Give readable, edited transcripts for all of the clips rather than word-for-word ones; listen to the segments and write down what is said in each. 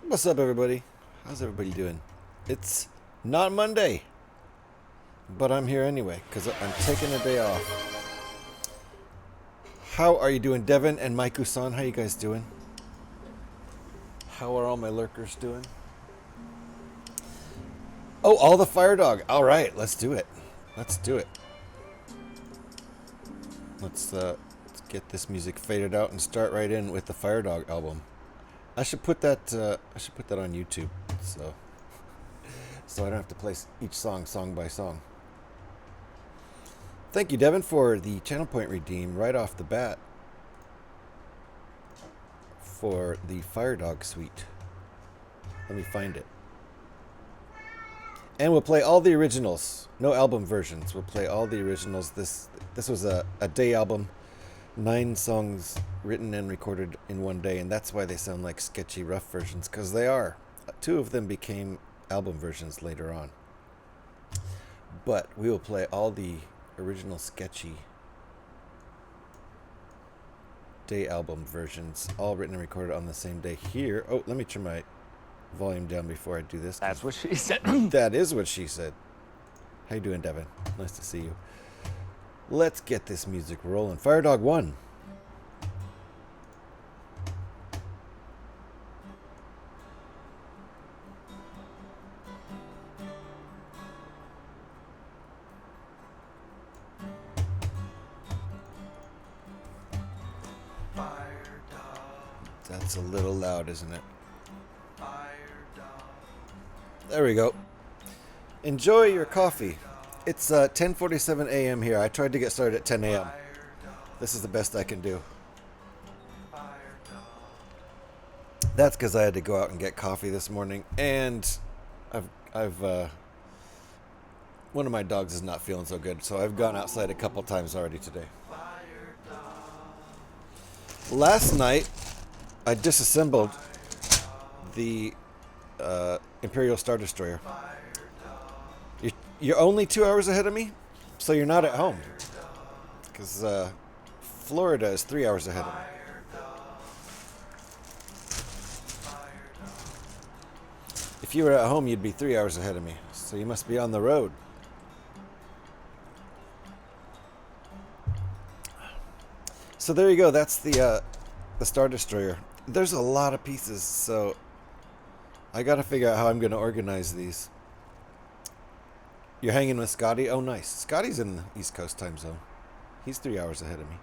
What's up, everybody? How's everybody doing? It's not Monday, but I'm here anyway because I'm taking a day off. How are you doing, Devin and Maiku-san? How you guys doing? How are all my lurkers doing? Oh, all the Fire Dog. All right, let's do it. Let's do it. Let's get this music faded out and start right in with the Fire Dog album. I should put that on YouTube, so I don't have to play each song by song. Thank you, Devin, for the channel point redeem right off the bat for the Fire Dog suite. Let me find it. And we'll play all the originals, no album versions. We'll play all the originals. This was a day album, 9 songs written and recorded in one day, and that's why they sound like sketchy, rough versions, because they are. 2 of them became album versions later on. But we will play all the original sketchy day album versions, all written and recorded on the same day here. Oh, let me turn my volume down before I do this. That's what she said. That is what she said. How you doing, Devin? Nice to see you. Let's get this music rolling. Fire Dog 1. That's a little loud, isn't it? There we go. Enjoy your coffee. It's 10:47 a.m. here. I tried to get started at 10 a.m. This is the best I can do. That's because I had to go out and get coffee this morning, and I've one of my dogs is not feeling so good, so I've gone outside a couple times already today. Last night, I disassembled the Imperial Star Destroyer. You're only 2 hours ahead of me, so you're not at home. Because Florida is 3 hours ahead of me. If you were at home, you'd be 3 hours ahead of me. So you must be on the road. So there you go. That's the Star Destroyer. There's a lot of pieces, so I got to figure out how I'm going to organize these. You're hanging with Scotty? Oh, nice. Scotty's in the East Coast time zone. He's 3 hours ahead of me.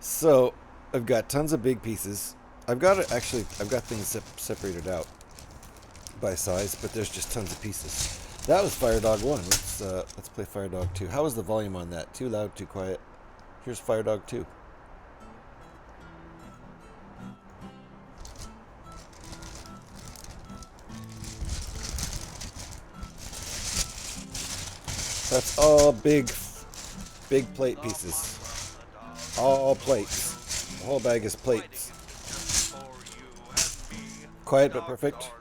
So I've got tons of big pieces. I've got things separated out by size, but there's just tons of pieces. That was Fire Dog 1. Let's play Fire Dog 2. How was the volume on that? Too loud, too quiet? Here's Fire Dog 2. That's all big plate pieces. All plates. The whole bag is plates. Quiet but perfect.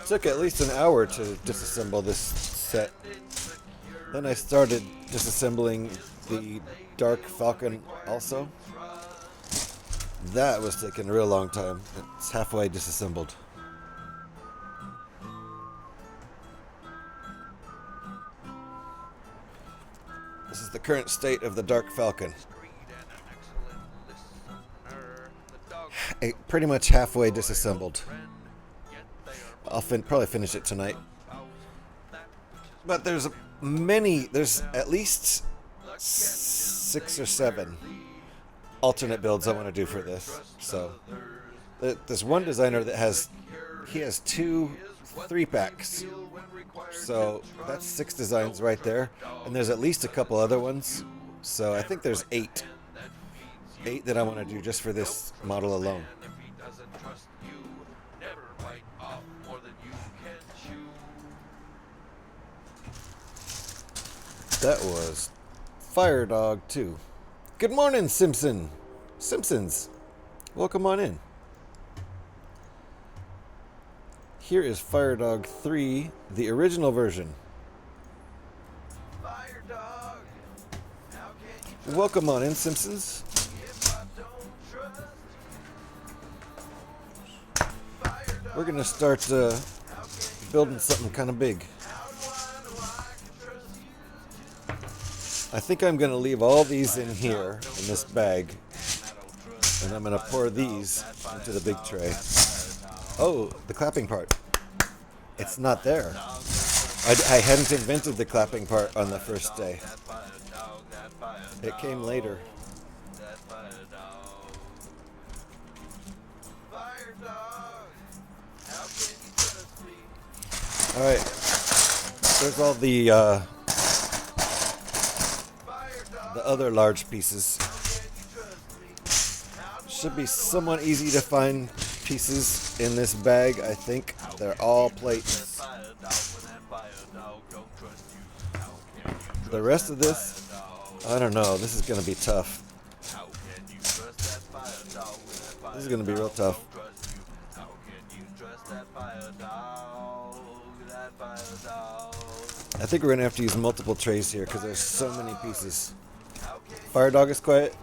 Took at least an hour to disassemble this set. Then I started disassembling the Dark Falcon also. That was taking a real long time. It's halfway disassembled. This is the current state of the Dark Falcon. Pretty much halfway disassembled. I'll probably finish it tonight. But there's at least 6 or 7 alternate builds I want to do for this. So there's one designer that has 2 3-packs. So that's 6 designs right there. And there's at least a couple other ones. So I think there's 8 that I want to do just for this model alone. That was Fire Dog 2. Good morning, Simpsons. Welcome on in. Here is Fire Dog 3, the original version. Fire Dog. Welcome on in, Simpsons. We're going to start building something kind of big. I think I'm going to leave all these in here, in this bag, and I'm going to pour these into the big tray. Oh, the clapping part. It's not there. I hadn't invented the clapping part on the first day. It came later. Alright, there's all the other large pieces. Should be somewhat easy to find pieces in this bag, I think. They're all plates. The rest of this, I don't know. This is going to be tough. This is going to be real tough. I think we're going to have to use multiple trays here because there's so many pieces. Fire Dog is quiet.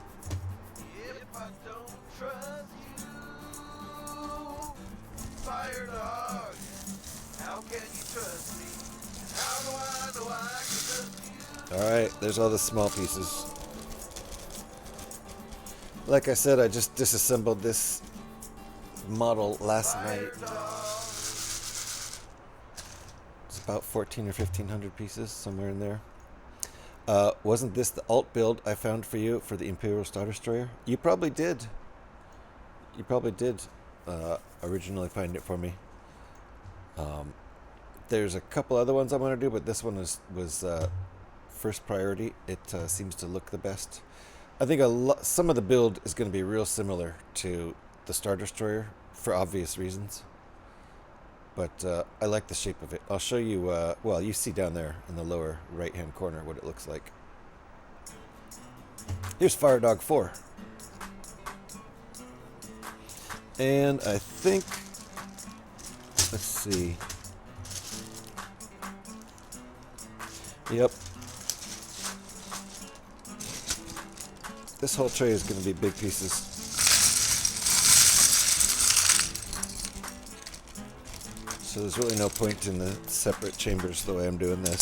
Alright, there's all the small pieces. Like I said, I just disassembled this model last night. It's about 14 or 1500 pieces, somewhere in there. Wasn't this the alt build I found for you for the Imperial Star Destroyer? You probably did. You probably did originally find it for me. There's a couple other ones I want to do, but this one was first priority. It seems to look the best. I think some of the build is going to be real similar to the Star Destroyer for obvious reasons. But I like the shape of it. I'll show you, well, you see down there in the lower right-hand corner what it looks like. Here's Fire Dog 4. And I think, let's see. Yep. This whole tray is going to be big pieces. So there's really no point in the separate chambers the way I'm doing this.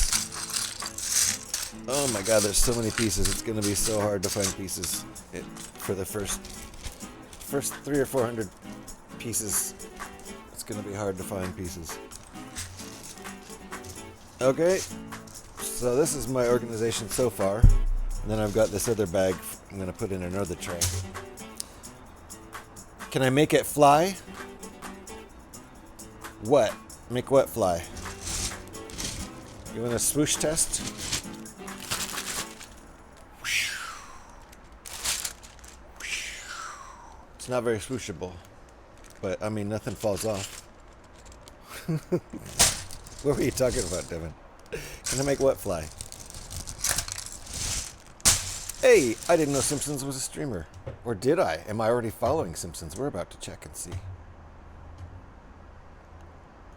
Oh my god, there's so many pieces. It's going to be so hard to find pieces for the first 300 or 400 pieces. It's going to be hard to find pieces. Okay, so this is my organization so far. And then I've got this other bag I'm going to put in another tray. Can I make it fly? What? Make what fly? You want a swoosh test? It's not very swooshable. But, I mean, nothing falls off. What were you talking about, Devin? Can I make what fly? Hey, I didn't know Simpsons was a streamer. Or did I? Am I already following Simpsons? We're about to check and see.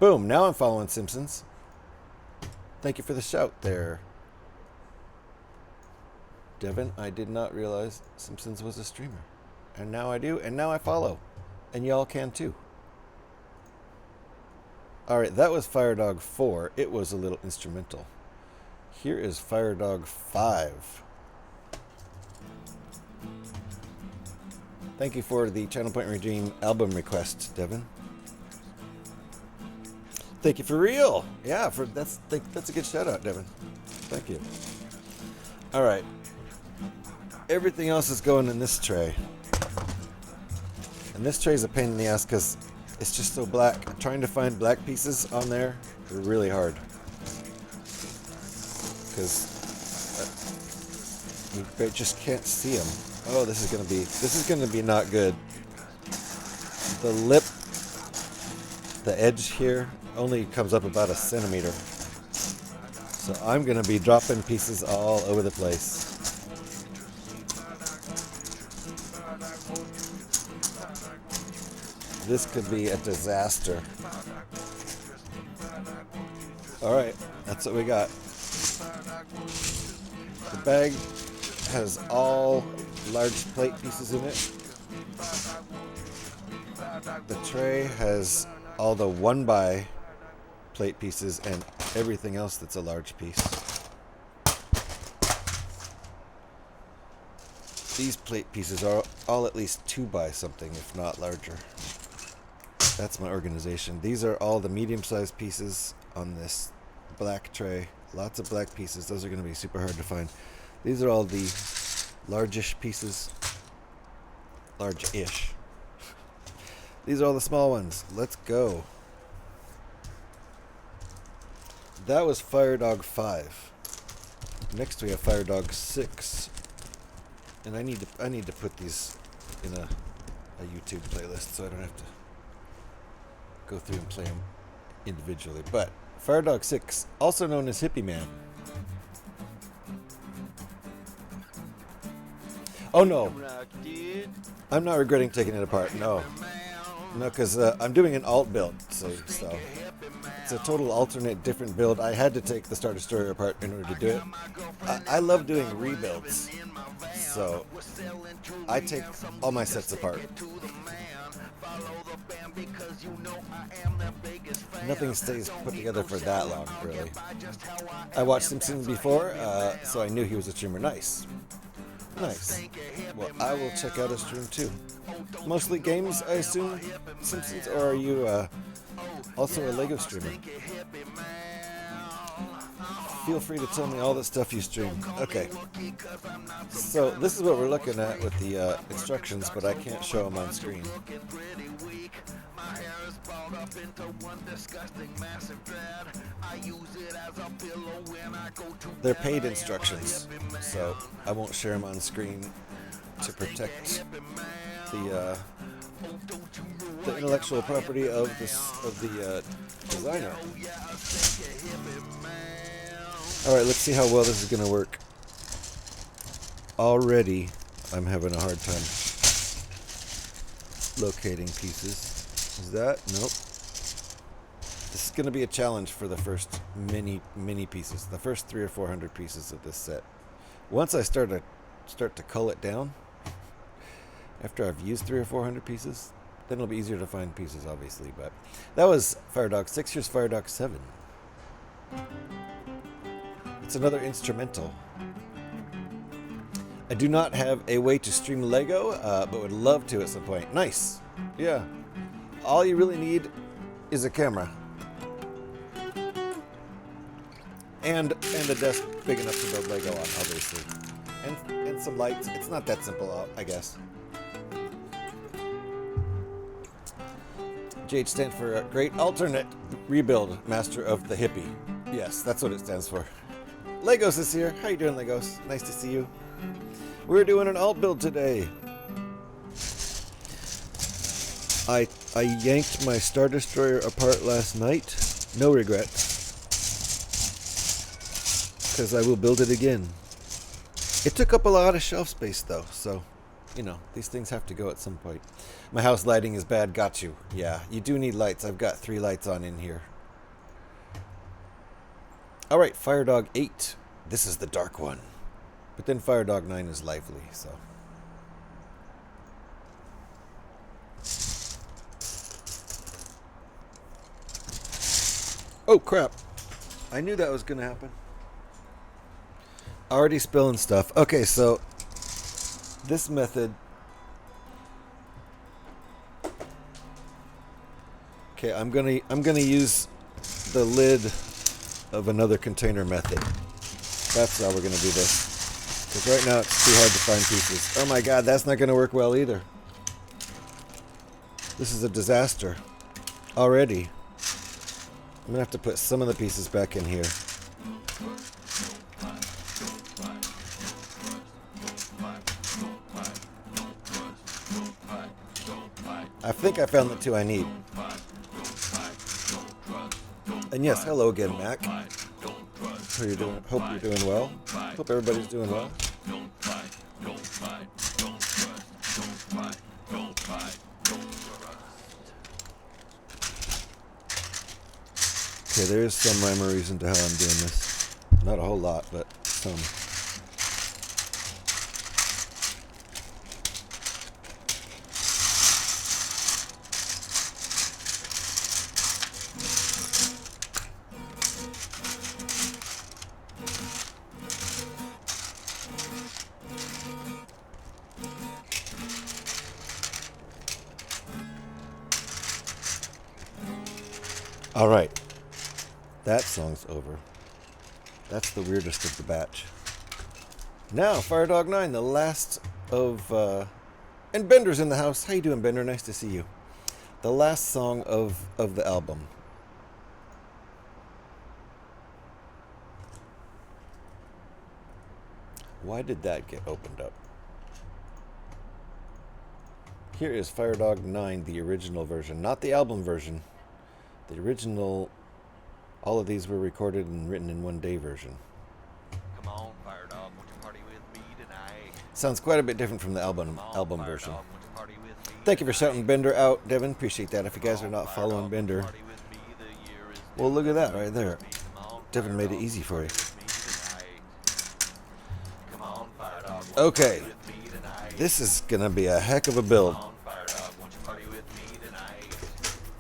Boom, now I'm following Simpsons. Thank you for the shout there. Devin, I did not realize Simpsons was a streamer. And now I do, and now I follow. And y'all can too. Alright, that was Firedog 4. It was a little instrumental. Here is Firedog 5. Thank you for the Channel Point Regime album request, Devin. Thank you for real. Yeah, that's a good shout out, Devin. Thank you. All right. Everything else is going in this tray. And this tray is a pain in the ass because it's just so black. Trying to find black pieces on there are really hard. Because you just can't see them. Oh, this is gonna be not good. The lip, the edge here only comes up about a centimeter. So I'm gonna be dropping pieces all over the place. This could be a disaster. All right, that's what we got. The bag has all large plate pieces in it. The tray has all the 1x plate pieces and everything else that's a large piece. These plate pieces are all at least 2x something, if not larger. That's my organization. These are all the medium-sized pieces on this black tray. Lots of black pieces. Those are going to be super hard to find. These are all the largish pieces. Large-ish. These are all the small ones. Let's go. That was Firedog 5. Next we have Firedog 6. And I need to put these in a YouTube playlist so I don't have to go through and play them individually. But Firedog 6, also known as Hippie Man. Oh no, I'm not regretting taking it apart. No, because I'm doing an alt build, so it's a total alternate, different build. I had to take the Star Destroyer apart in order to do it. I love doing rebuilds, so I take all my sets apart. Nothing stays put together for that long, really. I watched Simpsons before, so I knew he was a streamer. Nice. Well, I will check out a stream too. Mostly games, I assume, Simpsons, or are you also a LEGO streamer? Feel free to tell me all the stuff you stream. Okay. So this is what we're looking at with the instructions, but I can't show them on screen. They're paid instructions, so I won't share them on screen to protect the intellectual property of the designer. All right, let's see how well this is going to work. Already, I'm having a hard time locating pieces. Is that? Nope. This is going to be a challenge for the first mini pieces, the first 300 or 400 pieces of this set. Once I start to cull it down, after I've used 300 or 400 pieces, then it'll be easier to find pieces, obviously. But that was Firedog 6. Here's Firedog 7. It's another instrumental. I do not have a way to stream LEGO, but would love to at some point. Nice. Yeah. All you really need is a camera. And a desk big enough to build LEGO on, obviously. And some lights. It's not that simple, I guess. GH stands for Great Alternate Rebuild Master of the Hippie. Yes, that's what it stands for. Legos is here. How you doing, Legos? Nice to see you. We're doing an alt build today. I yanked my Star Destroyer apart last night. No regrets. Because I will build it again. It took up a lot of shelf space though, so, you know, these things have to go at some point. My house lighting is bad, got you. Yeah, you do need lights. I've got 3 lights on in here. Alright, Firedog 8. This is the dark one. But then Firedog 9 is lively, so. Oh crap. I knew that was gonna happen. Already spilling stuff. Okay, so this method. Okay, I'm gonna use the lid of another container method. That's how we're gonna do this. Because right now it's too hard to find pieces. Oh my god, that's not gonna work well either. This is a disaster already. I'm gonna have to put some of the pieces back in here. I think I found the 2 I need. And yes, hello again, Mac. How are you doing? Hope you're doing well. Hope everybody's doing well. Okay, there is some rhyme or reason to how I'm doing this. Not a whole lot, but some. All right. That song's over. That's the weirdest of the batch. Now, Firedog 9, the last of... and Bender's in the house. How you doing, Bender? Nice to see you. The last song of the album. Why did that get opened up? Here is Firedog 9, the original version. Not the album version. The original... All of these were recorded and written in one day version. Come on, Firedog, won't you party with me tonight? Sounds quite a bit different from the album Firedog, version. won't you party with me Thank you for shouting tonight? Bender out, Devin. Appreciate that. If you guys are not Firedog, following won't Bender, you party with me? The year is well, new. look at that right there. Come on, Devin made it Firedog, easy for you. party with me tonight. Come on, Firedog, won't you Okay, party with me tonight? this is gonna be a heck of a build. Come on, Firedog, won't you party with me tonight?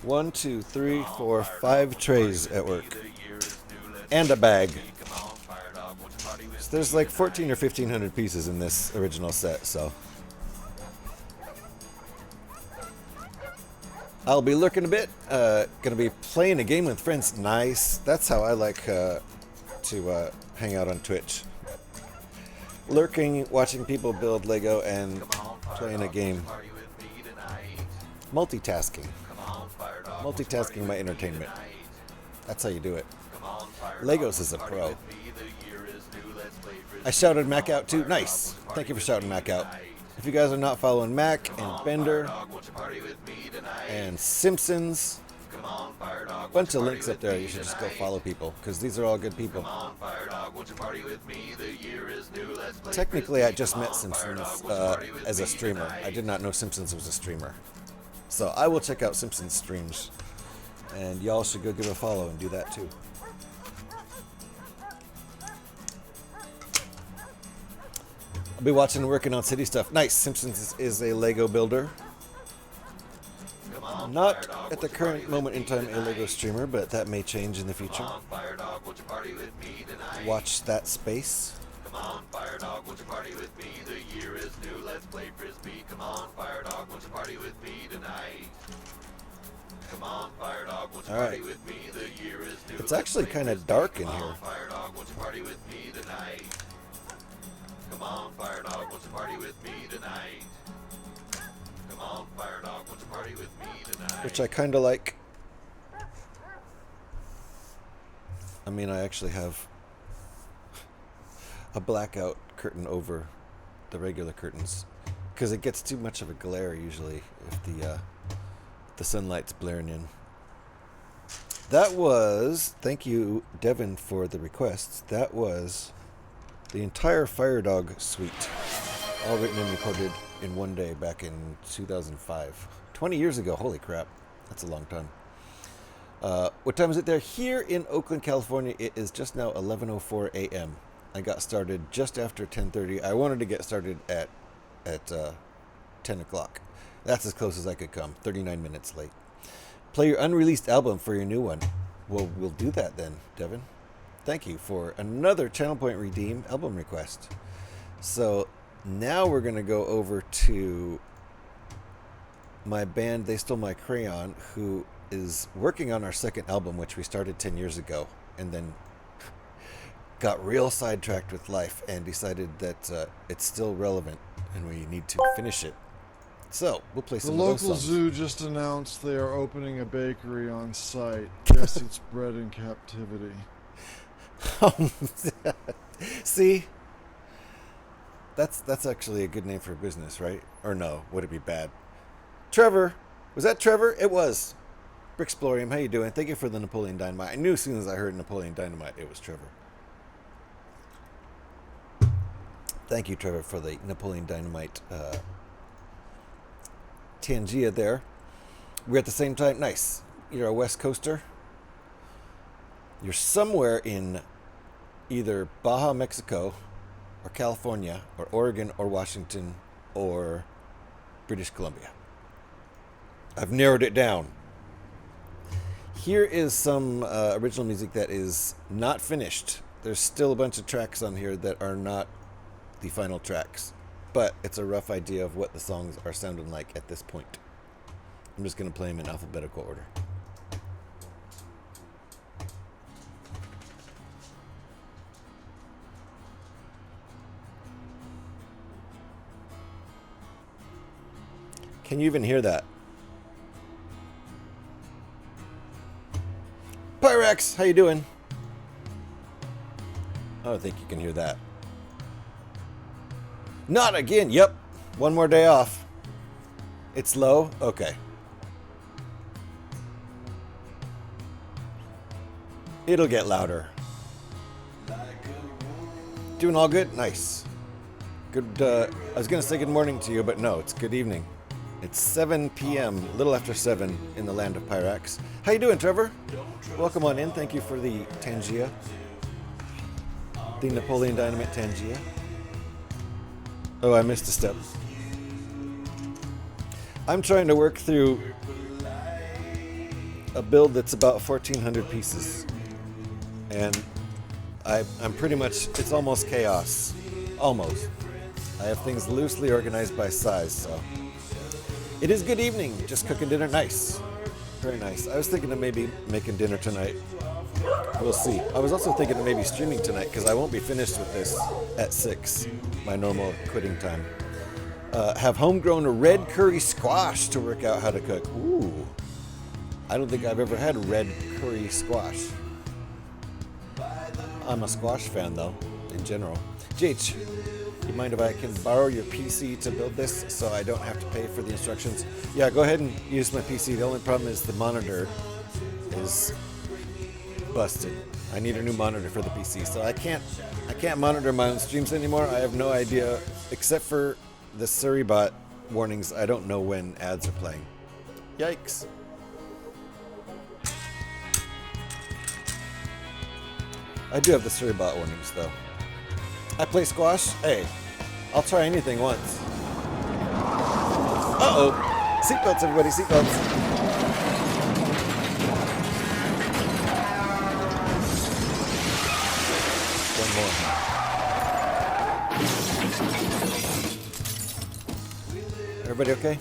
1, 2, 3, 4, 5 trays at work. The year is new, let's And a bag. come on, Firedog, won't you party with So there's like 14 or 1500 pieces in this original set, so. I'll be lurking a bit. Gonna be playing a game with friends. Nice. That's how I like to hang out on Twitch. Lurking, watching people build Lego, and playing a game. party with me tonight? Multitasking. Come on, Firedog, Multitasking my entertainment. That's how you do it. come on, Firedog, Legos is a party pro. with me. The year is new, let's play Frisbee. I shouted Mac out too. Nice. Thank you for shouting Mac out. If you guys are not following Mac and Bender Firedog, won't you party with me tonight? and Simpsons, Come on, Firedog, bunch of links up there. You should just go follow people because these are all good people. Come on, Firedog, won't you party with me? The year is new, let's play Technically, I Frisbee. just Come met on, Simpsons Firedog, won't you party with as a me streamer. tonight? I did not know Simpsons was a streamer. So I will check out Simpsons streams. And y'all should go give a follow and do that too. I'll be watching and working on city stuff. Nice. Simpsons is a Lego builder. Come on, Not Firedog, at the won't you current party moment in with me time a Lego tonight? streamer, but that may change in the future. Come on, Firedog, won't you party with me tonight? Watch that space. Come on, Firedog, won't you party with me? The year is new, let's play Frisbee. Come on, Firedog, won't you party with me tonight? Come on, Firedog, won't you All party right. with me? The year is new. It's let's actually play kind of Frisbee. dark in Come here. on, Firedog, won't you party with me tonight? Come on, Firedog, won't you party with me tonight? Come on, Firedog, won't you party with me tonight? Which I kind of like. I mean, I actually have a blackout curtain over the regular curtains because it gets too much of a glare usually if The sunlight's blaring in. That was, thank you, Devin, for the requests. That was the entire Fire Dog suite, all written and recorded in one day back in 2005. 20 years ago. Holy crap. That's a long time. What time is it there? Here in Oakland, California, it is just now 11:04 a.m. I got started just after 10:30. I wanted to get started at 10 o'clock. That's as close as I could come. 39 minutes late. Play your unreleased album for your new one. Well, we'll do that then, Devin. Thank you for another Channel Point Redeem album request. So now we're going to go over to my band, They Stole My Crayon, who is working on our second album, which we started 10 years ago, and then got real sidetracked with life and decided that it's still relevant and we need to finish it. So we'll play some of those songs. The local zoo just announced they are opening a bakery on site. Guess it's bred in captivity. See, that's actually a good name for a business, right? Or no, would it be bad? Trevor, was that Trevor? It was. Bricksplorium, how you doing? Thank you for the Napoleon Dynamite. I knew as soon as I heard Napoleon Dynamite, it was Trevor. Thank you, Trevor, for the Napoleon Dynamite Tangia there. We're at the same time. Nice. You're a West Coaster. You're somewhere in either Baja, Mexico, or California, or Oregon, or Washington, or British Columbia. I've narrowed it down. Here is some original music that is not finished. There's still a bunch of tracks on here that are not the final tracks, but it's a rough idea of what the songs are sounding like at this point. I'm just going to play them in alphabetical order. Can you even hear that? Pyrex, how you doing? I don't think you can hear that. Not again. Yep. One more day off. It's low? Okay. It'll get louder. Doing all good? Nice. Good. I was going to say good morning to you, but no, it's good evening. It's 7 p.m., a little after 7 in the land of Pyrax. How you doing, Trevor? Welcome on in. Thank you for the Tangia. The Napoleon Dynamite Tangia. Oh, I missed a step. I'm trying to work through a build that's about 1,400 pieces. And I'm pretty much, it's almost chaos. Almost. I have things loosely organized by size, so. It is good evening, just cooking dinner. Nice. Very nice. I was thinking of maybe making dinner tonight. We'll see. I was also thinking of maybe streaming tonight because I won't be finished with this at 6, my normal quitting time. Have homegrown red curry squash to work out how to cook. Ooh. I don't think I've ever had red curry squash. I'm a squash fan, though, in general. JH, you mind if I can borrow your PC to build this so I don't have to pay for the instructions? Yeah, go ahead and use my PC. The only problem is the monitor is busted. I need a new monitor for the PC, so I can't monitor my own streams anymore. I have no idea, except for the Suribot warnings. I don't know when ads are playing. Yikes. I do have the Suribot warnings, though. I play squash? Hey, I'll try anything once. Uh-oh. Seatbelts, everybody, seatbelts. One more. Everybody okay?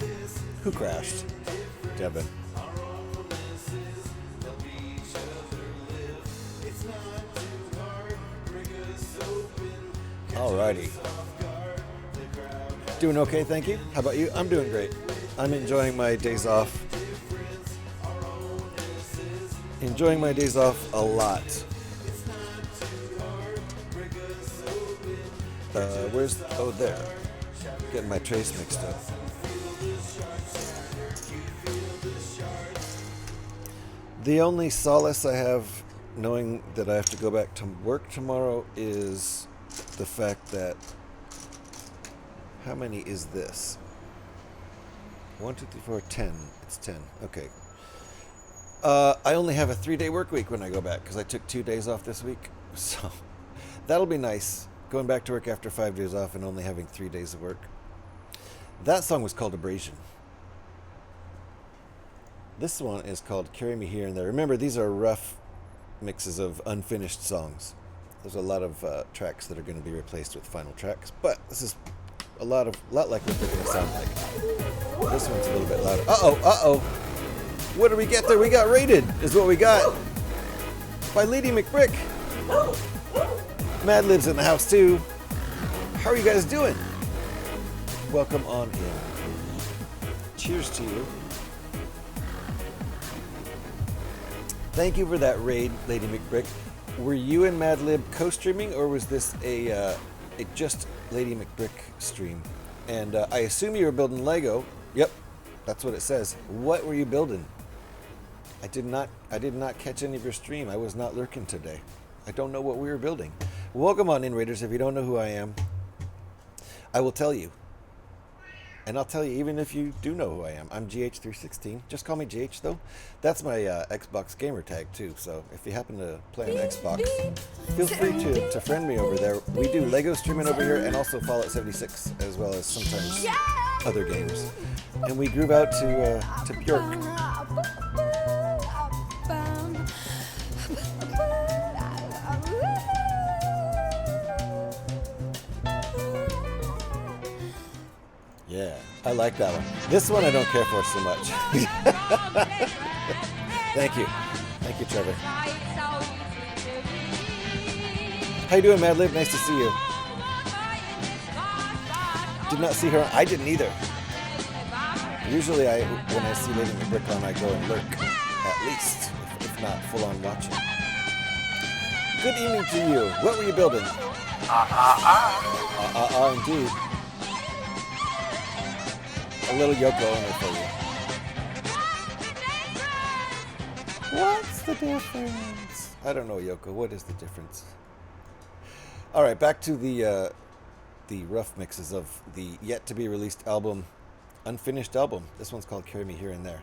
Who crashed? Devin. Alrighty. Doing okay, thank you. How about you? I'm doing great. I'm enjoying my days off. Enjoying my days off a lot. Where's... Oh, there. Getting my trace mixed up. The only solace I have knowing that I have to go back to work tomorrow is the fact that... How many is this? 1, 2, 3, 4, 10. It's 10. Okay. I only have a 3-day work week when I go back because I took 2 days off this week. So that'll be nice. Going back to work after 5 days off and only having 3 days of work. That song was called Abrasion. This one is called Carry Me Here and There. Remember, these are rough mixes of unfinished songs. There's a lot of tracks that are going to be replaced with final tracks, but this is a lot like what they're going to sound like. This one's a little bit louder. Uh-oh. What did we get there? We got raided, is what we got. By Lady McBrick. Mad Lib's in the house, too. How are you guys doing? Welcome on in. Cheers to you. Thank you for that raid, Lady McBrick. Were you and Mad Lib co-streaming, or was this a just Lady McBrick stream? And I assume you were building Lego. Yep, that's what it says. What were you building? I did not catch any of your stream. I was not lurking today. I don't know what we were building. Welcome on in, Raiders. If you don't know who I am, I will tell you. And I'll tell you even if you do know who I am. I'm GH316. Just call me GH, though. That's my Xbox gamer tag, too. So if you happen to play on Xbox, feel free to friend me over there. We do Lego streaming over here and also Fallout 76, as well as sometimes other games. And we groove out to Bjork. Yeah, I like that one. This one I don't care for so much. Thank you. Thank you, Trevor. How you doing, Mad Lib? Nice to see you. Did not see her. I didn't either. Usually when I see Lady McBrick on, I go and lurk. At least, if not full-on watching. Good evening to you. What were you building? Indeed. A little Yoko Ono for you. What's the difference? I don't know, Yoko. What is the difference? All right, back to the rough mixes of the yet-to-be-released album, unfinished album. This one's called Carry Me Here and There.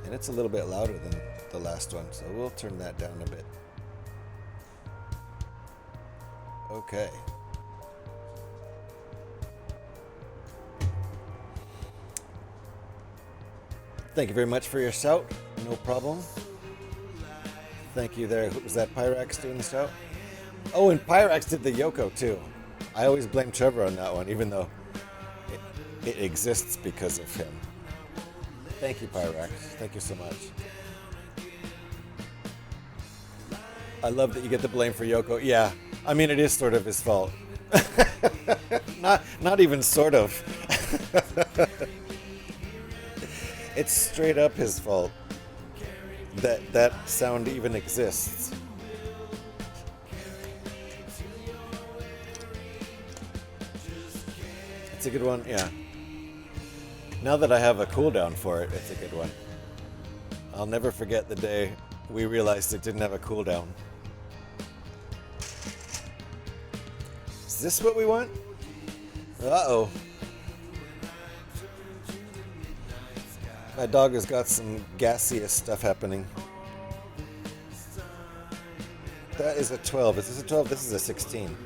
And it's a little bit louder than the last one, so we'll turn that down a bit. Okay. Thank you very much for your shout. No problem. Thank you there. Was that Pyrax doing the shout? Oh, and Pyrax did the Yoko too. I always blame Trevor on that one, even though it exists because of him. Thank you, Pyrax. Thank you so much. I love that you get the blame for Yoko. Yeah, I mean, it is sort of his fault. Not even sort of. It's straight up his fault that sound even exists. It's a good one, yeah. Now that I have a cooldown for it, it's a good one. I'll never forget the day we realized it didn't have a cooldown. Is this what we want? Uh-oh. My dog has got some gaseous stuff happening. That is a 12. Is this a 12? This is a 16.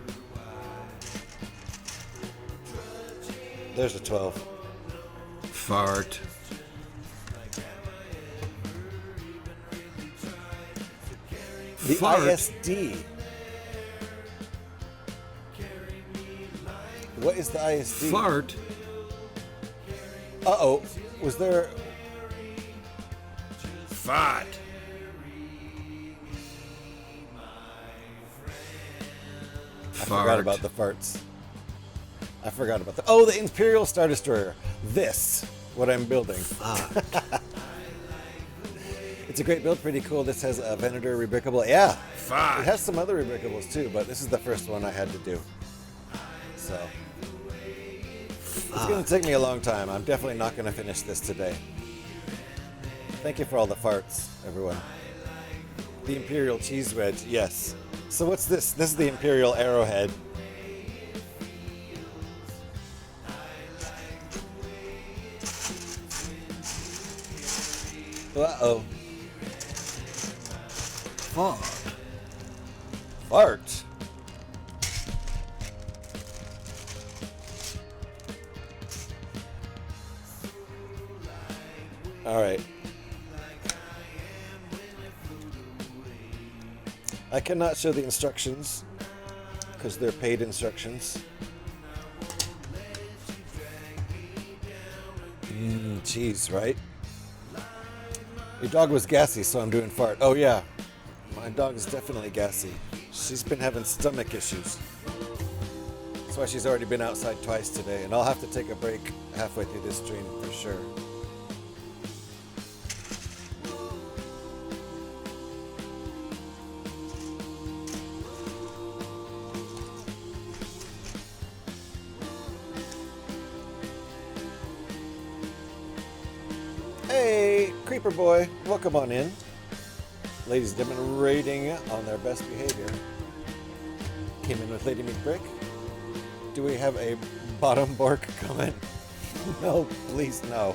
There's a 12. Fart. The Fart. ISD. What is the ISD? Fart. Uh-oh. Was there... Fart. I forgot about the farts. I forgot about the... Oh, the Imperial Star Destroyer. This, what I'm building. It's a great build, pretty cool. This has a Venator rebrickable. Yeah. Fart. It has some other rebrickables too, but this is the first one I had to do. So... It's going to take me a long time. I'm definitely not going to finish this today. Thank you for all the farts, everyone. The Imperial Cheese Wedge, yes. So what's this? This is the Imperial Arrowhead. Uh-oh. Fart. Fart. All right. I cannot show the instructions because they're paid instructions. Cheese, right? Your dog was gassy, so I'm doing fart. Oh yeah, my dog is definitely gassy. She's been having stomach issues. That's why she's already been outside twice today, and I'll have to take a break halfway through this stream for sure. Hey, Creeper Boy, welcome on in. Ladies have been rating on their best behavior. Came in with Lady McBrick. Do we have a bottom bork comment? No, please no.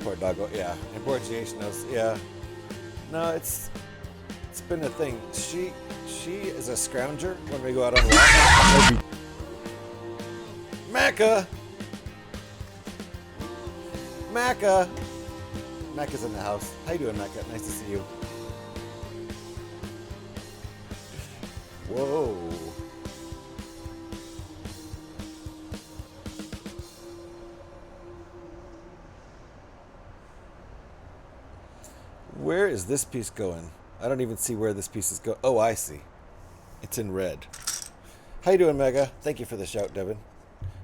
Poor doggo, yeah. And poor GH knows, yeah. No, it's been a thing. She is a scrounger when we go out on walk. Macca! Macca! Macca's in the house. How you doing, Macca? Nice to see you. Whoa. Where is this piece going? I don't even see where this piece is going. Oh, I see. It's in red. How you doing, Mega? Thank you for the shout, Devin.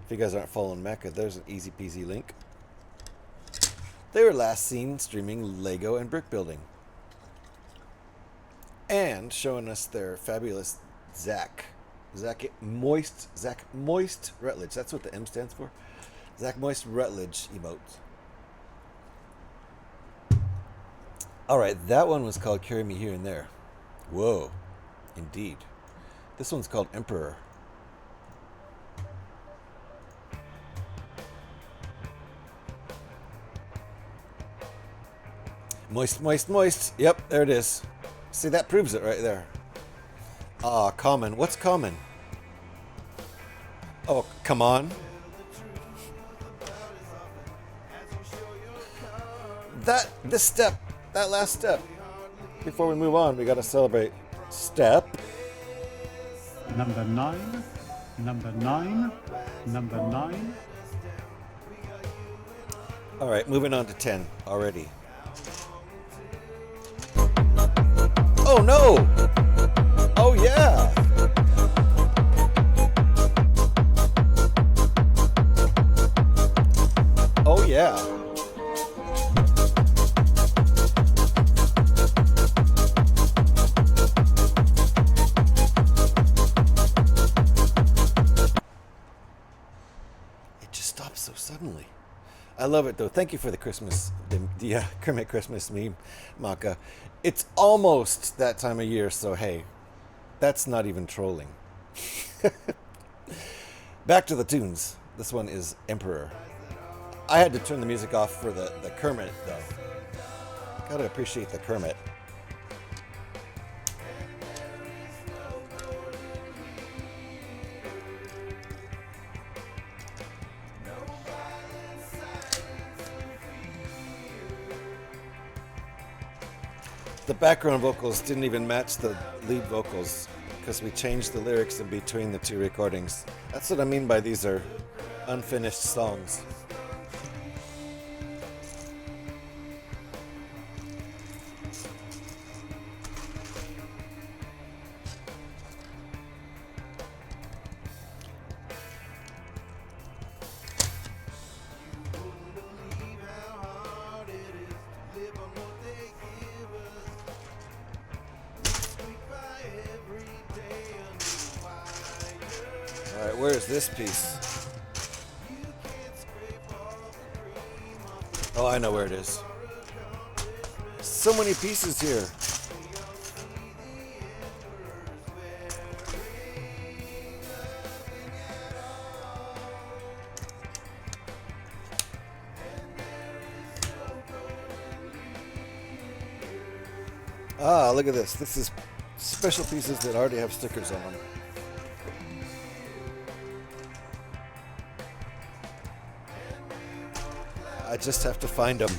If you guys aren't following Macca, there's an easy peasy link. They were last seen streaming Lego and Brickbuilding. And showing us their fabulous Zach Moist Rutledge. That's what the M stands for. Zach Moist Rutledge emotes. Alright, that one was called Carry Me Here and There. Whoa. Indeed. This one's called Emperor. Moist, moist, moist. Yep, there it is. See, that proves it right there. Ah, common. What's common? Oh, come on. That last step. Before we move on, we gotta celebrate. Step. Number 9, number 9, number 9. All right, moving on to 10 already. Oh no! Oh yeah! Oh yeah! It just stops so suddenly. I love it though. Thank you for the Christmas, the Kermit Christmas meme, Maka. It's almost that time of year, so hey, that's not even trolling. Back to the tunes. This one is Emperor. I had to turn the music off for the Kermit though. Gotta appreciate the Kermit. The background vocals didn't even match the lead vocals because we changed the lyrics in between the two recordings. That's what I mean by these are unfinished songs. Alright, where is this piece? Oh, I know where it is. So many pieces here. Ah, look at this. This is special pieces that already have stickers on them. I just have to find them.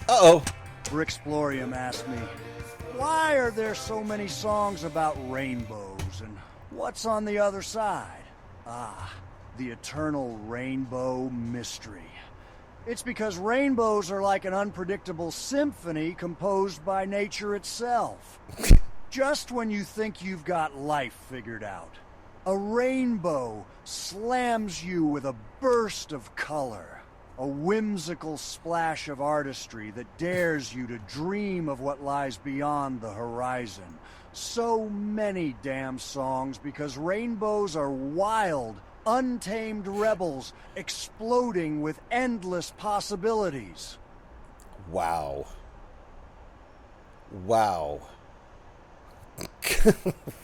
Uh-oh. Brixplorium asked me, why are there so many songs about rainbows and what's on the other side? Ah, the eternal rainbow mystery. It's because rainbows are like an unpredictable symphony composed by nature itself. Just when you think you've got life figured out, a rainbow slams you with a burst of color, a whimsical splash of artistry that dares you to dream of what lies beyond the horizon. So many damn songs because rainbows are wild, untamed rebels exploding with endless possibilities. Wow. Wow.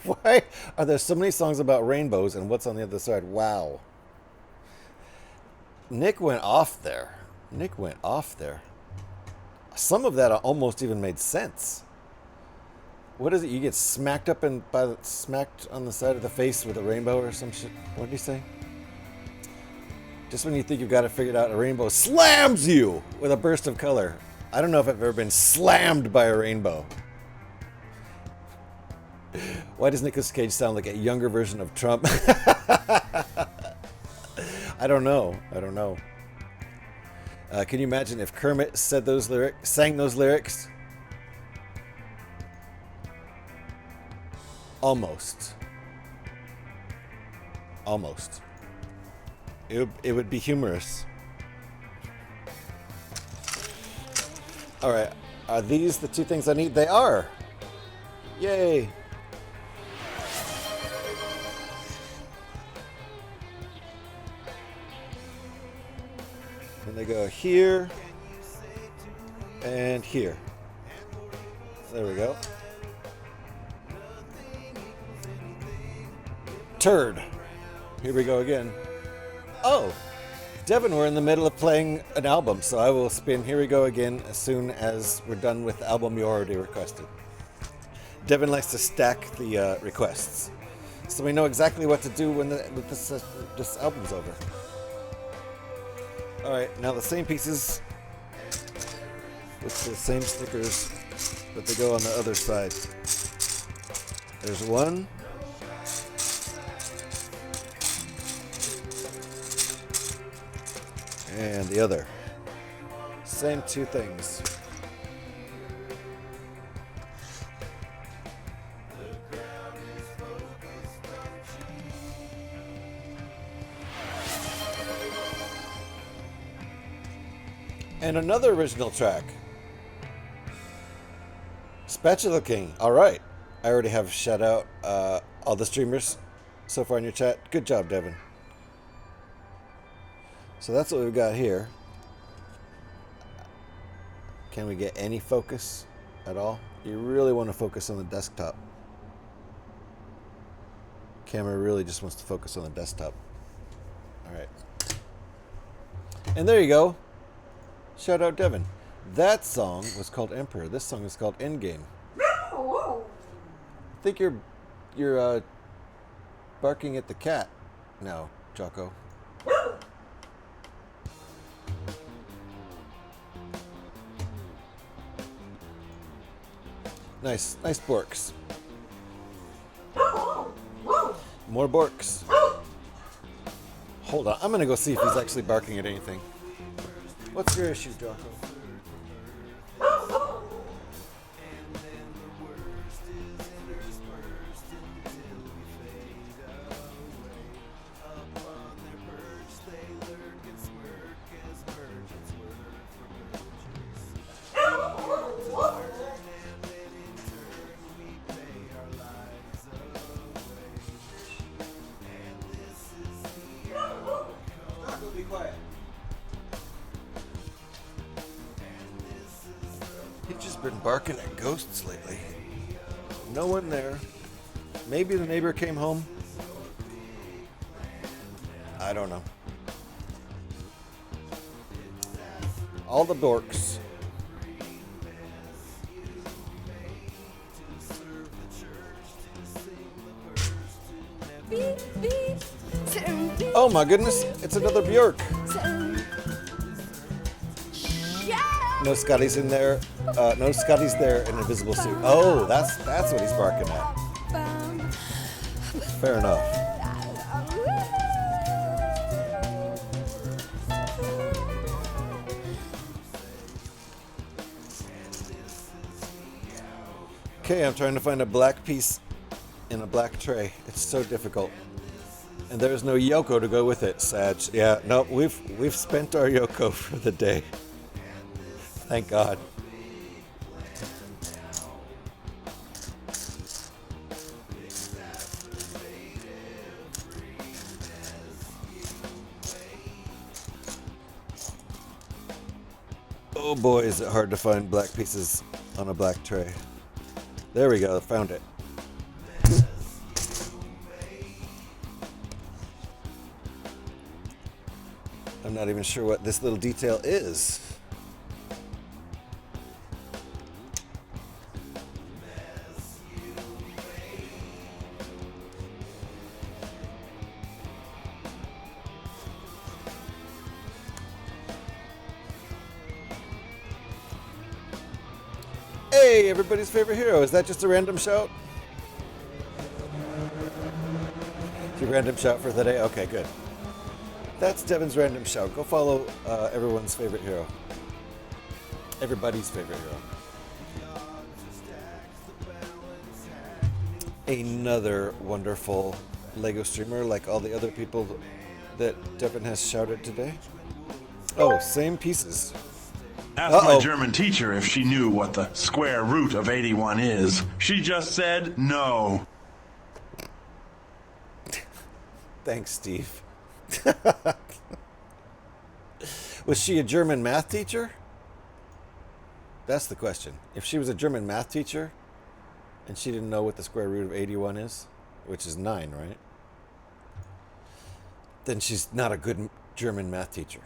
Why are there so many songs about rainbows and what's on the other side? Wow. Nick went off there. Nick went off there. Some of that almost even made sense. What is it? You get smacked up and smacked on the side of the face with a rainbow or some shit. What did he say? Just when you think you've got it figured out, a rainbow slams you with a burst of color. I don't know if I've ever been slammed by a rainbow. Why does Nicolas Cage sound like a younger version of Trump? I don't know. I don't know. Can you imagine if Kermit sang those lyrics? Almost. Almost. It would be humorous. Alright. Are these the two things I need? They are! Yay! And they go here and here. There we go. Turd. Here we go again. Oh, Devin, we're in the middle of playing an album, so I will spin Here We Go Again as soon as we're done with the album you already requested. Devin likes to stack the requests, so we know exactly what to do when this album's over. Alright, now the same pieces with the same stickers, but they go on the other side. There's one. And the other. Same two things. And another original track. Spatula King. Alright. I already have shout out all the streamers so far in your chat. Good job, Devin. So that's what we've got here. Can we get any focus at all? You really want to focus on the desktop. Camera really just wants to focus on the desktop. Alright. And there you go. Shout out Devin. That song was called Emperor. This song is called Endgame. I think you're barking at the cat now, Jocko. Nice borks. More borks. Hold on, I'm gonna go see if he's actually barking at anything. What's your issue, Jocko? been barking at ghosts lately. No one there. Maybe the neighbor came home. I don't know. All the dorks. Oh my goodness, it's another Bjork. No Scotty's in there. No Scotty's there in an invisible suit. Oh, that's what he's barking at. Fair enough. Okay, I'm trying to find a black piece in a black tray. It's so difficult. And there's no Yoko to go with it, Sag. Yeah, no, we've spent our Yoko for the day. Thank God. Oh boy, is it hard to find black pieces on a black tray. There we go, found it. I'm not even sure what this little detail is. Hey, everybody's favorite hero. Is that just a random shout? Your random shout for the day? Okay, good. That's Devin's random shout. Go follow everyone's favorite hero. Everybody's favorite hero. Another wonderful LEGO streamer like all the other people that Devin has shouted today. Oh, same pieces. Asked my German teacher if she knew what the square root of 81 is. She just said no. Thanks, Steve. Was she a German math teacher? That's the question. If she was a German math teacher and she didn't know what the square root of 81 is, which is 9, right? Then she's not a good German math teacher.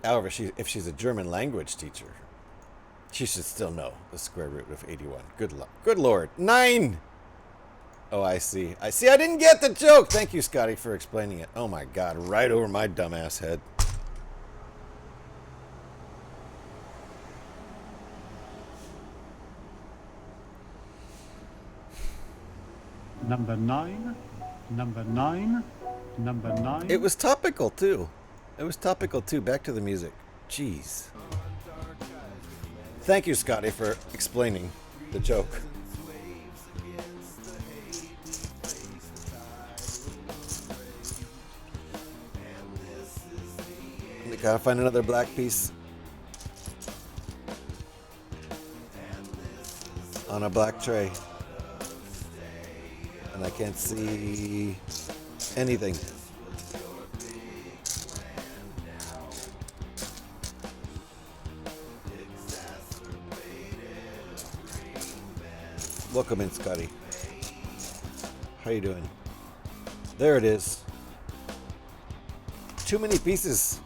However, if she's a German language teacher, she should still know the square root of 81. Good Lord. 9! Oh, I see. I didn't get the joke. Thank you, Scotty, for explaining it. Oh, my God. Right over my dumbass head. Number 9. Number 9. Number 9. It was topical, too. Back to the music. Jeez. Thank you, Scotty, for explaining the joke. We gotta find another black piece on a black tray. And I can't see anything. Welcome in, Scotty. How you doing? There it is. Too many pieces.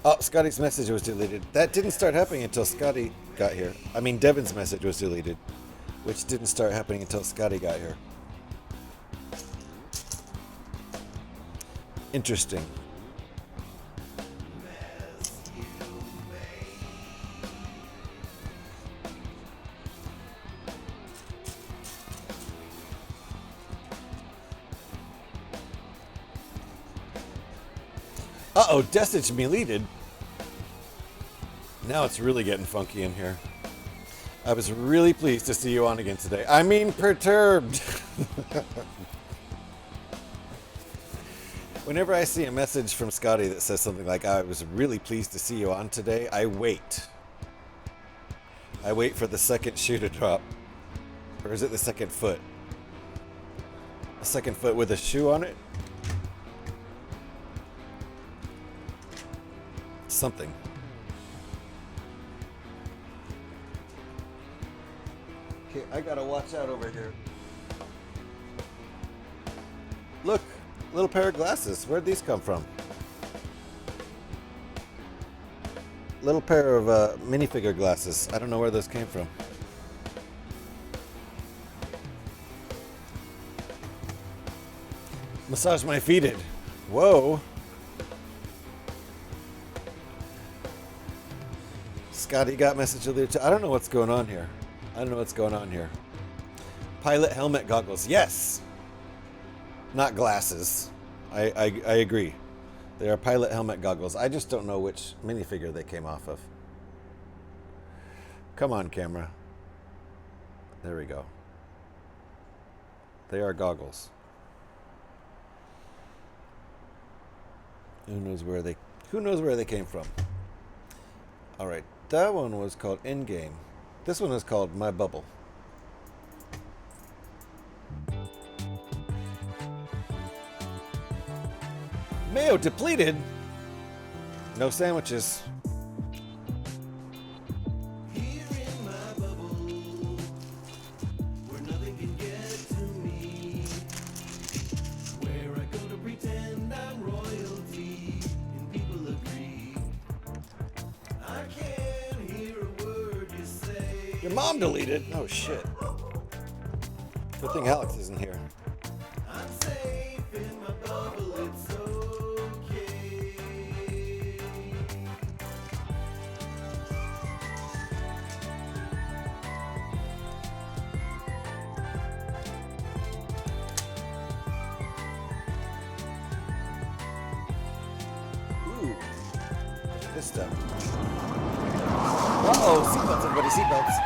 Oh, Scotty's message was deleted. That didn't start happening until Scotty got here. I mean, Devin's message was deleted, which didn't start happening until Scotty got here. Interesting. Uh-oh, Desage me deleted. Now it's really getting funky in here. I was really pleased to see you on again today. I mean, perturbed. Whenever I see a message from Scotty that says something like, I was really pleased to see you on today, I wait. I wait for the second shoe to drop. Or is it the second foot? A second foot with a shoe on it? Something. Okay, I gotta watch out over here. Look, little pair of glasses. Where'd these come from? Little pair of minifigure glasses. I don't know where those came from. Massage my feeted. Whoa. Scotty got message earlier too. I don't know what's going on here. I don't know what's going on here. Pilot helmet goggles. Yes. Not glasses. I agree. They are pilot helmet goggles. I just don't know which minifigure they came off of. Come on, camera. There we go. They are goggles. Who knows where they came from? All right. That one was called In-Game. This one is called My Bubble. Mayo depleted. No sandwiches. Here in my bubble, where nothing can get to me, where I go to pretend I'm royalty, and people agree. I can't hear a word you say. Your mom deleted. Oh shit. Good thing Alex isn't here. I'm safe in my bubble, it's okay. Ooh. This stuff. Uh-oh, seatbelts, everybody, seatbelts.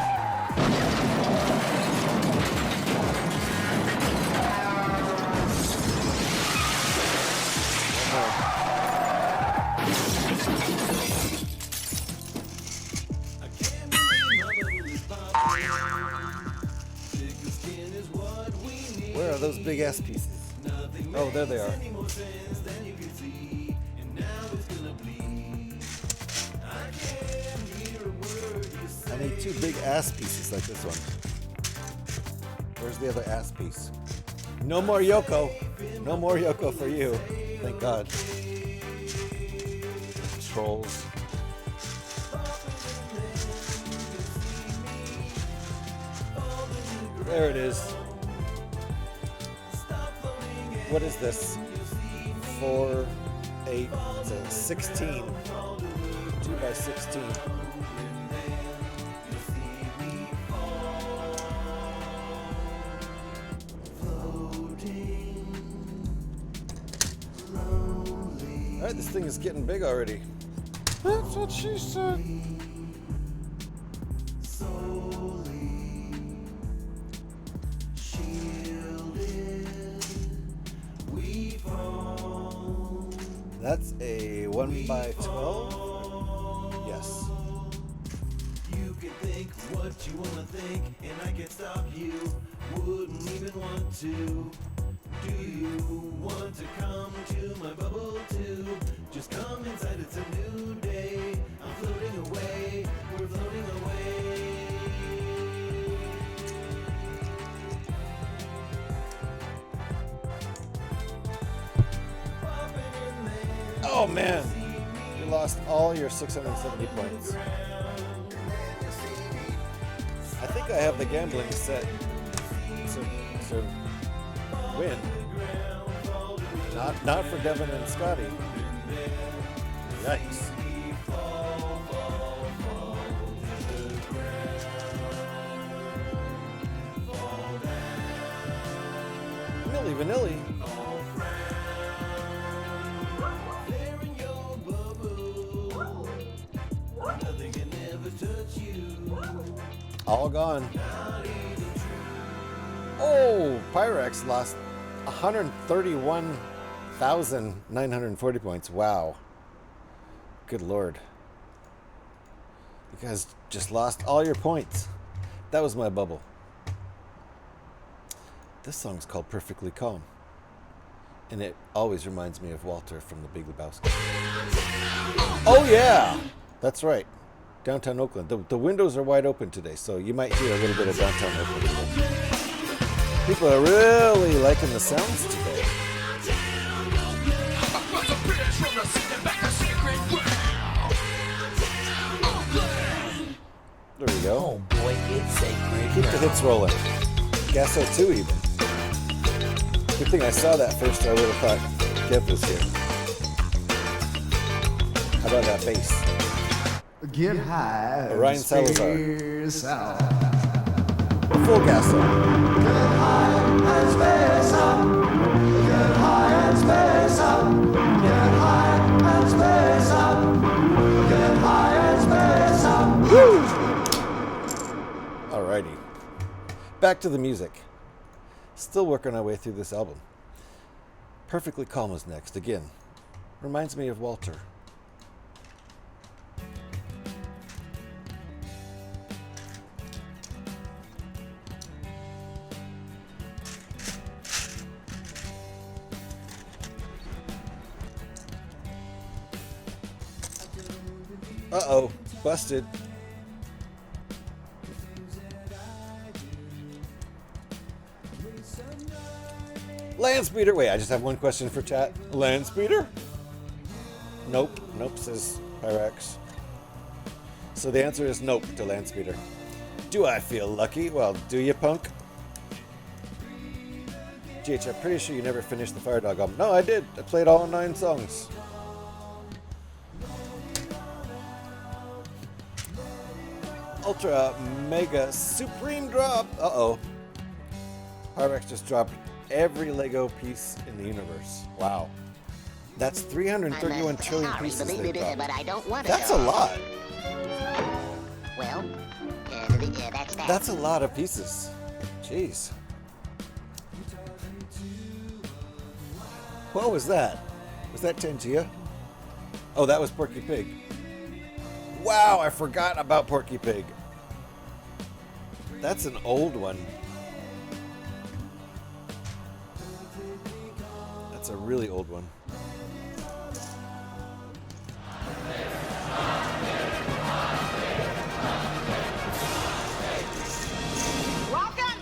I can't believe my bubble is popping. Thicker skin is what we need. Where are those big ass pieces? Nothing Oh, there they are. makes any more sense than you can see, and now it's gonna bleed. I can't hear a word you say. I need two big ass pieces like this one. Where's the other ass piece? No more Yoko. No more Yoko for you. Thank God. Trolls. There it is. What is this? 4, 8, it's a 16. 2 by 16. Alright, this thing is getting big already. That's what she said. That's a 1 by 12? Yes. You can think what you wanna think, and I can't stop you. Wouldn't even want to. Do you want to come to my bubble too? Just come inside, it's a new day. I'm floating away, we're floating away. Oh man! You lost all your 670 points. I think I have the gambling set to win. Not for Devin and Scotty. Yikes. Milli Vanilli. All gone. Oh, Pyrex lost 131,940 points. Wow. Good lord. You guys just lost all your points. That was my bubble. This song's called Perfectly Calm. And it always reminds me of Walter from The Big Lebowski. Oh yeah! That's right. Downtown Oakland. The windows are wide open today, so you might hear a little bit of downtown Oakland. People are really liking the sounds today. There we go. Oh boy, it's sacred. Keep the hits rolling. Gasso 2 even. Good thing I saw that first, or I would have thought Kev was here. How about that bass? Get high. Orion Salazar. Space out. Full Gasso. Get high and space up. Get high and space up. Get high and space up. Get high and space up. Woo! Alrighty. Back to the music. Still working our way through this album. Perfectly Calm is next. Again, reminds me of Walter. Uh-oh, busted. Land speeder. Wait, I just have one question for chat. Land speeder? Nope. Nope, says Pyrex. So the answer is nope to land speeder. Do I feel lucky? Well, do you, punk? GH, I'm pretty sure you never finished the Firedog album. No, I did. I played all 9 songs. Ultra Mega Supreme Drop. Uh-oh. Pyrex just dropped every Lego piece in the universe. Wow. That's 331 trillion pieces they dropped. But I don't want That's a lot. Well, that's that. That's a lot of pieces. Jeez. What was that? Was that Tangia? Oh, that was Porky Pig. Wow, I forgot about Porky Pig. That's an old one. That's a really old one. Welcome.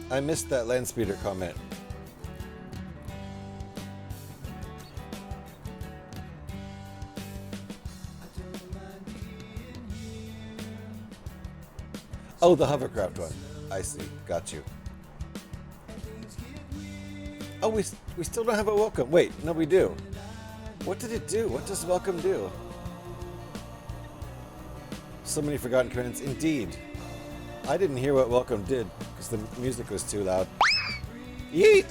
I missed that land speeder comment. Oh, the hovercraft one. I see. Got you. Oh, we still don't have a welcome. Wait, no, we do. What did it do? What does welcome do? So many forgotten commands. Indeed. I didn't hear what welcome did because the music was too loud. Yeet!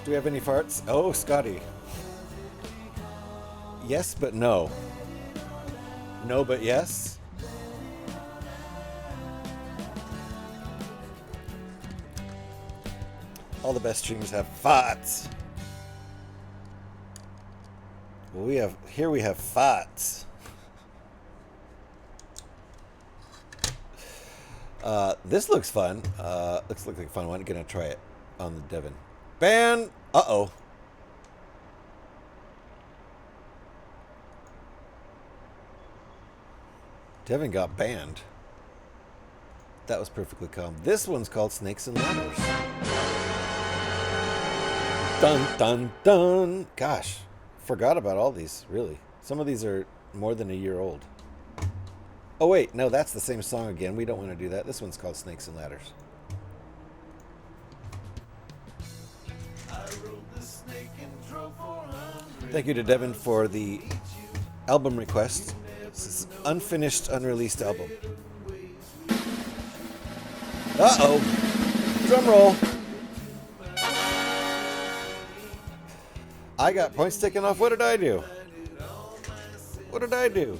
Do we have any farts? Oh, Scotty. Yes, but no. No, but yes. All the best streams have farts. Well, we have farts. This looks fun. Looks like a fun one. Gonna try it on the Devon. Ban. Uh-oh. Devon got banned. That was perfectly calm. This one's called Snakes and Ladders. Dun, dun, dun. Gosh, forgot about all these, really. Some of these are more than a year old. Oh, wait, no, that's the same song again. We don't want to do that. This one's called Snakes and Ladders. Thank you to Devin for the album request. This is an unfinished, unreleased album. Uh-oh. Drum roll. I got points taken off. What did I do? What did I do?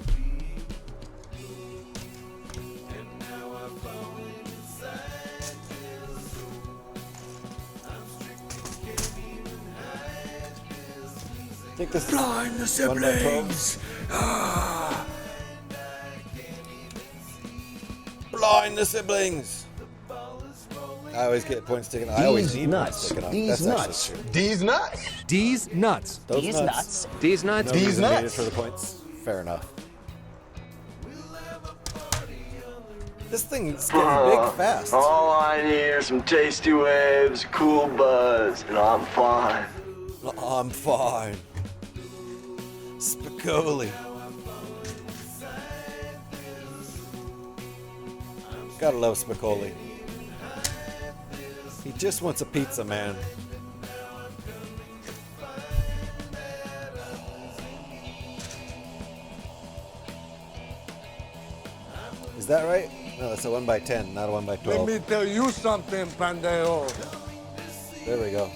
Think this Blind the siblings! Ah. Blind the siblings! I always get points taken. I always need points taken off. These That's nuts. actually true. These nuts. D's nuts. Those These nuts. nuts. D's nuts. No These reason nuts. needed for the points. Fair enough. This thing's getting big fast. All I need are some tasty waves, cool buzz, and I'm fine. I'm fine. Spicoli. Gotta love Spicoli. He just wants a pizza, man. Is that right? No, that's a 1x10, not a 1x12. Let me tell you something, pendejo. There we go.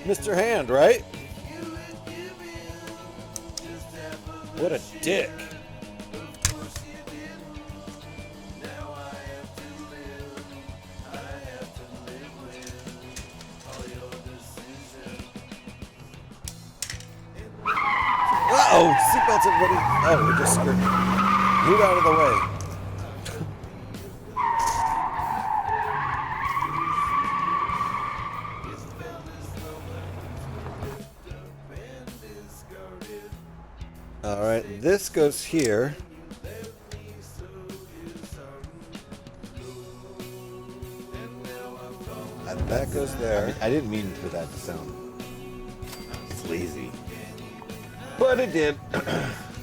Mr. Hand, right? What a dick. Uh-oh! Seatbelts, everybody! Oh, we're just screwed. Move out of the way. Alright, this goes here. And that goes there. I didn't mean for that to sound sleazy. But it did.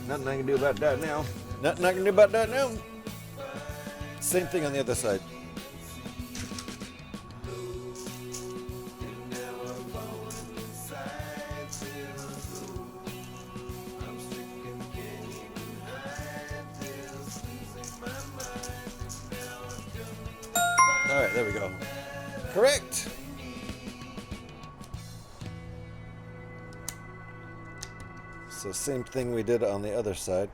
Nothing I can do about that now. Nothing I can do about that now. Same thing on the other side. Alright, there we go. Correct! So same thing we did on the other side.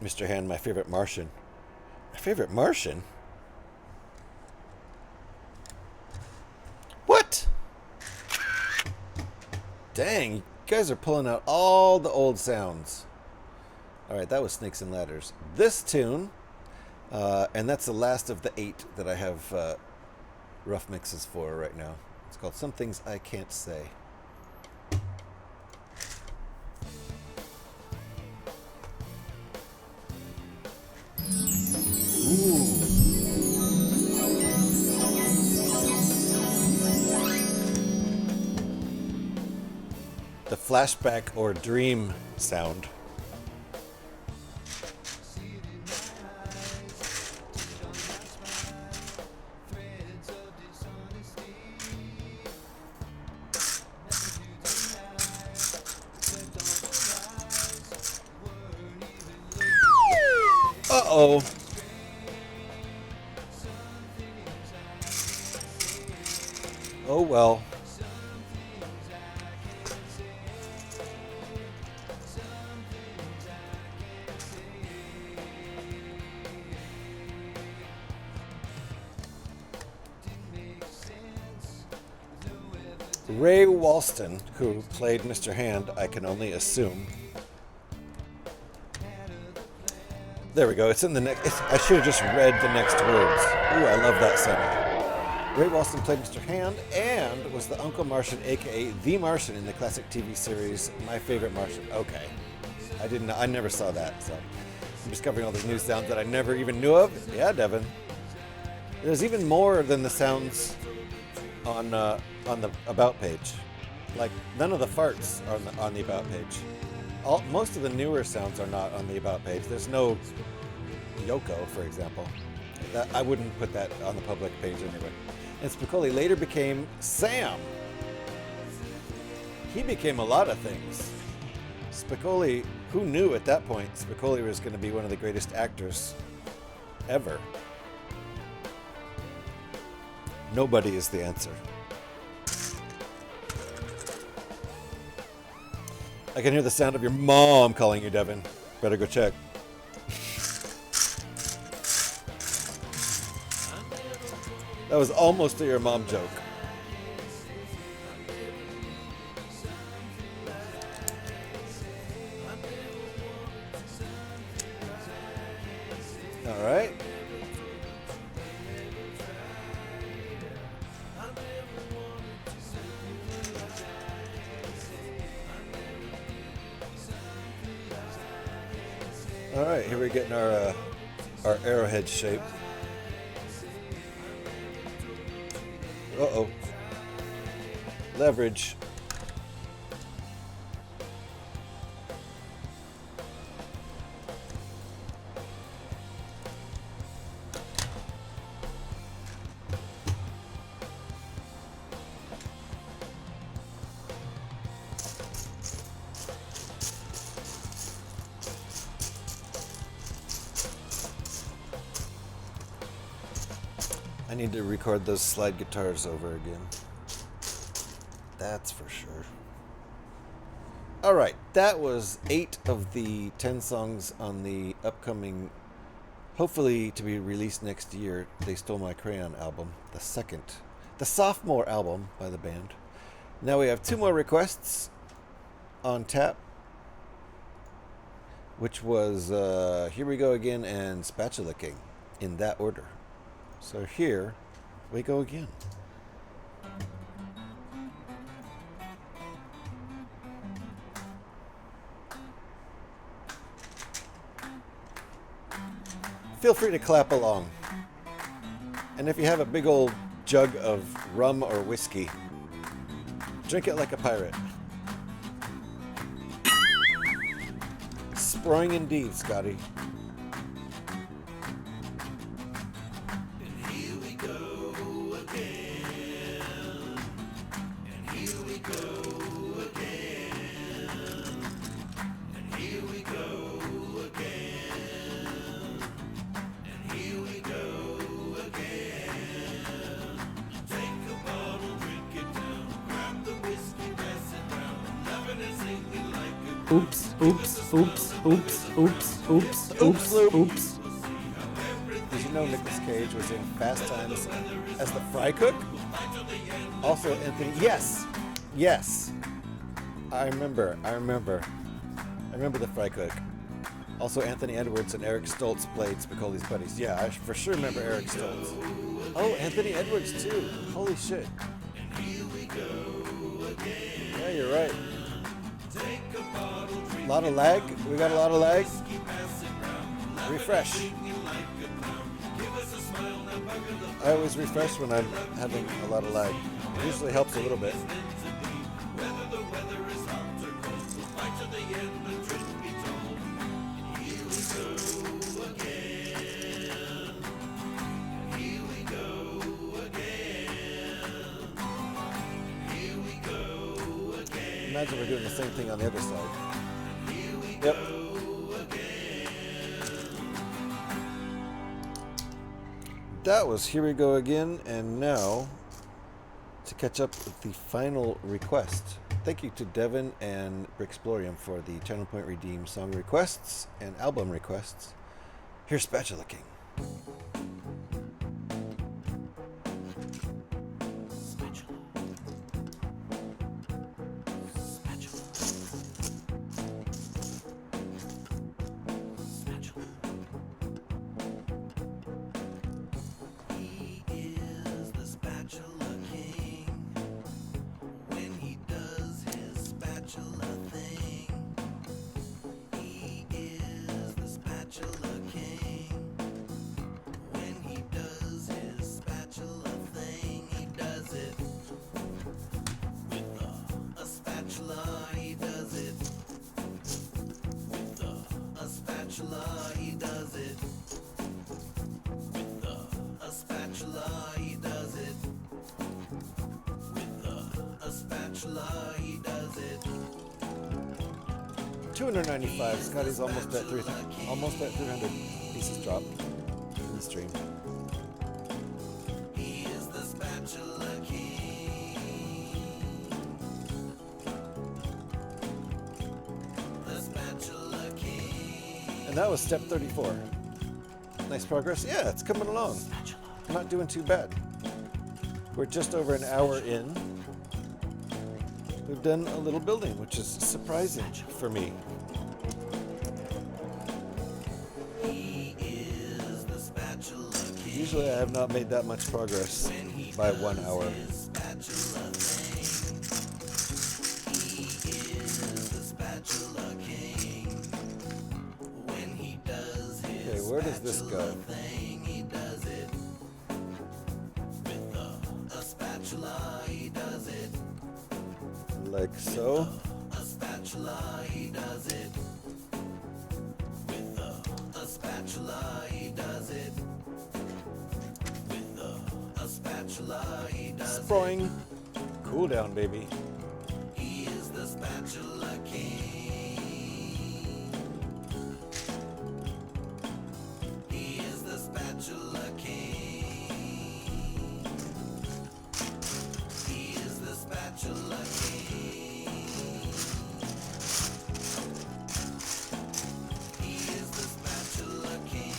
Mr. Hand, my favorite Martian. My favorite Martian? What? Dang, you guys are pulling out all the old sounds. Alright, that was Snakes and Ladders. This tune, and that's the last of the 8 that I have rough mixes for right now. It's called Some Things I Can't Say. The flashback or dream sound. Uh-oh. Oh well. Ray Walston, who played Mr. Hand, I can only assume. There we go. It's in the next. I should have just read the next words. Ooh, I love that sound. Ray Walston played Mr. Hand and was the Uncle Martian, aka the Martian, in the classic TV series My Favorite Martian. Okay, I never saw that. So I'm discovering all these new sounds that I never even knew of. Yeah, Devin. There's even more than the sounds on the about page. Like none of the farts are on the about page. Most of the newer sounds are not on the about page. There's no Yoko, for example. I wouldn't put that on the public page anyway. And Spicoli later became Sam. He became a lot of things. Spicoli, who knew at that point Spicoli was going to be one of the greatest actors ever? Nobody is the answer. I can hear the sound of your mom calling you, Devin. Better go check. That was almost a your mom joke. All right. All right, here we're getting our arrowhead shape. Uh-oh. Leverage. I need to record those slide guitars over again. That's for sure. Alright, that was 8 of the 10 songs on the upcoming, hopefully to be released next year, They Stole My Crayon album. The sophomore album by the band. Now we have 2 more requests on tap, which was Here We Go Again and Spatula King, in that order. So here we go again. Feel free to clap along. And if you have a big old jug of rum or whiskey, drink it like a pirate. Sproing indeed, Scotty. Oops, oops, oops, oops, oops, oops, oops, oops. Did you know Nicolas Cage was in Fast Times as the fry cook? Also Anthony, yes. I remember the fry cook. Also Anthony Edwards and Eric Stoltz played Spicoli's buddies. Yeah, I for sure remember Eric Stoltz. Oh, Anthony Edwards too. Holy shit. Yeah, you're right. A lot of lag. We got a lot of lag. Refresh. I always refresh when I'm having a lot of lag. It usually helps a little bit. Imagine we're doing the same thing on the other side. Yep. That was Here We Go Again, and now to catch up with the final request. Thank you to Devin and Bricksplorium for the Channel Point Redeem song requests and album requests. Here's Spatula King. $295. Scotty's almost at 300 pieces dropped in the stream. And that was step 34. Nice progress. Yeah, it's coming along. I'm not doing too bad. We're just over an hour in. We've done a little building, which is surprising for me. Usually I have not made that much progress by 1 hour. where does this go? Thing, he does it. With a spatula, he does it. Like so. A spatula, he does it. With a spatula, he does it. With a spatula, he does Sproing. Cool down, baby. it. He is the spatula king. He is the spatula king. He is the spatula king. He is the spatula king.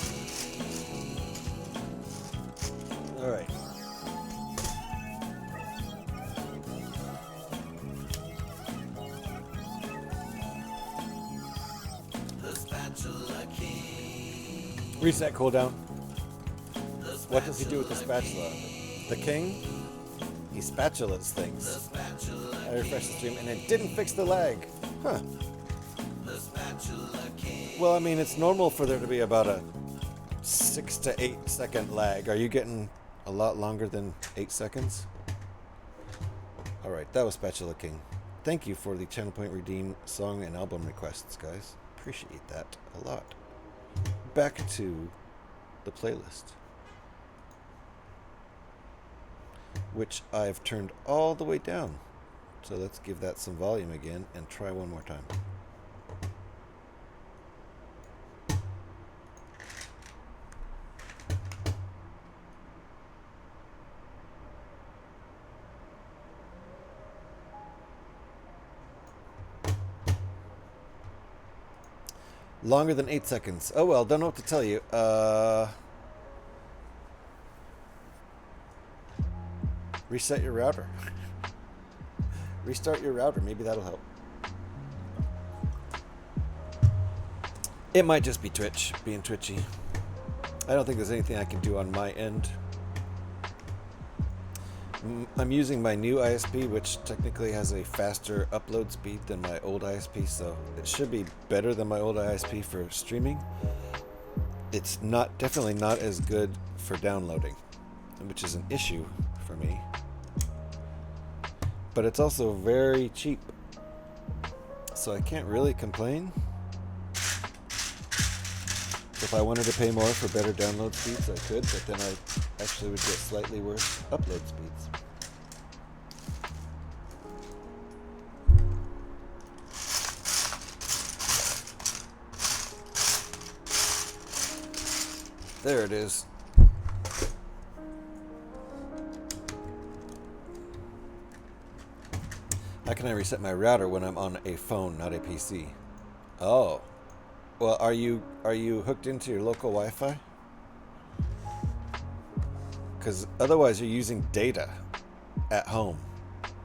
All right. The spatula king. Reset cooldown. What does he do with the spatula? The king? He spatulas things. I refreshed the stream and it didn't fix the lag. Huh. Well, I mean, it's normal for there to be about a 6 to 8 second lag. Are you getting a lot longer than 8 seconds? Alright, that was Spatula King. Thank you for the Channel Point Redeem song and album requests, guys. Appreciate that a lot. Back to the playlist, which I've turned all the way down. So let's give that some volume again and try one more time. Longer than 8 seconds. Oh well, don't know what to tell you. Reset your router. Restart your router. Maybe that'll help. It might just be Twitch being twitchy. I don't think there's anything I can do on my end. I'm using my new ISP, which technically has a faster upload speed than my old ISP, so it should be better than my old ISP for streaming. It's definitely not as good for downloading, which is an issue for me. But it's also very cheap, so I can't really complain. If I wanted to pay more for better download speeds, I could, but then I actually would get slightly worse upload speeds. There it is. How can I reset my router when I'm on a phone, not a PC? Oh. Well, are you hooked into your local Wi-Fi? Because otherwise you're using data at home.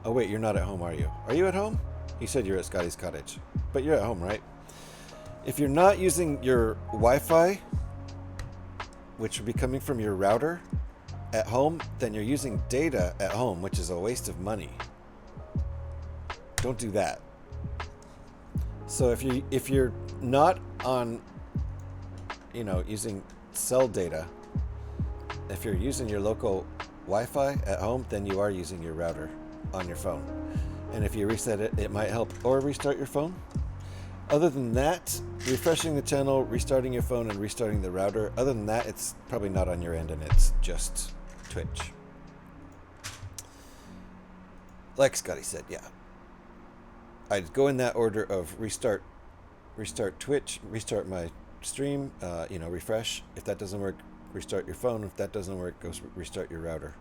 Oh wait, you're not at home, are you? Are you at home? You said you're at Scotty's cottage, but you're at home, right? If you're not using your Wi-Fi, which would be coming from your router at home, then you're using data at home, which is a waste of money. Don't do that. So if you're not on, using cell data, if you're using your local Wi-Fi at home, then you are using your router on your phone. And if you reset it, it might help. Or restart your phone. Other than that, refreshing the channel, restarting your phone, and restarting the router, other than that, it's probably not on your end and it's just Twitch. Like Scotty said, yeah. I'd go in that order of restart Twitch, restart my stream, refresh. If that doesn't work, restart your phone. If that doesn't work, go restart your router.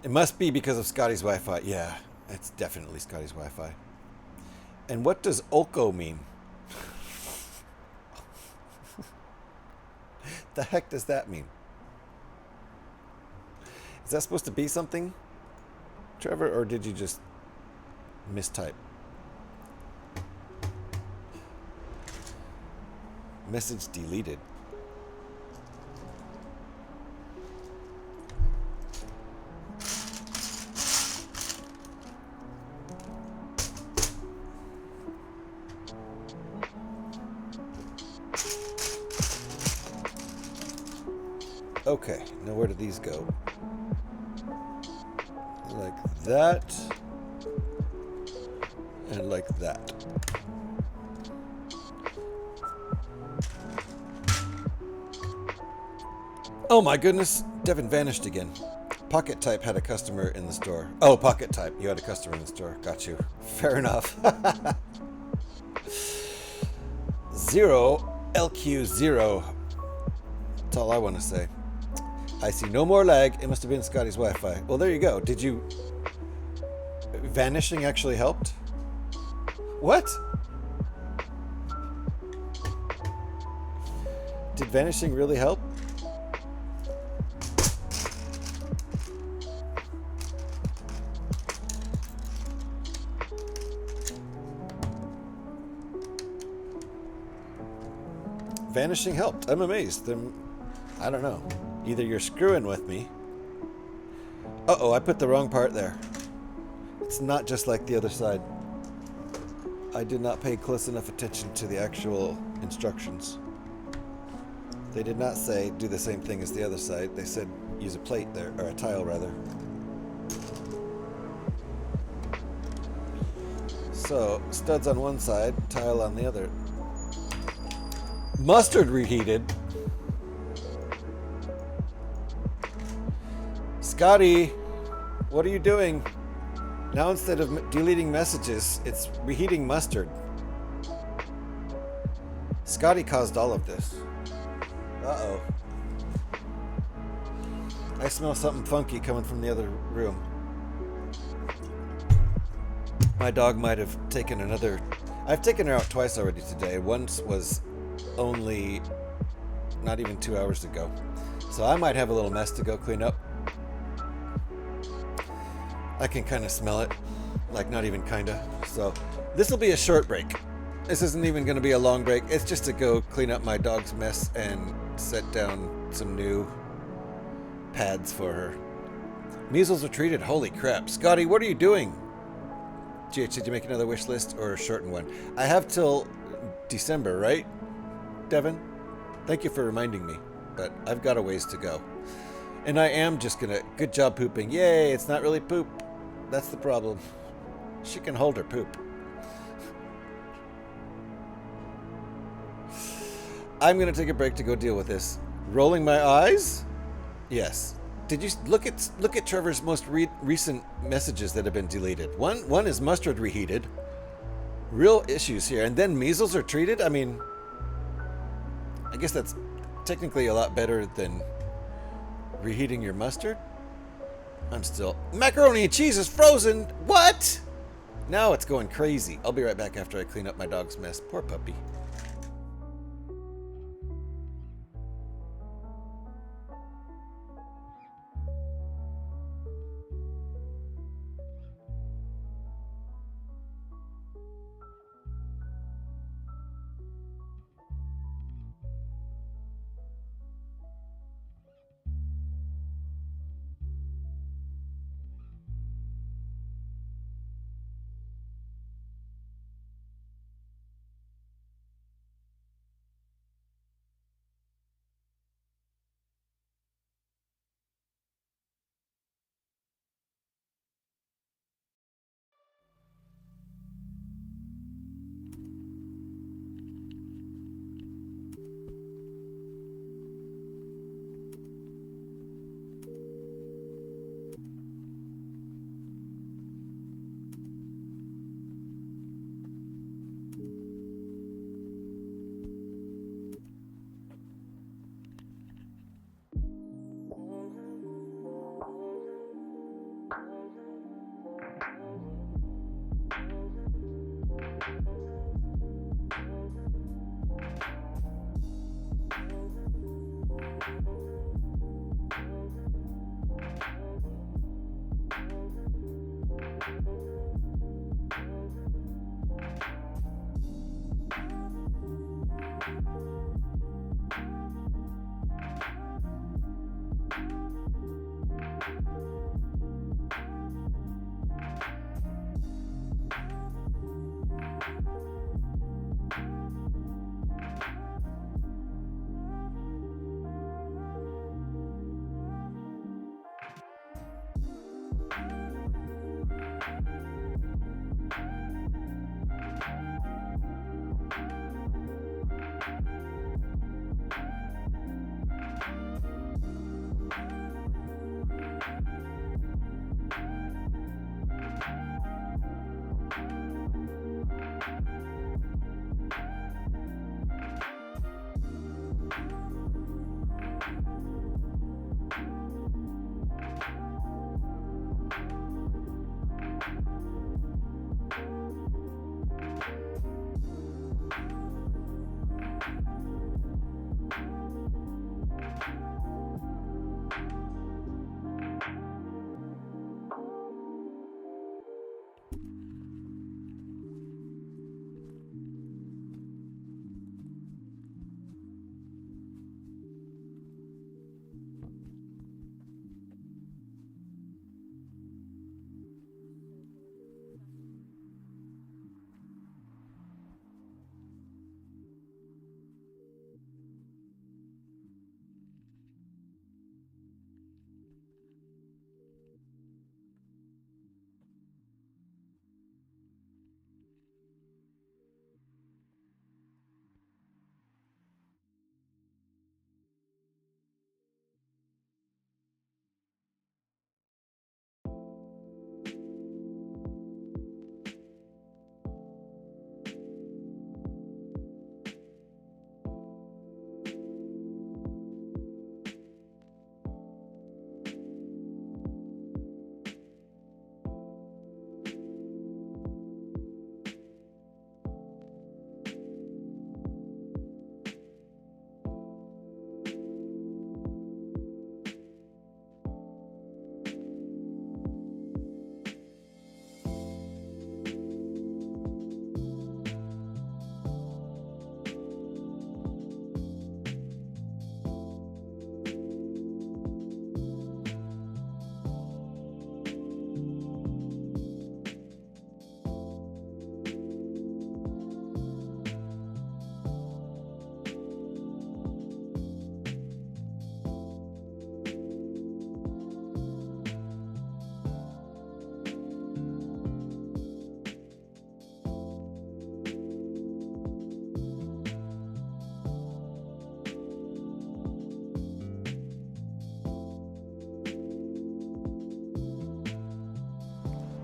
It must be because of Scotty's Wi-Fi. Yeah, it's definitely Scotty's Wi-Fi. And what does Olco mean? The heck does that mean? Is that supposed to be something, Trevor, or did you just mistype? Message deleted. Okay, now where do these go? Like that. And like that. Oh my goodness, Devin vanished again. Pocket Type had a customer in the store. Oh, Pocket Type, you had a customer in the store. Got you. Fair enough. 0 LQ0. That's all I want to say. I see no more lag. It must have been Scotty's Wi-Fi. Well, there you go. Did you... Vanishing actually helped? What? Did vanishing really help? Vanishing helped. I'm amazed. I don't know. Either you're screwing with me. Uh-oh, I put the wrong part there. It's not just like the other side. I did not pay close enough attention to the actual instructions. They did not say do the same thing as the other side. They said use a plate there, or a tile rather. So, studs on one side, tile on the other. Mustard reheated. Scotty, what are you doing? Now instead of deleting messages, it's reheating mustard. Scotty caused all of this. Uh-oh. I smell something funky coming from the other room. My dog might have taken another... I've taken her out twice already today. Once was only not even 2 hours ago. So I might have a little mess to go clean up. I can kind of smell it. Like, not even kind of. So this will be a short break. This isn't even going to be a long break. It's just to go clean up my dog's mess and set down some new pads for her. Measles are treated? Holy crap. Scotty, what are you doing? GH, did you make another wish list or a shortened one? I have till December, right, Devin? Thank you for reminding me, but I've got a ways to go. And I am just gonna... Good job pooping. Yay, it's not really poop. That's the problem. She can hold her poop. I'm gonna take a break to go deal with this. Rolling my eyes? Yes. Did you look at Trevor's most recent messages that have been deleted? One is mustard reheated. Real issues here. And then measles are treated? I mean, I guess that's technically a lot better than reheating your mustard. I'm still... Macaroni and cheese is frozen! What? Now it's going crazy. I'll be right back after I clean up my dog's mess. Poor puppy.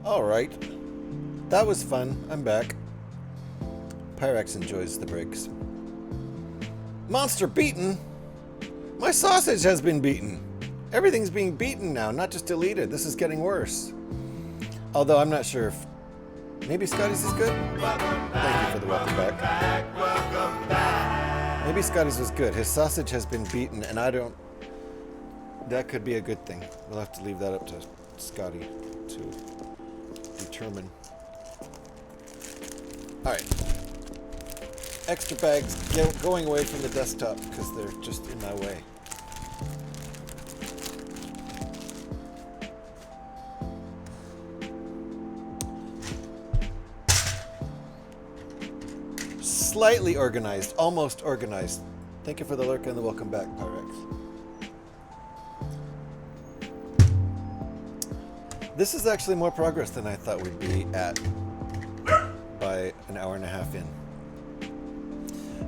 Alright. That was fun. I'm back. Pyrex enjoys the breaks. Monster beaten? My sausage has been beaten. Everything's being beaten now, not just deleted. This is getting worse. Although I'm not sure if... Maybe Scotty's is good? Thank you for the welcome back. Maybe Scotty's was good. His sausage has been beaten, and I don't... That could be a good thing. We'll have to leave that up to Scotty to determine. Alright. Extra bags going away from the desktop because they're just in my way. Slightly organized, almost organized. Thank you for the lurk and the welcome back, Pyrex. This is actually more progress than I thought we'd be at by an hour and a half in.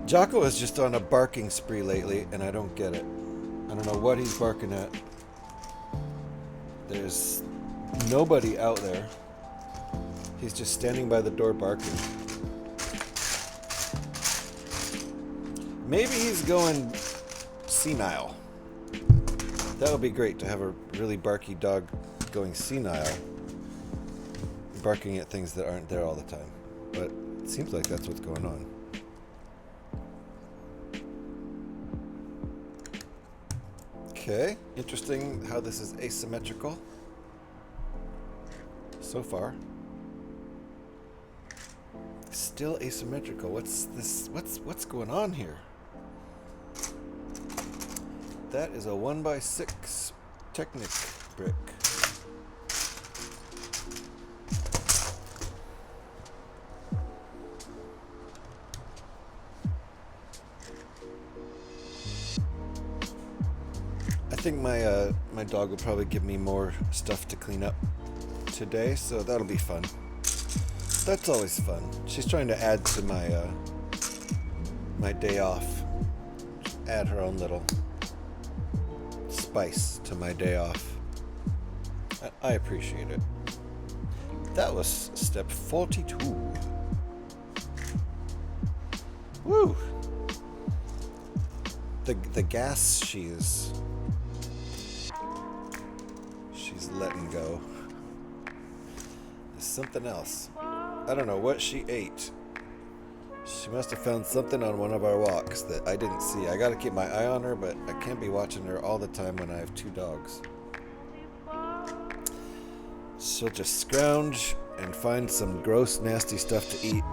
Jocko is just on a barking spree lately, and I don't get it. I don't know what he's barking at. There's nobody out there. He's just standing by the door barking. Maybe he's going senile. That would be great to have a really barky dog going senile, barking at things that aren't there all the time. But it seems like that's what's going on. Okay, interesting how this is asymmetrical so far. Still asymmetrical. What's this? What's going on here? That is a 1x6 Technic brick. I think my dog will probably give me more stuff to clean up today, so that'll be fun. That's always fun. She's trying to add to my my day off. Add her own little spice to my day off. I appreciate it. That was step 42. Woo! The gas she's letting go is something else. I don't know what she ate. She must have found something on one of our walks that I didn't see. I gotta keep my eye on her, but I can't be watching her all the time when I have 2 dogs. She'll just scrounge and find some gross, nasty stuff to eat.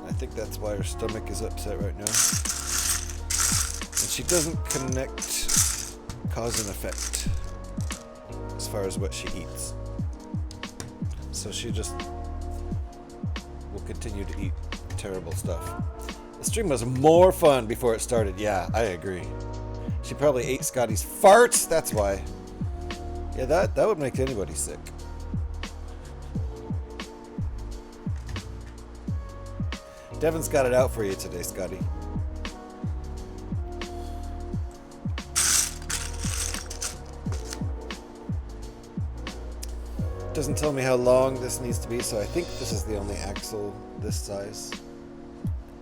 I think that's why her stomach is upset right now. And she doesn't connect cause and effect as far as what she eats. So she just will continue to eat terrible stuff. The stream was more fun before it started. Yeah, I agree. She probably ate Scotty's farts. That's why. Yeah, that would make anybody sick. Devin's got it out for you today, Scotty. Doesn't tell me how long this needs to be, so I think this is the only axle this size.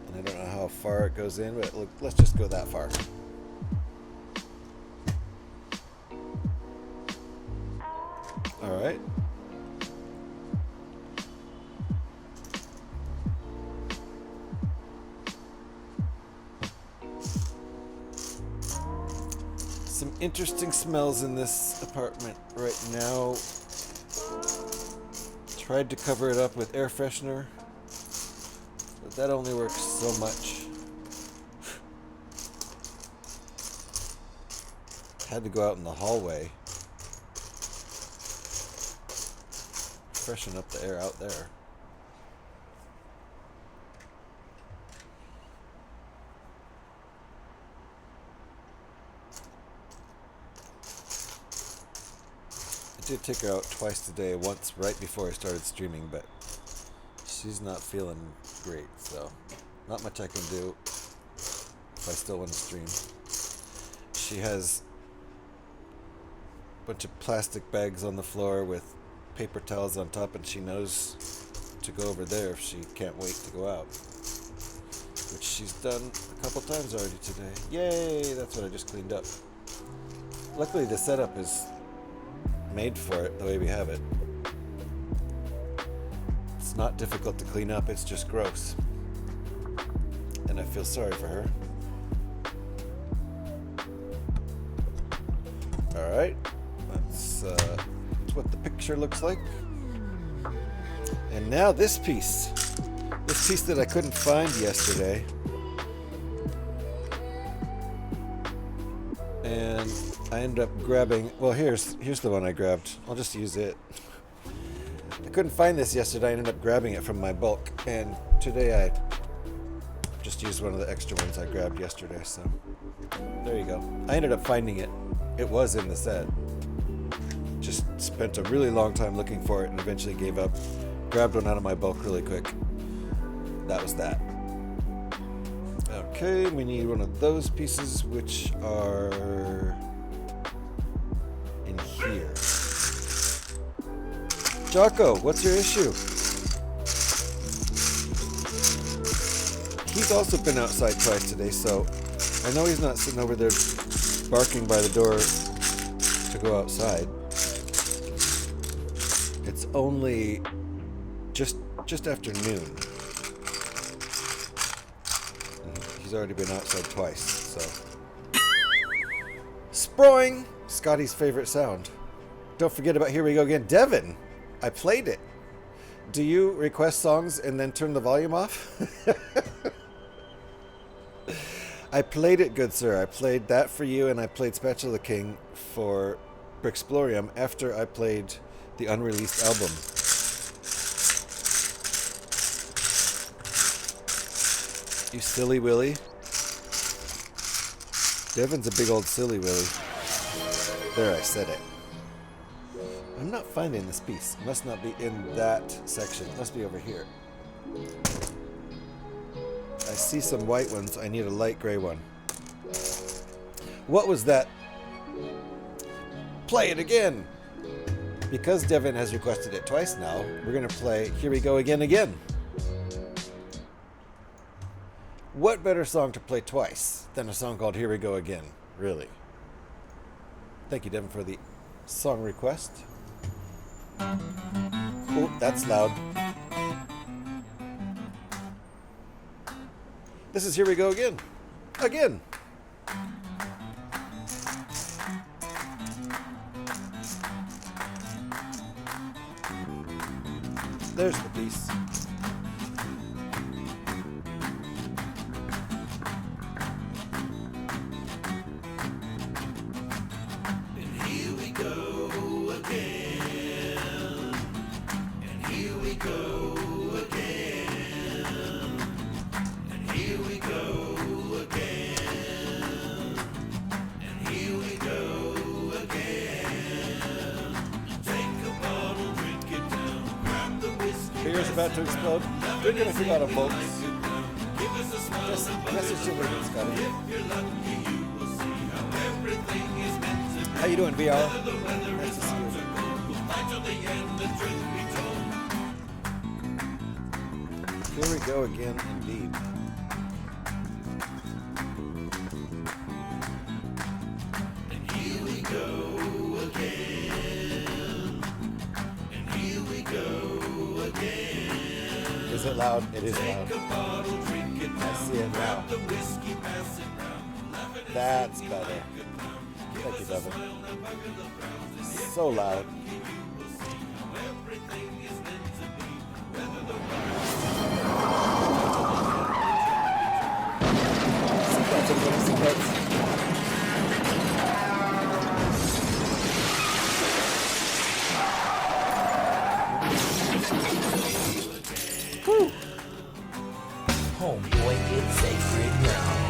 And I don't know how far it goes in, but look, let's just go that far. All right. Some interesting smells in this apartment right now. Tried to cover it up with air freshener, but that only works so much. Had to go out in the hallway, freshen up the air out there. I did take her out twice today, once right before I started streaming, but she's not feeling great, so not much I can do if I still want to stream. She has a bunch of plastic bags on the floor with paper towels on top, and she knows to go over there if she can't wait to go out. Which she's done a couple times already today. Yay! That's what I just cleaned up. Luckily, the setup is made for it the way we have it. It's not difficult to clean up, it's just gross. And I feel sorry for her. Alright, that's what the picture looks like. And now this piece. This piece that I couldn't find yesterday. And I ended up grabbing, well, here's the one I grabbed. I'll just use it. I couldn't find this yesterday. I ended up grabbing it from my bulk. And today I just used one of the extra ones I grabbed yesterday. So there you go. I ended up finding it. It was in the set. Just spent a really long time looking for it and eventually gave up. Grabbed one out of my bulk really quick. That was that. Okay, we need one of those pieces, which are in here. Jocko, what's your issue? He's also been outside twice today, so I know he's not sitting over there barking by the door to go outside. It's only just after noon. He's already been outside twice, so. Sproing! Scotty's favorite sound. Don't forget about Here We Go Again. Devin! I played it. Do you request songs and then turn the volume off? I played it, good sir. I played that for you, and I played Spatula King for Bricksplorium after I played the unreleased album. You silly Willy. Devin's a big old silly Willy. There, I said it. I'm not finding this piece. It must not be in that section. It must be over here. I see some white ones. I need a light gray one. What was that? Play it again! Because Devin has requested it twice now, we're going to play Here We Go Again Again. What better song to play twice than a song called Here We Go Again, really? Thank you, Devin, for the song request. Oh, that's loud. This is Here We Go Again. Again. There's the piece. About to explode. Drink it if you got a folks. Just message to me, Scotty. How you doing, VR? Nice to see you. Here we go again, indeed. And here we go again. And here we go again. Is it loud? It is loud. I see it now. That's better. Thank you, Devin. So loud. Seatbelts. Woo! Homeboy, it's sacred ground.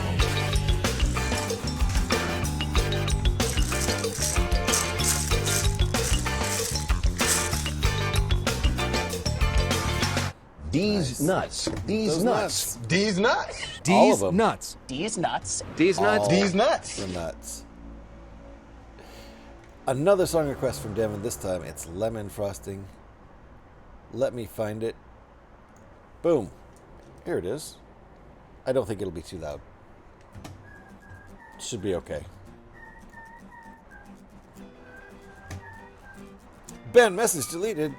These nuts. These nuts. These nuts. All of D's them. nuts. These nuts. D's nuts. These nuts. The nuts. Another song request from Devin. This time it's Lemon Frosting. Let me find it. Boom. Here it is. I don't think it'll be too loud. Should be okay. Ben, message deleted.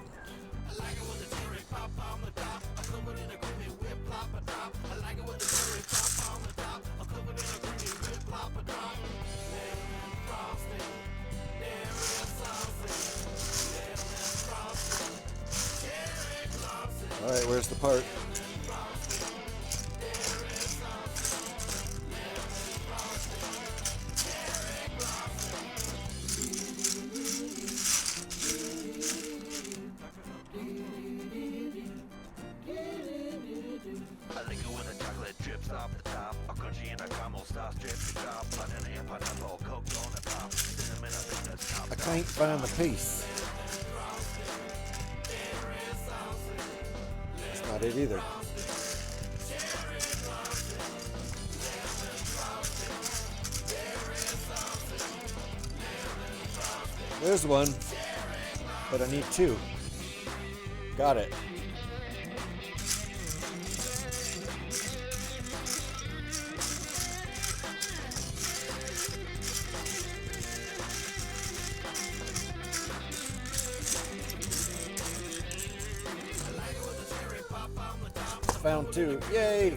All right, where's the part? I can't find the piece. That's not it either. There's one, but I need two. Got it. Found two. Yay!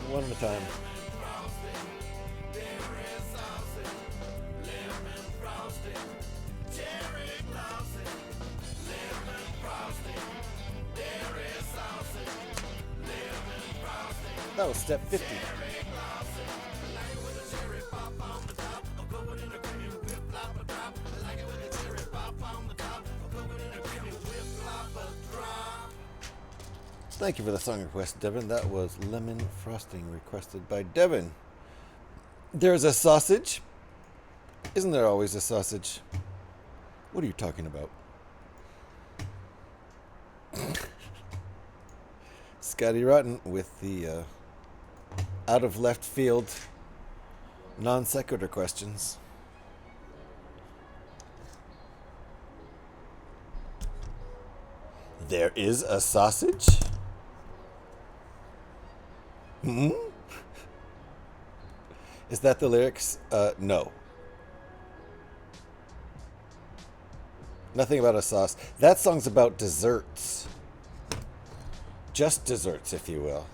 One at a time. That was step 50. Thank you for the song request, Devin. That was Lemon Frosting requested by Devin. There's a sausage. Isn't there always a sausage? What are you talking about? Scotty Rotten with the out of left field non sequitur questions. There is a sausage? Hmm? Is that the lyrics? No. Nothing about a sauce. That song's about desserts. Just desserts, if you will.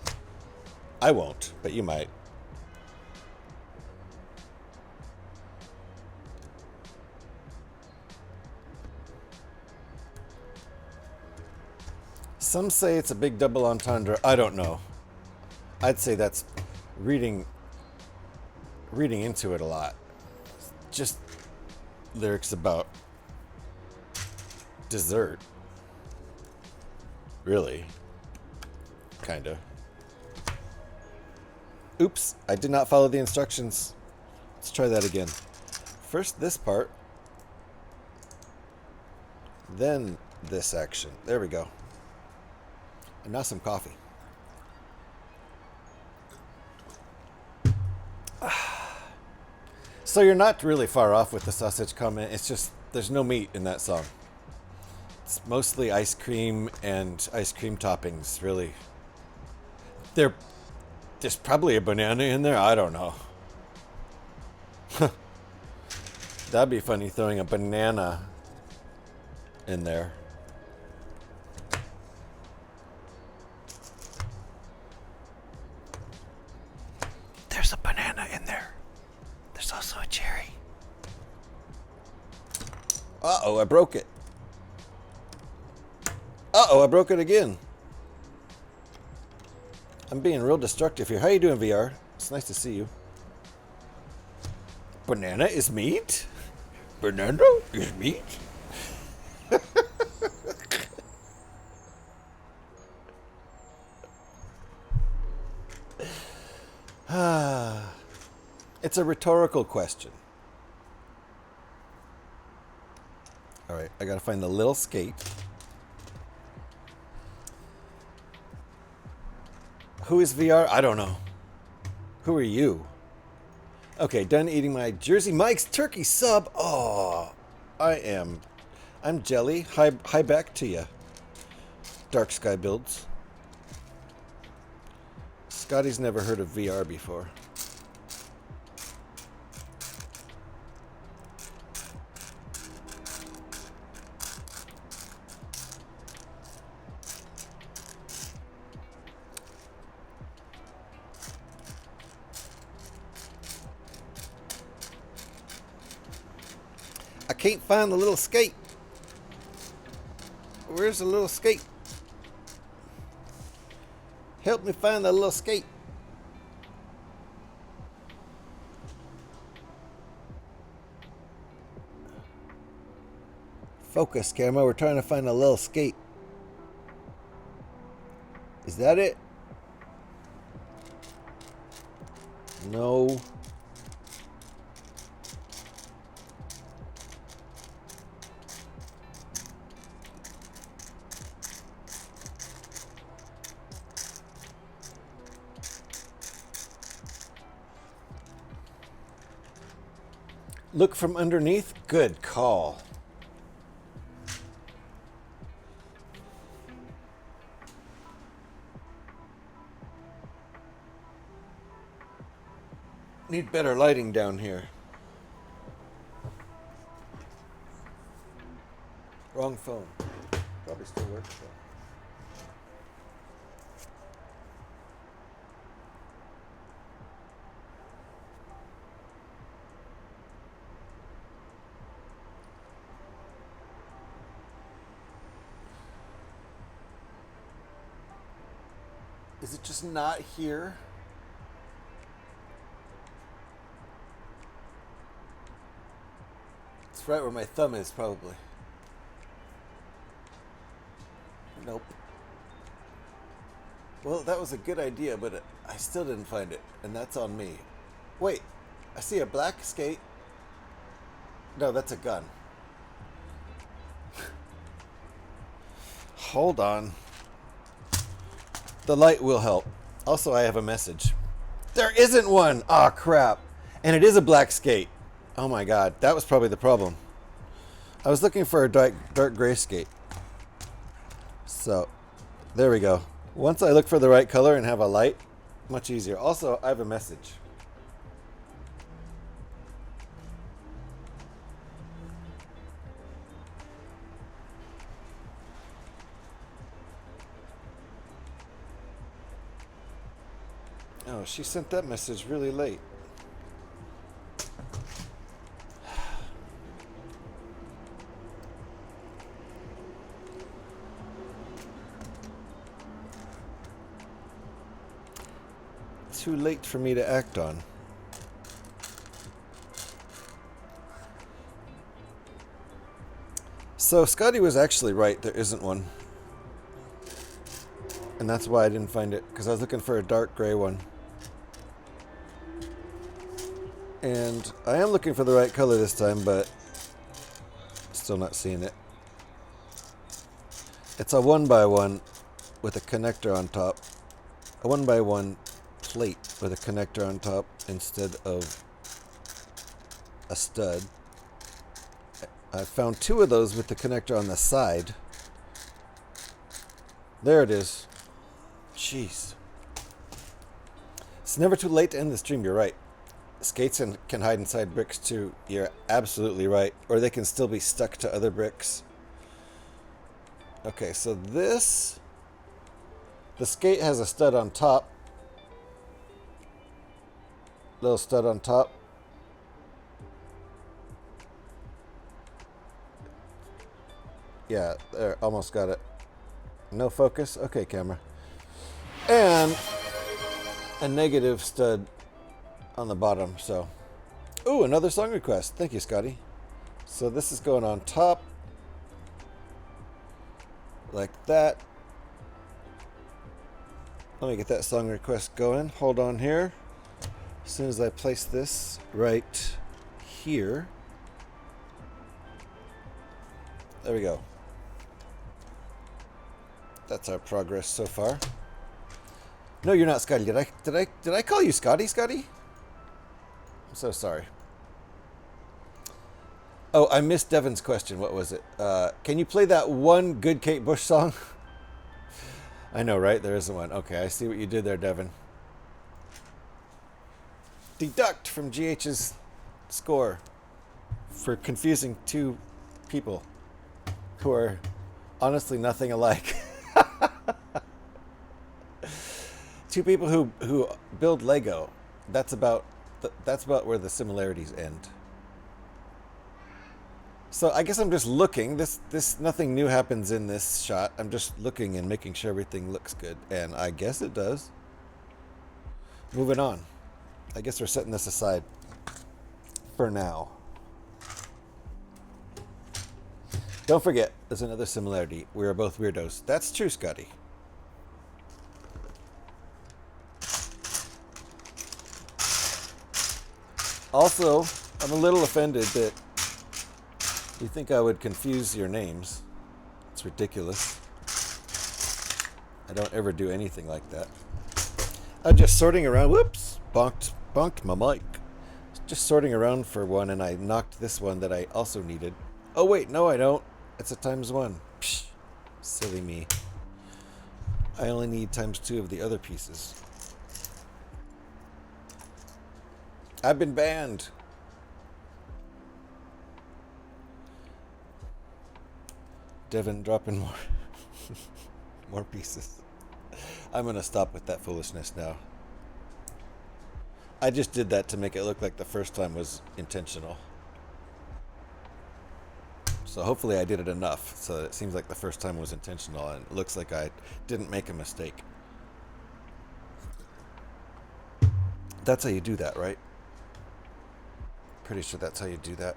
I won't, but you might. Some say it's a big double entendre. I don't know. I'd say that's reading into it a lot. Just lyrics about dessert. Really. Kinda. Oops, I did not follow the instructions. Let's try that again. First this part. Then this action. There we go. And now some coffee. So you're not really far off with the sausage comment. It's just there's no meat in that song. It's mostly ice cream and ice cream toppings, really. There's probably a banana in there. I don't know. That'd be funny, throwing a banana in there. There's a banana in there. There's also a cherry. Uh-oh, I broke it. Uh-oh, I broke it again. I'm being real destructive here. How you doing, VR? It's nice to see you. Banana is meat? Banana is meat? It's a rhetorical question. All right, I gotta find the little skate. Who is VR? I don't know. Who are you? Okay, done eating my Jersey Mike's turkey sub. Oh, I'm jelly. Hi back to ya. Dark Sky Builds. Scotty's never heard of VR before. I can't find the little skate. Where's the little skate? Help me find the little skate. Focus, camera. We're trying to find a little skate. Is that it? No. Look from underneath? Good call. Need better lighting down here. Wrong phone. Probably still works though. Is it just not here? It's right where my thumb is, probably. Nope. Well, that was a good idea, but I still didn't find it, and that's on me. Wait, I see a black skate. No, that's a gun. Hold on. The light will help. Also, I have a message. There isn't one! Aw, oh, crap. And it is a black skate. Oh my god, that was probably the problem. I was looking for a dark gray skate. So, there we go. Once I look for the right color and have a light, much easier. Also, I have a message. Oh, she sent that message really late. Too late for me to act on. So Scotty was actually right, there isn't one. And that's why I didn't find it, because I was looking for a dark gray one. And I am looking for the right color this time, but still not seeing it. It's a 1x1 with a connector on top. A 1x1 plate with a connector on top instead of a stud. I found 2 of those with the connector on the side. There it is. Jeez. It's never too late to end the stream, you're right. Skates can hide inside bricks too. You're absolutely right. Or they can still be stuck to other bricks. Okay, so this... The skate has a stud on top. Little stud on top. Yeah, there, almost got it. No focus? Okay, camera. And a negative stud on the bottom, so. Ooh, another song request. Thank you, Scotty. So this is going on top. Like that. Let me get that song request going. Hold on here. As soon as I place this right here. There we go. That's our progress so far. No, you're not Scotty. Did I call you Scotty, Scotty? I'm so sorry. Oh, I missed Devin's question. What was it? Can you play that one good Kate Bush song? I know, right? There isn't one. Okay, I see what you did there, Devin. Deduct from GH's score for confusing two people who are honestly nothing alike. Two people who build Lego. That's about where the similarities end. So I guess I'm just looking. This nothing new happens in this shot. I'm just looking and making sure everything looks good, and I guess it does. Moving on. I guess we're setting this aside for now. Don't forget, there's another similarity. We are both weirdos. That's true, Scotty. Also, I'm a little offended that you think I would confuse your names. It's ridiculous. I don't ever do anything like that. I'm just sorting around. Whoops! Bonked my mic. Just sorting around for one, and I knocked this one that I also needed. Oh wait, no I don't. It's a ×1. Psh, silly me. I only need ×2 of the other pieces. I've been banned. Devin dropping more pieces. I'm gonna stop with that foolishness now. I just did that to make it look like the first time was intentional. So hopefully I did it enough so that it seems like the first time was intentional and it looks like I didn't make a mistake. That's how you do that, right? Pretty sure that's how you do that.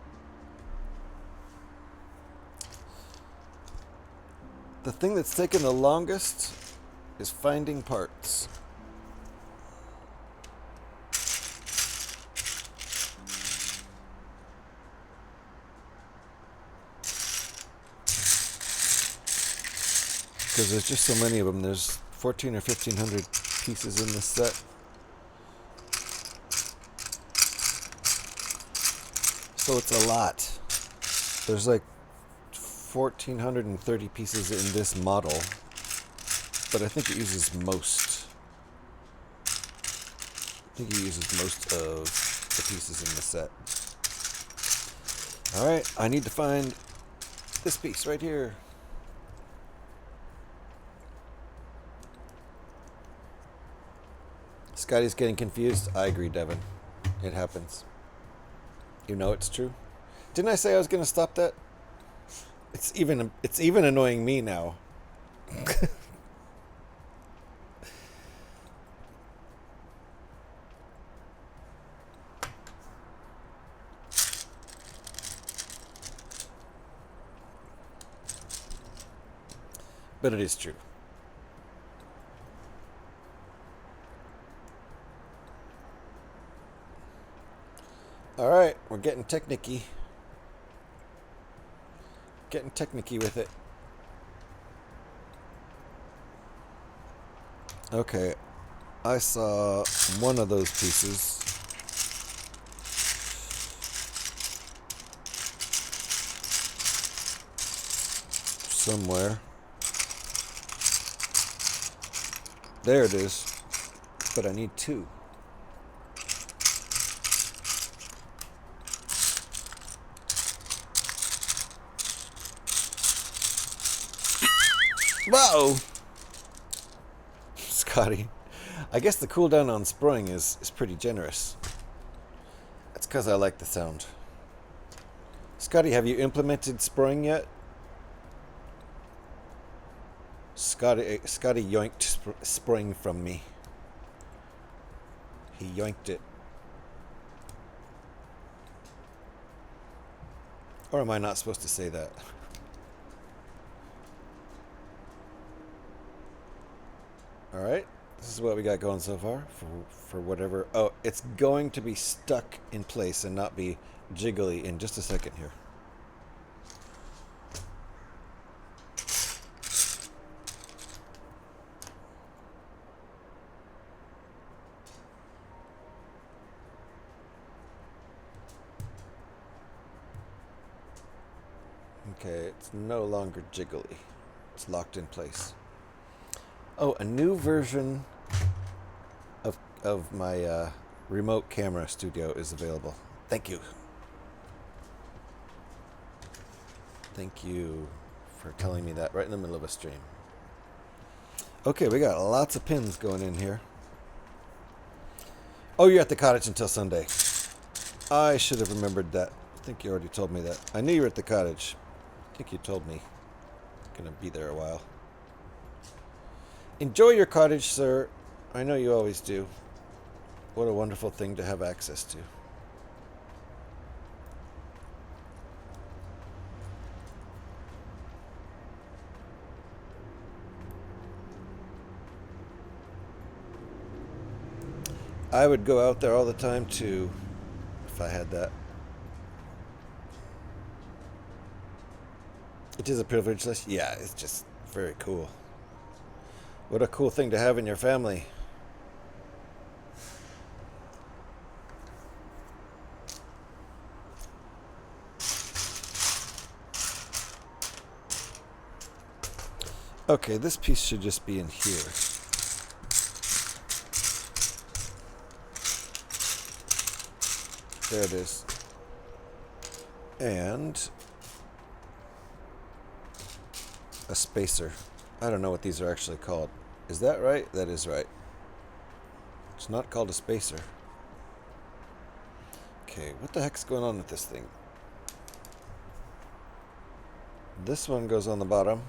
The thing that's taken the longest is finding parts. Because there's just so many of them. There's 1,400 or 1,500 pieces in this set. So it's a lot. There's like 1,430 pieces in this model, but I think it uses most. I think it uses most of the pieces in the set. Alright, I need to find this piece right here. Scotty's getting confused. I agree, Devin. It happens. You know it's true. Didn't I say I was going to stop that? It's even annoying me now. But it is true. Alright, we're getting technicky. Getting technicky with it. Okay, I saw one of those pieces. Somewhere. There it is. But I need two. Whoa! Scotty, I guess the cooldown on spraying is pretty generous. That's because I like the sound. Scotty, have you implemented spraying yet? Scotty yoinked spraying from me. He yoinked it. Or am I not supposed to say that? Alright, this is what we got going so far for whatever. Oh, it's going to be stuck in place and not be jiggly in just a second here. Okay, it's no longer jiggly. It's locked in place. Oh, a new version of my remote camera studio is available. Thank you. Thank you for telling me that right in the middle of a stream. Okay, we got lots of pins going in here. Oh, you're at the cottage until Sunday. I should have remembered that. I think you already told me that. I knew you were at the cottage. I think you told me. I'm gonna be there a while. Enjoy your cottage, sir. I know you always do. What a wonderful thing to have access to. I would go out there all the time too, if I had that. It is a privilege list. Yeah, it's just very cool. What a cool thing to have in your family. Okay, this piece should just be in here. There it is. And a spacer. I don't know what these are actually called. Is that right? That is right. It's not called a spacer. Okay, what the heck's going on with this thing? This one goes on the bottom.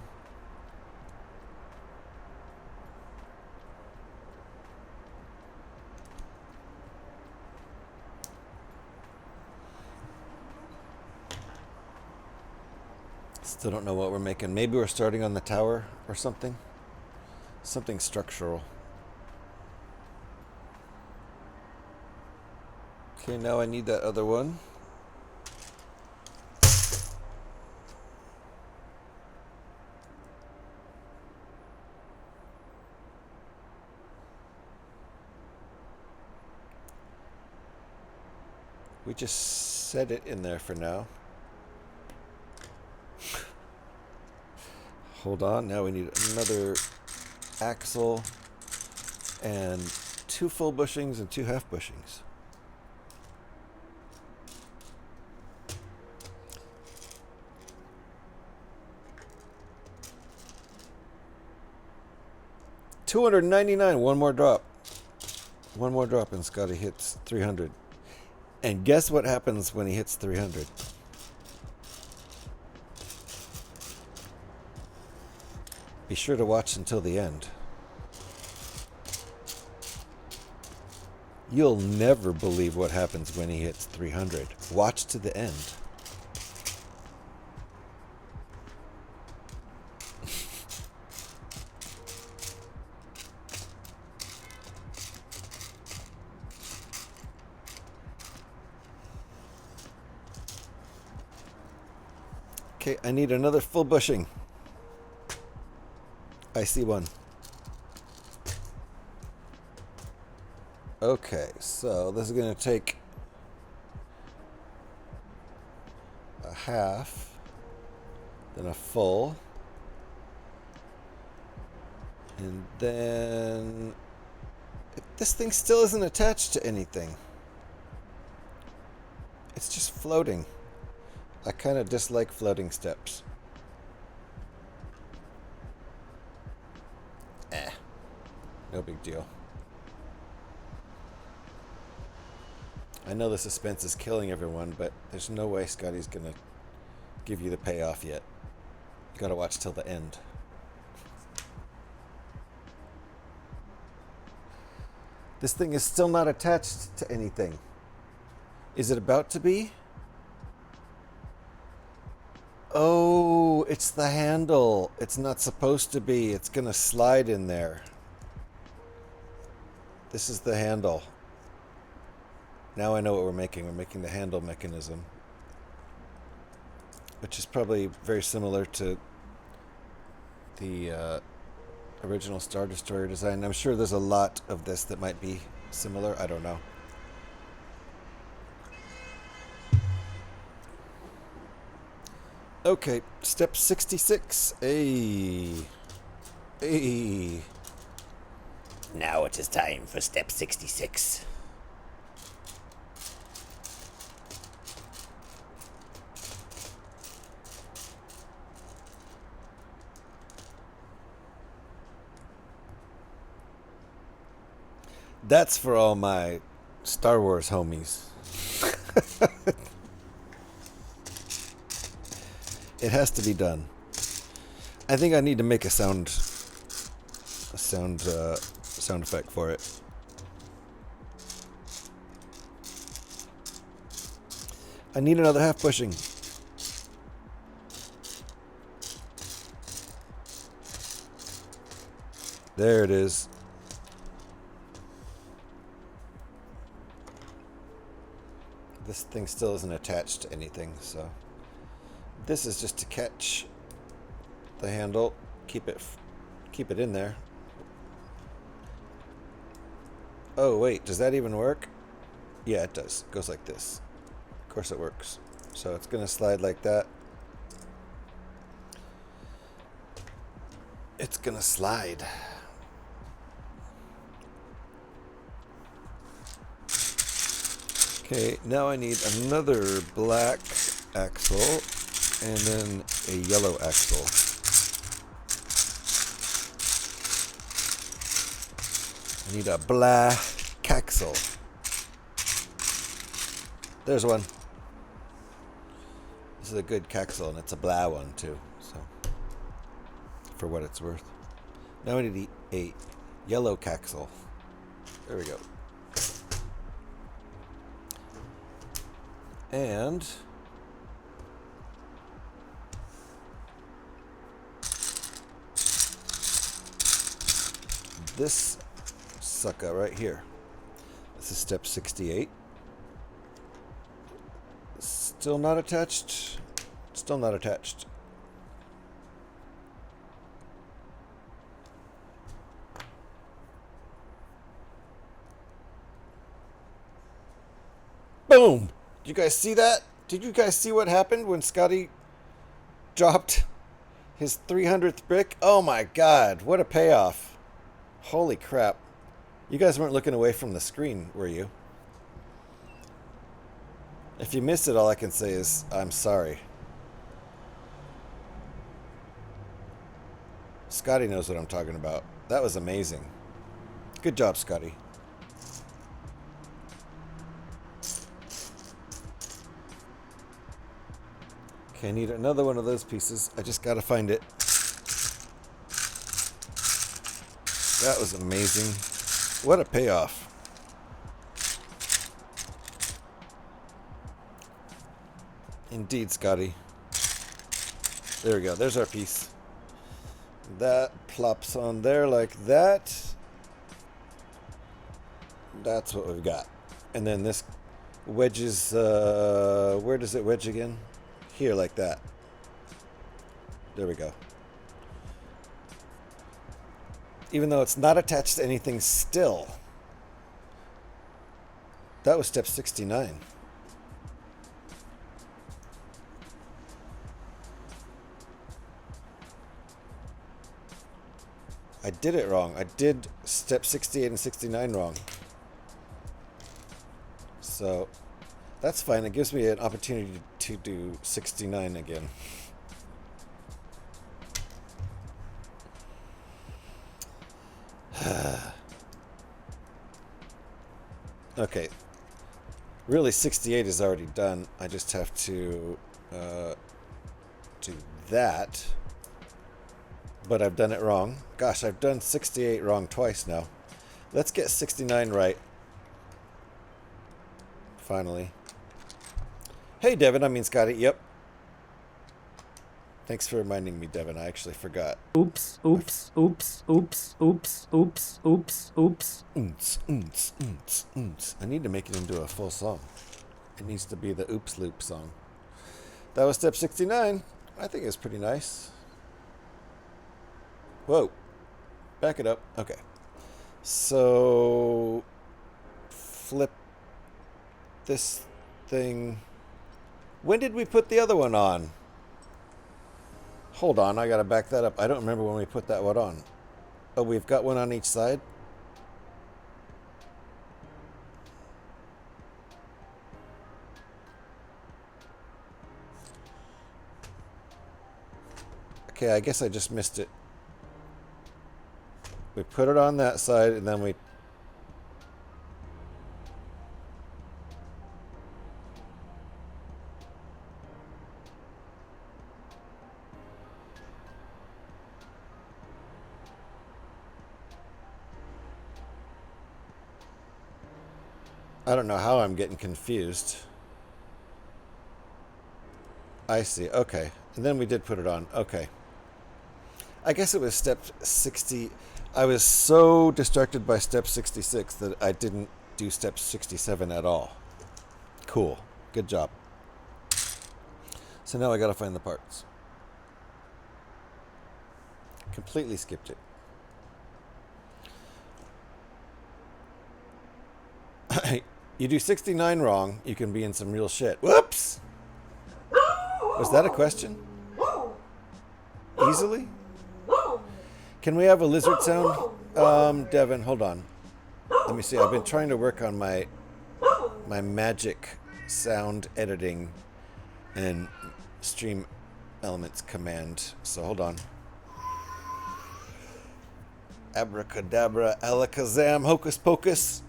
Still don't know what we're making. Maybe we're starting on the tower or something. Something structural. Okay, now I need that other one. We just set it in there for now. Hold on, now we need another axle and 2 full bushings and 2 half bushings. $299, one more drop. One more drop and Scotty hits 300. And guess what happens when he hits 300? Be sure to watch until the end. You'll never believe what happens when he hits 300. Watch to the end. Okay, I need another full bushing. I see one. Okay, so this is going to take a half, then a full, and then this thing still isn't attached to anything. It's just floating. I kind of dislike floating steps. No big deal. I know the suspense is killing everyone, but there's no way Scotty's gonna give you the payoff yet. You gotta watch till the end. This thing is still not attached to anything. Is it about to be? Oh, it's the handle. It's not supposed to be. It's gonna slide in there. This is the handle. Now I know what we're making. We're making the handle mechanism, which is probably very similar to the original Star Destroyer design. I'm sure there's a lot of this that might be similar. I don't know. Okay, step 66. Hey. Hey. Now it is time for step 66. That's for all my Star Wars homies. It has to be done. I think I need to make a sound effect for it. I need another half bushing. There it is. This thing still isn't attached to anything, so this is just to catch the handle, keep it in there. Oh wait, does that even work? Yeah, it does. It goes like this. Of course it works. So it's gonna slide like that. It's gonna slide. Okay, now I need another black axle and then a yellow axle. I need a black axle. There's one. This is a good caxel, and it's a blah one too, so for what it's worth. Now I need a yellow caxel. There we go. And this sucker right here. This is step 68. Still not attached. Still not attached. Boom! Did you guys see that? Did you guys see what happened when Scotty dropped his 300th brick? Oh my god, what a payoff. Holy crap. You guys weren't looking away from the screen, were you? If you missed it, all I can say is, I'm sorry. Scotty knows what I'm talking about. That was amazing. Good job, Scotty. Okay, I need another one of those pieces. I just gotta find it. That was amazing. What a payoff. Indeed, Scotty. There we go. There's our piece. That plops on there like that. That's what we've got. And then this wedges, where does it wedge again? Here, like that. There we go. Even though it's not attached to anything still. That was step 69. I did it wrong. I did step 68 and 69 wrong. So, that's fine. It gives me an opportunity to do 69 again. Okay. Really, 68 is already done. I just have to do that. But I've done it wrong. Gosh, I've done 68 wrong twice now. Let's get 69 right. Finally. Hey, Devin. I mean, Scotty. Yep. Thanks for reminding me, Devin. I actually forgot. Oops, oops, oops, oops, oops, oops, oops, oops. Oons, oons, oons, oons. I need to make it into a full song. It needs to be the Oops Loop song. That was step 69. I think it's pretty nice. Whoa. Back it up. Okay. So, flip this thing. When did we put the other one on? Hold on, I gotta back that up. I don't remember when we put that one on. Oh, we've got one on each side? Okay, I guess I just missed it. We put it on that side, and then we... I don't know how I'm getting confused. I see. Okay. And then we did put it on. Okay. I guess it was step 60. I was so distracted by step 66 that I didn't do step 67 at all. Cool. Good job. So now I gotta find the parts. Completely skipped it. You do 69 wrong, you can be in some real shit. Whoops! Was that a question? Easily? Can we have a lizard sound? Devin, hold on. Let me see. I've been trying to work on my magic sound editing and stream elements command. So hold on. Abracadabra, alakazam, hocus pocus.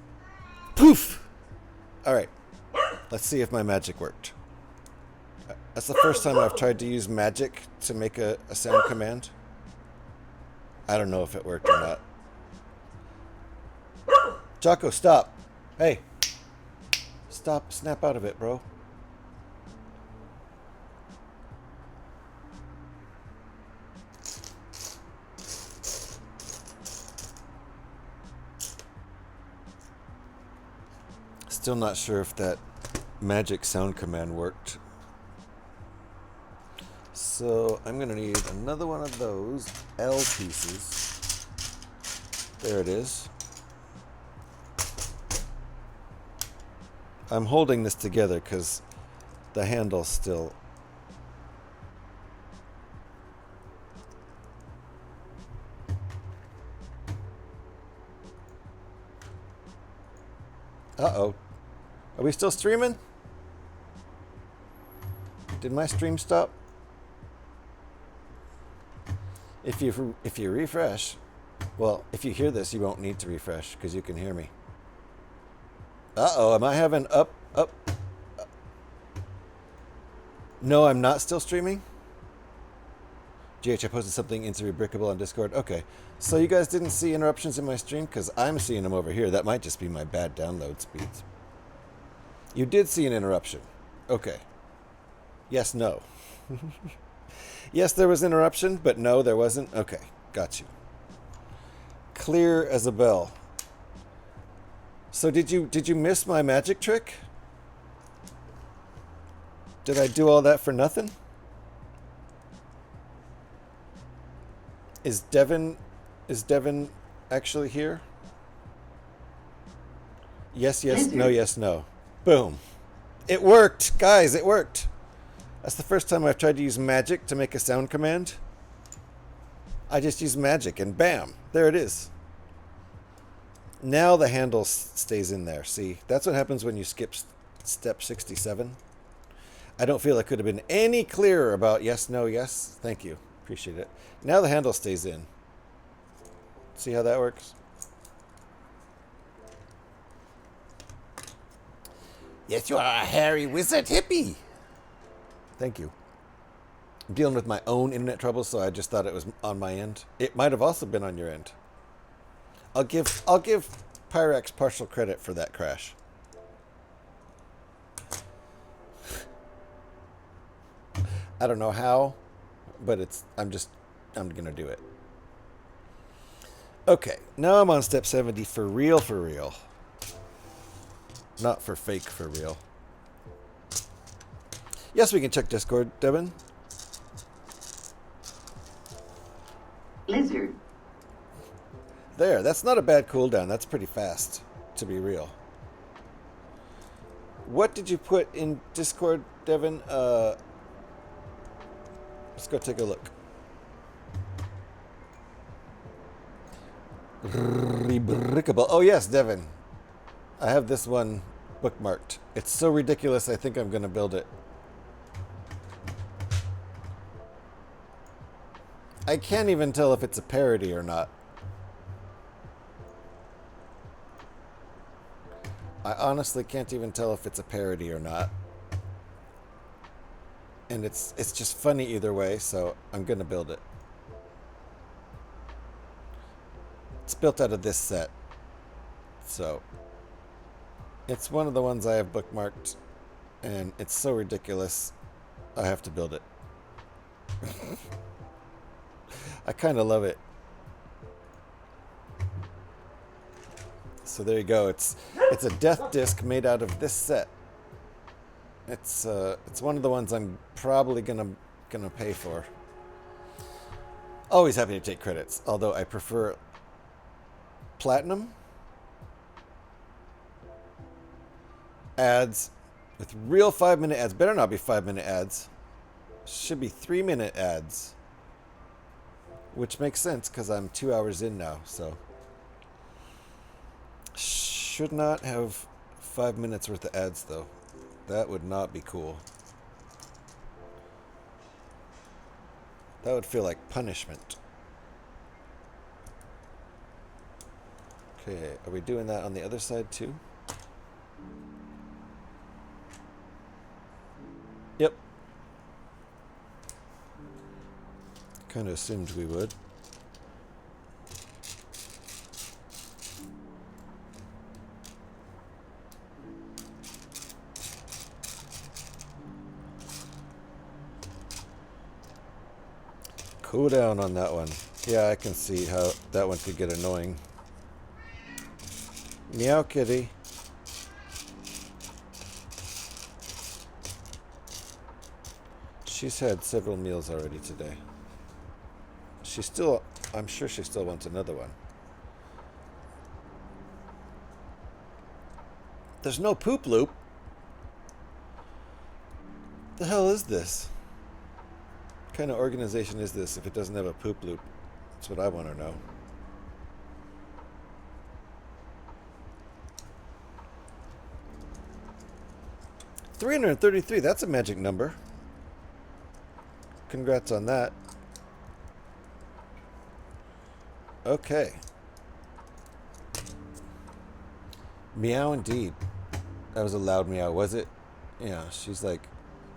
Poof! Alright. Let's see if my magic worked. That's the first time I've tried to use magic to make a sound command. I don't know if it worked or not. Jocko, stop. Hey. Stop. Snap out of it, bro. Still not sure if that magic sound command worked. So I'm going to need another one of those L pieces. There it is. I'm holding this together because the handle's still... Uh-oh. Are we still streaming? Did my stream stop? If you refresh, well, if you hear this, you won't need to refresh because you can hear me. Uh-oh, am I having up? No, I'm not still streaming? GH, I posted something into Brickbuilding on Discord. Okay, so you guys didn't see interruptions in my stream? Because I'm seeing them over here. That might just be my bad download speeds. You did see an interruption. Okay. Yes, no. Yes, there was interruption, but no, there wasn't. Okay, got you. Clear as a bell. So did you miss my magic trick? Did I do all that for nothing? Is Devin actually here? Yes, yes, no, yes, no. Boom. It worked, guys, it worked. That's the first time I've tried to use magic to make a sound command. I just use magic and bam, there it is. Now the handle stays in there. See, that's what happens when you skip step 67. I don't feel I could have been any clearer about yes, no, yes. Thank you. Appreciate it. Now the handle stays in. See how that works? Yes, you are a hairy wizard hippie. Thank you. I'm dealing with my own internet troubles, so I just thought it was on my end. It might have also been on your end. I'll give Pyrex partial credit for that crash. I don't know how, but I'm gonna do it. Okay, now I'm on step 70 for real, for real. Not for fake, for real. Yes, we can check Discord, Devin. Lizard. There, that's not a bad cooldown. That's pretty fast, to be real. What did you put in Discord, Devin? Let's go take a look. Rebrickable. Oh yes, Devin. I have this one bookmarked. It's so ridiculous, I think I'm going to build it. I can't even tell if it's a parody or not. I honestly can't even tell if it's a parody or not. And it's just funny either way, so I'm going to build it. It's built out of this set. So it's one of the ones I have bookmarked, and it's so ridiculous, I have to build it. I kind of love it. So there you go. It's a death disc made out of this set. It's one of the ones I'm probably gonna pay for. Always happy to take credits, although I prefer platinum. Ads with real 5-minute ads. Better not be 5-minute ads. Should be 3-minute ads. Which makes sense because I'm 2 hours in now, so. Should not have 5 minutes worth of ads though. That would not be cool. That would feel like punishment. Okay, are we doing that on the other side too? Yep. Kind of assumed we would. Cool down on that one. Yeah, I can see how that one could get annoying. Meow kitty. She's had several meals already today. I'm sure she still wants another one. There's no poop loop. The hell is this? What kind of organization is this if it doesn't have a poop loop? That's what I want to know. $333, that's a magic number. Congrats on that. Okay. Meow indeed. That was a loud meow, was it? Yeah, she's like,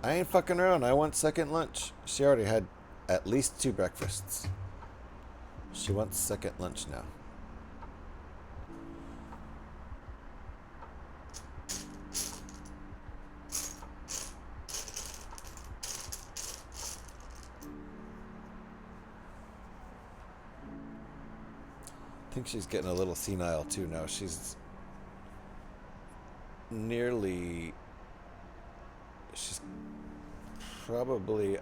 I ain't fucking around. I want second lunch. She already had at least 2 breakfasts. She wants second lunch now. I think she's getting a little senile too now. She's probably,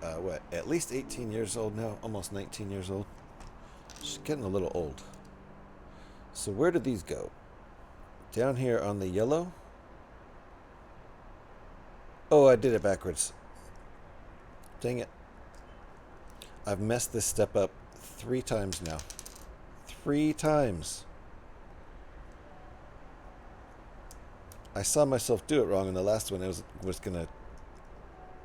at least 18 years old now, almost 19 years old. She's getting a little old. So where do these go? Down here on the yellow? Oh, I did it backwards. Dang it. I've messed this step up 3 times now. 3 times. I saw myself do it wrong in the last one. I was gonna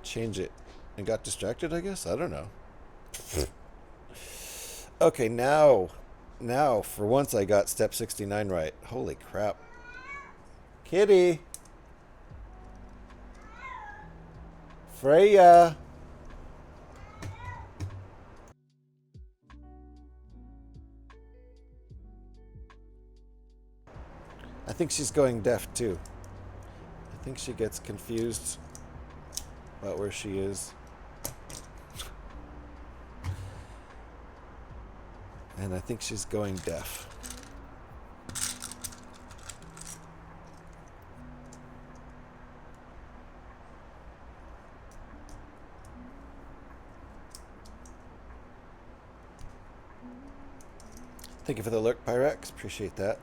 change it and got distracted, I guess. I don't know. Okay, now for once I got step 69 right. Holy crap. Kitty. Freya. I think she's going deaf too. I think she gets confused about where she is. And I think she's going deaf. Thank you for the lurk, Pyrex. Appreciate that.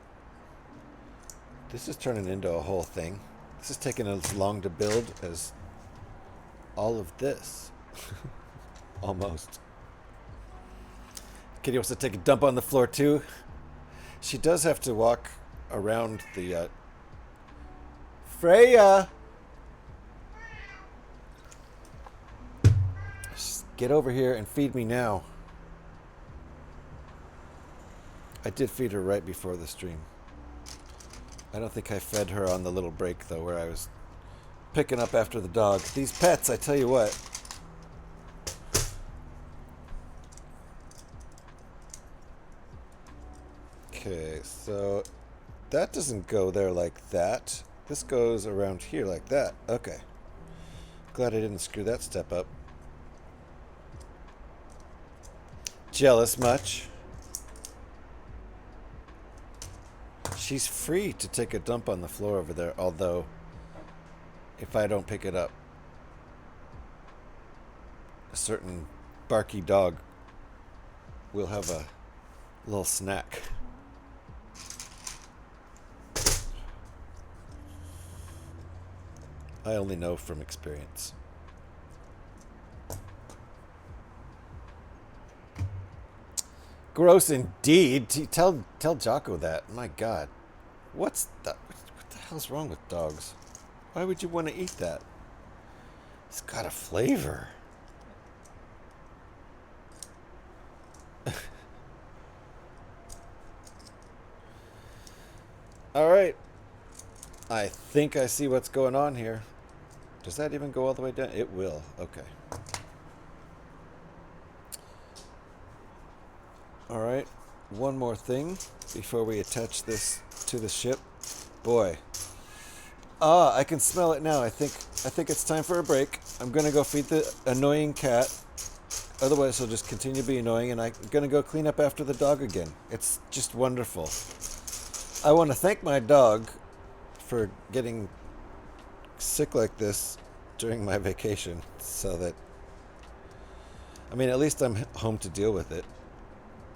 This is turning into a whole thing. This is taking as long to build as all of this. Almost. Kitty wants to take a dump on the floor too. She does have to walk around the Freya. Just get over here and feed me now. I did feed her right before the stream. I don't think I fed her on the little break, though, where I was picking up after the dog. These pets, I tell you what. Okay, so that doesn't go there like that. This goes around here like that. Okay. Glad I didn't screw that step up. Jealous much? She's free to take a dump on the floor over there, although if I don't pick it up, a certain barky dog will have a little snack. I only know from experience. Gross indeed. Tell Jocko that. My God. What the hell's wrong with dogs? Why would you want to eat that? It's got a flavor. All right. I think I see what's going on here. Does that even go all the way down? It will. Okay. All right. One more thing before we attach this to the ship. Boy. Ah, I can smell it now. I think it's time for a break. I'm going to go feed the annoying cat. Otherwise, he'll just continue to be annoying, and I'm going to go clean up after the dog again. It's just wonderful. I want to thank my dog for getting sick like this during my vacation, so that, I mean, at least I'm home to deal with it.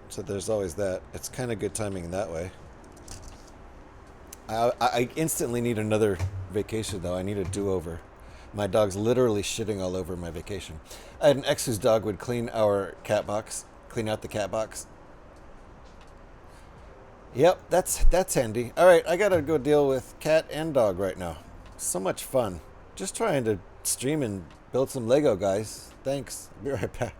So there's always that. It's kind of good timing in that way. I instantly need another vacation, though. I need a do-over. My dog's literally shitting all over my vacation. I had an ex whose dog would clean our cat box, clean out the cat box. Yep, that's handy. All right, I gotta go deal with cat and dog right now. So much fun. Just trying to stream and build some Lego, guys. Thanks. Be right back.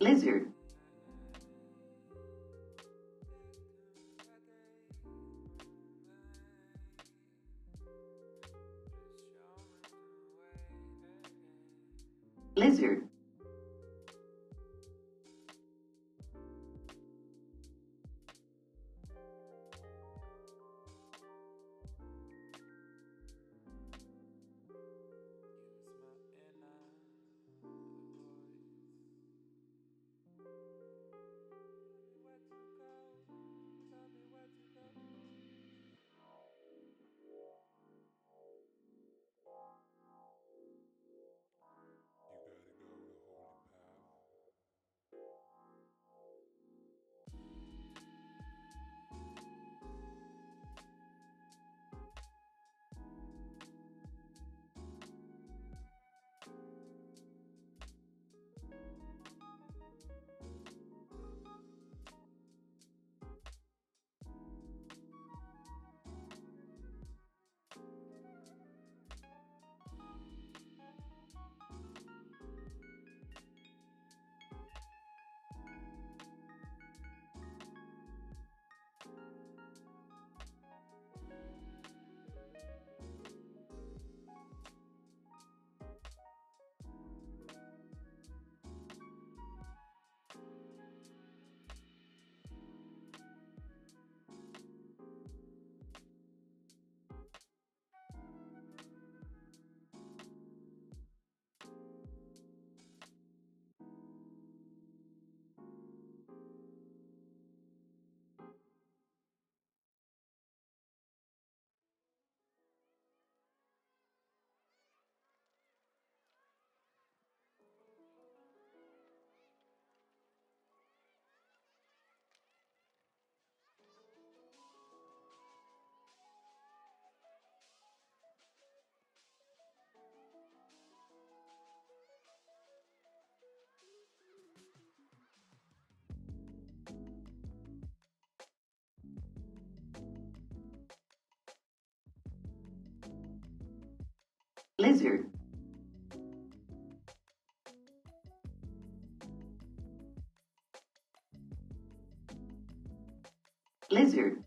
Lizard. Lizard. Lizard. Lizard.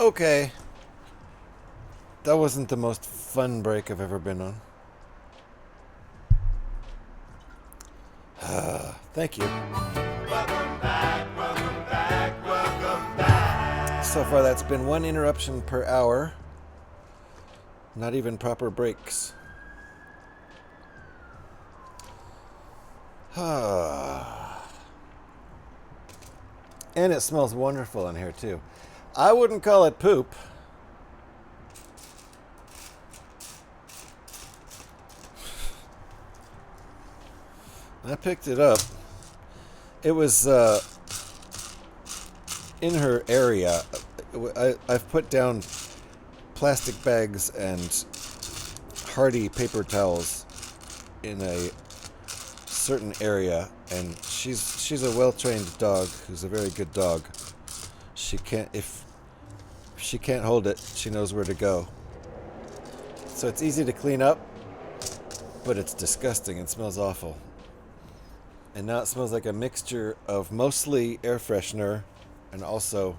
Okay. That wasn't the most fun break I've ever been on. Thank you. So far, that's been 1 interruption per hour. Not even proper breaks. And it smells wonderful in here, too. I wouldn't call it poop. I picked it up. It was in her area. I've put down plastic bags and hardy paper towels in a certain area, and she's a well-trained dog who's a very good dog. If she can't hold it, she knows where to go. So it's easy to clean up, but it's disgusting and smells awful. And now it smells like a mixture of mostly air freshener and also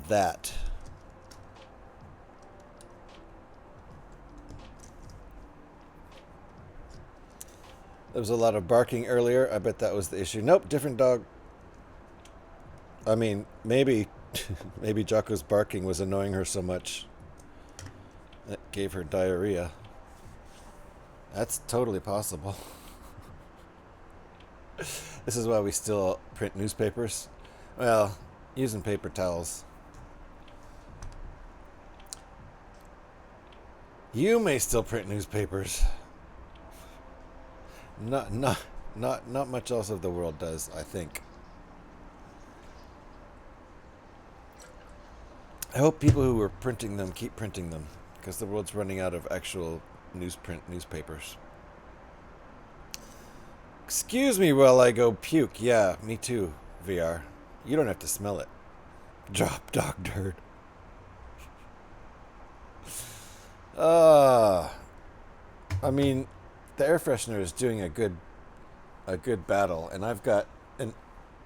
that. There was a lot of barking earlier. I bet that was the issue. Nope, different dog. I mean, maybe Jocko's barking was annoying her so much that gave her diarrhea. That's totally possible. This is why we still print newspapers. Well, using paper towels. You may still print newspapers. Not much else of the world does, I think. I hope people who are printing them keep printing them, because the world's running out of actual newsprint newspapers. Excuse me while I go puke. Yeah, me too, VR. You don't have to smell it. Drop dog dirt. I mean, the air freshener is doing a good battle, and I've got an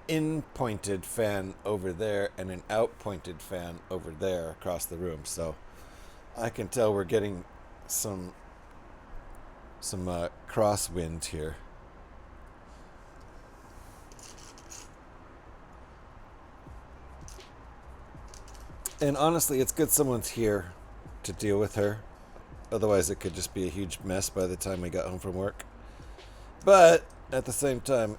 in-pointed fan over there and an out-pointed fan over there across the room, so I can tell we're getting some crosswind here. And honestly, it's good someone's here to deal with her. Otherwise, it could just be a huge mess by the time we got home from work. But at the same time,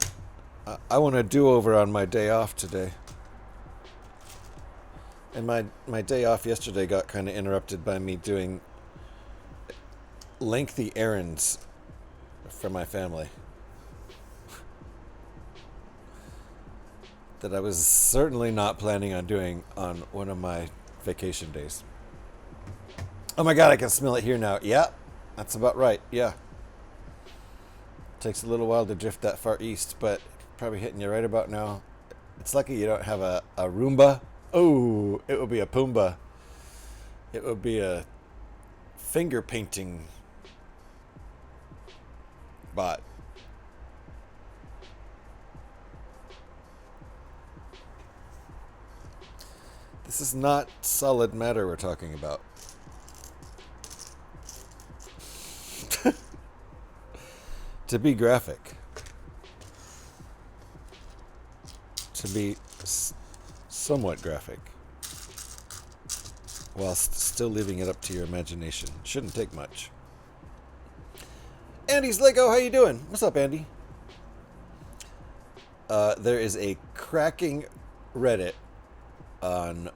I want a do-over on my day off today. And my day off yesterday got kind of interrupted by me doing lengthy errands for my family that I was certainly not planning on doing on one of my vacation days. Oh my god, I can smell it here now. Yeah, that's about right. Yeah. Takes a little while to drift that far east, but probably hitting you right about now. It's lucky you don't have a Roomba. Oh, it would be a Pumbaa. It would be a finger painting bot. This is not solid matter we're talking about. To be graphic. To be somewhat graphic. Whilst still leaving it up to your imagination. Shouldn't take much. Andy's Lego, how you doing? What's up, Andy? There is a cracking Reddit on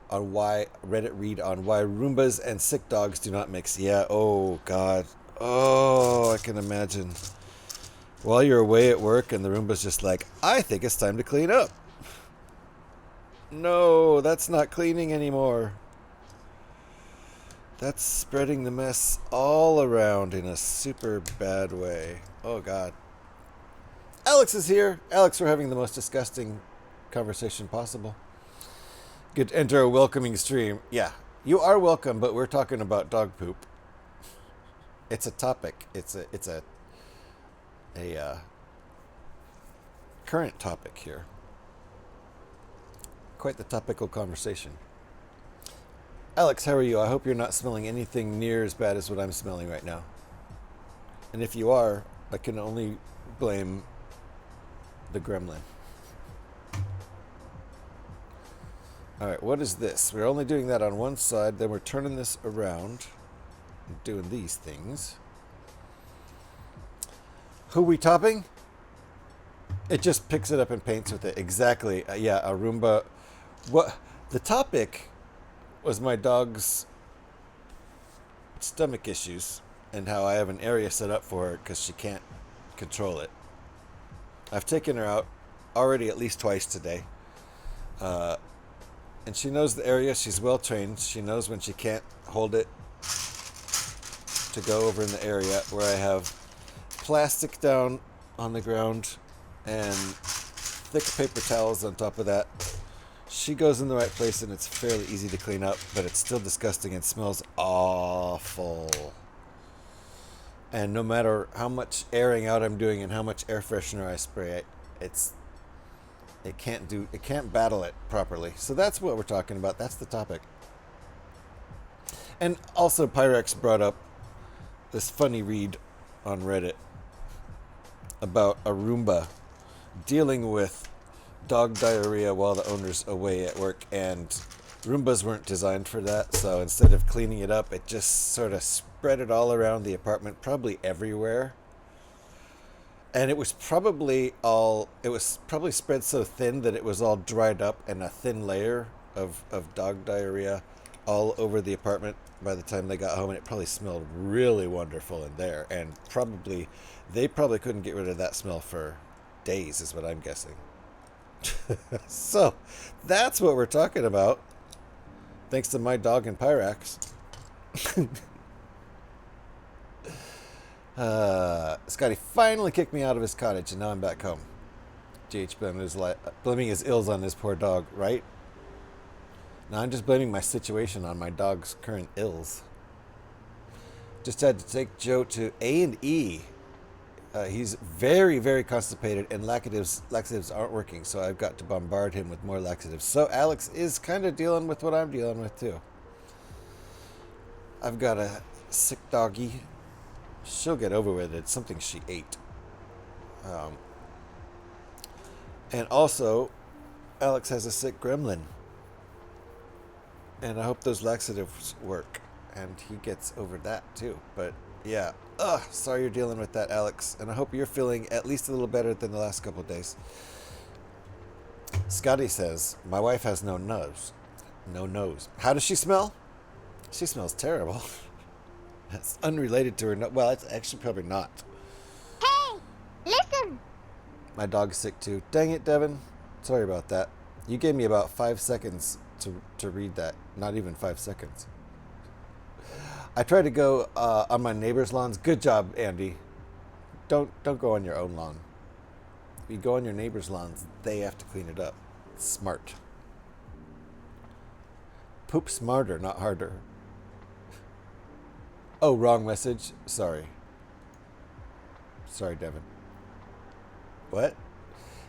why Reddit read on why Roombas and sick dogs do not mix. Yeah, oh god. Oh, I can imagine. While you're away at work and the Roomba's just like, I think it's time to clean up. No, that's not cleaning anymore. That's spreading the mess all around in a super bad way. Oh god. Alex is here. Alex, we're having the most disgusting conversation possible. Good to enter a welcoming stream. Yeah, you are welcome, but we're talking about dog poop. It's a topic. It's a current topic here. quite the topical conversation. Alex, how are you? I hope you're not smelling anything near as bad as what I'm smelling right now. And if you are, I can only blame the gremlin. Alright, what is this? We're only doing that on one side, then we're turning this around and doing these things. Who we topping? It just picks it up and paints with it. Exactly. Yeah, a Roomba. What the topic was my dog's stomach issues and how I have an area set up for her because she can't control it. I've taken her out already at least twice today. And she knows the area. She's well trained. She knows when she can't hold it to go over in the area where I have plastic down on the ground and thick paper towels on top of that. She goes in the right place and it's fairly easy to clean up, but it's still disgusting and smells awful. And no matter how much airing out I'm doing and how much air freshener I spray, it can't battle it properly. So that's what we're talking about. That's the topic. And also Pyrex brought up this funny read on Reddit about a Roomba dealing with dog diarrhea while the owner's away at work, and Roombas weren't designed for that, so instead of cleaning it up, it just sort of spread it all around the apartment, probably everywhere. And it was probably spread so thin that it was all dried up and a thin layer of dog diarrhea all over the apartment by the time they got home, and it probably smelled really wonderful in there, and they probably couldn't get rid of that smell for days is what I'm guessing. So that's what we're talking about, thanks to my dog and Pyrax. Scotty finally kicked me out of his cottage, and now I'm back home. GH blaming his ills on this poor dog, right? Now I'm just blaming my situation on my dog's current ills. Just had to take Joe to A&E. He's very, very constipated, and laxatives aren't working, so I've got to bombard him with more laxatives. So Alex is kind of dealing with what I'm dealing with, too. I've got a sick doggy. She'll get over with it. It's something she ate. And also, Alex has a sick gremlin. And I hope those laxatives work, and he gets over that, too. But, yeah. Sorry you're dealing with that, Alex. And I hope you're feeling at least a little better than the last couple of days. Scotty says, my wife has no nose. No nose. How does she smell? She smells terrible. That's unrelated to her. Well, it's actually probably not. Hey, listen. My dog's sick too. Dang it, Devin. Sorry about that. You gave me about 5 seconds to read that. Not even 5 seconds. I tried to go on my neighbor's lawns. Good job, Andy. Don't go on your own lawn. If you go on your neighbor's lawns, they have to clean it up. Smart. Poop smarter, not harder. Oh, wrong message. Sorry. Sorry, Devin. What?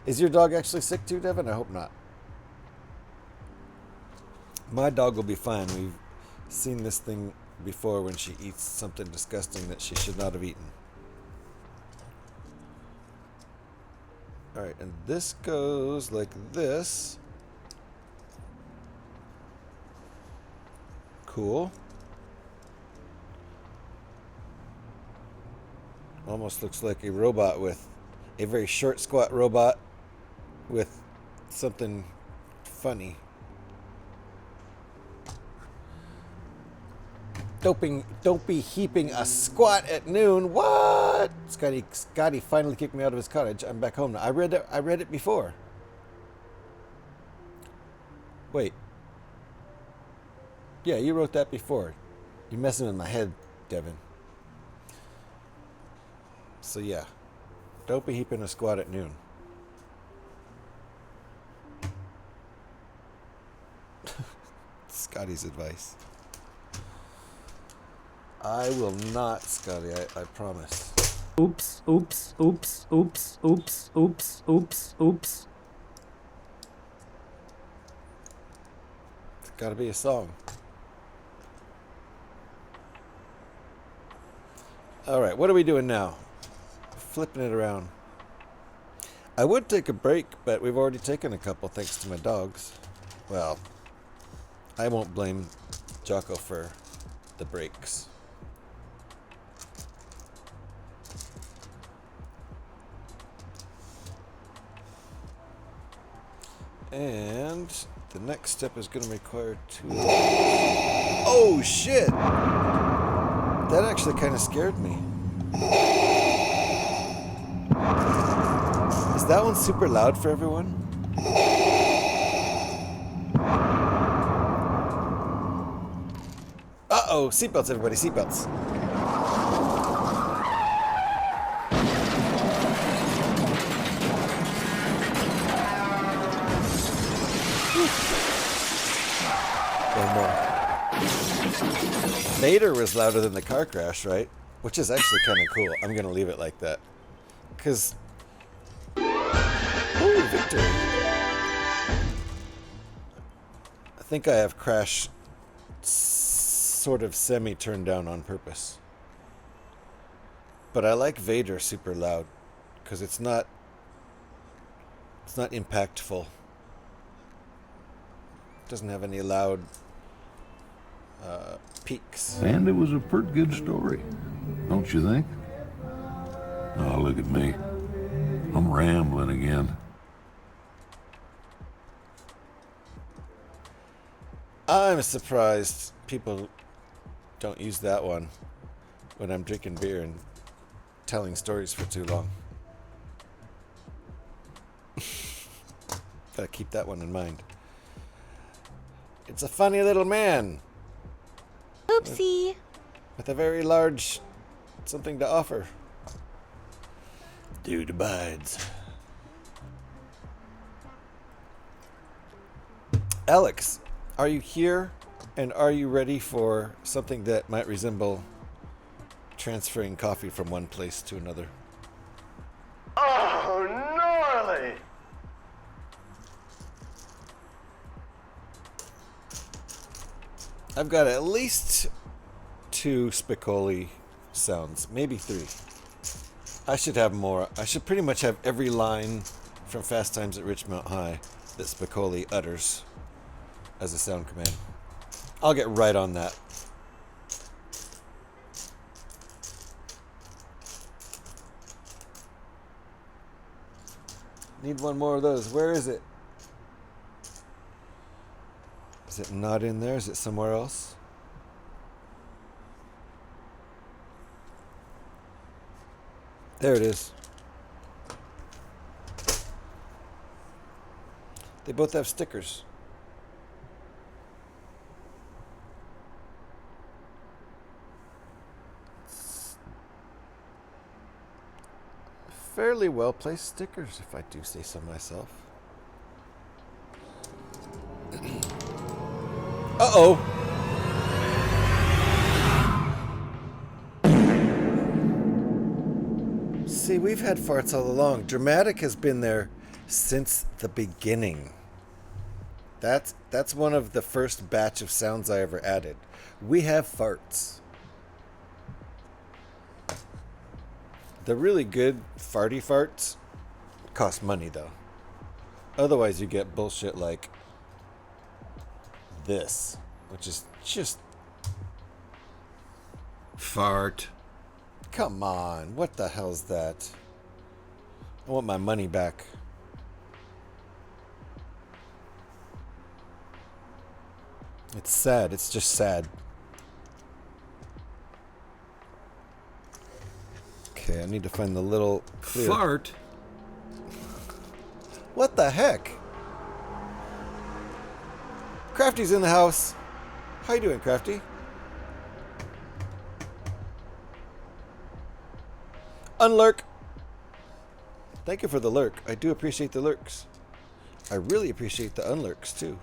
Is your dog actually sick too, Devin? I hope not. My dog will be fine. We've seen this thing before when she eats something disgusting that she should not have eaten. Alright, and this goes like this. Cool. Almost looks like a robot with a very short, squat robot with something funny. Don't be heaping a squat at noon. What? Scotty finally kicked me out of his cottage. I'm back home now. I read it before. Wait. Yeah, you wrote that before. You're messing with my head, Devin. So yeah. Don't be heaping a squat at noon. Scotty's advice. I will not, Scotty, I promise. Oops, oops, oops, oops, oops, oops, oops, oops. Gotta be a song. Alright, what are we doing now? Flipping it around. I would take a break, but we've already taken a couple thanks to my dogs. Well, I won't blame Jocko for the breaks. And the next step is going to require 2. Oh shit! That actually kind of scared me. Is that one super loud for everyone? Uh-oh, seatbelts everybody, seatbelts. One more. Vader was louder than the car crash, right? Which is actually kind of cool. I'm going to leave it like that. Because... Ooh, victory. I think I have crash sort of semi-turned down on purpose. But I like Vader super loud. Because it's not impactful. It doesn't have any loud... peaks. And it was a pretty good story, don't you think? Oh, look at me. I'm rambling again. I'm surprised people don't use that one when I'm drinking beer and telling stories for too long. Gotta keep that one in mind. It's a funny little man. Oopsie. With a very large something to offer. Dude abides. Alex, are you here? And are you ready for something that might resemble transferring coffee from one place to another? Oh, gnarly! I've got at least 2 Spicoli sounds, maybe 3. I should have more. I should pretty much have every line from Fast Times at Ridgemont High that Spicoli utters as a sound command. I'll get right on that. Need one more of those. Where is it? Is it not in there? Is it somewhere else? There it is. They both have stickers. Fairly well placed stickers, if I do say so myself. Uh-oh. See, we've had farts all along. Dramatic has been there since the beginning. That's one of the first batch of sounds I ever added. We have farts. The really good farty farts cost money, though. Otherwise, you get bullshit like this, which is just fart. Come on, what the hell's that? I want my money back. It's sad, it's just sad. Okay, I need to find the little clear. Fart? What the heck? Crafty's in the house. How you doing, Crafty? Unlurk. Thank you for the lurk. I do appreciate the lurks. I really appreciate the unlurks, too.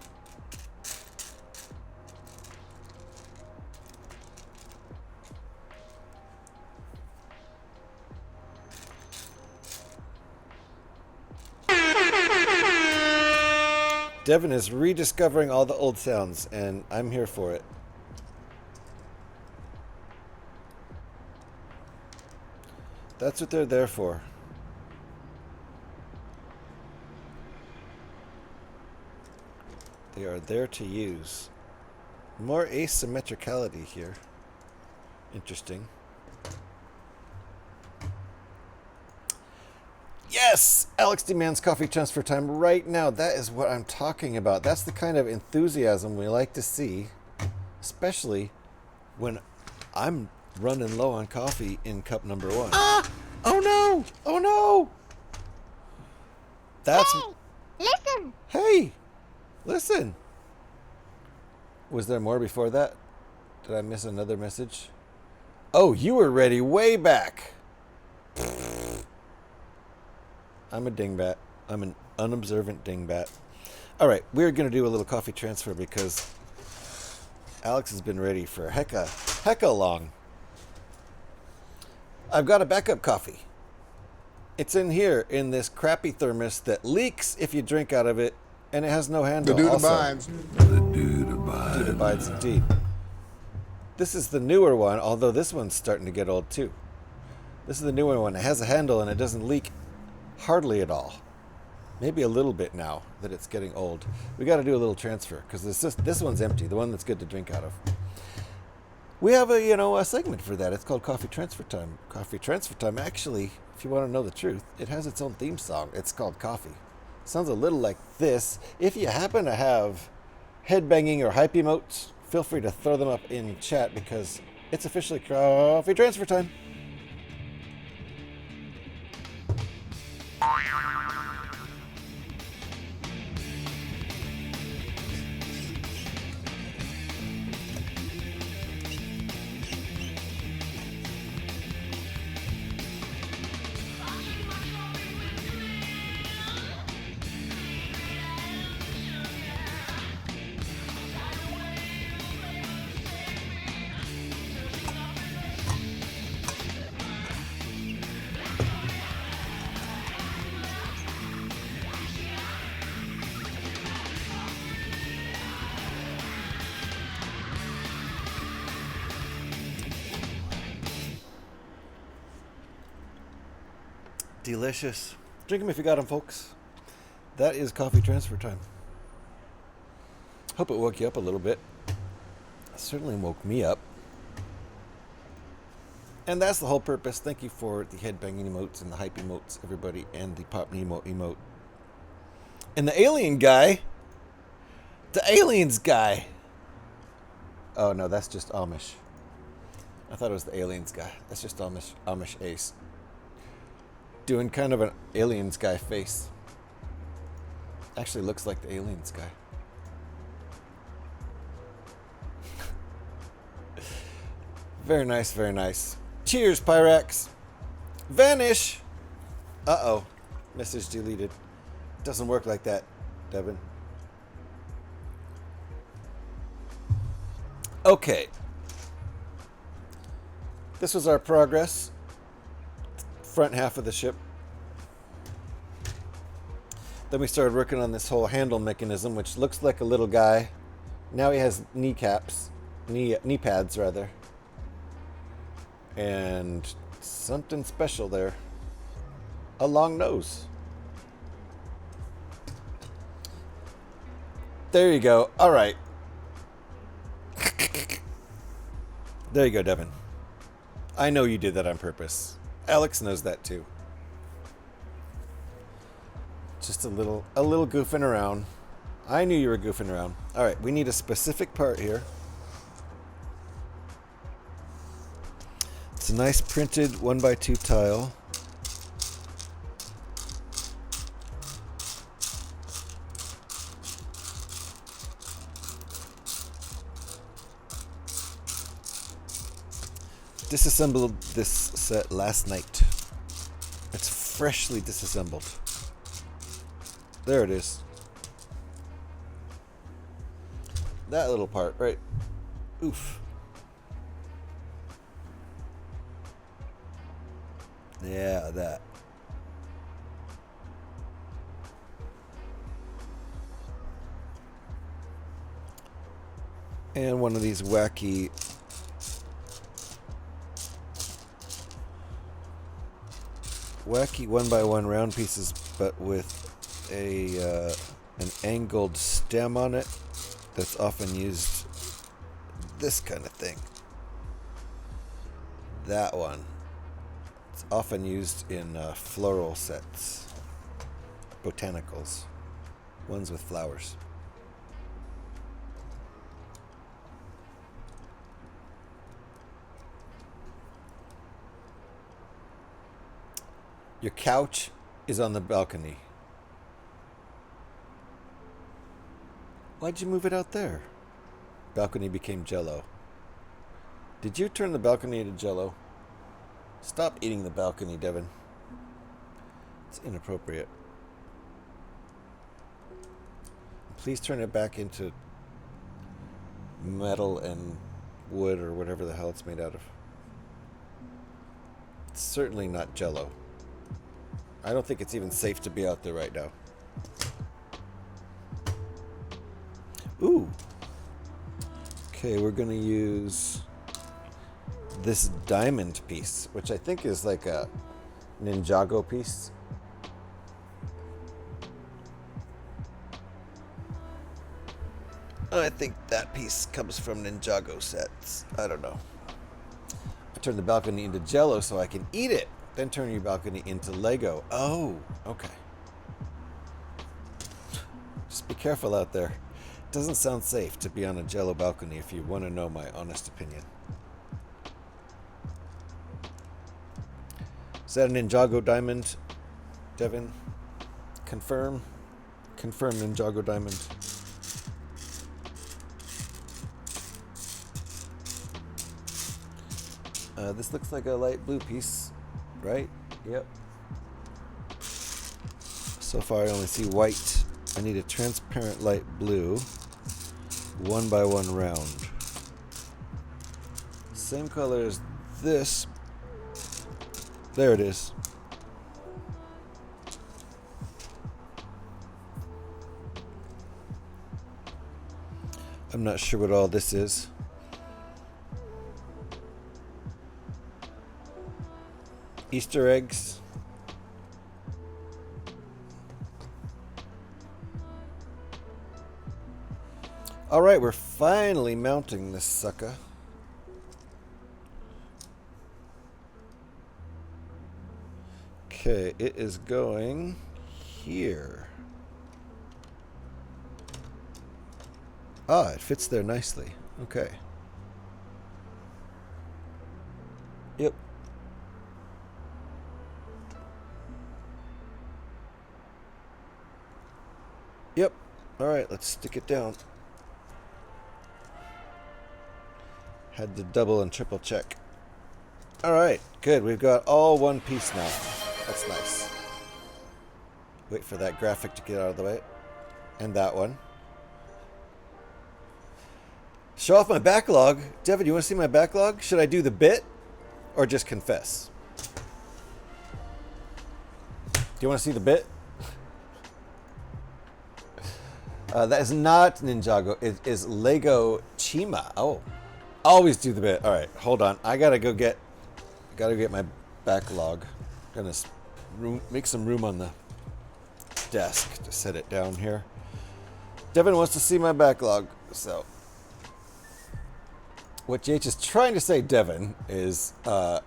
Devin is rediscovering all the old sounds, and I'm here for it. That's what they're there for. They are there to use. More asymmetricality here. Interesting. Yes! Alex demands coffee transfer time right now. That is what I'm talking about. That's the kind of enthusiasm we like to see, especially when I'm running low on coffee in cup number 1. Ah! Oh no! Oh no! That's... Hey! Listen! Hey! Listen! Was there more before that? Did I miss another message? Oh, you were ready way back! I'm a dingbat. I'm an unobservant dingbat. Alright, we're going to do a little coffee transfer because Alex has been ready for hecka long. I've got a backup coffee. It's in here in this crappy thermos that leaks if you drink out of it, and it has no handle. The dude also. abides. The dude abides. Dude abides indeed. This is the newer one, although this one's starting to get old too. This is the newer one. It has a handle and it doesn't leak hardly at all. Maybe a little bit now that it's getting old. We got to do a little transfer because this one's empty, the one that's good to drink out of. We have a segment for that. It's called Coffee Transfer Time. Coffee Transfer Time, actually, if you want to know the truth, it has its own theme song. It's called Coffee. Sounds a little like this. If you happen to have headbanging or hype emotes, feel free to throw them up in chat because it's officially Coffee Transfer Time. Delicious. Drink them if you got them, folks. That is coffee transfer time. Hope it woke you up a little bit. It certainly woke me up. And that's the whole purpose. Thank you for the headbanging emotes and the hype emotes, everybody, and the Pop Nemo emote. And the alien guy. The aliens guy. Oh, no, that's just Amish. I thought it was the aliens guy. That's just Amish Ace. Doing kind of an aliens guy face. Actually looks like the aliens guy. Very nice, very nice. Cheers, Pyrax. Vanish! Uh-oh. Message deleted. Doesn't work like that, Devin. Okay. This was our progress. Front half of the ship. Then we started working on this whole handle mechanism, which looks like a little guy. Now he has kneecaps. Knee pads, rather. And something special there. A long nose. There you go. All right. There you go, Devin. I know you did that on purpose. Alex knows that too. Just a little goofing around. I knew you were goofing around. All right, we need a specific part here. It's a nice printed 1x2 tile. Disassembled this set last night. It's freshly disassembled. There it is. That little part, right? Oof. Yeah, that. And one of these wacky one by one round pieces, but with a an angled stem on it. That's often used. This kind of thing. That one. It's often used in floral sets, botanicals, ones with flowers. Your couch is on the balcony. Why'd you move it out there? Balcony became jello. Did you turn the balcony into jello? Stop eating the balcony, Devin. It's inappropriate. Please turn it back into metal and wood or whatever the hell it's made out of. It's certainly not jello. I don't think it's even safe to be out there right now. Ooh. Okay, we're going to use this diamond piece, which I think is like a Ninjago piece. I think that piece comes from Ninjago sets. I don't know. I turned the balcony into jello so I can eat it. Then turn your balcony into Lego. Oh, okay. Just be careful out there. It doesn't sound safe to be on a jello balcony if you want to know my honest opinion. Is that a Ninjago diamond, Devin? Confirm. Confirm Ninjago diamond. This looks like a light blue piece, right? Yep. So far I only see white. I need a transparent light blue. 1 by 1 round. Same color as this. There it is. I'm not sure what all this is. Easter eggs. All right, we're finally mounting this sucker. Okay, it is going here. Ah, it fits there nicely. Okay. Yep. Yep. All right, let's stick it down. Had to double and triple check. All right, good. We've got all one piece now. That's nice. Wait for that graphic to get out of the way. And that one. Show off my backlog. Devin, you want to see my backlog? Should I do the bit or just confess? Do you want to see the bit? That is not Ninjago. It is Lego Chima. Oh, always do the bit. All right, hold on. I gotta go get my backlog. Gonna make some room on the desk to set it down here. Devin wants to see my backlog, so what JH is trying to say, Devin, is that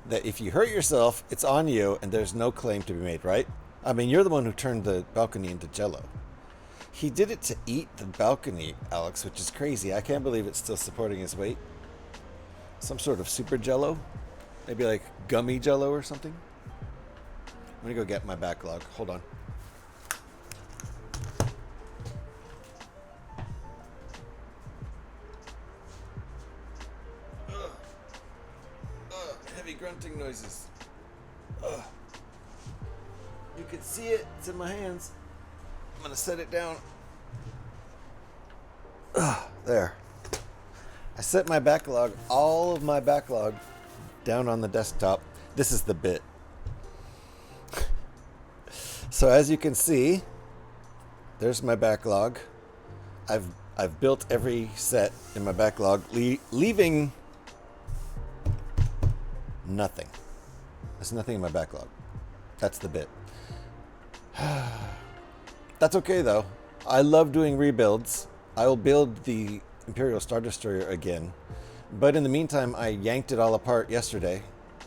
if you hurt yourself, it's on you, and there's no claim to be made, right? I mean, you're the one who turned the balcony into jello. He did it to eat the balcony, Alex, which is crazy. I can't believe it's still supporting his weight. Some sort of super jello? Maybe like gummy jello or something? I'm gonna go get my backlog. Hold on. Heavy grunting noises. You can see it. It's in my hands. I'm gonna set it down. There. I set my backlog, all of my backlog, down on the desktop. This is the bit. So as you can see, there's my backlog. I've I've built every set in my backlog, leaving nothing. There's nothing in my backlog. That's the bit. That's okay, though. I love doing rebuilds. I will build the Imperial Star Destroyer again. But in the meantime, I yanked it all apart yesterday,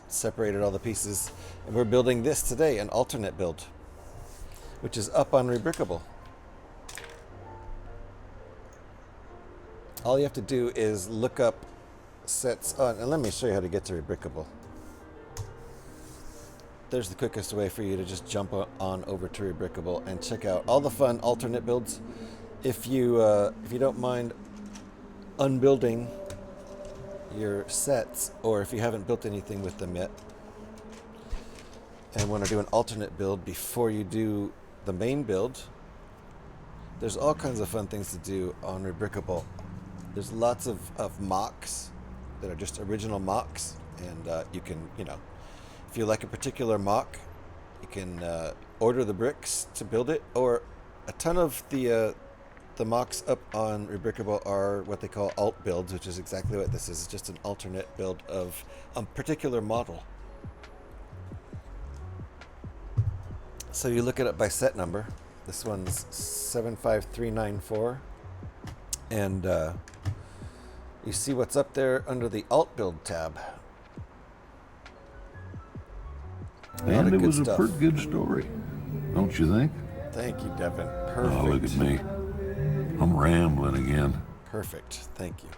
separated all the pieces, and we're building this today, an alternate build, which is up on Rebrickable. All you have to do is look up sets on, and let me show you how to get to Rebrickable. There's the quickest way for you to just jump on over to Rebrickable and check out all the fun alternate builds. If you don't mind unbuilding your sets, or if you haven't built anything with them yet and want to do an alternate build before you do the main build, there's all kinds of fun things to do on Rebrickable. There's lots of mocks that are just original mocks, and you can, if you like a particular mock, you can order the bricks to build it, or a ton of the mocks up on Rebrickable are what they call alt builds, which is exactly what this is. It's just an alternate build of a particular model. So you look it up by set number. This one's 75394, and you see what's up there under the alt build tab. And it was a pretty good story, don't you think? Thank you, Devin. Perfect. Oh, look at me. I'm rambling again. Perfect. Thank you.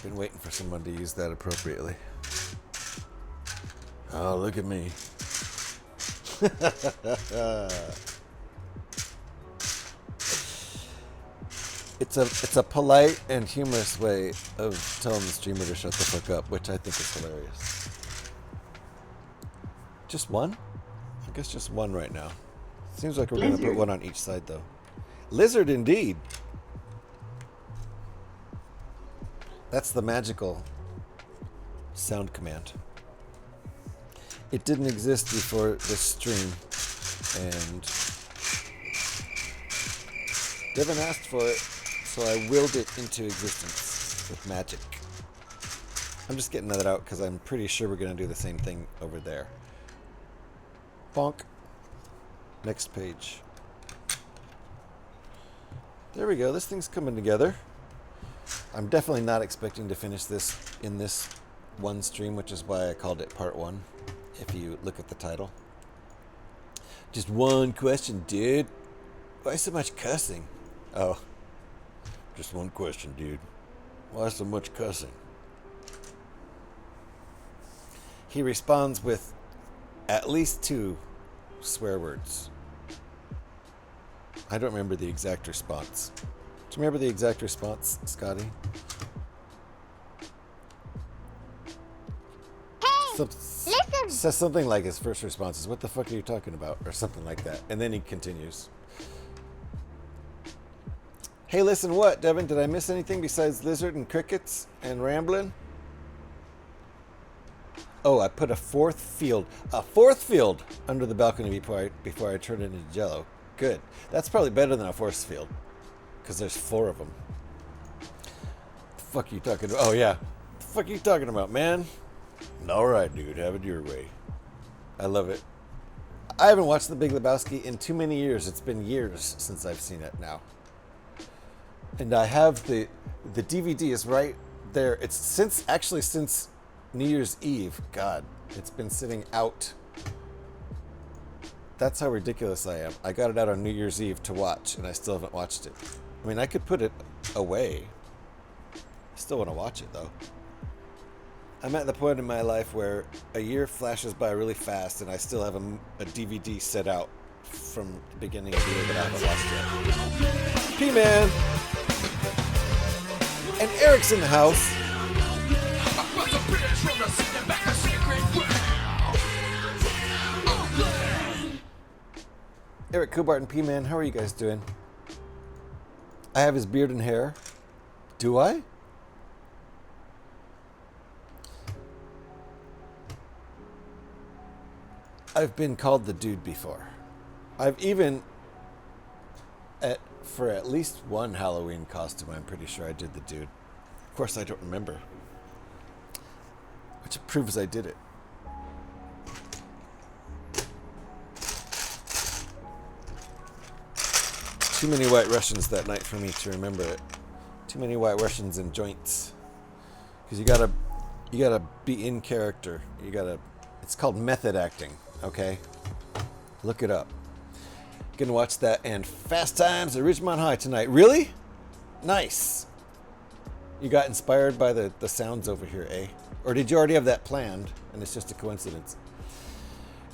Been waiting for someone to use that appropriately. Oh, look at me. It's a polite and humorous way of telling the streamer to shut the fuck up, which I think is hilarious. Just one? I guess just one right now. Seems like we're going to put one on each side, though. Lizard, indeed. That's the magical sound command. It didn't exist before this stream, and Devin asked for it, so I willed it into existence with magic. I'm just getting that out because I'm pretty sure we're going to do the same thing over there. Bonk. Next page. There we go. This thing's coming together. I'm definitely not expecting to finish this in this one stream, which is why I called it part 1, if you look at the title. Just one question, dude. Why so much cussing? Oh. Just one question, dude. Why so much cussing? He responds with at least 2 swear words. I don't remember the exact response. Do you remember the exact response, Scotty? Hey, listen! Says something like his first response is, "What the fuck are you talking about?" or something like that. And then he continues. Hey, listen, what, Devin? Did I miss anything besides lizard and crickets and rambling? Oh, I put a fourth field under the balcony before I turn it into jello. Good. That's probably better than a force field, because there's 4 of them. The fuck are you talking about? Oh, yeah. The fuck are you talking about, man? All right, dude. Have it your way. I love it. I haven't watched The Big Lebowski in too many years. It's been years since I've seen it now. And I have the DVD is right there. It's since New Year's Eve. God, it's been sitting out. That's how ridiculous I am. I got it out on New Year's Eve to watch, and I still haven't watched it. I mean, I could put it away. I still want to watch it, though. I'm at the point in my life where a year flashes by really fast, and I still have a DVD set out from the beginning of the year that I haven't watched yet. P-Man! And Eric's in the house. Eric Kubart and P-Man, how are you guys doing? I have his beard and hair. Do I? I've been called the dude before. I've even, at for at least one Halloween costume, I'm pretty sure I did the dude. Of course, I don't remember. Which proves I did it. Too many White Russians that night for me to remember it. Too many White Russians and joints. Because you gotta be in character. It's called method acting, okay? Look it up. Gonna watch that and Fast Times at Ridgemont High tonight. Really? Nice. You got inspired by the sounds over here, eh? Or did you already have that planned and it's just a coincidence?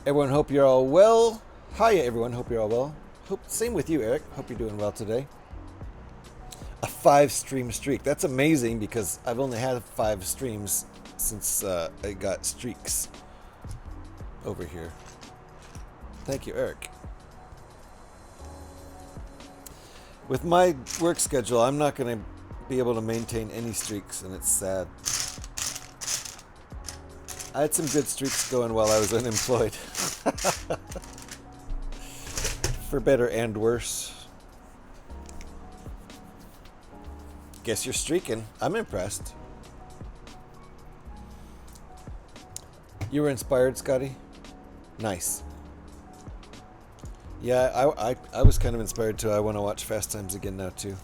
Everyone, hope you're all well. Hiya, everyone. Hope you're all well. Same with you, Eric. Hope you're doing well today. A 5-stream streak. That's amazing because I've only had 5 streams since I got streaks over here. Thank you, Eric. With my work schedule, I'm not going to be able to maintain any streaks, and it's sad. I had some good streaks going while I was unemployed. For better and worse. Guess you're streaking. I'm impressed. You were inspired, Scotty? Nice. Yeah, I was kind of inspired too. I want to watch Fast Times again now too.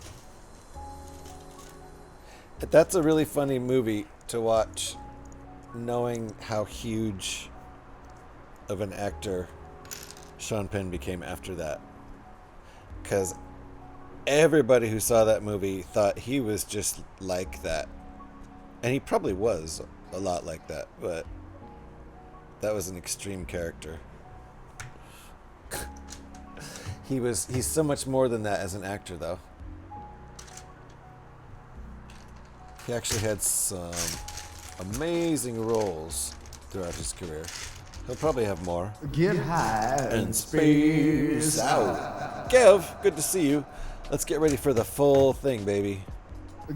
That's a really funny movie to watch, knowing how huge of an actor Sean Penn became after that. Because everybody who saw that movie thought he was just like that. And he probably was a lot like that, but that was an extreme character. He's so much more than that as an actor, though. He actually had some amazing roles throughout his career. He'll probably have more. Get high And space out. Kev, good to see you. Let's get ready for the full thing, baby.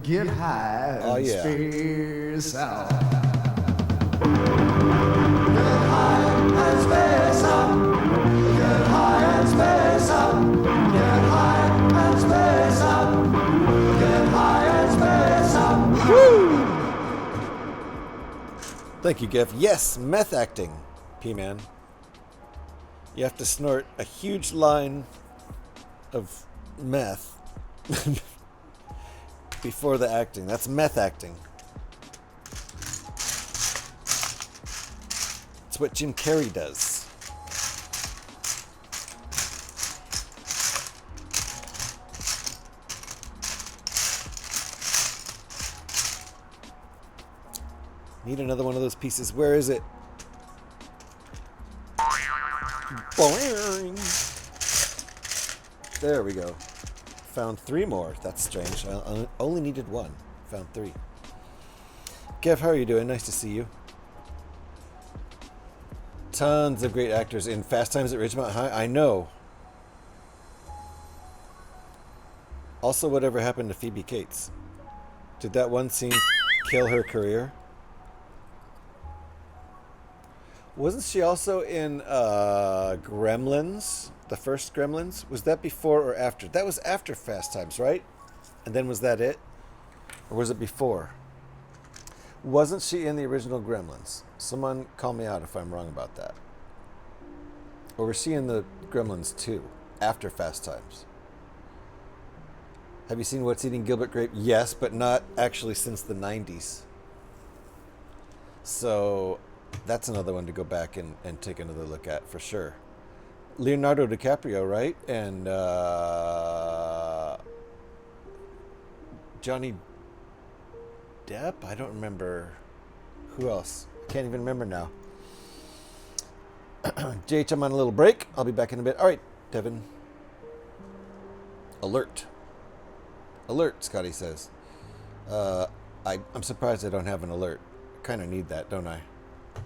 Get high Oh, and yeah. space out. Get high and space out. Get high and space out. Get high and space out. Get high and space out. Woo! Thank you, Kev. Yes, meth acting, P-Man. You have to snort a huge line of meth before the acting. That's meth acting. It's what Jim Carrey does. Need another one of those pieces. Where is it? Boing. There we go. Found 3 more. That's strange. I only needed 1. Found 3. Kev, how are you doing? Nice to see you. Tons of great actors in Fast Times at Ridgemont High. I know. Also, whatever happened to Phoebe Cates? Did that one scene kill her career? Wasn't she also in Gremlins? The first Gremlins? Was that before or after? That was after Fast Times, right? And then was that it? Or was it before? Wasn't she in the original Gremlins? Someone call me out if I'm wrong about that. Or was she in the Gremlins 2? After Fast Times? Have you seen What's Eating Gilbert Grape? Yes, but not actually since the 90s. So that's another one to go back and take another look at for sure. Leonardo DiCaprio, right? And Johnny Depp? I don't remember. Who else? I can't even remember now. JH, I'm on a little break. I'll be back in a bit. All right, Devin. Alert. Alert, Scotty says. I'm surprised I don't have an alert. Kind of need that, don't I?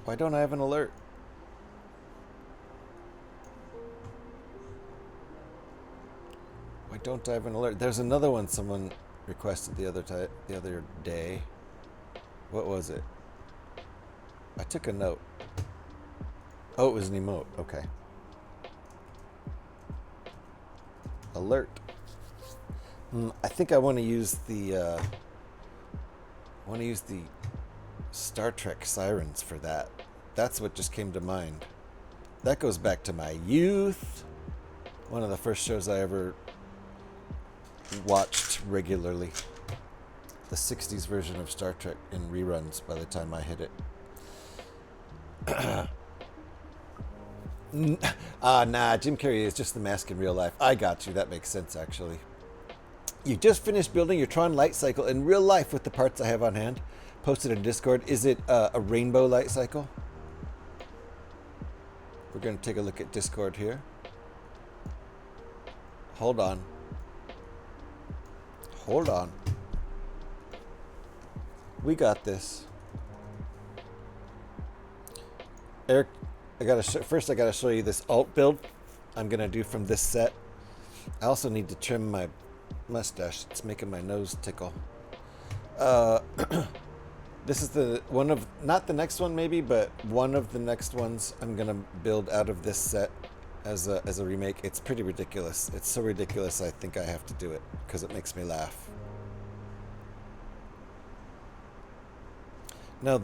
Why don't I have an alert? Why don't I have an alert? There's another one someone requested the other day. What was it? I took a note. Oh, it was an emote. Okay. Alert. I think I want to use the Star Trek sirens for that. That's what just came to mind. That goes back to my youth. One of the first shows I ever watched regularly. The 60s version of Star Trek in reruns by the time I hit it. Nah, Jim Carrey is just the mask in real life. I got you. That makes sense, actually. You just finished building your Tron light cycle in real life with the parts I have on hand. Posted in Discord. Is it a rainbow light cycle? We're going to take a look at Discord here. Hold on. Hold on. We got this. Eric, first I gotta show you this alt build I'm gonna do from this set. I also need to trim my mustache. It's making my nose tickle. This is the one of, not the next one maybe, but one of the next ones I'm gonna build out of this set as a remake. It's pretty ridiculous. It's so ridiculous I think I have to do it because it makes me laugh. No,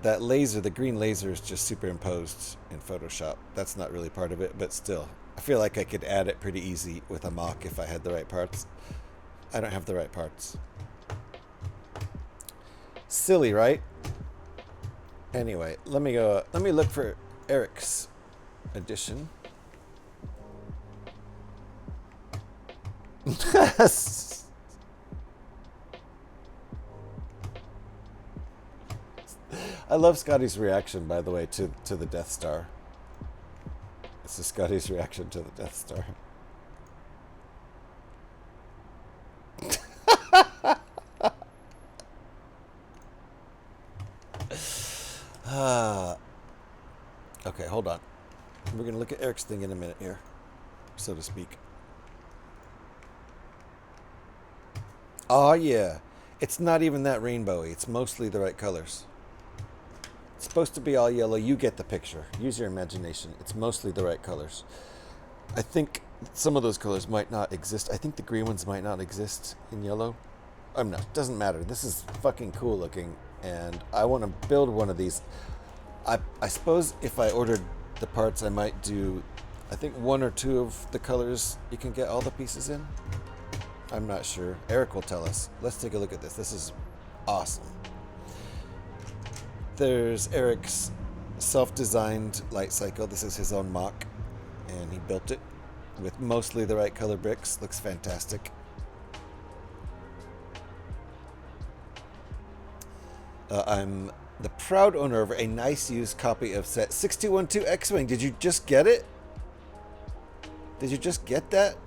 that laser, the green laser, is just superimposed in Photoshop. That's not really part of it, but still. I feel like I could add it pretty easy with a mock if I had the right parts. I don't have the right parts. Silly, right? Anyway, let me look for Eric's edition. I love Scotty's reaction, by the way, to the Death Star. This is Scotty's reaction to the Death Star. Okay, hold on. We're going to look at Eric's thing in a minute here, so to speak. Oh, yeah. It's not even that rainbowy. It's mostly the right colors. It's supposed to be all yellow. You get the picture. Use your imagination. It's mostly the right colors. I think some of those colors might not exist. I think the green ones might not exist in yellow. I'm not. Doesn't matter. This is fucking cool looking, and I want to build one of these. I suppose if I ordered the parts, I might do, I think 1 or 2 of the colors you can get all the pieces in. I'm not sure. Eric will tell us. Let's take a look at this. This is awesome. There's Eric's self-designed light cycle. This is his own mock, and he built it with mostly the right color bricks. Looks fantastic. I'm the proud owner of a nice used copy of set 6212 X-Wing. Did you just get it? Did you just get that?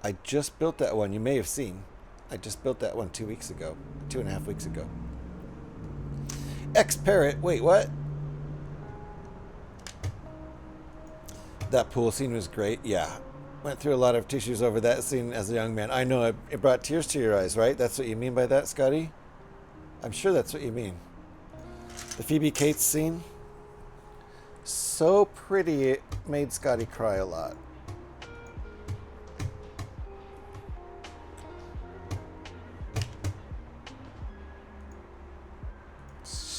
I just built that one. You may have seen. I just built that one 2 weeks ago. 2.5 weeks ago. X-Parrot. Wait, what? That pool scene was great. Yeah. Went through a lot of tissues over that scene as a young man. I know it brought tears to your eyes, right? That's what you mean by that, Scotty? I'm sure that's what you mean. The Phoebe Cates scene. So pretty, it made Scotty cry a lot.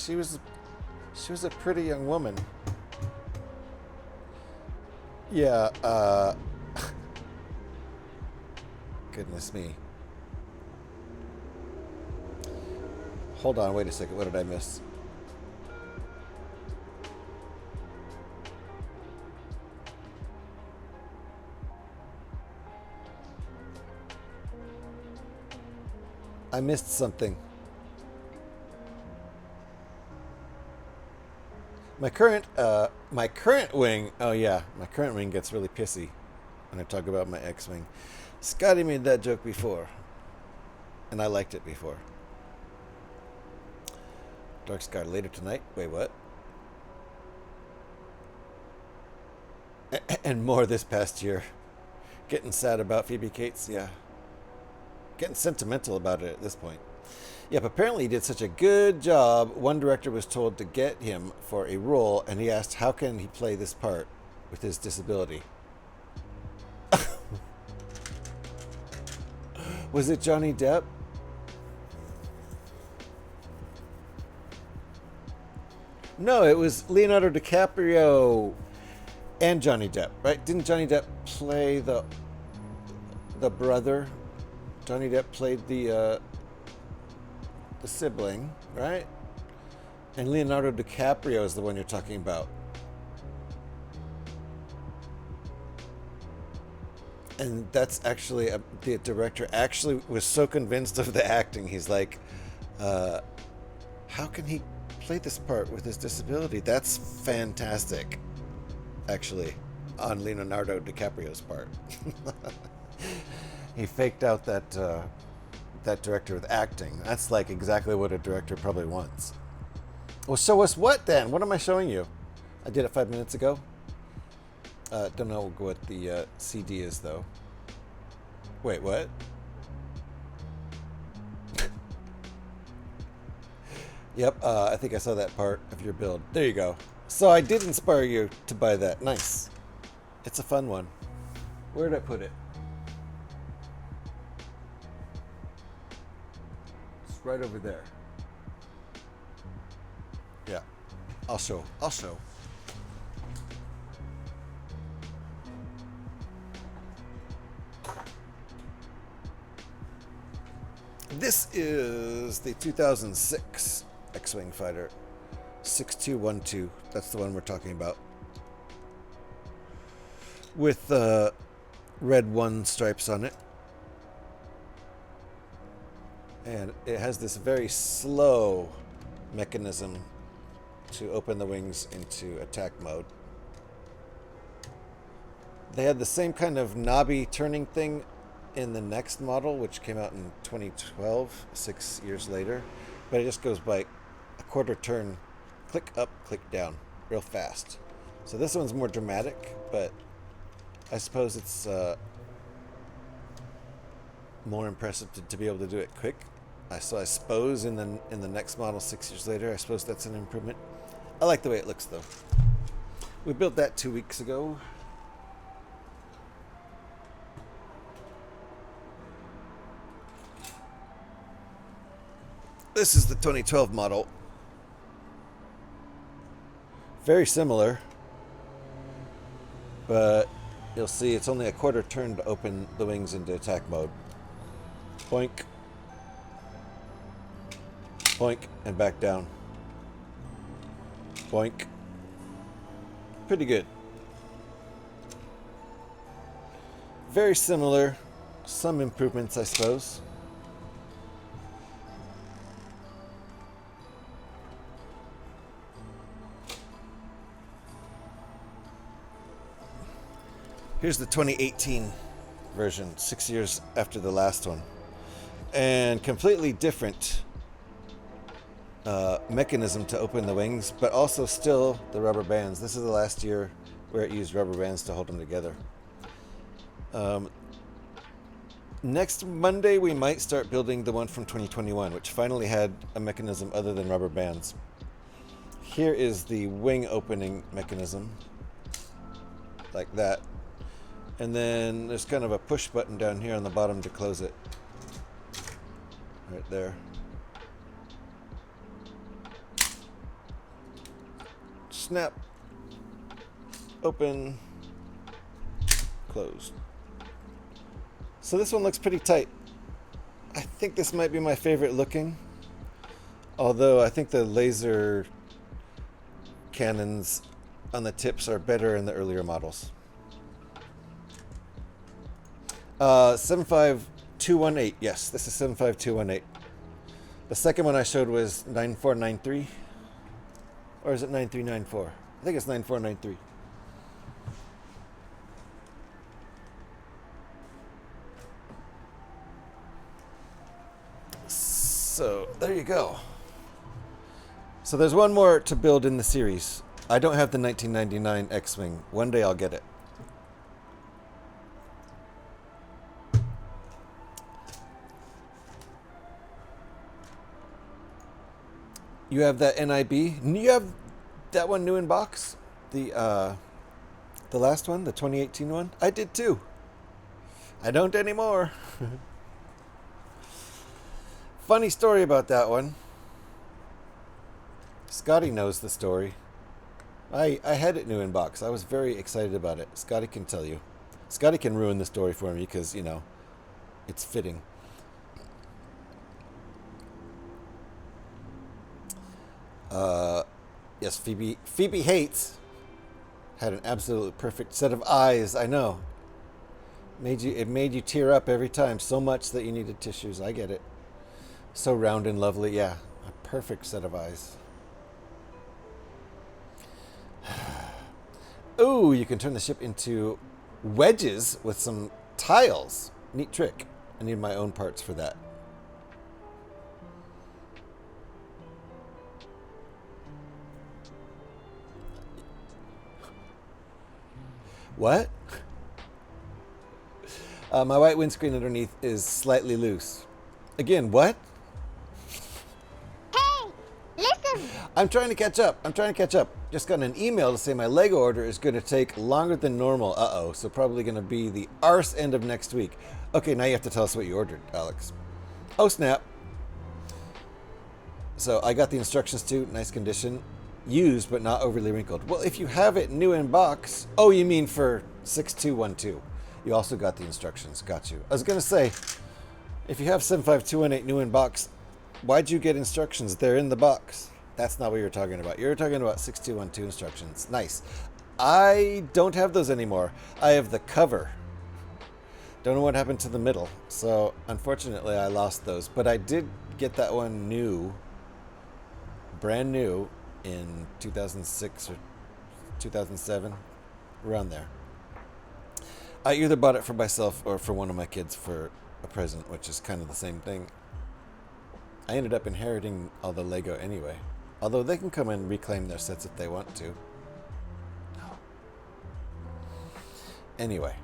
She was a pretty young woman. Yeah, goodness me. Hold on, wait a second. What did I miss? I missed something. My current wing. Oh yeah, my current wing gets really pissy when I talk about my X-wing. Scotty made that joke before, and I liked it before. Dark Sky later tonight. Wait, what? And more this past year. Getting sad about Phoebe Cates. Yeah. Getting sentimental about it at this point. Yep, apparently he did such a good job, one director was told to get him for a role, and he asked how can he play this part with his disability. Was it Johnny Depp? No, it was Leonardo DiCaprio and Johnny Depp, right? Didn't Johnny Depp play the brother? Johnny Depp played the sibling, right? And Leonardo DiCaprio is the one you're talking about. And that's actually, the director actually was so convinced of the acting, he's like, how can he play this part with his disability? That's fantastic, actually, on Leonardo DiCaprio's part. He faked out that director with acting. That's like exactly what a director probably wants. Well, show us what then? What am I showing you? I did it 5 minutes ago. Don't know what the CD is though. Wait, what? Yep, I think I saw that part of your build. There you go. So I did inspire you to buy that. Nice. It's a fun one. Where did I put it? It's right over there. Yeah. I'll show. This is the 2006 X-Wing fighter, 6212. That's the one we're talking about. With red 1 stripes on it. And it has this very slow mechanism to open the wings into attack mode. They had the same kind of knobby turning thing in the next model, which came out in 2012, 6 years later, but it just goes by a quarter turn, click up, click down, real fast. So this one's more dramatic, but I suppose it's more impressive to be able to do it quick. So I suppose in the next model 6 years later, I suppose that's an improvement. I like the way it looks though. We built that 2 weeks ago. This is the 2012 model. Very similar, but you'll see it's only a quarter turn to open the wings into attack mode. Boink. Boink, and back down. Boink. Pretty good. Very similar. Some improvements, I suppose. Here's the 2018 version, 6 years after the last one. And completely different mechanism to open the wings, but also still the rubber bands. This is the last year where it used rubber bands to hold them together. Next Monday, we might start building the one from 2021, which finally had a mechanism other than rubber bands. Here is the wing opening mechanism, like that. And then there's kind of a push button down here on the bottom to close it. Right there. Snap. Open. Closed. So this one looks pretty tight. I think this might be my favorite looking. Although I think the laser cannons on the tips are better in the earlier models. 75218. Yes, this is 75218. The second one I showed was 9493. Or is it 9394? I think it's 9493. So, there you go. So there's one more to build in the series. I don't have the 1999 X-Wing. One day I'll get it. You have that NIB? You have that one new in box? The last one, the 2018 one? I did too. I don't anymore. Funny story about that one. Scotty knows the story. I had it new in box. I was very excited about it. Scotty can tell you. Scotty can ruin the story for me because, you know, it's fitting. Yes, Phoebe hates. Had an absolutely perfect set of eyes. I know. It made you tear up every time so much that you needed tissues. I get it. So round and lovely. Yeah, a perfect set of eyes. Ooh, you can turn the ship into wedges with some tiles. Neat trick. I need my own parts for that. What? My white windscreen underneath is slightly loose. Again, what? Hey, listen. I'm trying to catch up. Just got an email to say my Lego order is going to take longer than normal. Uh-oh. So probably going to be the arse end of next week. Okay, now you have to tell us what you ordered, Alex. Oh, snap. So I got the instructions too. Nice condition. Used, but not overly wrinkled. Well, if you have it new in box... Oh, you mean for 6212. You also got the instructions. Got you. I was going to say, if you have 75218 new in box, why'd you get instructions? They're in the box. That's not what you're talking about. You're talking about 6212 instructions. Nice. I don't have those anymore. I have the cover. Don't know what happened to the middle. So, unfortunately, I lost those. But I did get that one new. Brand new. In 2006 or 2007, around there. I either bought it for myself or for one of my kids for a present, which is kind of the same thing. I ended up inheriting all the Lego anyway, although they can come and reclaim their sets if they want to. Anyway,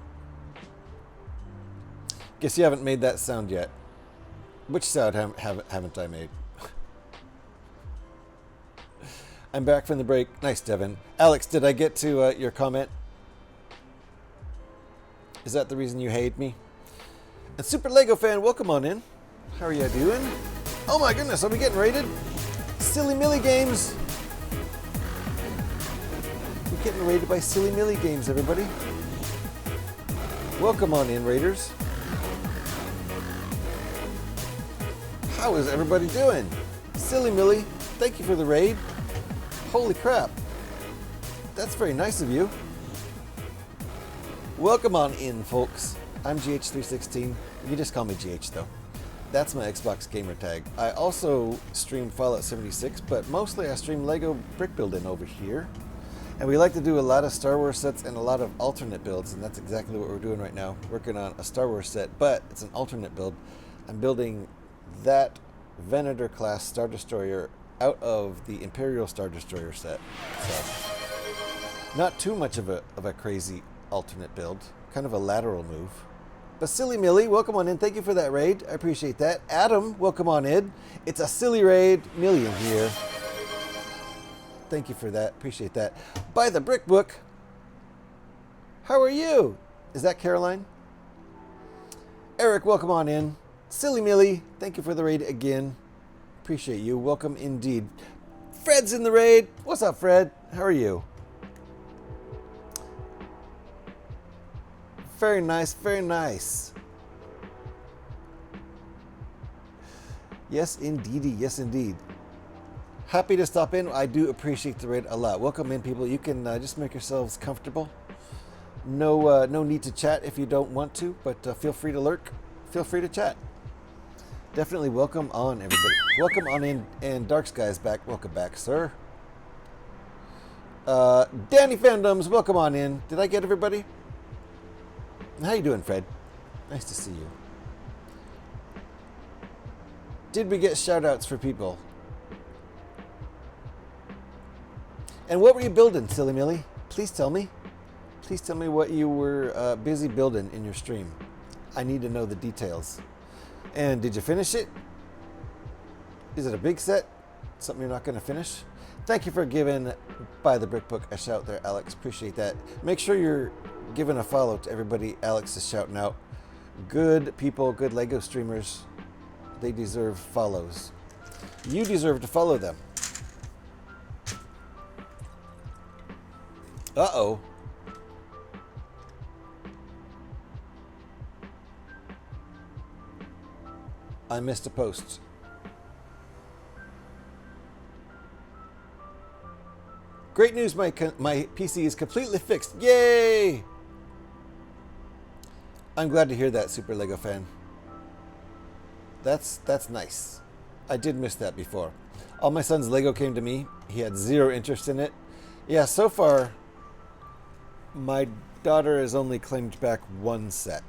guess you haven't made that sound yet. Which sound haven't I made? I'm back from the break. Nice, Devin. Alex, did I get to your comment? Is that the reason you hate me? And Super Lego fan, welcome on in. How are you doing? Oh my goodness, are we getting raided? Silly Millie Games. We're getting raided by Silly Millie Games, everybody. Welcome on in, raiders. How is everybody doing? Silly Millie, thank you for the raid. Holy crap. That's very nice of you. Welcome on in, folks. I'm GH316. You can just call me GH, though. That's my Xbox gamer tag. I also stream Fallout 76, but mostly I stream Lego Brickbuilding over here. And we like to do a lot of Star Wars sets and a lot of alternate builds, and that's exactly what we're doing right now. Working on a Star Wars set, but it's an alternate build. I'm building that Venator Class Star Destroyer out of the Imperial Star Destroyer set. So, not too much of a crazy alternate build. Kind of a lateral move. But Silly Millie, welcome on in. Thank you for that raid. I appreciate that. Adam, welcome on in. It's a silly raid. Million here. Thank you for that. Appreciate that. By the Brick Book. How are you? Is that Caroline? Eric, welcome on in. Silly Millie, thank you for the raid again. Appreciate you. Welcome indeed. Fred's in the raid. What's up, Fred? How are you? Very nice, very nice. Yes, indeedy. Yes, indeed. Happy to stop in. I do appreciate the raid a lot. Welcome in, people. You can just make yourselves comfortable. No need to chat if you don't want to, but feel free to lurk. Feel free to chat. Definitely welcome on, everybody. Welcome on in, and Dark Sky's back. Welcome back, sir. Danny Fandoms, welcome on in. Did I get everybody? How you doing, Fred? Nice to see you. Did we get shout-outs for people? And what were you building, Silly Millie? Please tell me. Please tell me what you were busy building in your stream. I need to know the details. And did you finish it? Is it a big set? Something you're not going to finish? Thank you for giving By the Brick Book a shout there, Alex. Appreciate that. Make sure you're giving a follow to everybody Alex is shouting out. Good people, good LEGO streamers. They deserve follows. You deserve to follow them. Uh-oh. I missed a post. Great news, my PC is completely fixed. Yay! I'm glad to hear that, Super Lego fan. That's nice. I did miss that before. All my son's Lego came to me. He had zero interest in it. Yeah, so far, my daughter has only claimed back one set.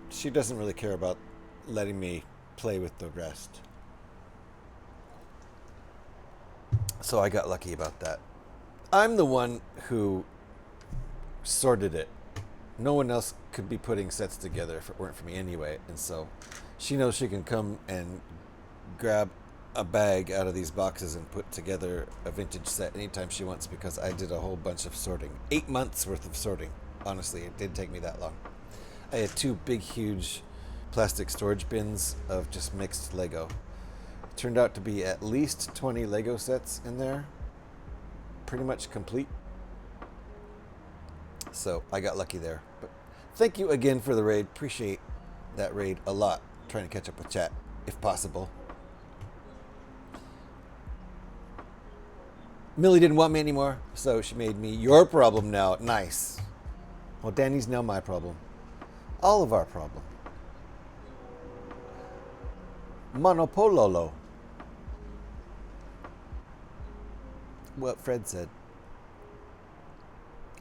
She doesn't really care about letting me play with the rest. So I got lucky about that. I'm the one who sorted it. No one else could be putting sets together if it weren't for me anyway. And so she knows she can come and grab a bag out of these boxes and put together a vintage set anytime she wants, because I did a whole bunch of sorting. 8 months worth of sorting. Honestly, it did take me that long. I had 2 big, huge plastic storage bins of just mixed Lego. It turned out to be at least 20 Lego sets in there. Pretty much complete. So I got lucky there. But thank you again for the raid. Appreciate that raid a lot. Trying to catch up with chat, if possible. Millie didn't want me anymore, so she made me your problem now. Nice. Well, Danny's now my problem. All of our problem. Monopololo. What Fred said.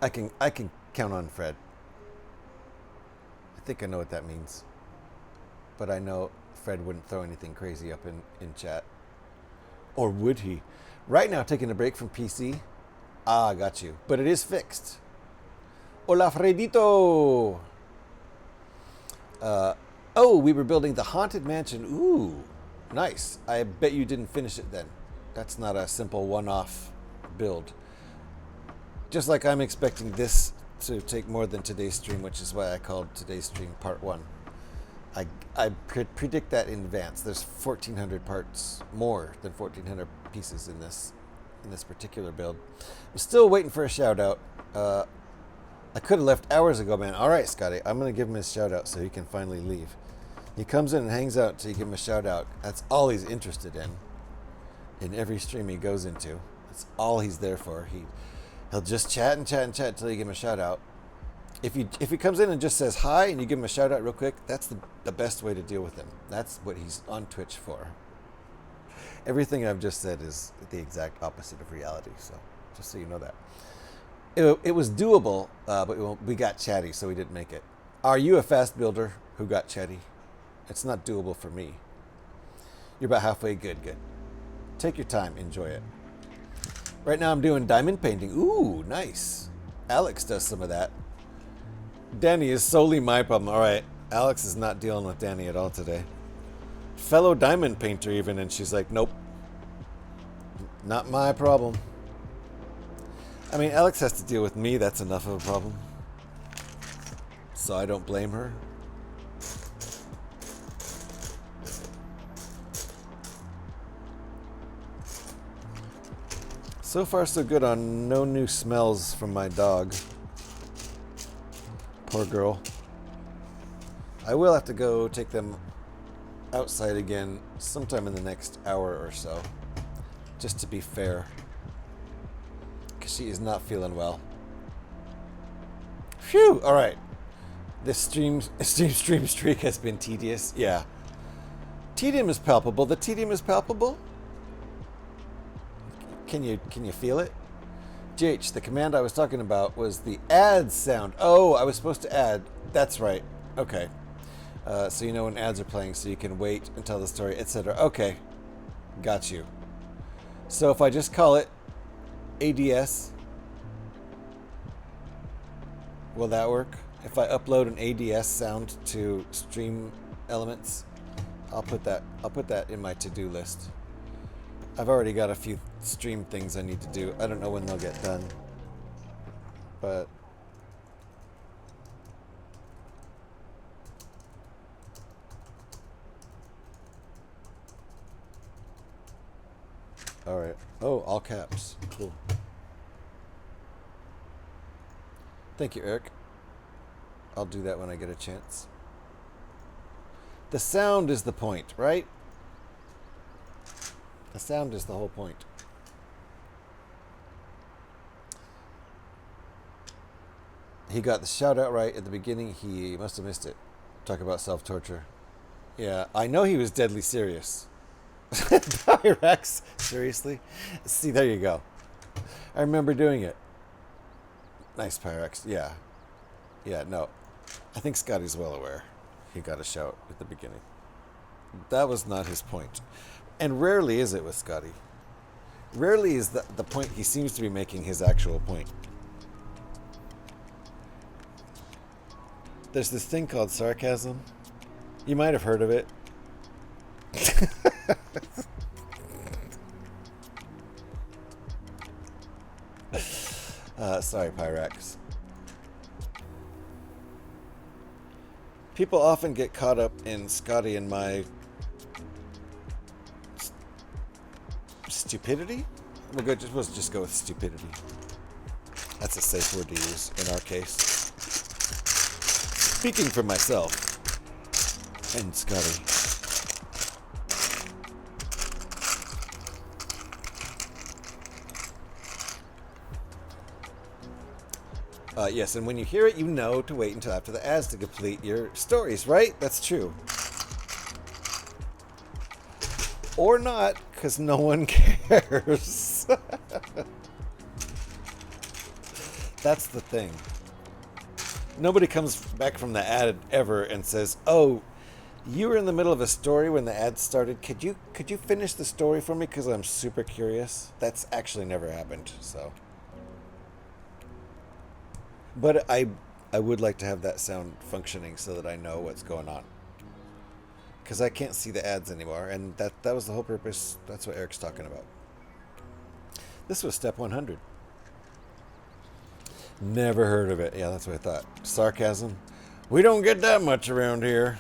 I can count on Fred. I think I know what that means. But I know Fred wouldn't throw anything crazy up in chat. Or would he? Right now, taking a break from PC. Ah, got you. But it is fixed. Hola, Fredito! Oh, we were building the Haunted Mansion. Ooh, nice. I bet you didn't finish it then. That's not a simple one-off build. Just like I'm expecting this to take more than today's stream, which is why I called today's stream Part 1. I predict that in advance. There's 1,400 parts, more than 1,400 pieces in this particular build. I'm still waiting for a shout out. I could have left hours ago, man. All right, Scotty, I'm going to give him his shout out so he can finally leave. He comes in and hangs out until you give him a shout out. That's all he's interested in every stream he goes into. That's all he's there for. He'll just chat and chat and chat until you give him a shout out. If he comes in and just says hi and you give him a shout out real quick, that's the best way to deal with him. That's what he's on Twitch for. Everything I've just said is the exact opposite of reality, so just so you know that. It was doable, but we got chatty, so we didn't make it. Are you a fast builder who got chatty? It's not doable for me. You're about halfway. Good. Take your time. Enjoy it. Right now I'm doing diamond painting. Ooh, nice. Alex does some of that. Danny is solely my problem. All right, Alex is not dealing with Danny at all today. Fellow diamond painter even, and she's like, nope. Not my problem. I mean, Alex has to deal with me. That's enough of a problem. So I don't blame her. So far, so good on no new smells from my dog. Poor girl. I will have to go take them outside again sometime in the next hour or so. Just to be fair. Because she is not feeling well. Phew! Alright. This stream streak has been tedious. Yeah. Tedium is palpable. The tedium is palpable. Can you feel it? GH, the command I was talking about was the add sound. Oh, I was supposed to add. That's right. Okay. So you know when ads are playing, so you can wait and tell the story, etc. Okay. Got you. So if I just call it ADS, will that work? If I upload an ADS sound to Stream Elements, I'll put that in my to-do list. I've already got a few stream things I need to do. I don't know when they'll get done. But all right. Oh, all caps. Cool. Thank you, Eric. I'll do that when I get a chance. The sound is the point, right? The sound is the whole point. He got the shout out right at the beginning. He must have missed it. Talk about self-torture. Yeah, I know he was deadly serious. Pyrex? Seriously? See, there you go. I remember doing it. Nice, Pyrex. Yeah. Yeah, no. I think Scotty's well aware. He got a shout at the beginning. That was not his point. And rarely is it with Scotty. Rarely is the point he seems to be making his actual point. There's this thing called sarcasm. You might have heard of it. Sorry, Pyrex. People often get caught up in Scotty and my stupidity? We'll just go with stupidity. That's a safe word to use in our case. Speaking for myself and Scotty. Yes, and when you hear it, you know to wait until after the ads to complete your stories, right? That's true. Or not, because no one cares. That's the thing. Nobody comes back from the ad ever and says, "Oh, you were in the middle of a story when the ad started. Could you finish the story for me? Because I'm super curious." That's actually never happened. So, but I would like to have that sound functioning so that I know what's going on. Because I can't see the ads anymore, and that was the whole purpose. That's what Eric's talking about. This was step 100. Never heard of it. Yeah, that's what I thought. Sarcasm. We don't get that much around here.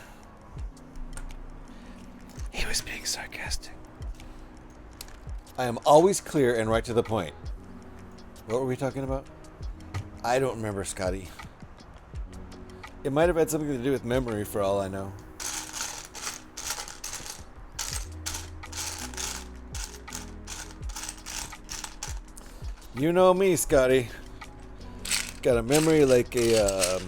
He was being sarcastic. I am always clear and right to the point. What were we talking about? I don't remember, Scotty. It might have had something to do with memory for all I know. You know me, Scotty. Got a memory like a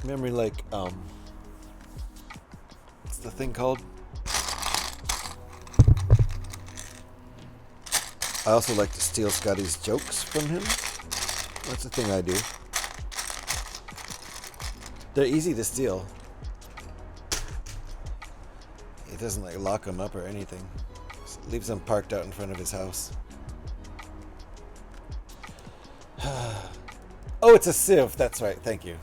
memory like what's the thing called? I also like to steal Scotty's jokes from him. That's the thing I do. They're easy to steal. He doesn't like lock them up or anything. Just leaves them parked out in front of his house. Oh, it's a sieve. That's right. Thank you.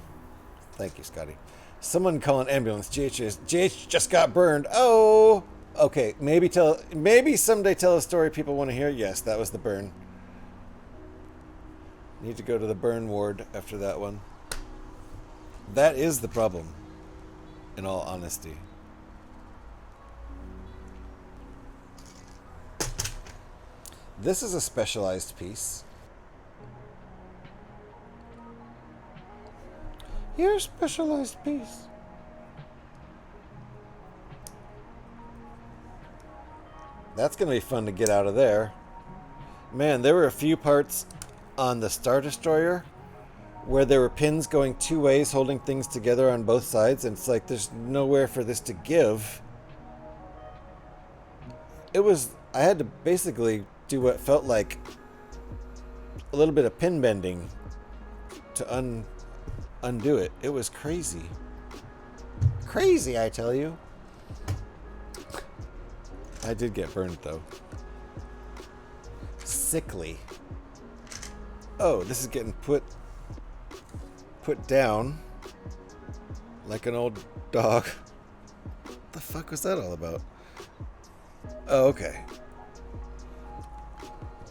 Thank you, Scotty. Someone call an ambulance. GH just got burned. Oh, okay. Maybe someday tell a story people want to hear. Yes, that was the burn. Need to go to the burn ward after that one. That is the problem, in all honesty. This is a specialized piece. Your specialized piece. That's going to be fun to get out of there. Man, there were a few parts on the Star Destroyer where there were pins going two ways holding things together on both sides, and it's like there's nowhere for this to give. I had to basically do what felt like a little bit of pin bending to undo it. It was crazy. Crazy, I tell you. I did get burned though. Sickly. Oh, this is getting put down like an old dog. the fuck was that all about? Oh, okay.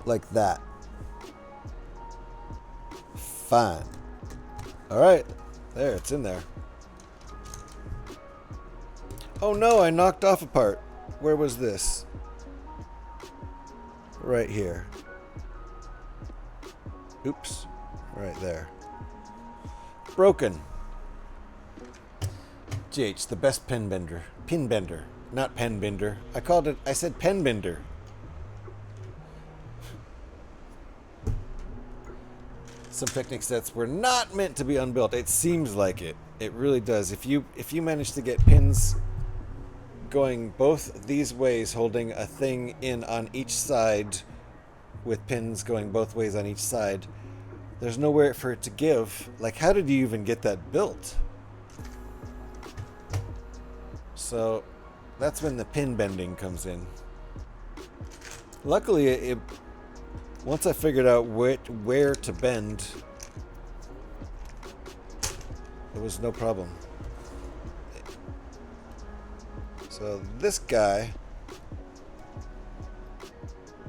Like that. Fine. Alright. There, it's in there. Oh no, I knocked off a part. Where was this? Right here. Oops. Right there. Broken. GH, the best pen bender. Pin bender. Not pen bender. I said pen bender. Some Technic sets were not meant to be unbuilt. It seems like it. It really does. If you manage to get pins going both these ways, holding a thing in on each side with pins going both ways on each side, there's nowhere for it to give. Like, how did you even get that built? So that's when the pin bending comes in. Luckily, once I figured out where to bend, there was no problem. So this guy,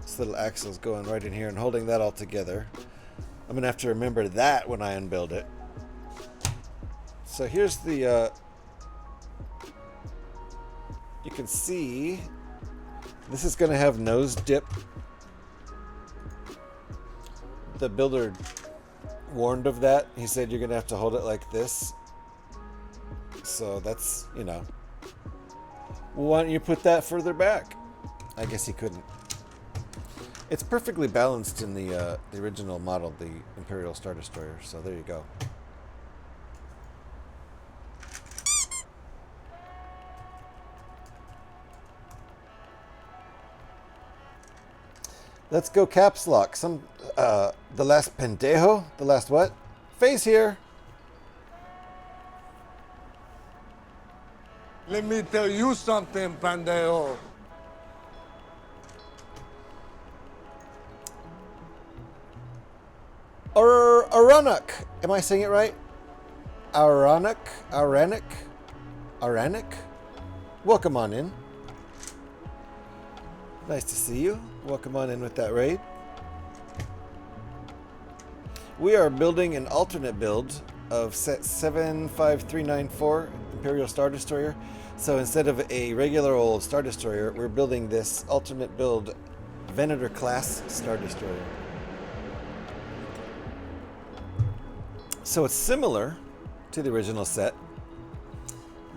this little axle's going right in here and holding that all together. I'm gonna have to remember that when I unbuild it. So here's the, you can see, this is gonna have nose dip. The builder warned of that. He said you're gonna have to hold it like this. So that's, you know. Well, why don't you put that further back? I guess he couldn't. It's perfectly balanced in the original model, the Imperial Star Destroyer. So there you go. Let's go caps lock. The last pendejo? The last what? Face here. Let me tell you something, pendejo. Aranak. Am I saying it right? Aranak? Welcome on in. Nice to see you. Welcome on in with that raid. We are building an alternate build of set 75394 Imperial Star Destroyer. So instead of a regular old Star Destroyer, we're building this alternate build Venator Class Star Destroyer. So it's similar to the original set,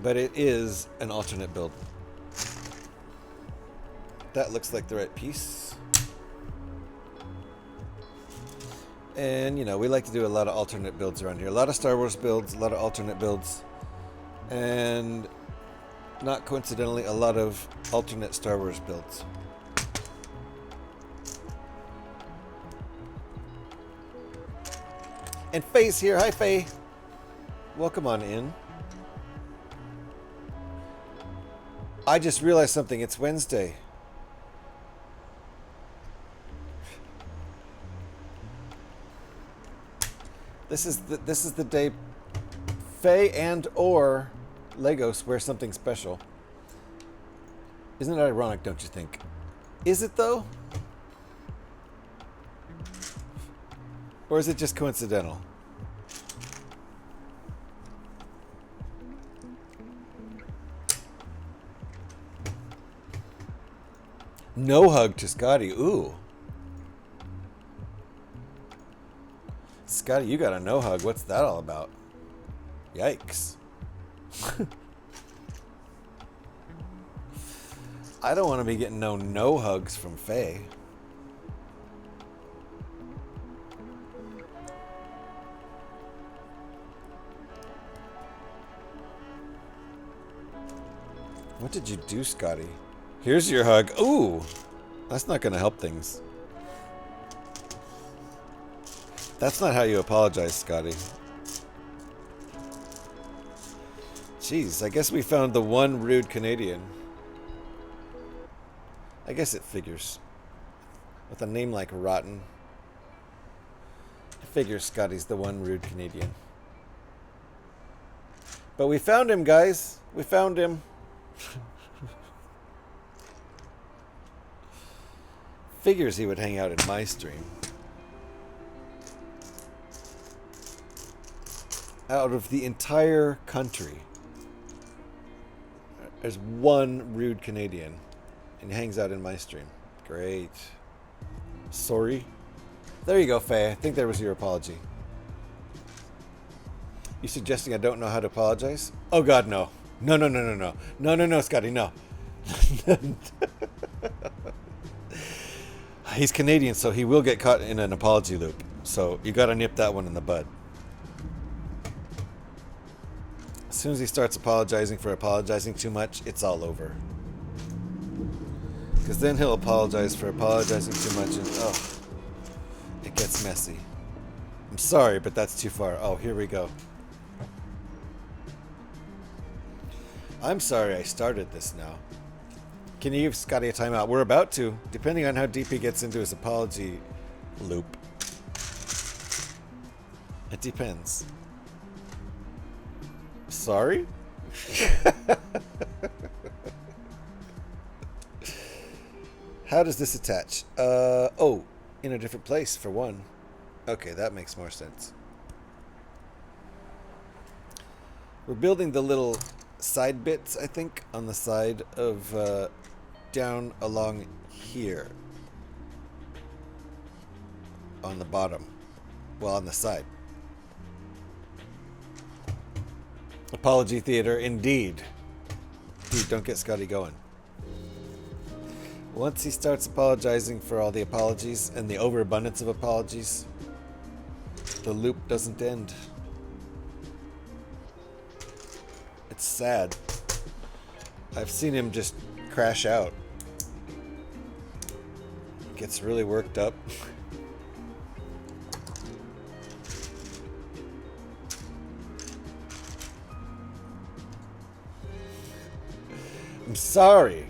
but it is an alternate build. That looks like the right piece. And, you know, we like to do a lot of alternate builds around here. A lot of Star Wars builds, a lot of alternate builds. And, not coincidentally, a lot of alternate Star Wars builds. And Faye's here. Hi, Faye. Welcome on in. I just realized something. It's Wednesday. This is the day Faye and or Legos wear something special. Isn't it ironic, don't you think? Is it though? Or is it just coincidental? No hug to Scotty. Ooh. Scotty, you got a no hug. What's that all about? Yikes. I don't want to be getting no hugs from Faye. What did you do, Scotty? Here's your hug. Ooh, that's not going to help things. That's not how you apologize, Scotty. Jeez, I guess we found the one rude Canadian. I guess it figures. With a name like Rotten. I figure Scotty's the one rude Canadian. But we found him, guys. We found him. Figures he would hang out in my stream. Out of the entire country, there's one rude Canadian, and he hangs out in my stream. Great. Sorry. There you go, Faye. I think there was your apology. You suggesting I don't know how to apologize? Oh God, no. No, no, no, no, no. No, no, no, Scotty, no. He's Canadian, so he will get caught in an apology loop. So you gotta nip that one in the bud. As soon as he starts apologizing for apologizing too much, it's all over. Because then he'll apologize for apologizing too much and it gets messy. I'm sorry, but that's too far. Oh, here we go. I'm sorry I started this now. Can you give Scotty a timeout? We're about to, depending on how deep he gets into his apology loop. It depends. Sorry? How does this attach? Oh, in a different place for one. Okay, that makes more sense. We're building the little side bits, I think, on the side of down along here. On the bottom. Well, on the side. Apology theater, indeed. Dude, don't get Scotty going. Once he starts apologizing for all the apologies and the overabundance of apologies, the loop doesn't end. It's sad. I've seen him just crash out. Gets really worked up. I'm sorry,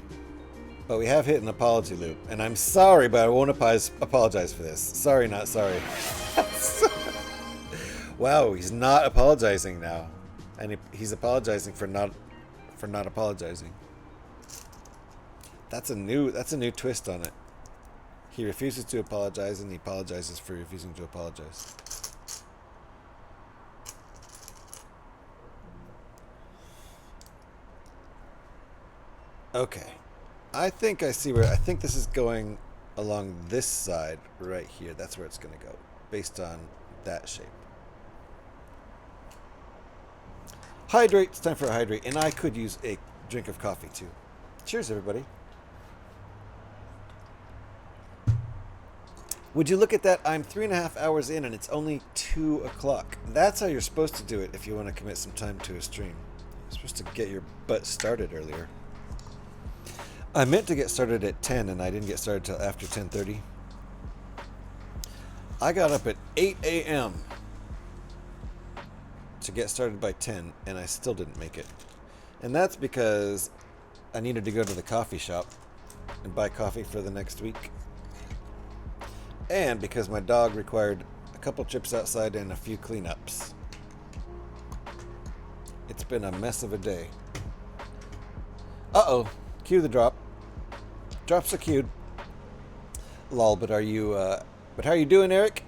but we have hit an apology loop. And I'm sorry, but I won't apologize for this. Sorry, not sorry. Wow, he's not apologizing now. And he's apologizing for not apologizing. That's a new twist on it. He refuses to apologize and he apologizes for refusing to apologize. Okay. I think I see where I think this is going along this side right here. That's where it's going to go based on that shape. Hydrate. It's time for a hydrate. And I could use a drink of coffee too. Cheers, everybody. Would you look at that? I'm 3.5 hours in and it's only 2 o'clock. That's how you're supposed to do it if you want to commit some time to a stream. You're supposed to get your butt started earlier. I meant to get started at 10 and I didn't get started till after 10:30. I got up at 8 a.m. to get started by 10 and I still didn't make it. And that's because I needed to go to the coffee shop and buy coffee for the next week. And because my dog required a couple trips outside and a few cleanups. It's been a mess of a day. Uh-oh. Cue the drop. Drops are queued. Lol, but how are you doing, Eric?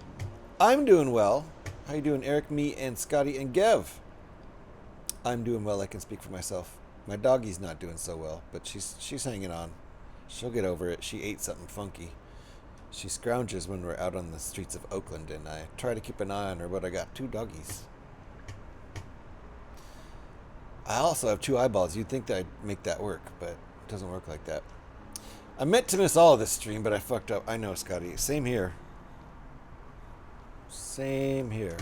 I'm doing well. How you doing, Eric, me, and Scotty, and Gev? I'm doing well. I can speak for myself. My doggy's not doing so well, but she's hanging on. She'll get over it. She ate something funky. She scrounges when we're out on the streets of Oakland, and I try to keep an eye on her, but I got 2 doggies. I also have 2 eyeballs. You'd think that I'd make that work, but it doesn't work like that. I meant to miss all of this stream, but I fucked up. I know, Scotty. Same here. Same here.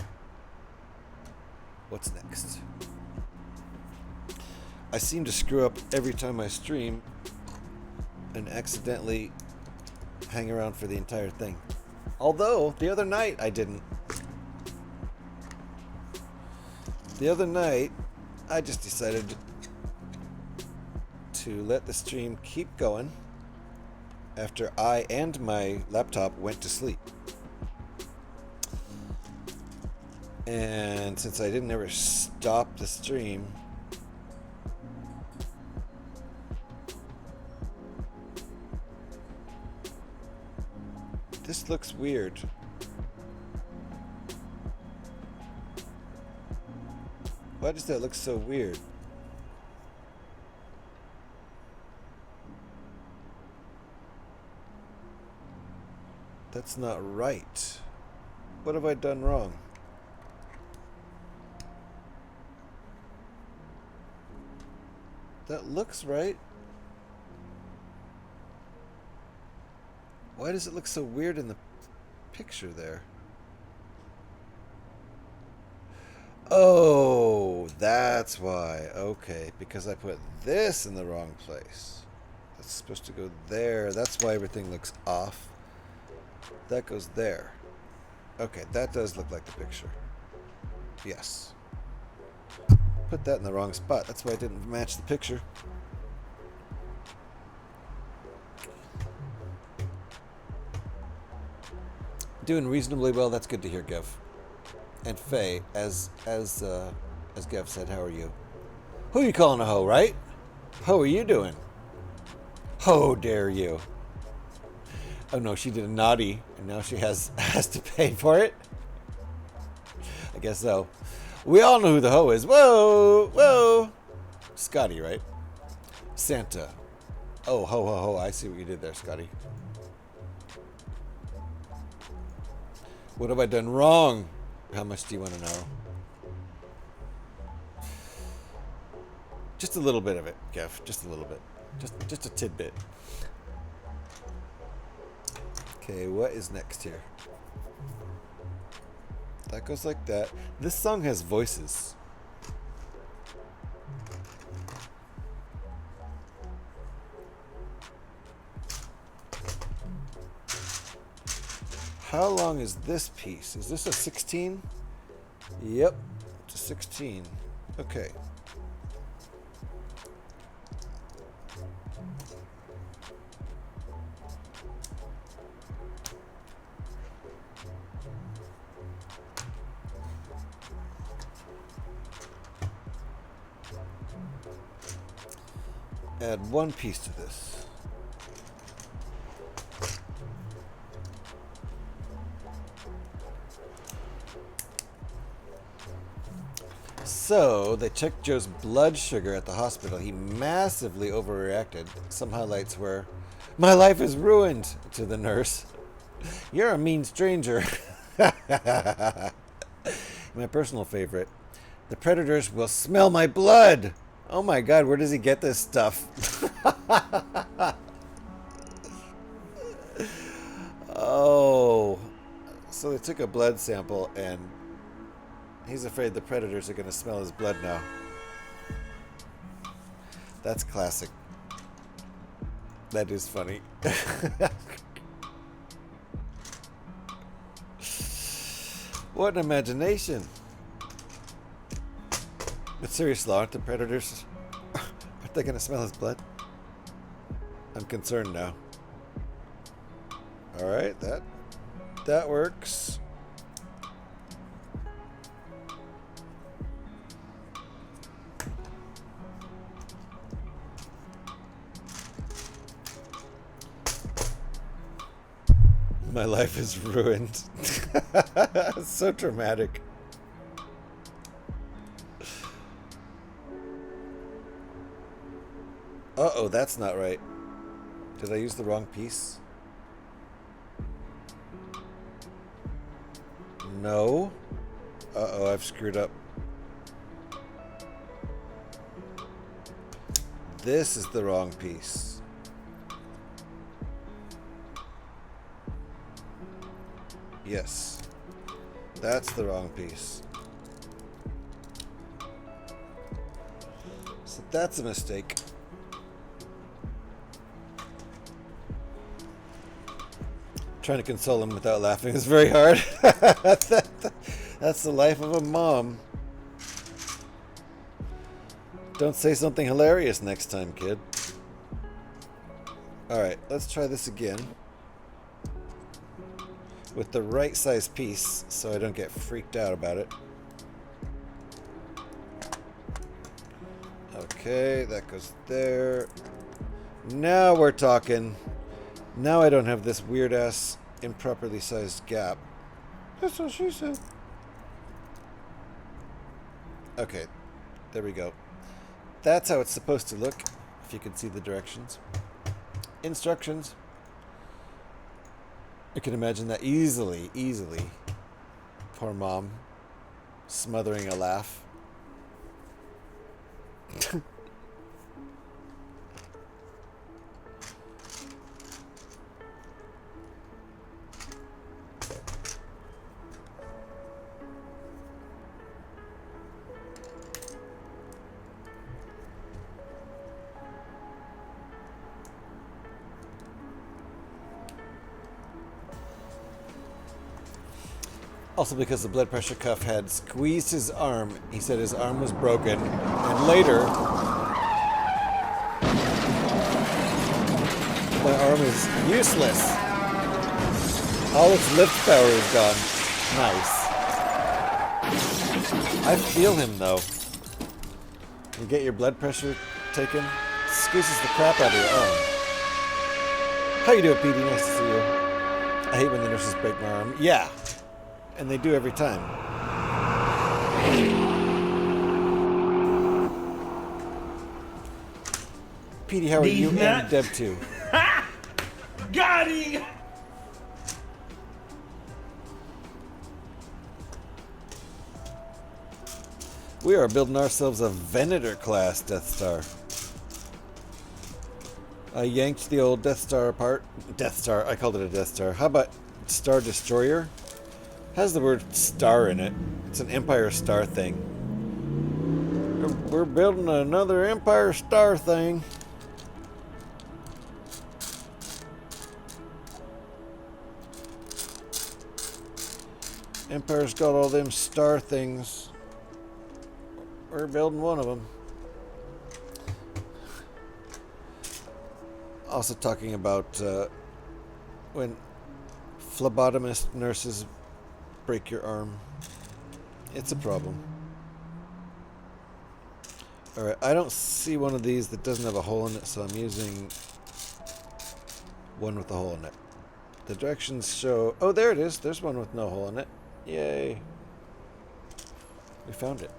What's next? I seem to screw up every time I stream and accidentally hang around for the entire thing. Although, the other night I didn't. The other night, I just decided to let the stream keep going after I and my laptop went to sleep. And since I didn't ever stop the stream, just looks weird. Why does that look so weird? That's not right. What have I done wrong? That looks right. Why does it look so weird in the picture there? Oh, that's why. Okay, because I put this in the wrong place. That's supposed to go there. That's why everything looks off. That goes there. Okay, that does look like the picture. Yes. Put that in the wrong spot. That's why it didn't match the picture. Doing reasonably well. That's good to hear, Gev. And Faye, as Gev said, how are you? Who are you calling a hoe, right? How are you doing? How dare you? Oh no, she did a naughty, and now she has to pay for it. I guess so. We all know who the hoe is. Whoa, whoa. Scotty, right? Santa. Oh, ho, ho, ho. I see what you did there, Scotty. What have I done wrong? How much do you want to know? Just a little bit of it, Kev. Just a little bit. Just a tidbit. Okay, what is next here? That goes like that. This song has voices. How long is this piece? Is this a 16? Yep, it's a 16. Okay. Add one piece to this. So, they checked Joe's blood sugar at the hospital. He massively overreacted. Some highlights were, "My life is ruined," to the nurse. "You're a mean stranger." My personal favorite, "The predators will smell my blood." Oh my god, where does he get this stuff? Oh. So they took a blood sample and he's afraid the predators are going to smell his blood now. That's classic. That is funny. What an imagination. But seriously, aren't the predators... aren't they going to smell his blood? I'm concerned now. Alright, that works. My life is ruined. So dramatic. Uh-oh, that's not right. Did I use the wrong piece? No. Uh-oh, I've screwed up. This is the wrong piece. Yes. That's the wrong piece. So that's a mistake. Trying to console him without laughing is very hard. That's the life of a mom. Don't say something hilarious next time, kid. Alright, let's try this again. With the right size piece, so I don't get freaked out about it. Okay, that goes there. Now we're talking. Now I don't have this weird ass improperly sized gap. That's what she said. Okay, there we go. That's how it's supposed to look, if you can see the directions. Instructions. I can imagine that easily. Poor mom, smothering a laugh. Also, because the blood pressure cuff had squeezed his arm, he said his arm was broken. And later, my arm is useless. All its lift power is gone. Nice. I feel him though. You get your blood pressure taken, it squeezes the crap out of your arm. How you doing, Petey? Nice to see you. I hate when the nurses break my arm. Yeah. And they do every time. Petey, how are you and Deb too? Got him! We are building ourselves a Venator Class Death Star. I yanked the old Death Star apart. Death Star, I called it a Death Star. How about Star Destroyer? Has the word star in it. It's an Empire Star thing. We're building another Empire Star thing. Empire's got all them star things. We're building one of them. Also talking about when phlebotomist nurses break your arm. It's a problem. Alright, I don't see one of these that doesn't have a hole in it, so I'm using one with a hole in it. The directions show... Oh, there it is. There's one with no hole in it. Yay. We found it.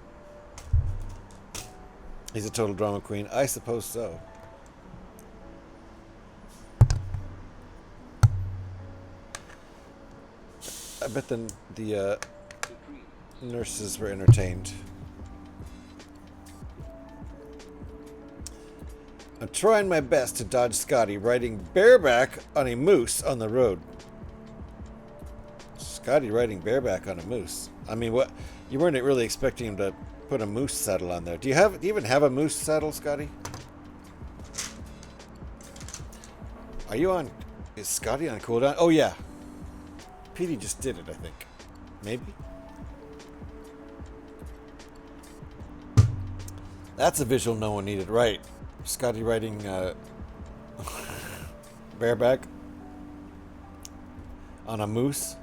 He's a total drama queen. I suppose so. I bet the nurses were entertained. I'm trying my best to dodge Scotty riding bareback on a moose on the road. Scotty riding bareback on a moose. I mean, what? You weren't really expecting him to put a moose saddle on there. Do you even have a moose saddle, Scotty? Are you on? Is Scotty on cooldown? Oh yeah. Petey just did it, I think. Maybe? That's a visual no one needed. Right. Scotty riding bareback on a moose.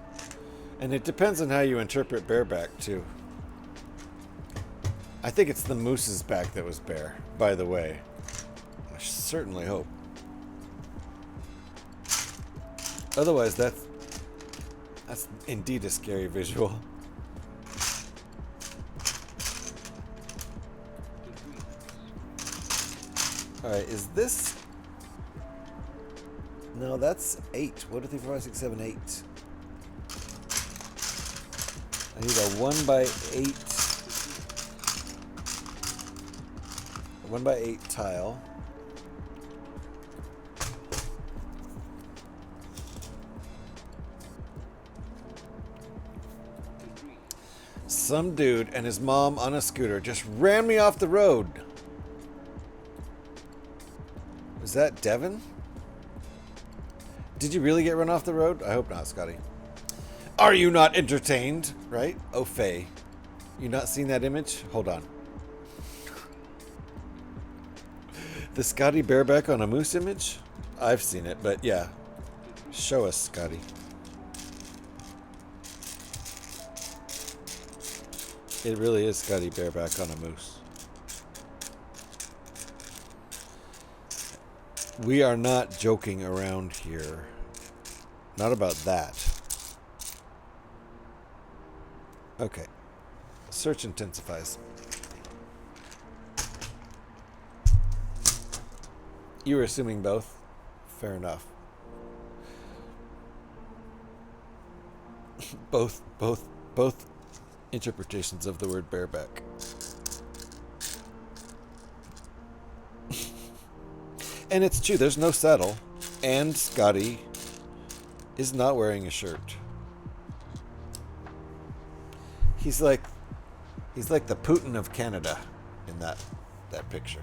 And it depends on how you interpret bareback, too. I think it's the moose's back that was bare, by the way. I certainly hope. Otherwise, that's indeed a scary visual. Alright, is this... No, that's 8. 1, 2, 3, 4, 5, 6, 7, 8. I need a 1x8. A 1x8 tile. Some dude and his mom on a scooter just ran me off the road. Was that Devin? Did you really get run off the road? I hope not, Scotty. Are you not entertained? Right? Oh, Faye. You not seen that image? Hold on. The Scotty bareback on a moose image? I've seen it, but yeah. Show us, Scotty. It really is Scotty bareback on a moose. We are not joking around here. Not about that. Okay. Search intensifies. You were assuming both? Fair enough. both interpretations of the word bareback. And it's true, there's no saddle. And Scotty is not wearing a shirt. He's like the Putin of Canada in that picture.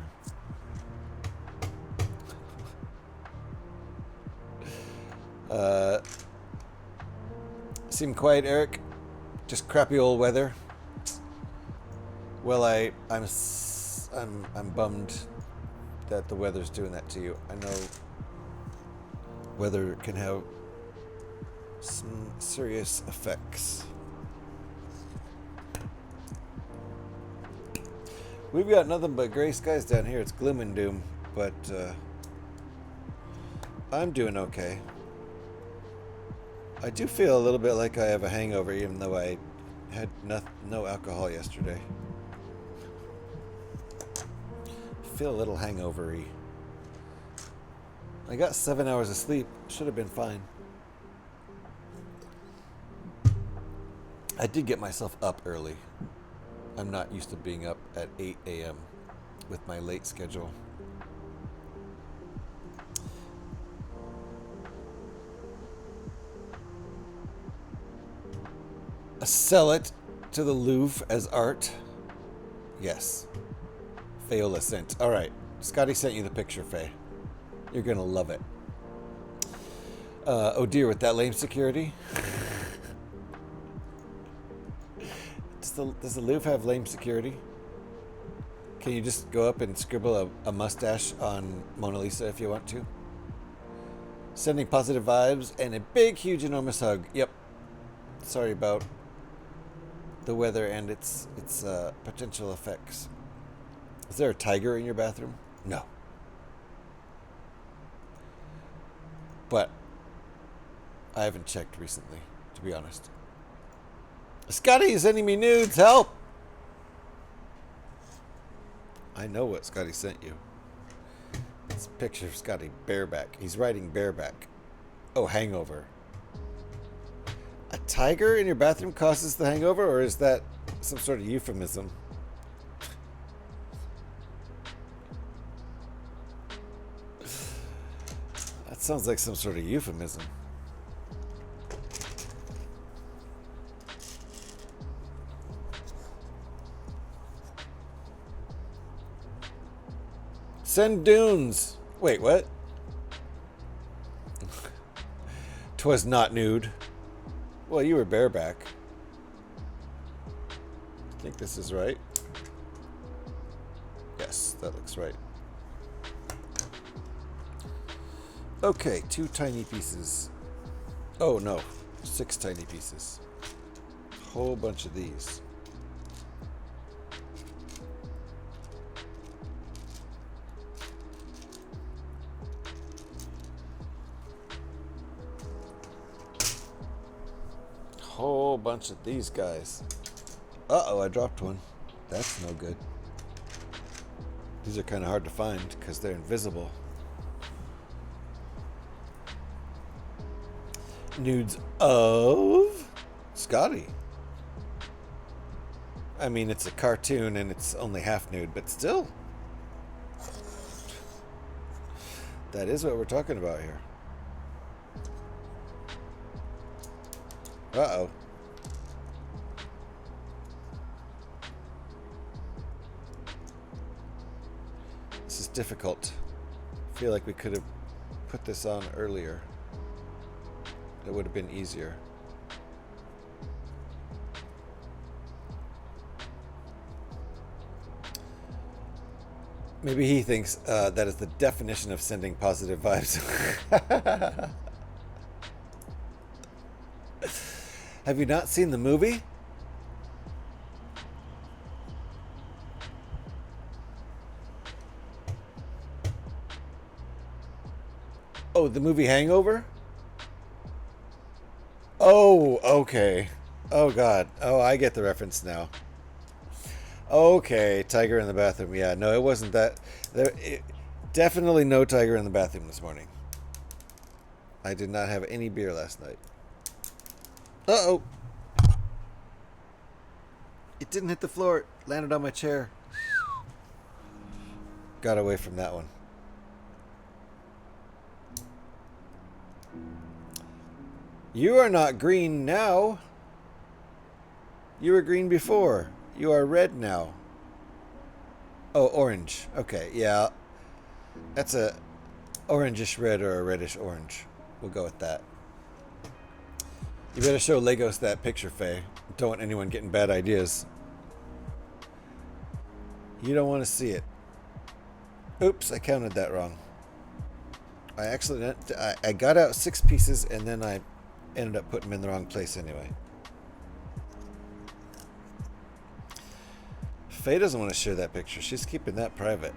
Seem quiet, Eric? Just crappy old weather. Well, I'm bummed that the weather's doing that to you. I know weather can have some serious effects. We've got nothing but gray skies down here. It's gloom and doom, but I'm doing okay. I do feel a little bit like I have a hangover, even though I had no alcohol yesterday. Feel a little hangover-y. I got 7 hours of sleep. Should have been fine. I did get myself up early. I'm not used to being up at 8 a.m. with my late schedule. Sell it to the Louvre as art? Yes. Fayola sent. Alright. Scotty sent you the picture, Faye. You're gonna love it. Oh dear, with that lame security? Does the Louvre have lame security? Can you just go up and scribble a mustache on Mona Lisa if you want to? Sending positive vibes and a big, huge, enormous hug. Yep. Sorry about the weather and its potential effects. Is there a tiger in your bathroom? No. But I haven't checked recently, to be honest. Scotty is sending me nudes. Help! I know what Scotty sent you. It's a picture of Scotty bareback. He's riding bareback. Oh, hangover. A tiger in your bathroom causes the hangover, or is that some sort of euphemism? That sounds like some sort of euphemism. Send dunes. Wait, what? 'Twas not nude. Well, you were bareback. I think this is right. Yes, that looks right. Okay, 2 tiny pieces. Oh no, 6 tiny pieces. Whole bunch of these. Whole bunch of these guys. Uh-oh, I dropped one. That's no good. These are kind of hard to find because they're invisible. Nudes of Scotty. I mean, it's a cartoon and it's only half nude, but still. That is what we're talking about here. Uh-oh. This is difficult. I feel like we could have put this on earlier. It would have been easier. Maybe he thinks that is the definition of sending positive vibes. Have you not seen the movie? Oh, the movie Hangover? Oh, okay. Oh, God. Oh, I get the reference now. Okay, tiger in the bathroom. Yeah, no, it wasn't that. Definitely no tiger in the bathroom this morning. I did not have any beer last night. Uh-oh. It didn't hit the floor. It landed on my chair. Got away from that one. You are not green now. You were green before. You are red now. Oh, orange. Okay, yeah. That's a orangish red or a reddish orange. We'll go with that. You better show Legos that picture, Faye. Don't want anyone getting bad ideas. You don't want to see it. Oops, I counted that wrong. I got out 6 pieces and then I ended up putting them in the wrong place anyway. Faye doesn't want to share that picture. She's keeping that private.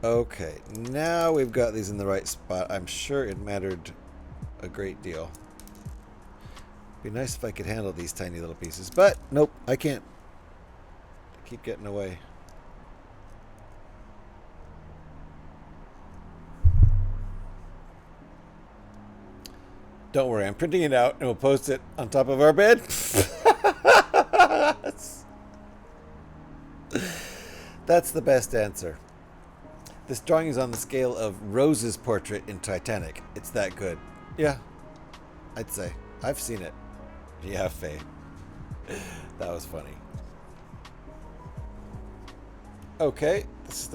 Okay, now we've got these in the right spot. I'm sure it mattered a great deal. Be nice if I could handle these tiny little pieces, but nope, I can't. I keep getting away. Don't worry, I'm printing it out and we'll post it on top of our bed. That's the best answer. This drawing is on the scale of Rose's portrait in Titanic. It's that good. Yeah, I'd say. I've seen it. Yeah, Faye. That was funny. Okay, this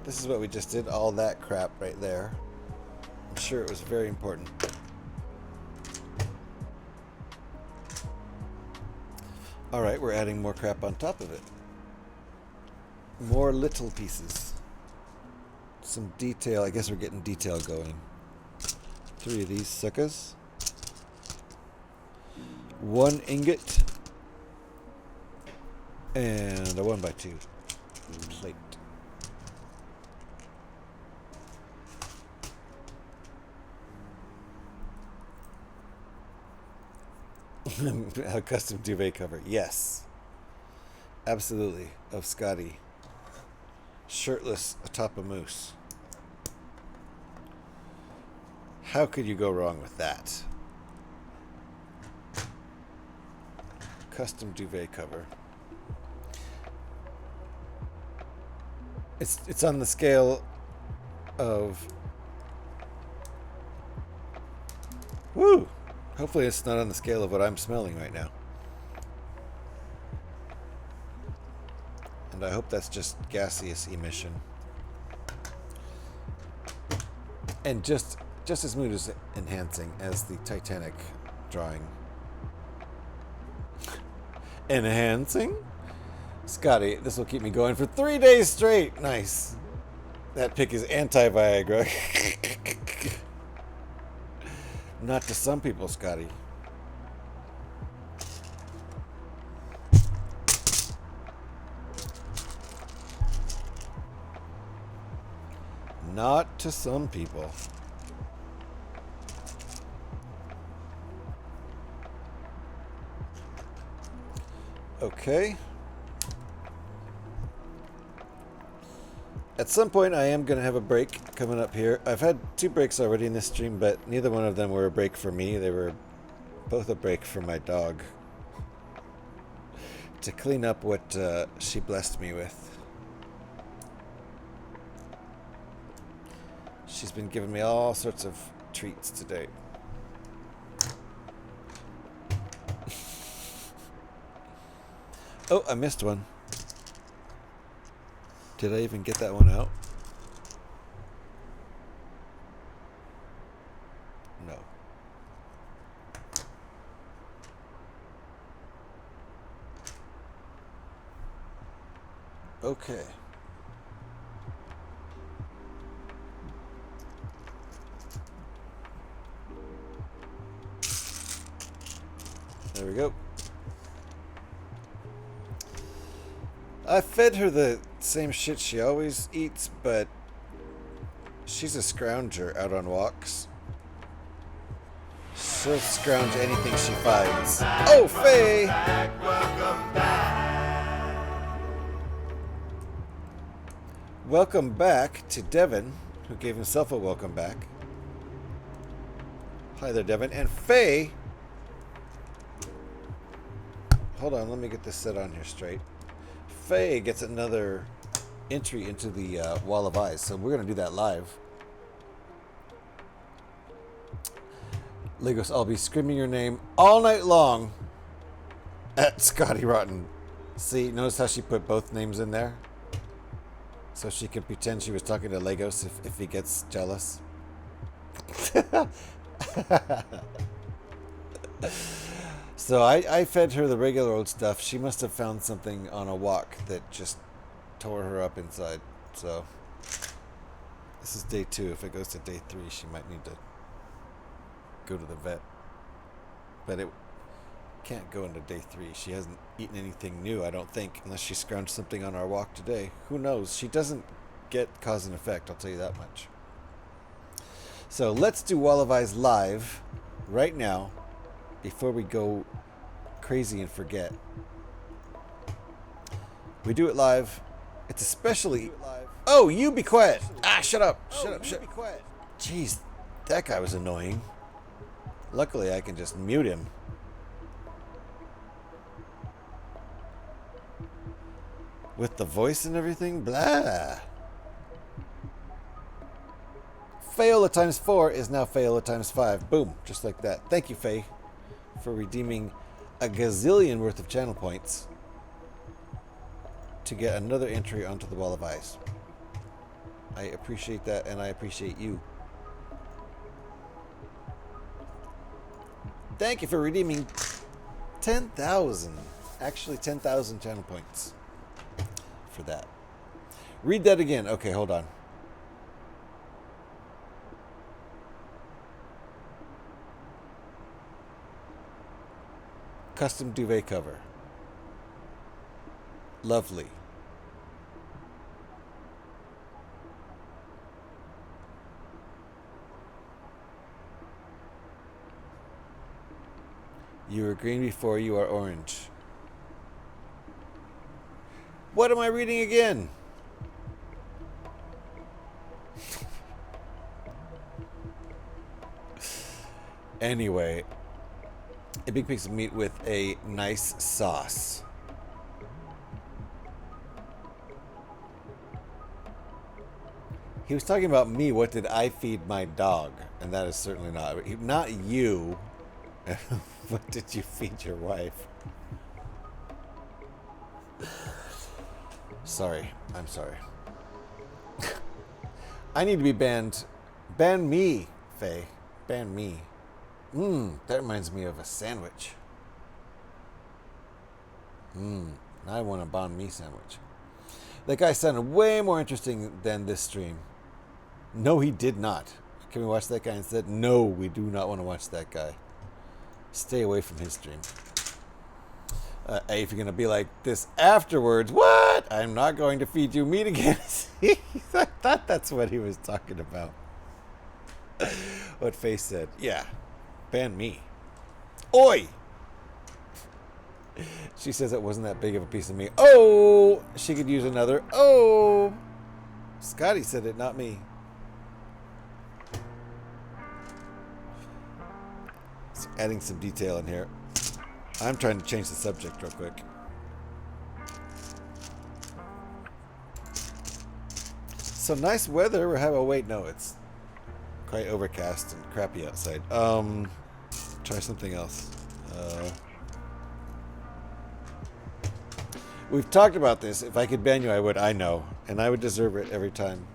is what we just did. All that crap right there. I'm sure it was very important. Alright, we're adding more crap on top of it. More little pieces. Some detail. I guess we're getting detail going. 3 of these suckers. 1 ingot. And a 1x2 plate. A custom duvet cover. Yes. Absolutely. Of Scotty. Shirtless atop a moose. How could you go wrong with that? Custom duvet cover. It's on the scale of... Woo! Hopefully it's not on the scale of what I'm smelling right now. And I hope that's just gaseous emission. And just as mood is enhancing as the Titanic drawing. Enhancing? Scotty, this will keep me going for 3 days straight. Nice. That pick is anti-Viagra. Not to some people, Scotty. Not to some people. Okay. At some point, I am going to have a break coming up here. I've had 2 breaks already in this stream, but neither one of them were a break for me. They were both a break for my dog. To clean up what she blessed me with. She's been giving me all sorts of treats today. Oh, I missed one. Did I even get that one out? No. Okay. There we go. I fed her the same shit she always eats, but she's a scrounger out on walks. She'll scrounge anything she finds. Oh, Faye! Welcome back to Devin, who gave himself a welcome back. Hi there, Devin. And Faye... Hold on, let me get this set on here straight. Faye gets another entry into the Wall of Eyes, so we're going to do that live. Legos, I'll be screaming your name all night long at Scotty Rotten. See, notice how she put both names in there? So she can pretend she was talking to Legos if he gets jealous. So I fed her the regular old stuff. She must have found something on a walk that just tore her up inside. So this is day 2. If it goes to day 3, she might need to go to the vet. But it can't go into day 3. She hasn't eaten anything new, I don't think, unless she scrounged something on our walk today. Who knows? She doesn't get cause and effect, I'll tell you that much. So let's do Wall of Eyes live right now before we go crazy and forget. We do it live. It's especially... Oh, you be quiet! Ah, shut up! Shut up, shut up. Jeez, that guy was annoying. Luckily, I can just mute him. With the voice and everything? Blah! Fayola times 4 is now Fayola times 5. Boom. Just like that. Thank you, Faye, for redeeming a gazillion worth of channel points to get another entry onto the Wall of Eyes. I appreciate that, and I appreciate you. Thank you for redeeming 10,000. Actually, 10,000 channel points for that. Read that again. Okay, hold on. Custom duvet cover. Lovely. You were green before, you are orange. What am I reading again? Anyway, a big piece of meat with a nice sauce. He was talking about me. What did I feed my dog? And that is certainly not you. What did you feed your wife? Sorry. I'm sorry. I need to be banned. Ban me, Faye. Ban me. That reminds me of a sandwich. Now I want a banh mi sandwich. That guy sounded way more interesting than this stream. No, he did not. Can we watch that guy instead? No, we do not want to watch that guy. Stay away from his stream. If you're going to be like this afterwards, what? I'm not going to feed you meat again. I thought that's what he was talking about. What Faye said. Yeah. Ban me. Oi! She says it wasn't that big of a piece of meat. Oh! She could use another. Oh! Scotty said it, not me. So adding some detail in here. I'm trying to change the subject real quick. So nice weather. We're having. Oh wait, no, it's quite overcast and crappy outside. Try something else. We've talked about this. If I could ban you, I would. I know, and I would deserve it every time.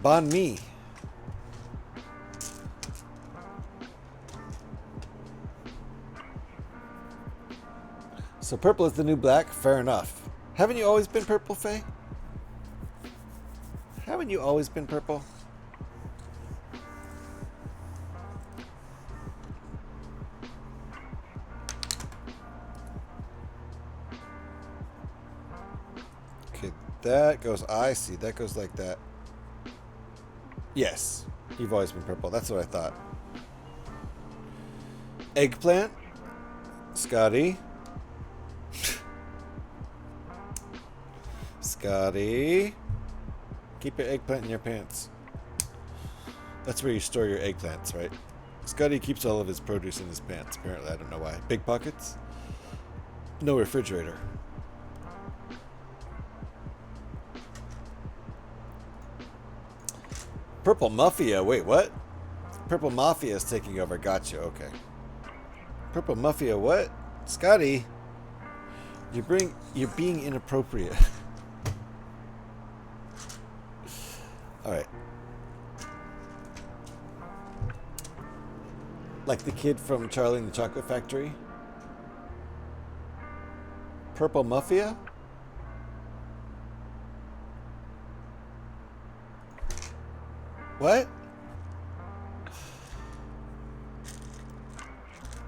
Ban me. So purple is the new black? Fair enough. Haven't you always been purple, Faye? Haven't you always been purple? That goes, I see, that goes like that. Yes, you've always been purple. That's what I thought. Eggplant. Scotty. Scotty. Keep your eggplant in your pants. That's where you store your eggplants, right? Scotty keeps all of his produce in his pants, apparently. I don't know why. Big pockets? No refrigerator. Purple Mafia. Wait, what? Purple Mafia is taking over. Gotcha. Okay. Purple Mafia. What? Scotty, you're being inappropriate. All right. Like the kid from Charlie and the Chocolate Factory. Purple Mafia. What?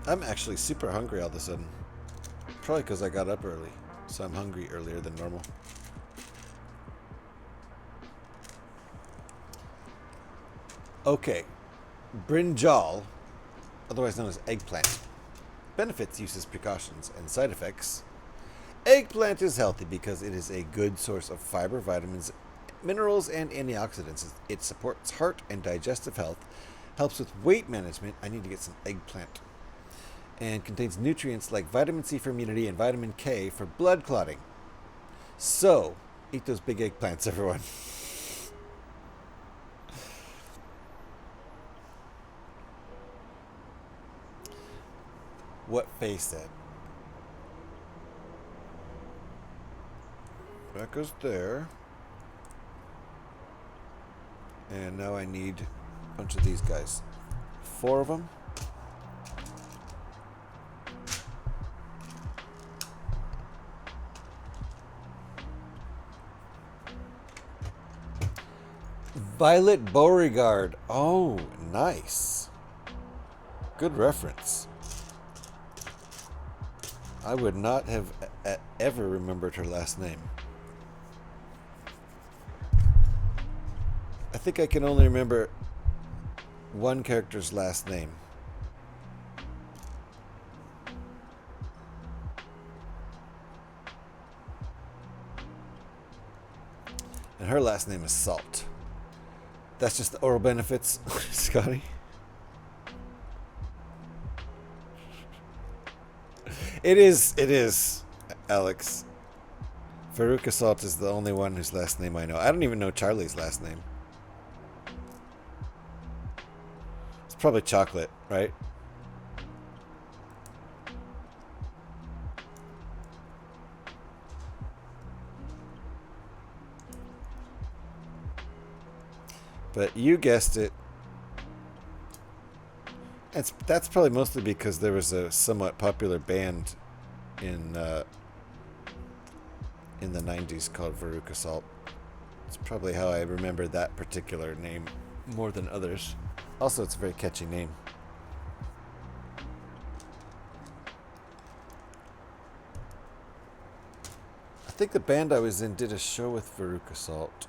I'm actually super hungry all of a sudden. Probably because I got up early. So I'm hungry earlier than normal. Okay. Brinjal, otherwise known as eggplant. Benefits, uses, precautions, and side effects. Eggplant is healthy because it is a good source of fiber, vitamins, minerals, and antioxidants. It supports heart and digestive health, helps with weight management. I need to get some eggplant. And contains nutrients like vitamin C for immunity and vitamin K for blood clotting. So, eat those big eggplants, everyone. What face that? That goes there. And now I need a bunch of these guys. 4 of them. Violet Beauregard. Oh, nice. Good reference. I would not have ever remembered her last name. I think I can only remember one character's last name. And her last name is Salt. That's just the oral benefits, Scotty. It is, Alex. Veruca Salt is the only one whose last name I know. I don't even know Charlie's last name. It's probably Chocolate, right? But you guessed it. That's probably mostly because there was a somewhat popular band in the 90s called Veruca Salt. It's probably how I remember that particular name more than others. Also, it's a very catchy name. I think the band I was in did a show with Veruca Salt,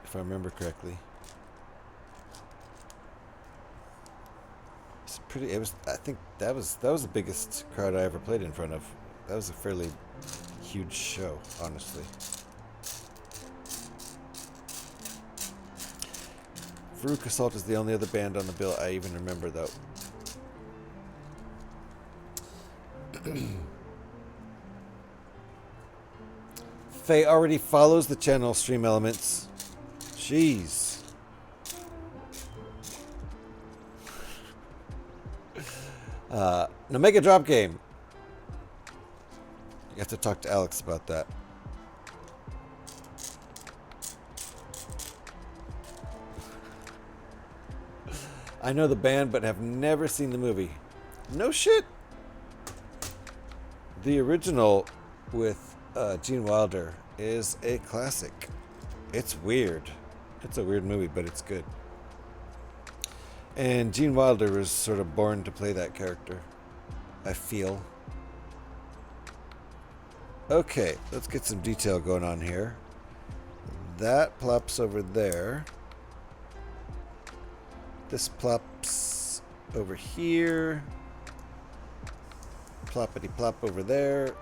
if I remember correctly. I think that was the biggest crowd I ever played in front of. That was a fairly huge show, honestly. Veruca Salt is the only other band on the bill I even remember, though. Faye already follows the channel Stream Elements. Jeez. The Mega Drop Game. You have to talk to Alex about that. I know the band, but have never seen the movie. No shit. The original with Gene Wilder is a classic. It's weird. It's a weird movie, but it's good. And Gene Wilder was sort of born to play that character, I feel. Okay, let's get some detail going on here. That plops over there. This plops over here. Ploppity plop over there.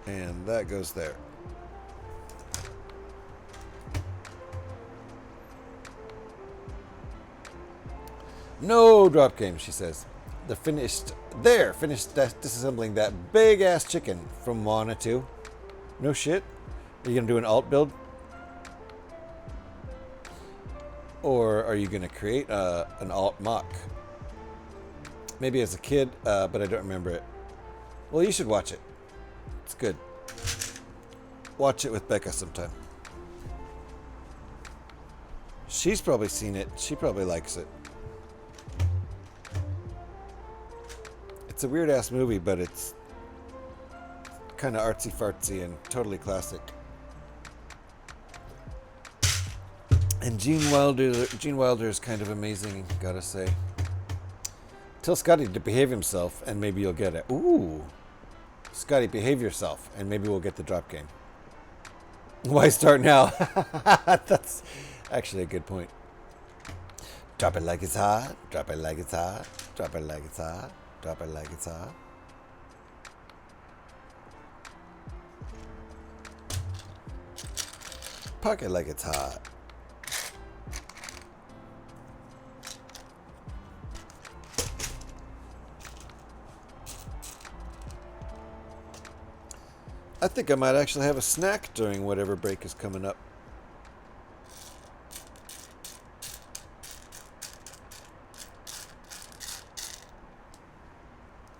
And that goes there. No drop game, she says. They're finished disassembling that big ass chicken from Moana 2. No shit. Are you gonna do an alt build? Or are you gonna create an alt mock? Maybe as a kid, but I don't remember it. Well, you should watch it. It's good. Watch it with Becca sometime. She's probably seen it. She probably likes it. It's a weird ass movie, but it's kind of artsy fartsy and totally classic. And Gene Wilder is kind of amazing, gotta say. Tell Scotty to behave himself, and maybe you'll get it. Ooh, Scotty, behave yourself, and maybe we'll get the drop game. Why start now? That's actually a good point. Drop it like it's hot. Drop it like it's hot. Drop it like it's hot. Drop it like it's hot. Park it like it's hot. I think I might actually have a snack during whatever break is coming up.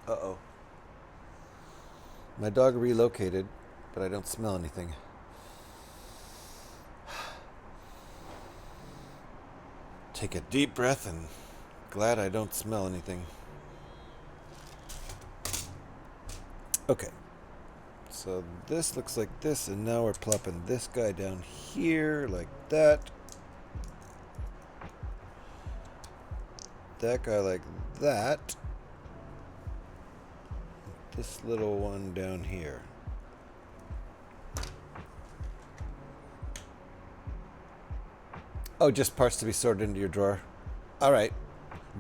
Uh-oh. My dog relocated, but I don't smell anything. Take a deep breath and glad I don't smell anything. Okay. So this looks like this, and now we're plopping this guy down here like that. That guy like that. This little one down here. Oh, just parts to be sorted into your drawer. All right.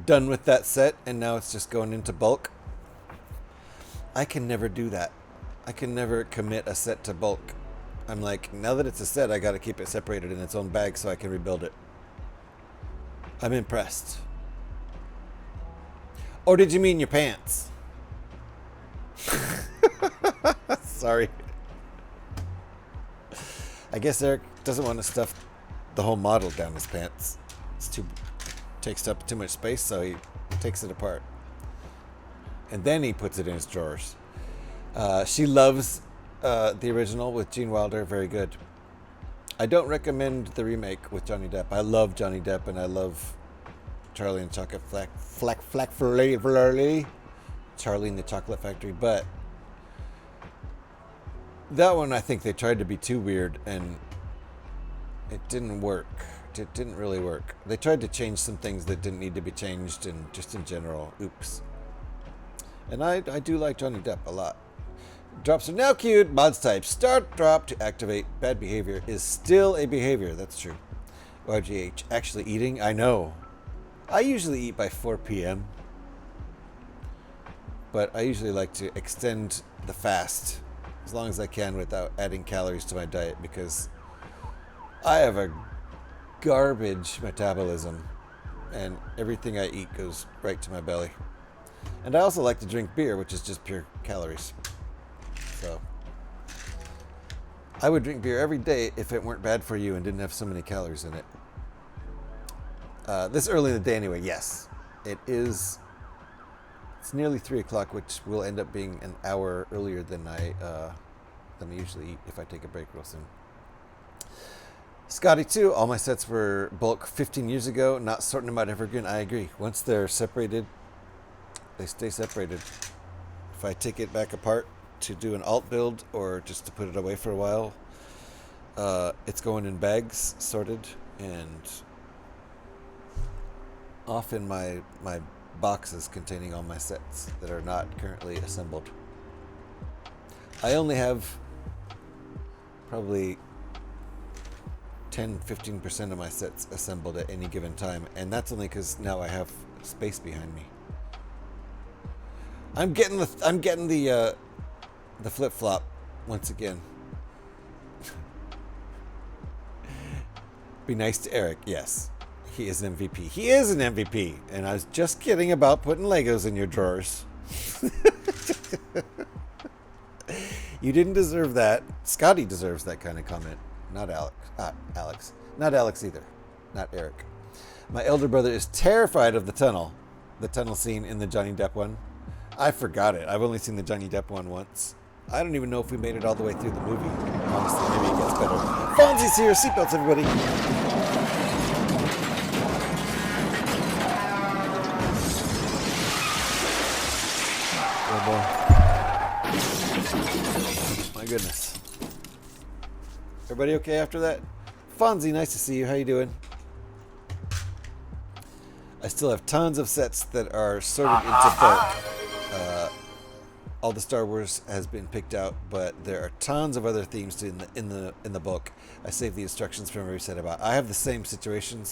Done with that set, and now it's just going into bulk. I can never do that. I can never commit a set to bulk. I'm like, now that it's a set, I got to keep it separated in its own bag so I can rebuild it. I'm impressed. Or did you mean your pants? Sorry. I guess Eric doesn't want to stuff the whole model down his pants. Takes up too much space, so he takes it apart. And then he puts it in his drawers. She loves the original with Gene Wilder. Very good. I don't recommend the remake with Johnny Depp. I love Johnny Depp, and I love Charlie and Chocolate Charlie and the Chocolate Factory, but that one I think they tried to be too weird, and it didn't work. It didn't really work. They tried to change some things that didn't need to be changed, and just in general, oops. And I do like Johnny Depp a lot. Drops are now queued. Mods type start drop to activate. Bad behavior is still a behavior. That's true. YGH. Actually eating? I know. I usually eat by 4 p.m. But I usually like to extend the fast as long as I can without adding calories to my diet, because I have a garbage metabolism and everything I eat goes right to my belly. And I also like to drink beer, which is just pure calories. So I would drink beer every day if it weren't bad for you and didn't have so many calories in it. This early in the day anyway, yes. It is. It's nearly 3 o'clock, which will end up being an hour earlier than I usually eat if I take a break real soon. Scotty too. All my sets were bulk 15 years ago. Not sorting them out ever again. I agree. Once they're separated, they stay separated. If I take it back apart to do an alt build or just to put it away for a while, it's going in bags, sorted, and off in my boxes containing all my sets that are not currently assembled. I only have probably 10-15% of my sets assembled at any given time, and that's only because now I have space behind me. I'm getting the flip flop once again. Be nice to Eric. Yes, he is an MVP. He is an MVP, and I was just kidding about putting Legos in your drawers. You didn't deserve that. Scotty deserves that kind of comment, not Alex. Alex. Not Alex either. Not Eric. My elder brother is terrified of the tunnel scene in the Johnny Depp one. I forgot it. I've only seen the Johnny Depp one once. I don't even know if we made it all the way through the movie. Honestly, maybe it gets better. Fonzie's here. Seatbelts, everybody. Oh boy. My goodness. Everybody okay after that? Fonzie, nice to see you. How you doing? I still have tons of sets that are sorted into bulk. All the Star Wars has been picked out, but there are tons of other themes in the book. I saved the instructions from every set about. I have the same situation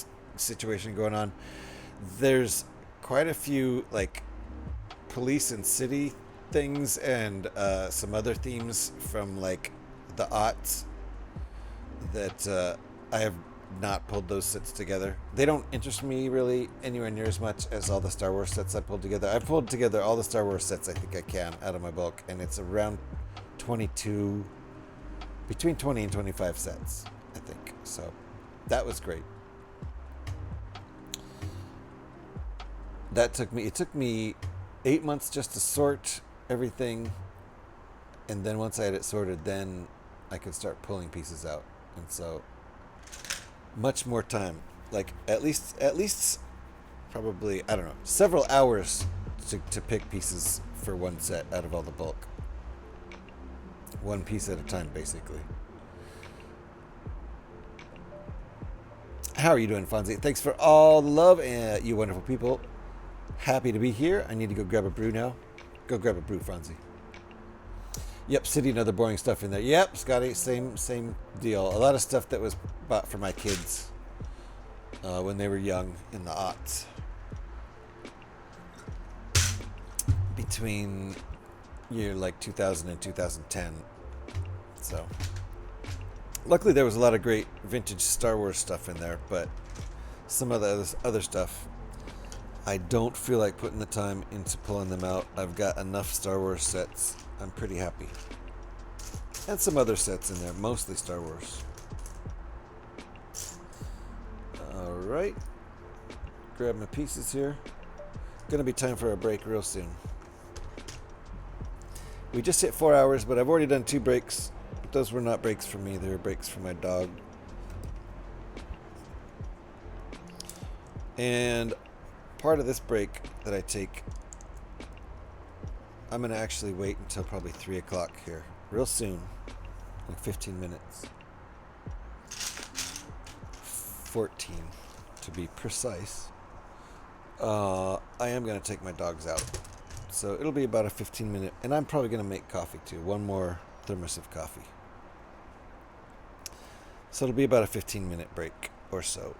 going on. There's quite a few like police and city things, and some other themes from like the aughts that I have not pulled those sets together. They don't interest me really anywhere near as much as all the Star Wars sets I pulled together. I've pulled together all the Star Wars sets I think I can out of my bulk, and it's around 22, between 20 and 25 sets, I think. So that was great. It took me 8 months just to sort everything, and then once I had it sorted, then I could start pulling pieces out. And so much more time, like at least probably, I don't know, several hours to pick pieces for one set out of all the bulk. One piece at a time, basically. How are you doing, Fonzie? Thanks for all the love, and you wonderful people. Happy to be here. I need to go grab a brew now. Go grab a brew, Fonzie. Yep, city and other boring stuff in there. Yep, Scotty, same deal. A lot of stuff that was bought for my kids when they were young in the aughts. Between year like 2000 and 2010. So, luckily there was a lot of great vintage Star Wars stuff in there, but some of the other stuff, I don't feel like putting the time into pulling them out. I've got enough Star Wars sets. I'm pretty happy. And some other sets in there, mostly Star Wars. Alright. Grab my pieces here. Gonna be time for a break real soon. We just hit 4 hours, but I've already done 2 breaks. But those were not breaks for me, they were breaks for my dog. And part of this break that I take, I'm going to actually wait until probably 3 o'clock here. Real soon. Like 15 minutes. 14 to be precise. I am going to take my dogs out. So it'll be about a 15-minute. And I'm probably going to make coffee too. One more thermos of coffee. So it'll be about a 15-minute break or so.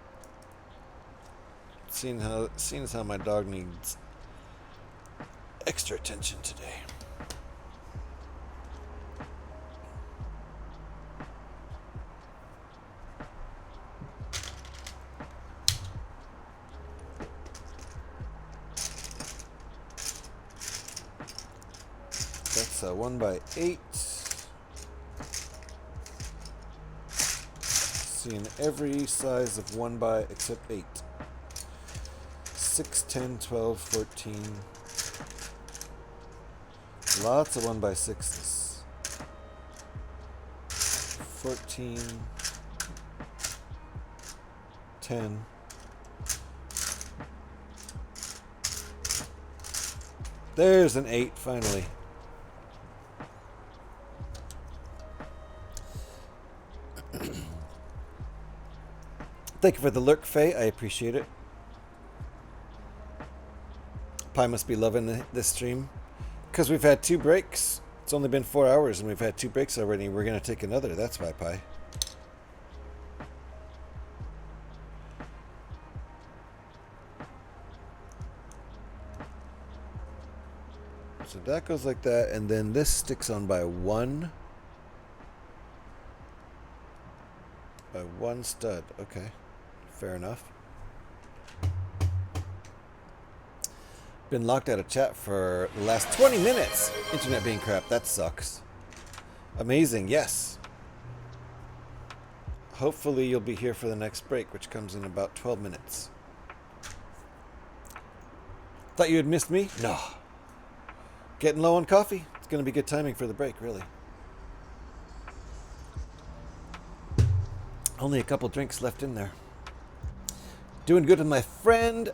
Seeing as how my dog needs extra attention today. That's a 1x8. Seeing every size of 1x except 8. 6, 10, 12, 14. Lots of 1x6s. 14. 10. There's an 8 finally. Thank you for the lurk, Faye. I appreciate it. Pi must be loving this stream. Because we've had 2 breaks. It's only been 4 hours and we've had 2 breaks already. We're going to take another. That's why, Pi. So that goes like that, and then this sticks on by one stud. Okay, fair enough. Been locked out of chat for the last 20 minutes. Internet being crap. That sucks. Amazing. Yes. Hopefully you'll be here for the next break, which comes in about 12 minutes. Thought you had missed me? No. Getting low on coffee? It's going to be good timing for the break, really. Only a couple drinks left in there. Doing good with my friend.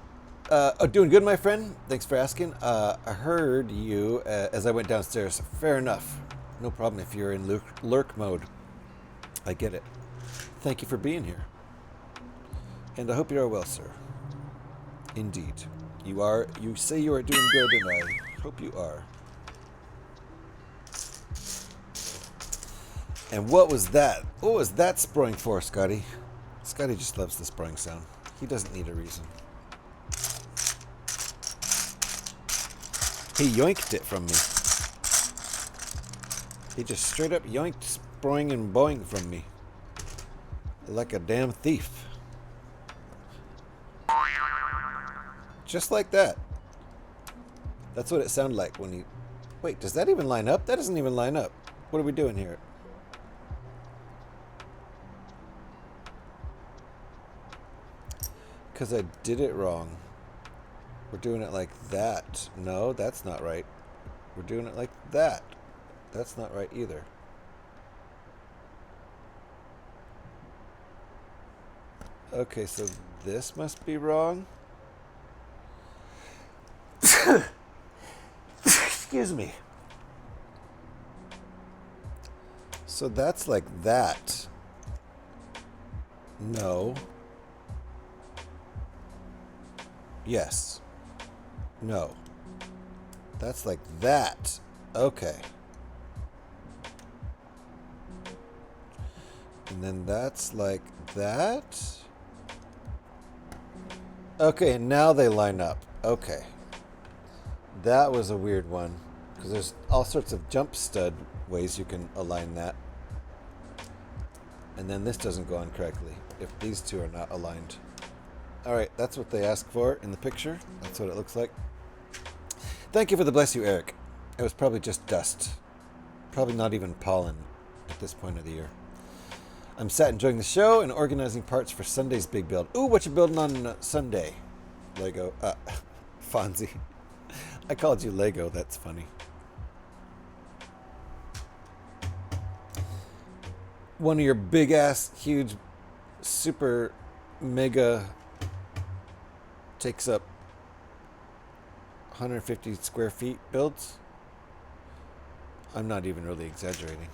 Doing good, my friend. Thanks for asking. I heard you as I went downstairs. Fair enough. No problem if you're in lurk mode. I get it. Thank you for being here. And I hope you are well, sir. Indeed. You are. You say you are doing good, and I hope you are. And what was that? What was that sproing for, Scotty? Scotty just loves the sproing sound. He doesn't need a reason. He yoinked it from me. He just straight up yoinked sproing and boing from me. Like a damn thief. Just like that. That's what it sounded like when he... Wait, does that even line up? That doesn't even line up. What are we doing here? Because I did it wrong. We're doing it like that. No, that's not right. We're doing it like that. That's not right either. Okay, so this must be wrong. Excuse me. So that's like that. No. Yes. No. That's like that. Okay. And then that's like that. Okay, now they line up. Okay. That was a weird one. Because there's all sorts of jump stud ways you can align that. And then this doesn't go on correctly if these two are not aligned. Alright, that's what they asked for in the picture. That's what it looks like. Thank you for the bless you, Eric. It was probably just dust. Probably not even pollen at this point of the year. I'm sat enjoying the show and organizing parts for Sunday's big build. Ooh, what you building on Sunday? Lego. Fonzie. I called you Lego. That's funny. One of your big ass, huge, super, mega, takes up 150 square feet builds? I'm not even really exaggerating.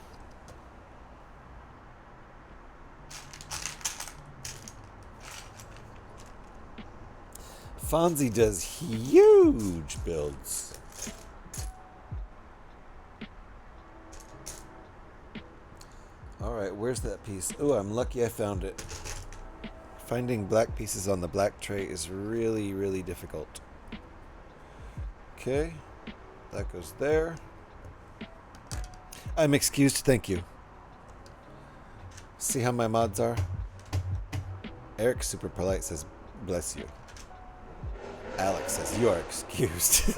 Fonzie does huge builds. Alright, where's that piece? Oh, I'm lucky I found it. Finding black pieces on the black tray is really, really difficult. Okay, that goes there. I'm excused, thank you. See how my mods are? Eric super polite says, bless you. Alex says, you are excused.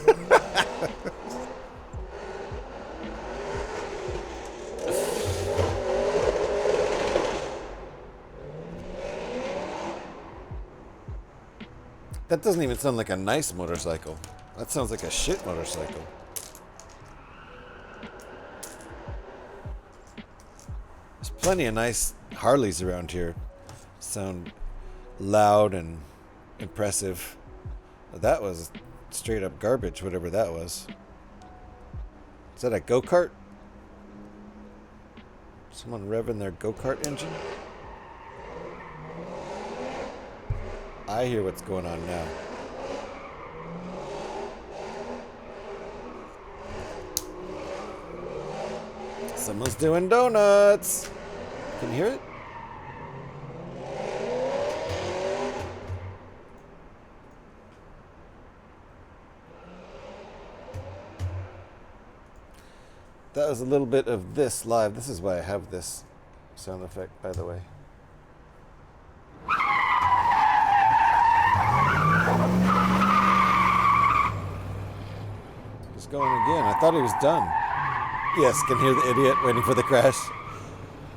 That doesn't even sound like a nice motorcycle. That sounds like a shit motorcycle. There's plenty of nice Harleys around here. Sound loud and impressive. That was straight up garbage, whatever that was. Is that a go-kart? Someone revving their go-kart engine? I hear what's going on now. Someone's doing donuts. Can you hear it? That was a little bit of this live. This is why I have this sound effect, by the way. He's going again. I thought he was done. Yes, can hear the idiot waiting for the crash.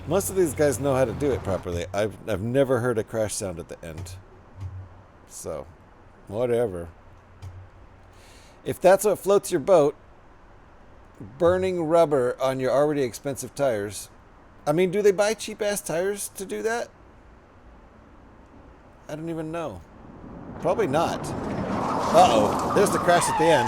Most of these guys know how to do it properly. I've never heard a crash sound at the end. So, whatever. If that's what floats your boat, burning rubber on your already expensive tires. I mean, do they buy cheap-ass tires to do that? I don't even know. Probably not. Uh-oh. There's the crash at the end.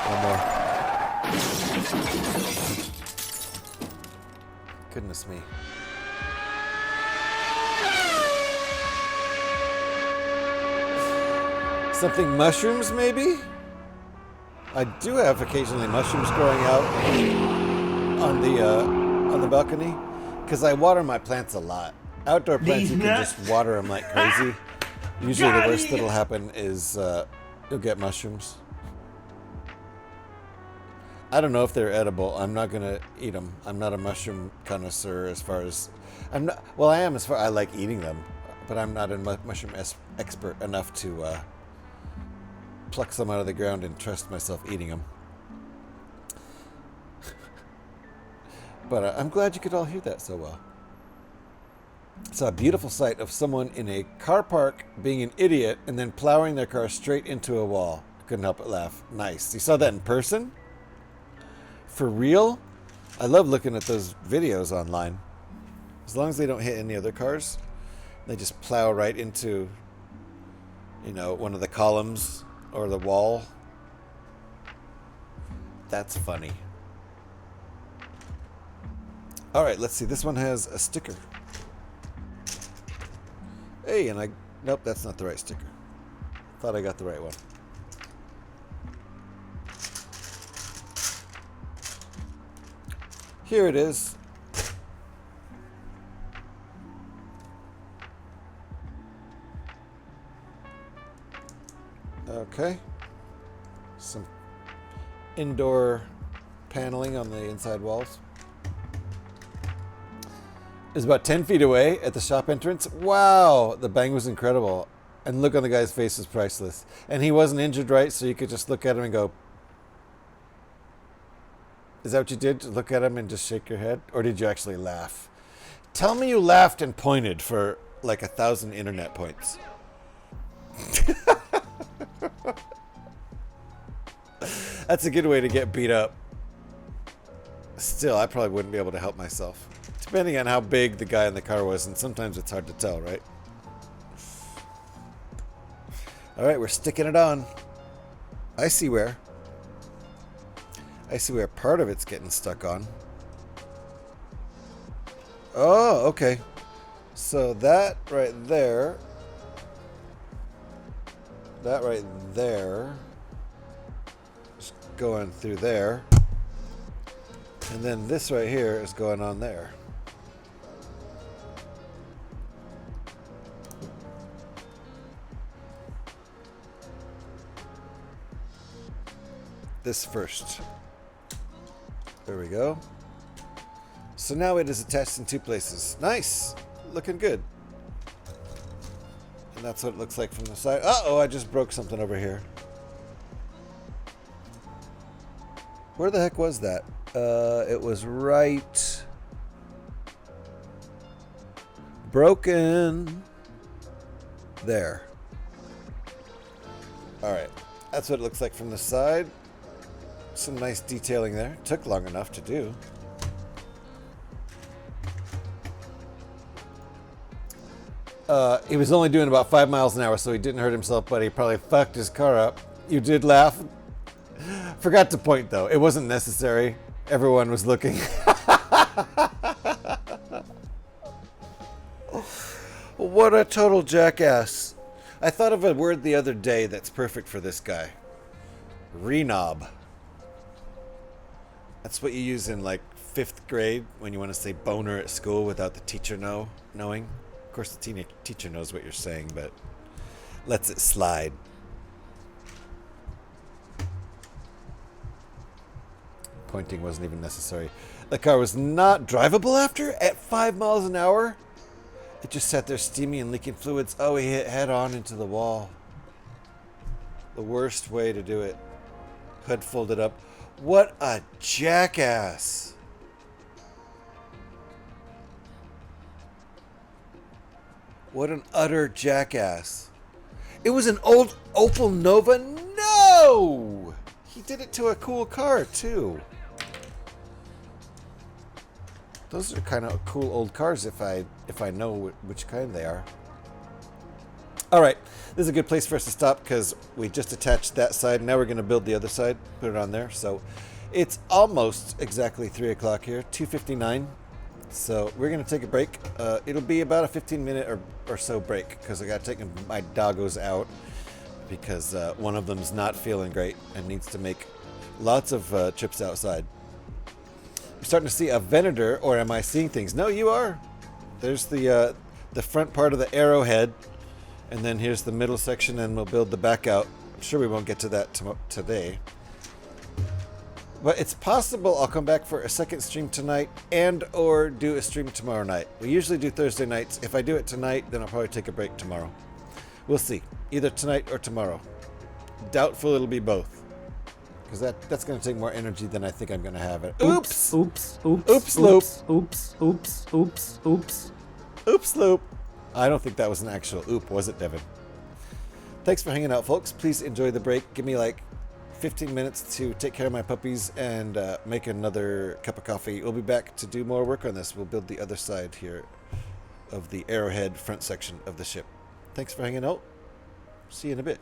One more. Goodness me. Something mushrooms, maybe? I do have occasionally mushrooms growing out on the balcony because I water my plants a lot. Outdoor plants, you can just water them like crazy. Usually the worst that'll happen is you'll get mushrooms. I don't know if they're edible. I'm not gonna eat them. I'm not a mushroom connoisseur as far as I'm not. Well, I am as far I like eating them, but I'm not a mushroom expert enough to pluck some out of the ground and trust myself eating them. But I'm glad you could all hear that so well. It's a beautiful sight of someone in a car park being an idiot and then plowing their car straight into a wall. Couldn't help but laugh. Nice. You saw that in person? For real? I love looking at those videos online. As long as they don't hit any other cars, they just plow right into, you know, one of the columns or the wall. That's funny. All right, let's see. This one has a sticker. Hey, and nope, that's not the right sticker. Thought I got the right one. Here it is. Okay. Some indoor paneling on the inside walls. It's about 10 feet away at the shop entrance. Wow, the bang was incredible. And look on the guy's face is priceless. And he wasn't injured, right? So you could just look at him and go, is that what you did? Look at him and just shake your head? Or did you actually laugh? Tell me you laughed and pointed for like 1,000 internet points. That's a good way to get beat up. Still, I probably wouldn't be able to help myself. Depending on how big the guy in the car was, and sometimes it's hard to tell, right? All right, we're sticking it on. I see where part of it's getting stuck on. Oh, okay. So that right there, is going through there. And then this right here is going on there. This first. There we go. So now it is attached in two places. Nice! Looking good. And that's what it looks like from the side. Uh-oh, I just broke something over here. Where the heck was that? It was right... broken. There. Alright. That's what it looks like from the side. Some nice detailing there. Took long enough to do. He was only doing about 5 miles an hour, so he didn't hurt himself, but he probably fucked his car up. You did laugh. Forgot to point, though. It wasn't necessary. Everyone was looking. What a total jackass. I thought of a word the other day that's perfect for this guy. Renob. That's what you use in like 5th grade when you want to say boner at school without the teacher knowing. Of course, the teacher knows what you're saying, but lets it slide. Pointing wasn't even necessary. The car was not drivable after at 5 miles an hour. It just sat there steamy and leaking fluids. Oh, he hit head on into the wall. The worst way to do it. Hood folded up. What a jackass. What an utter jackass. It was an old Opel Nova? No! He did it to a cool car, too. Those are kind of cool old cars if I know which kind they are. All right, this is a good place for us to stop because we just attached that side. Now we're going to build the other side, put it on there. So it's almost exactly 3 o'clock here, 2:59. So we're going to take a break. It'll be about a 15-minute or so break because I got to take my doggos out because one of them's not feeling great and needs to make lots of trips outside. I'm starting to see a Venator, or am I seeing things? No, you are. There's the front part of the arrowhead, and then here's the middle section, and we'll build the back out. I'm sure we won't get to that today. But it's possible I'll come back for a second stream tonight and or do a stream tomorrow night. We usually do Thursday nights. If I do it tonight, then I'll probably take a break tomorrow. We'll see. Either tonight or tomorrow. Doubtful it'll be both. Because that's going to take more energy than I think I'm going to have it. Oops! Oops! Oops loop! Oops! Oops! Oops! Oops! Oops loop! I don't think that was an actual oop, was it, Devin? Thanks for hanging out, folks. Please enjoy the break. Give me like 15 minutes to take care of my puppies and make another cup of coffee. We'll be back to do more work on this. We'll build the other side here of the arrowhead front section of the ship. Thanks for hanging out. See you in a bit.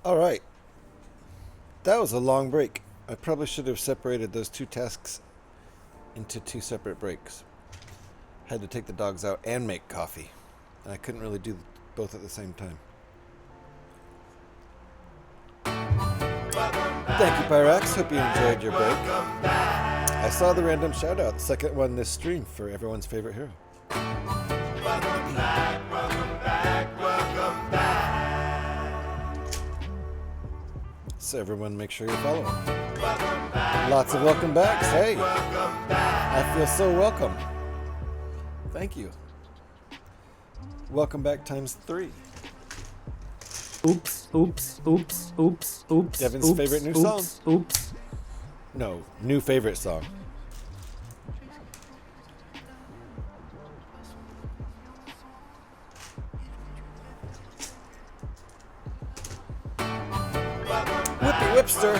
All right. That was a long break. I probably should have separated those two tasks into two separate breaks. Had to take the dogs out and make coffee. And I couldn't really do both at the same time. Thank you, Pyrax. Hope you enjoyed your break. I saw the random shout out, second one this stream for everyone's favorite hero. Welcome back, welcome back, welcome back. So everyone make sure you follow him. Lots of welcome backs. Hey, I feel so welcome. Thank you. Welcome back times 3. Oops, oops, oops, oops, oops. Devin's oops, favorite new oops, song. Oops. No, new favorite song. Whippy Whipster.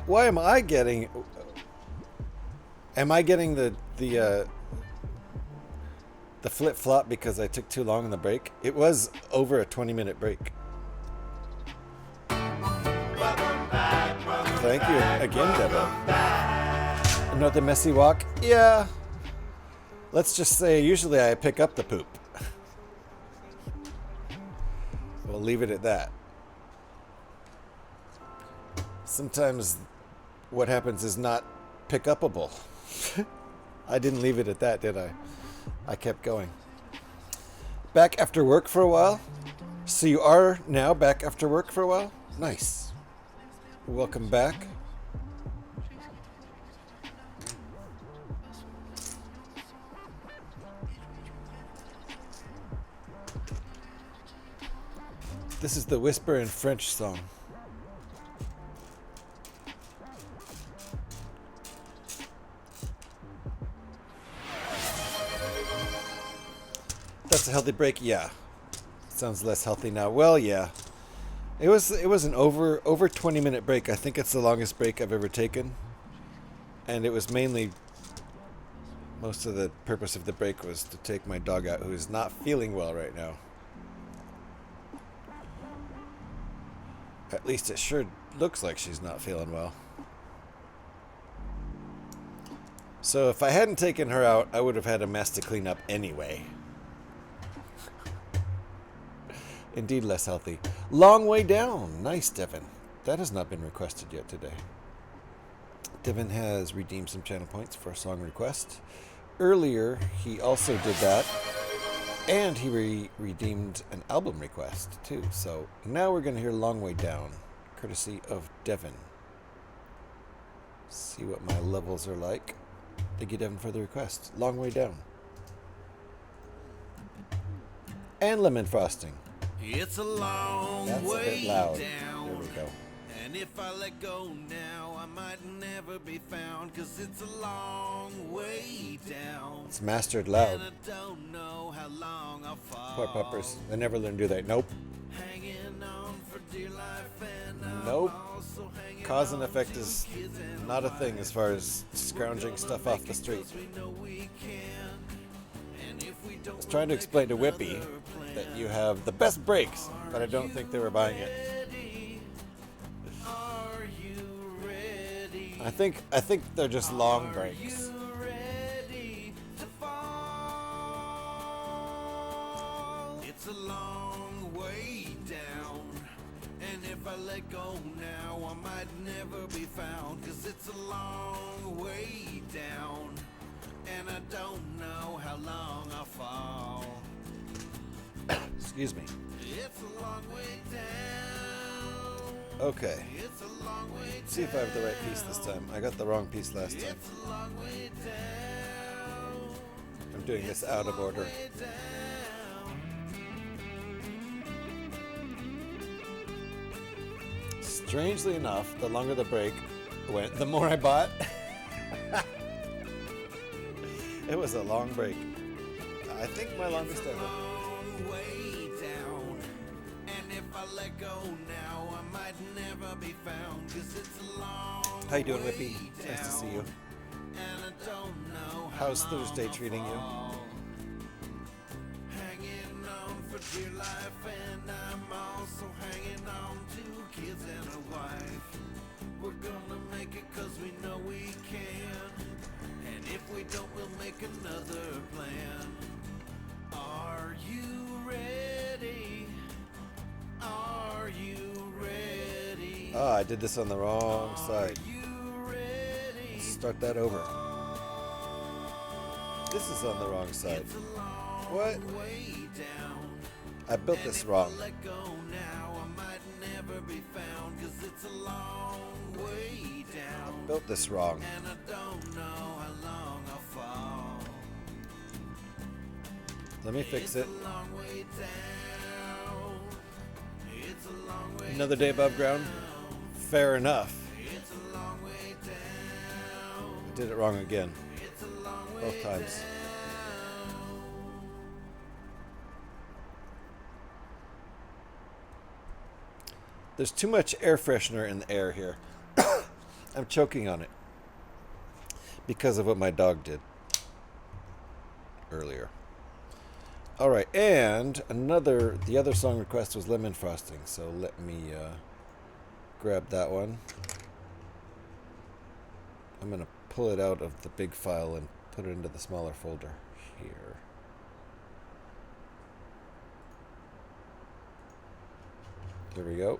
Why am I getting? Am I getting the flip flop because I took too long on the break? It was over a 20-minute break. Thank you again, Devin. Another messy walk? Yeah. Let's just say usually I pick up the poop. We'll leave it at that. Sometimes what happens is not pick upable. I didn't leave it at that, did I? I kept going. Back after work for a while? So you are now back after work for a while? Nice. Welcome back. This is the Whisper in French song. That's a healthy break, yeah. Sounds less healthy now. Well, yeah. It was an over 20-minute break. I think it's the longest break I've ever taken. And it was mainly, most of the purpose of the break was to take my dog out who is not feeling well right now. At least it sure looks like she's not feeling well. So if I hadn't taken her out, I would have had a mess to clean up anyway. Indeed less healthy. Long way down. Nice, Devin. That has not been requested yet today. Devin has redeemed some channel points for a song request. Earlier, he also did that. And he redeemed an album request, too. So now we're going to hear Long Way Down, courtesy of Devin. See what my levels are like. Thank you, Devin, for the request. Long Way Down. And lemon frosting. It's a long That's a way bit loud. down. There we go. And if I let go now, I might never be found. Cause it's a long way down. It's mastered loud. And I don't know how long I'll fall. Poor puppers. They never learn to do that. Nope. Hanging on for dear life and Nope. also hanging Cause and on effect to is kids and not a thing as far as scrounging stuff off the street. we know we can. And if we don't I was trying to explain to Whippy that you have the best breaks, but I don't think they were buying it. Are you ready? I think they're just long breaks. You ready to fall? It's a long way down. And if I let go now, I might never be found. Cause it's a long way down. And I don't know how long I'll fall. Excuse me. It's a long way down. Okay. It's a long way down. See if I have the right piece this time. I got the wrong piece last time. It's a long way down. I'm doing this out of order. Strangely enough, the longer the break went, the more I bought. It was a long break. I think my longest ever. Long way down. And if I let go now, I might never be found. Cause it's a long How you doing, Whippy? way Nice to see you. down. And I don't know How's how Thursday long treating you? I'll fall. Hanging on for dear life, and I'm also hanging on to kids and a wife. We're gonna make it 'cause we know we can, and if we don't, we'll make another plan. Are you ready? Are you ready? Ah, I did this on the wrong side. Are you ready? Start that over. This is on the wrong side. It's a long What? way down. I built this wrong. Let go now, I might never be found, 'cause it's a long way down. Built this wrong. And I don't know how long I'll fall. Let me fix it. It's a long way down. It's a long way Another day above ground. Fair enough. It's a long way down. I did it wrong again. It's a long way Both times. There's too much air freshener in the air here. I'm choking on it because of what my dog did earlier. All right, and the other song request was lemon frosting, so let me grab that one. I'm gonna pull it out of the big file and put it into the smaller folder here. There we go.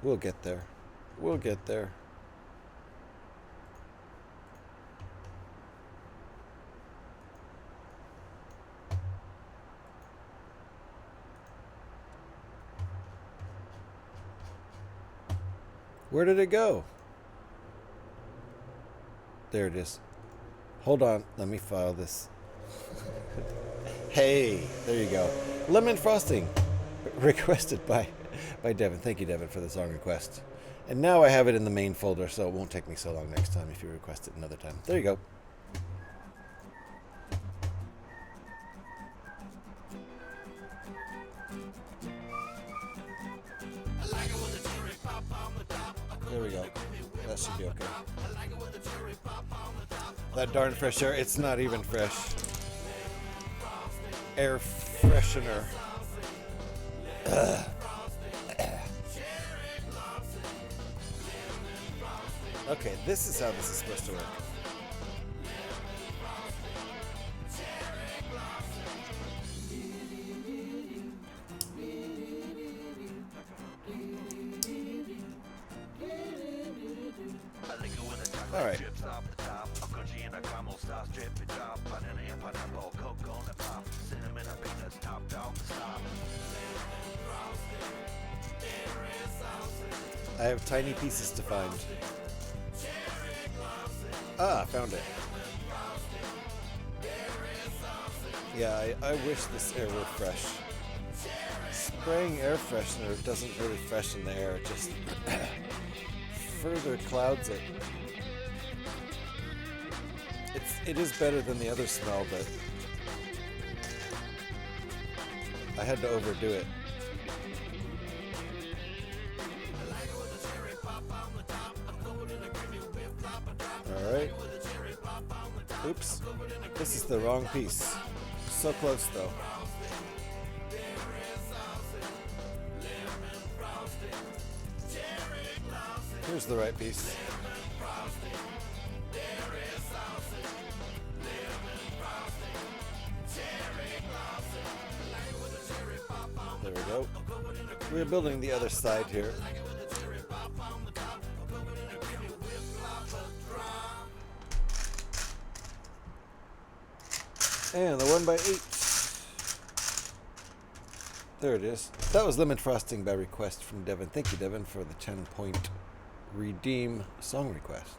We'll get there. We'll get there. Where did it go? There it is. Hold on. Let me file this. Hey, there you go. Lemon frosting. Requested by Devin. Thank you, Devin, for the song request. And now I have it in the main folder, so it won't take me so long next time if you request it another time. There you go. There we go. That should be okay. That darn fresh air. It's not even fresh. Air freshener. Ugh. Okay, this is how this is supposed to work. All right. I have tiny pieces to find. Ah, found it. Yeah, I wish this air were fresh. Spraying air freshener doesn't really freshen the air, it just further clouds it. It is better than the other smell, but I had to overdo it. Alright. Oops. This is the wrong piece. So close though. Here's the right piece. There we go. We're building the other side here. And the 1x8. There it is. That was lemon frosting by request from Devin. Thank you, Devin, for the 10-point redeem song request.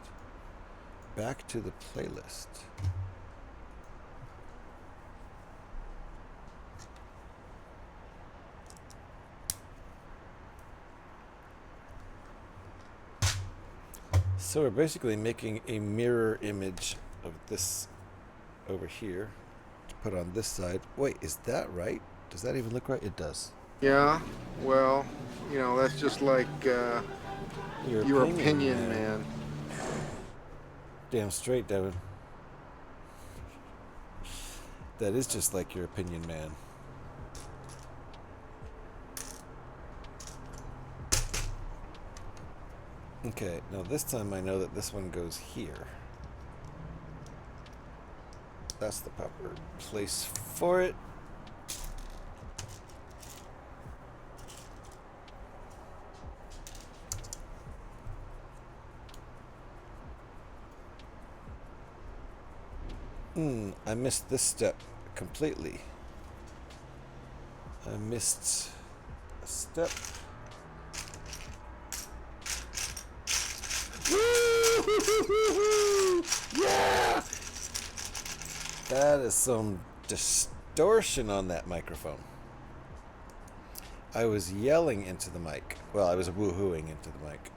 Back to the playlist. So we're basically making a mirror image of this over here to put on this side. Wait, is that right? Does that even look right? It does. Yeah, well, you know, that's just like your opinion, man. Damn straight, Devin. That is just like your opinion, man. Okay, now this time I know that this one goes here. That's the proper place for it. I missed this step completely. I missed a step. Yeah! That is some distortion on that microphone. I was yelling into the mic. Well, I was woohooing into the mic.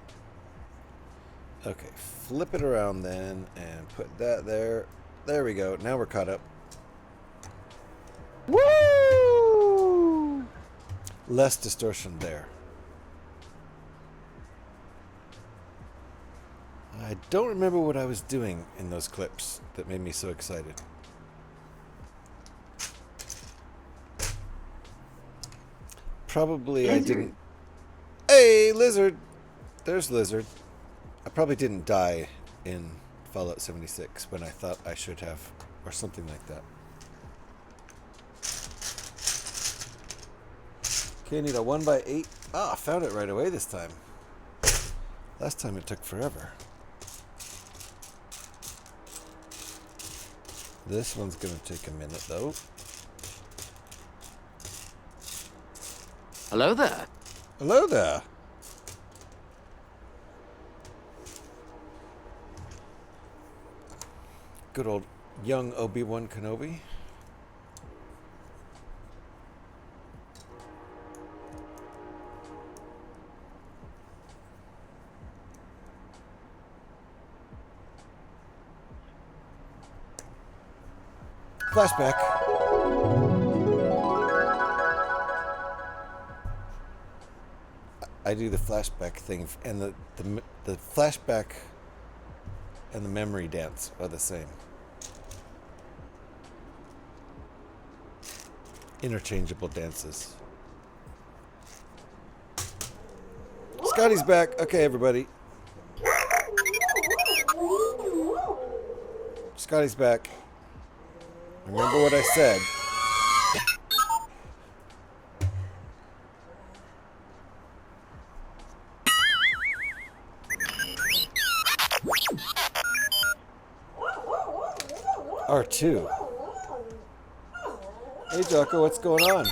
Okay, flip it around then and put that there. There we go. Now we're caught up. Woo! Less distortion there. I don't remember what I was doing in those clips that made me so excited. Probably I didn't... Hey, Lizard! There's Lizard. I probably didn't die in Fallout 76 when I thought I should have, or something like that. Okay, I need a 1x8. Ah, I found it right away this time. Last time it took forever. This one's gonna take a minute though. Hello there. Hello there. Good old young Obi-Wan Kenobi. Flashback. I do the flashback thing, and the flashback and the memory dance are the same. Interchangeable dances. Scotty's back. Okay, everybody. Scotty's back. Remember what I said. R2. Hey, Jocko, what's going on?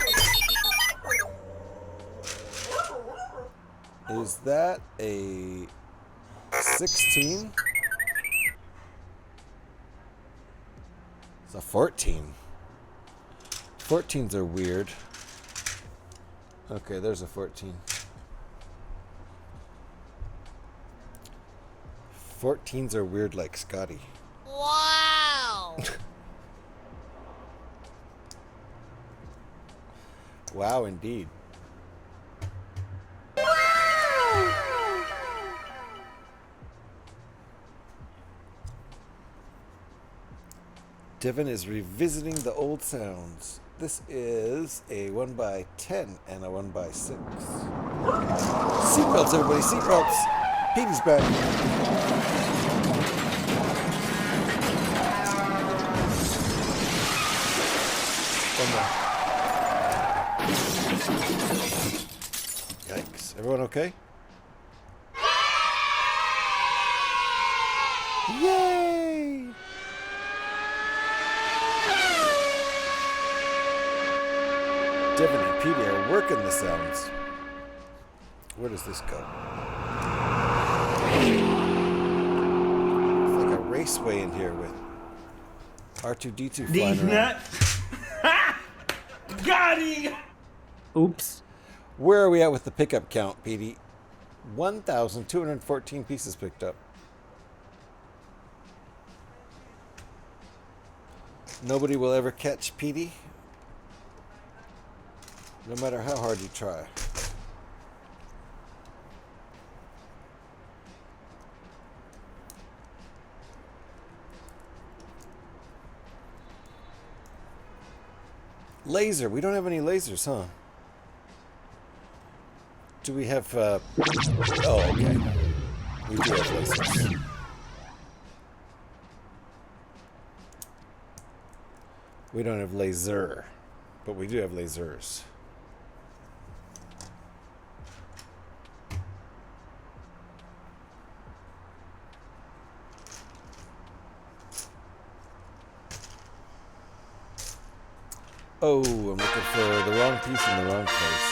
Is that a 16? It's a 14. 14s are weird. Okay, there's a 14. 14s are weird like Scotty. Wow! Wow, indeed. Devin is revisiting the old sounds. This is a 1x10 and a 1x6. Seatbelts, everybody, seatbelts. Petey's back. One more. Yikes. Everyone okay? Yay! Devin and Petey are working the sounds. Where does this go? It's like a raceway in here with R2-D2 flying around. Got him! Oops. Where are we at with the pickup count, Petey? 1,214 pieces picked up. Nobody will ever catch Petey, no matter how hard you try. Laser. We don't have any lasers, huh? Do we have, oh, okay. We do have lasers. We don't have laser, but we do have lasers. Oh, I'm looking for the wrong piece in the wrong place.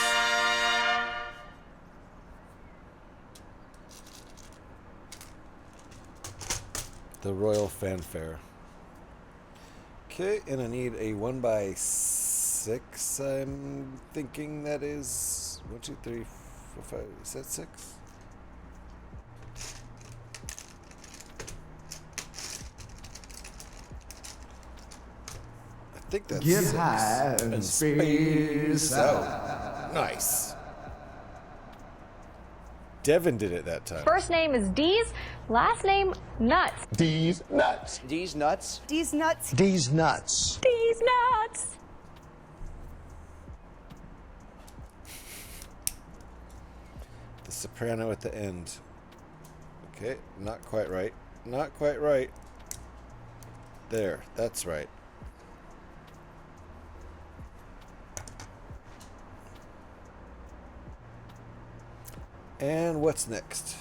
The Royal Fanfare. Okay, and I need a 1x6. I'm thinking that is 1, 2, 3, 4, 5. Is that 6? I think that's Get 6. high and space out. Nice. Devin did it that time. First name is D's, last name Nuts. D's nuts. D's nuts. D's Nuts. D's nuts. D's Nuts. The soprano at the end. Okay, not quite right. Not quite right. There, that's right. And what's next?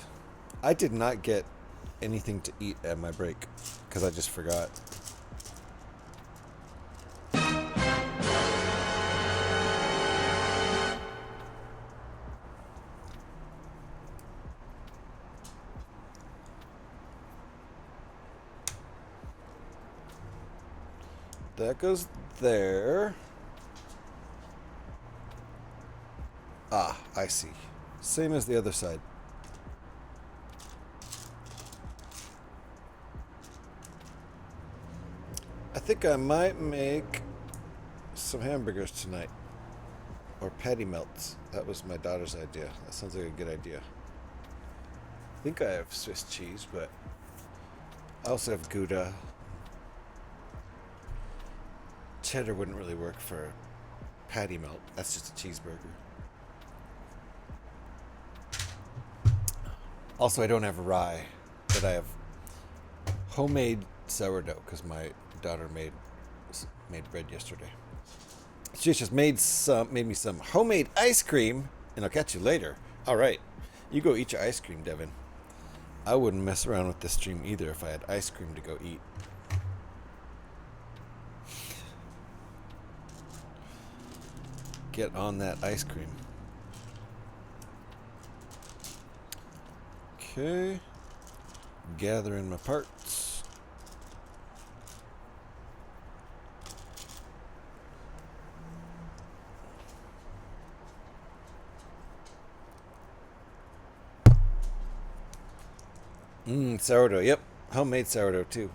I did not get anything to eat at my break because I just forgot. That goes there. Ah, I see. Same as the other side. I think I might make some hamburgers tonight. Or patty melts. That was my daughter's idea. That sounds like a good idea. I think I have Swiss cheese, but I also have Gouda. Cheddar wouldn't really work for patty melt. That's just a cheeseburger. Also, I don't have rye, but I have homemade sourdough because my daughter made bread yesterday. She just made me some homemade ice cream, and I'll catch you later. All right, you go eat your ice cream, Devin. I wouldn't mess around with this stream either if I had ice cream to go eat. Get on that ice cream. Okay. Gathering my parts. Sourdough. Yep. Homemade sourdough too.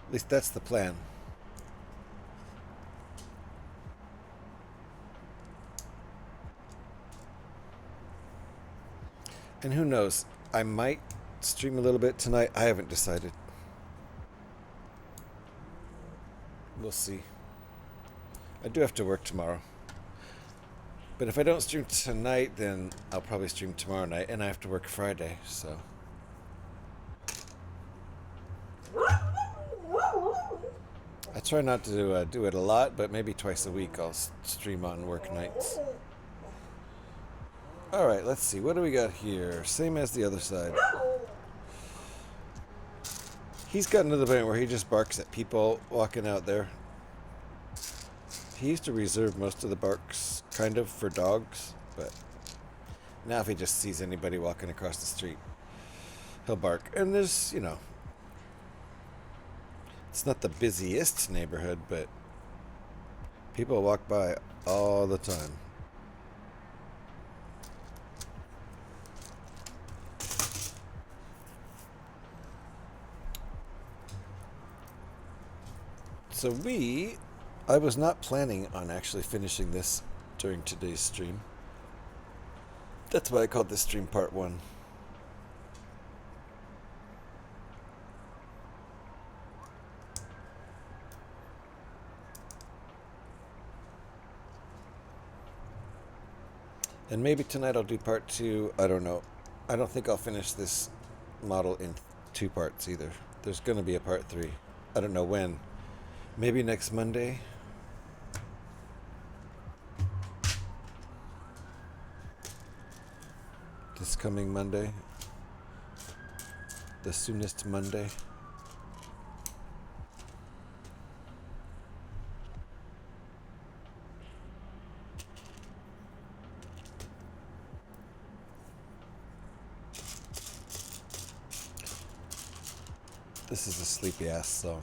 At least that's the plan. And who knows, I might stream a little bit tonight. I haven't decided. We'll see. I do have to work tomorrow. But if I don't stream tonight, then I'll probably stream tomorrow night, and I have to work Friday, so. I try not to do it a lot, but maybe twice a week I'll stream on work nights. Alright, let's see. What do we got here? Same as the other side. He's gotten to the point where he just barks at people walking out there. He used to reserve most of the barks, kind of, for dogs, but now if he just sees anybody walking across the street, he'll bark. And there's, you know, it's not the busiest neighborhood, but people walk by all the time. So we I was not planning on actually finishing this during today's stream. That's why I called this stream part 1. And maybe tonight I'll do part 2. I don't know. I don't think I'll finish this model in 2 parts either. There's going to be a part 3. I don't know when. Maybe next Monday. This coming Monday. The soonest Monday. This is a sleepy ass song.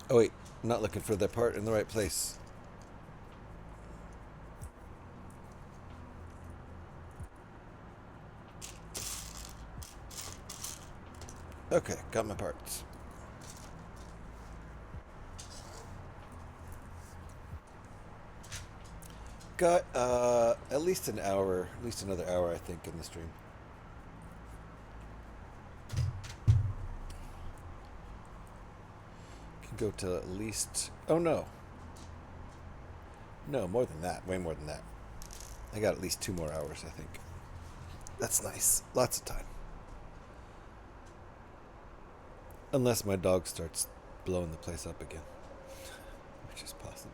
Oh wait, I'm not looking for that part in the right place. Okay, got my parts. Got at least an hour, at least another hour, I think, in the stream. Can go to at least. Oh no. No, more than that. Way more than that. I got at least 2 more hours, I think. That's nice. Lots of time. Unless my dog starts blowing the place up again, which is possible.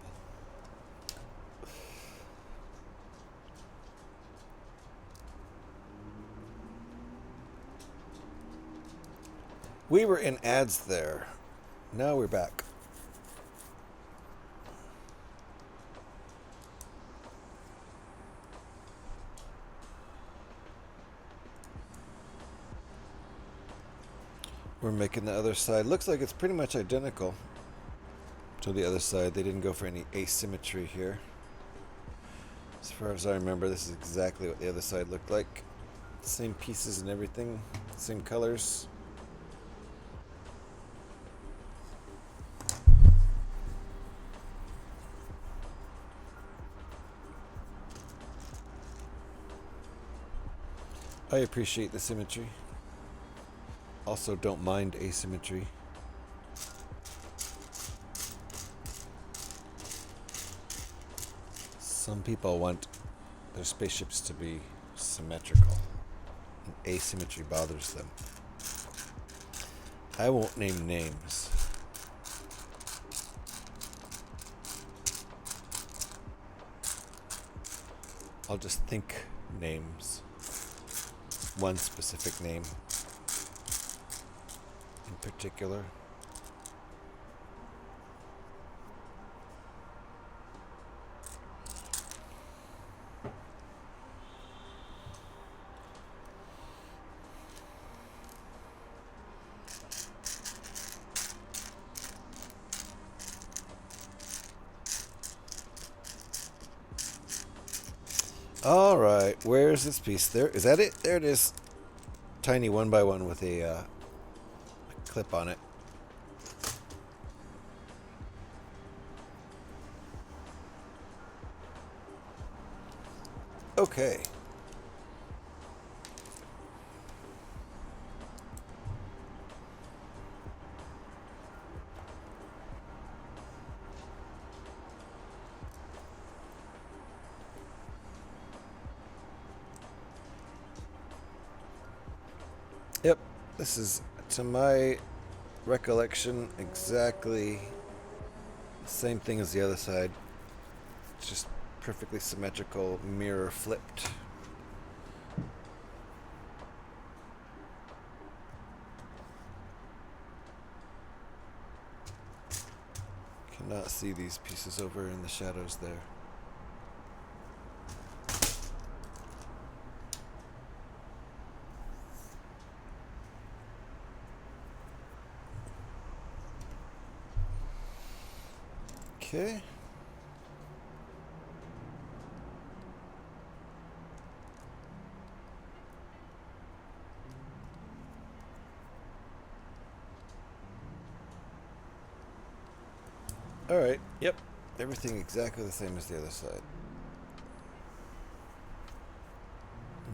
We were in ads there. Now we're back. We're making the other side. Looks like it's pretty much identical to the other side. They didn't go for any asymmetry here. As far as I remember, this is exactly what the other side looked like. Same pieces and everything. Same colors. I appreciate the symmetry. Also don't mind asymmetry. Some people want their spaceships to be symmetrical, and asymmetry bothers them. I won't name names. I'll just think names. One specific name in particular. All right, where's this piece? There, is that it? There it is. Tiny 1x1 with a clip on it. Okay. Yep, this is, to my recollection, exactly the same thing as the other side. It's just perfectly symmetrical, mirror flipped. Cannot see these pieces over in the shadows there. Okay. Alright, yep. Everything exactly the same as the other side.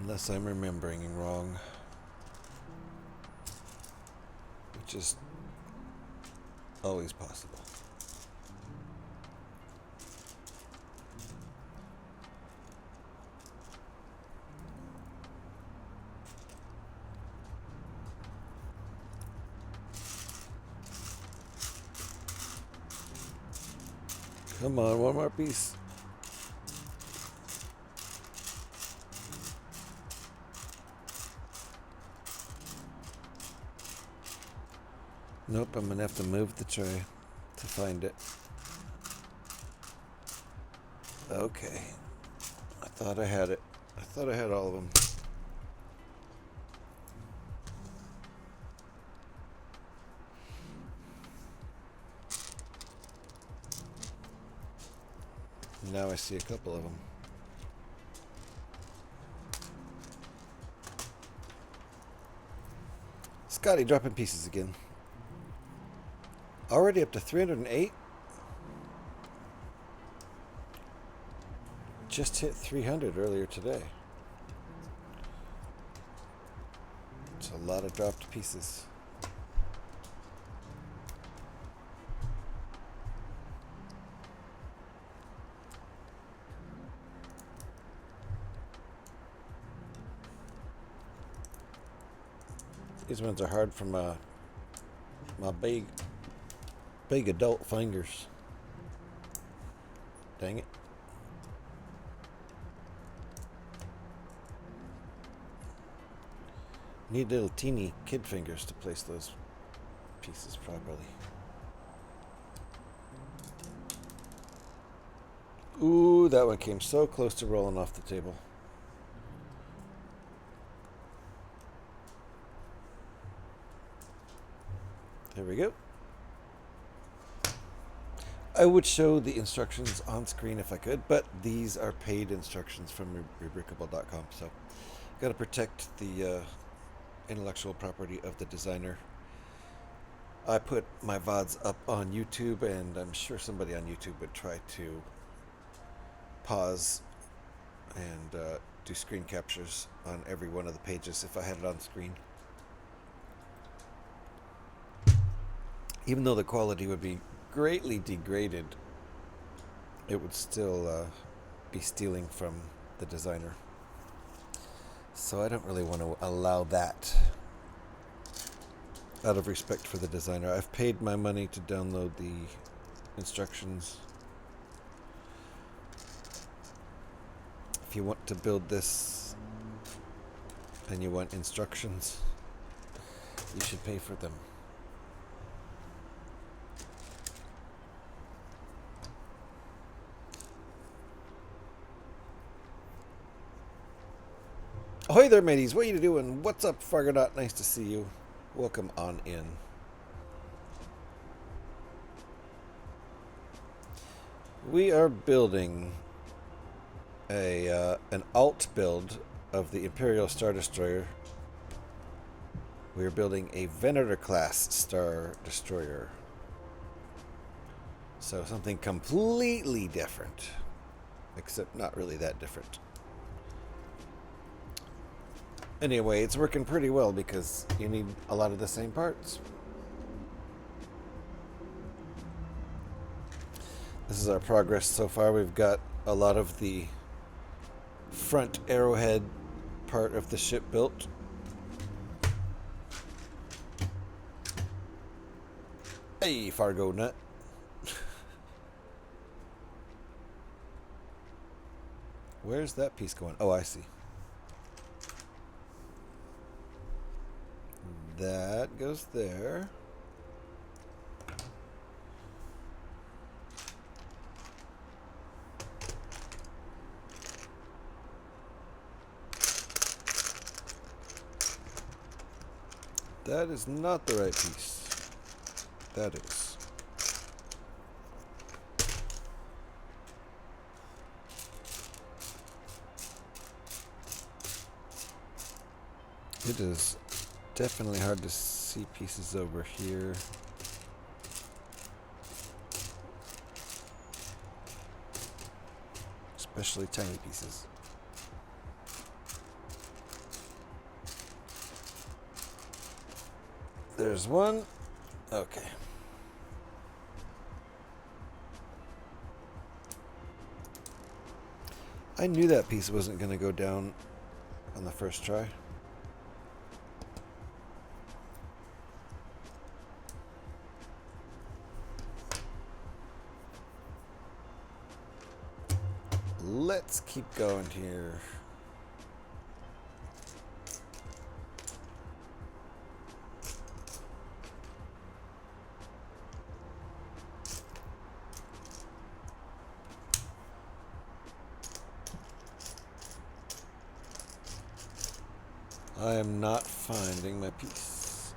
Unless I'm remembering wrong. Which is always possible. Come on, one more piece. Nope, I'm gonna have to move the tray to find it. Okay. I thought I had it. I thought I had all of them. Now I see a couple of them. Scotty dropping pieces again. Already up to 308? Just hit 300 earlier today. It's a lot of dropped pieces. These ones are hard for my big adult fingers. Dang it. Need little teeny kid fingers to place those pieces properly. Ooh, that one came so close to rolling off the table. There we go. I would show the instructions on screen if I could, but these are paid instructions from Brickbuilding.com, so got to protect the intellectual property of the designer. I put my VODs up on YouTube, and I'm sure somebody on YouTube would try to pause and do screen captures on every one of the pages if I had it on screen. Even though the quality would be greatly degraded, it would still be stealing from the designer. So I don't really want to allow that out of respect for the designer. I've paid my money to download the instructions. If you want to build this and you want instructions, you should pay for them. Ahoy there, mateys. What are you doing? What's up, Fargodot? Nice to see you. Welcome on in. We are building an alt build of the Imperial Star Destroyer. We are building a Venator Class Star Destroyer. So something completely different, except not really that different. Anyway, it's working pretty well because you need a lot of the same parts. This is our progress so far. We've got a lot of the front arrowhead part of the ship built. Hey, Fargo Nut. Where's that piece going? Oh, I see. That goes there. That is not the right piece. That is. It is definitely hard to see pieces over here. especially tiny pieces. There's one. Okay. I knew that piece wasn't going to go down on the first try. Let's keep going here. I am not finding my piece.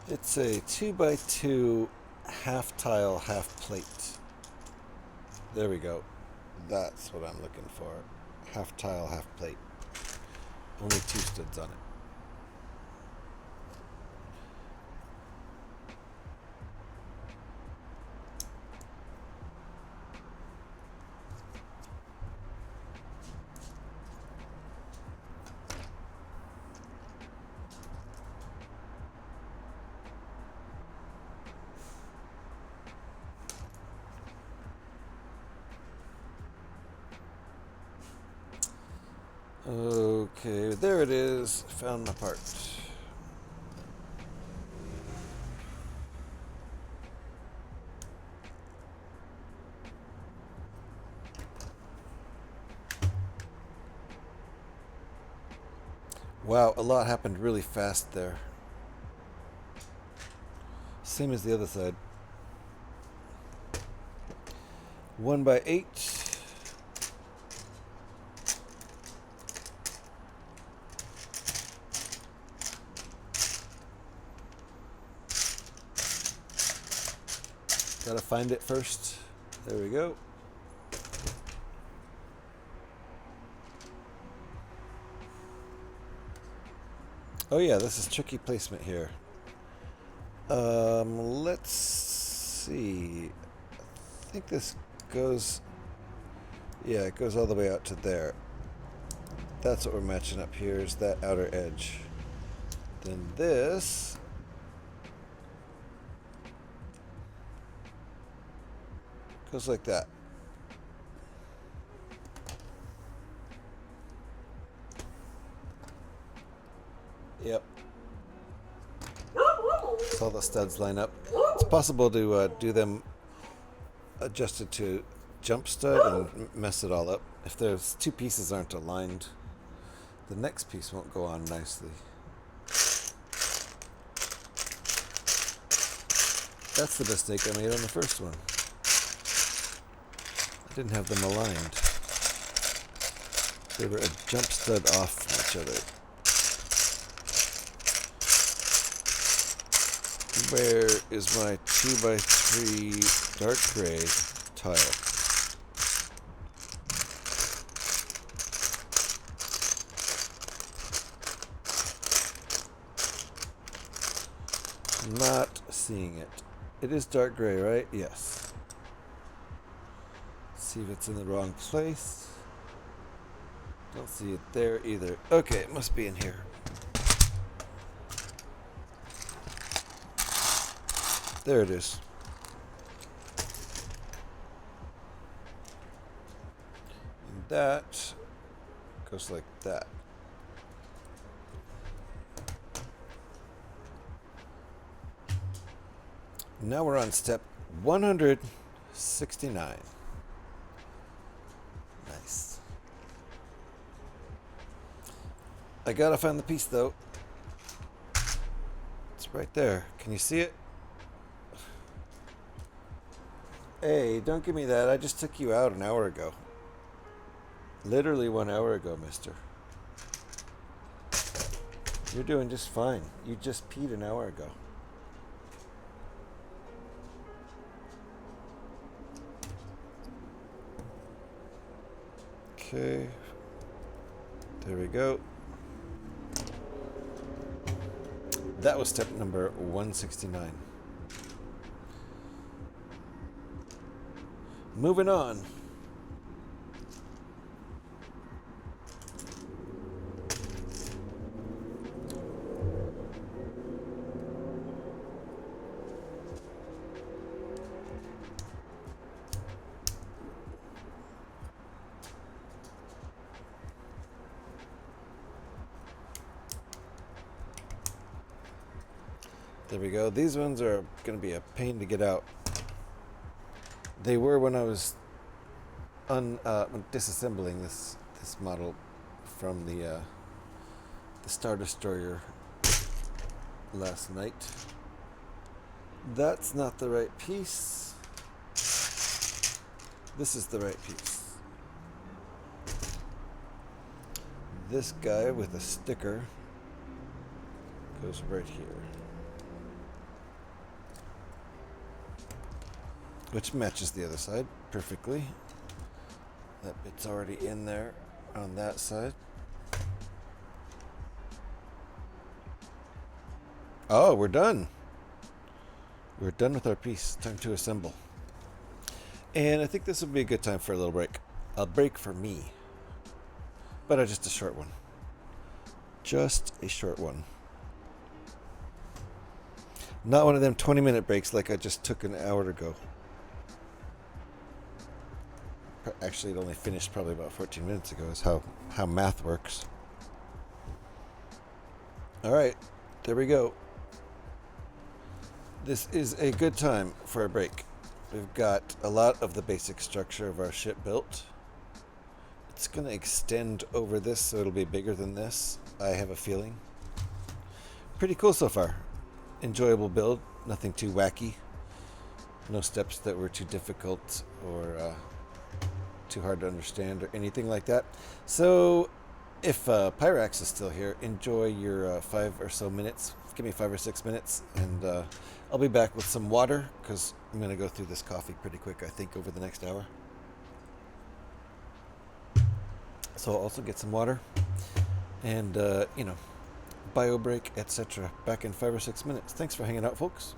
It's a 2x2 half tile, half plate. There we go. That's what I'm looking for. Half tile, half plate. Only 2 studs on it. Okay, there it is. Found my part. Wow, a lot happened really fast there. Same as the other side. 1x8. Gotta find it first. There we go. Oh yeah, this is tricky placement here. Let's see. I think this goes... Yeah, it goes all the way out to there. That's what we're matching up here, is that outer edge. Then this... goes like that. Yep. So all the studs line up. It's possible to do them adjusted to jump stud and mess it all up. If those 2 pieces aren't aligned, the next piece won't go on nicely. That's the mistake I made on the first one. Didn't have them aligned. They were a jump stud off from each other. Where is my 2x3 dark gray tile? Not seeing it. It is dark gray, right? Yes. See if it's in the wrong place. Don't see it there either. Okay, it must be in here. There it is. And that goes like that. Now we're on step 169. Nice. I gotta find the piece though. It's right there. Can you see it? Hey, don't give me that. I just took you out an hour ago. Literally 1 hour ago, mister. You're doing just fine. You just peed an hour ago. Okay. There we go. That was step number 169. Moving on. There we go. These ones are going to be a pain to get out. They were when I was disassembling this model from the Star Destroyer last night. That's not the right piece. This is the right piece. This guy with a sticker goes right here, which matches the other side perfectly. That bit's already in there on that side. Oh, we're done. We're done with our piece. Time to assemble. And I think this would be a good time for a little break. A break for me. But just a short one. Just a short one. Not one of them 20-minute breaks like I just took an hour ago. Actually, it only finished probably about 14 minutes ago is how math works. Alright, there we go. This is a good time for a break. We've got a lot of the basic structure of our ship built. It's going to extend over this, so it'll be bigger than this, I have a feeling. Pretty cool so far. Enjoyable build, nothing too wacky. No steps that were too difficult or too hard to understand or anything like that. So if Pyrax is still here, enjoy your 5 or so minutes. Give me 5 or 6 minutes, and I'll be back with some water, because I'm going to go through this coffee pretty quick, I think, over the next hour. So I'll also get some water and, bio break, etc. Back in 5 or 6 minutes. Thanks for hanging out, folks.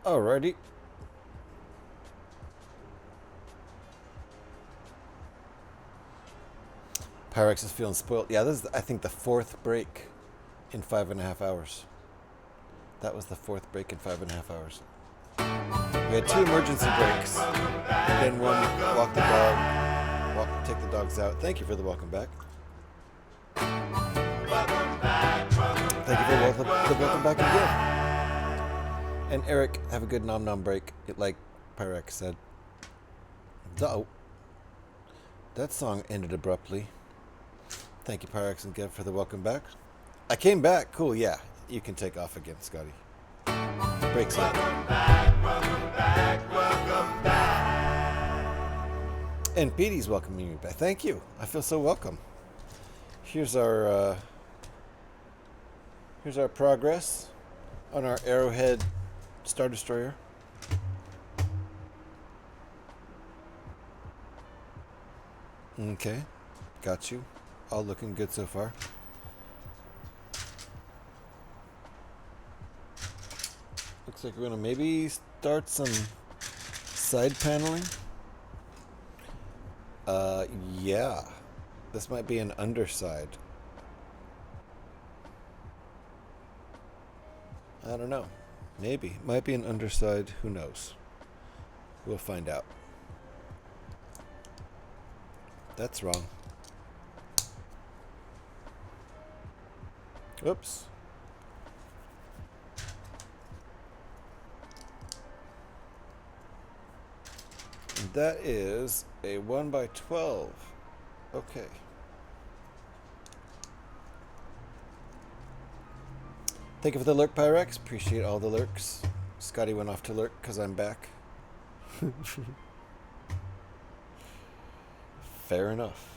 Alrighty. Pyrex is feeling spoiled. Yeah, this is, I think, the 4th break in 5.5 hours. That was the 4th break in 5.5 hours. We had 2 emergency breaks, and then one walk the dog, take the dogs out. Thank you for the welcome back. Thank you for the welcome back again. And Eric, have a good nom nom break, like Pyrex said. Oh, that song ended abruptly. Thank you, Pyrex and Gev, for the welcome back. I came back. Cool, yeah. You can take off again, Scotty. Breaks up. And Petey's welcoming me back. Thank you. I feel so welcome. Here's our progress on our Arrowhead Star Destroyer. Okay, got you. All looking good so far. Looks like we're gonna maybe start some side paneling. Yeah. This might be an underside. I don't know. Maybe. Might be an underside. Who knows? We'll find out. That's wrong. Oops. And that is a 1x12. Okay. Thank you for the lurk, Pyrex. Appreciate all the lurks. Scotty went off to lurk because I'm back. Fair enough.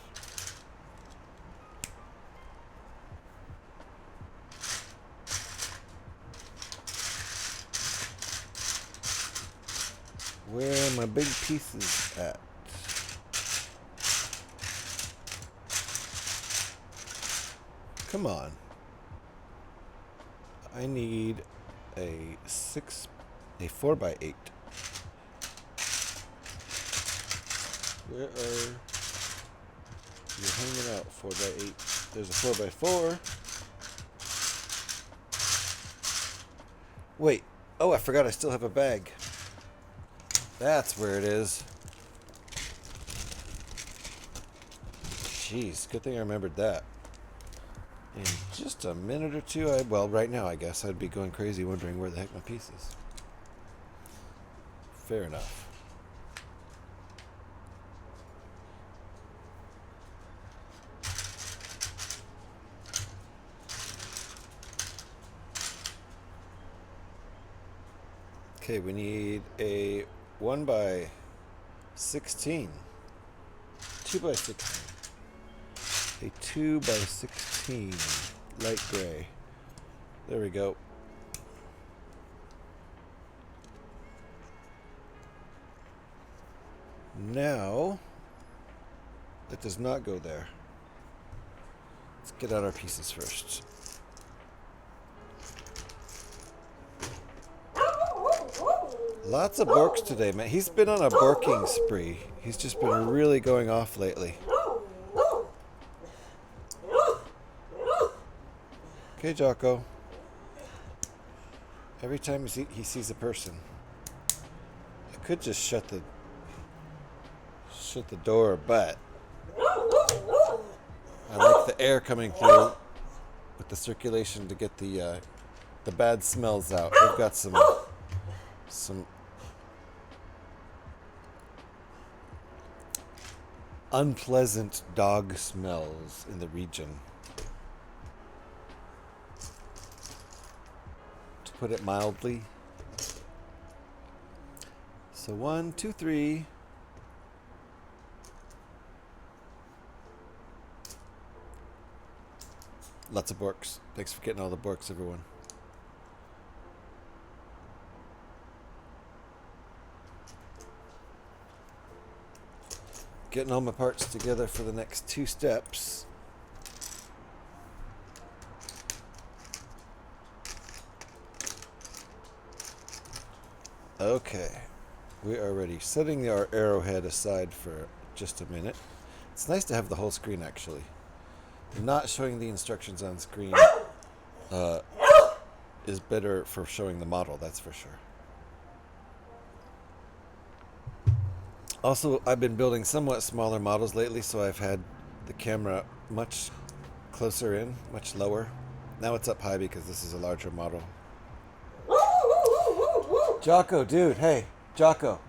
Where are my big pieces at? Come on. I need a 4x8. Where are you hanging out? 4x8. There's a 4x4. Wait. Oh, I forgot I still have a bag. That's where it is. Jeez, good thing I remembered that. In just a minute or two, well, right now, I guess, I'd be going crazy wondering where the heck my piece is. Fair enough. Okay, we need a 1x16. 2x16. A 2x16 light gray. There we go. Now, that does not go there. Let's get out our pieces first. Lots of borks today, man. He's been on a barking spree. He's just been really going off lately. Okay, Jocko. Every time he sees a person, I could just shut the door, but I like the air coming through with the circulation to get the bad smells out. We've got some unpleasant dog smells in the region. Put it mildly. So 1, 2, 3. Lots of borks. Thanks for getting all the borks, everyone. Getting all my parts together for the next 2 steps. Okay. We are ready. Setting our arrowhead aside for just a minute. It's nice to have the whole screen, actually. Not showing the instructions on screen is better for showing the model, that's for sure. Also, I've been building somewhat smaller models lately, so I've had the camera much closer in, much lower. Now it's up high because this is a larger model. Jocko, dude, hey, Jocko.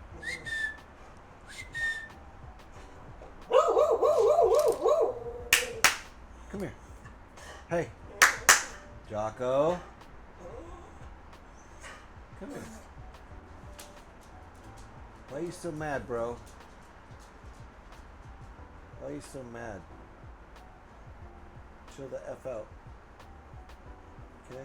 Come here. Hey, Jocko. Come here. Why are you so mad, bro? Why are you so mad? Chill the F out. Okay?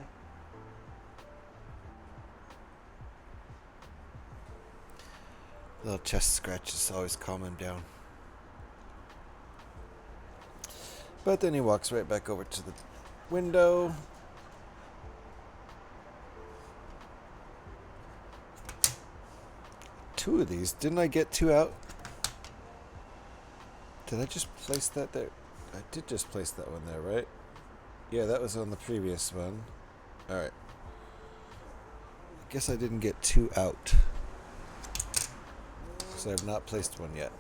Little chest scratches always calm him down. But then he walks right back over to the window. Two of these. Didn't I get two out? Did I just place that there? I did just place that one there, right? Yeah, that was on the previous one. Alright. I guess I didn't get two out. So I have not placed one yet.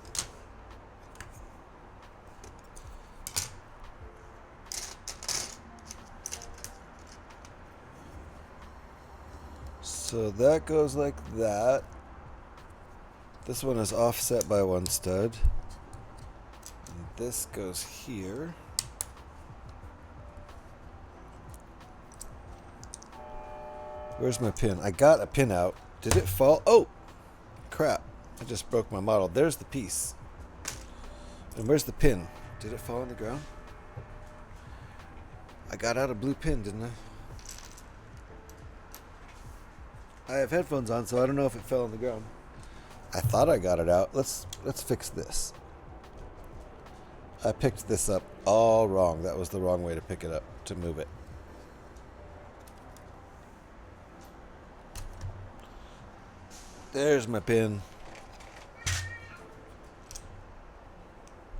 So that goes like that. This one is offset by one stud. And this goes here. Where's my pin? I got a pin out. Did it fall? Oh! Crap. I just broke my model. There's the piece. And where's the pin? Did it fall on the ground? I got out a blue pin, didn't I? I have headphones on, so I don't know if it fell on the ground. I thought I got it out. Let's fix this. I picked this up all wrong. That was the wrong way to pick it up, to move it. There's my pin.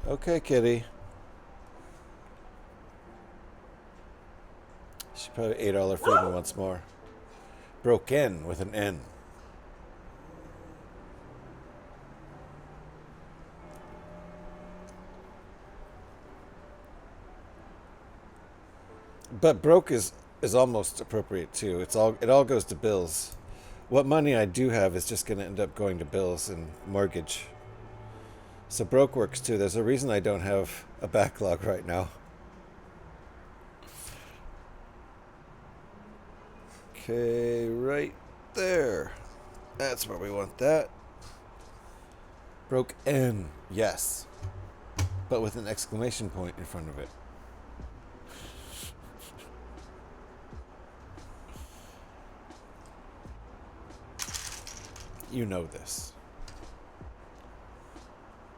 Okay, kitty. She probably ate all her food once more. Broken with an N. But broke is almost appropriate too. It all goes to bills. What money I do have is just going to end up going to bills and mortgage. So broke works too. There's a reason I don't have a backlog right now. Okay, right there. That's where we want that. Broke N, yes. But with an exclamation point in front of it. You know this.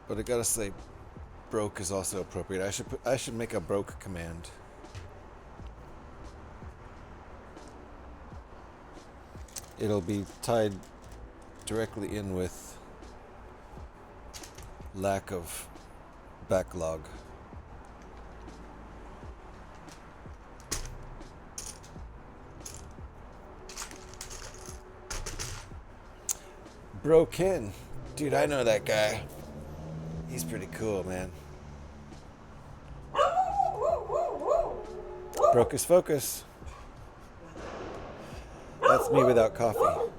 But I gotta say, broke is also appropriate. I should make a broke command. It'll be tied directly in with lack of backlog. Broken. Dude, I know that guy. He's pretty cool, man. Broke his focus. That's me without coffee.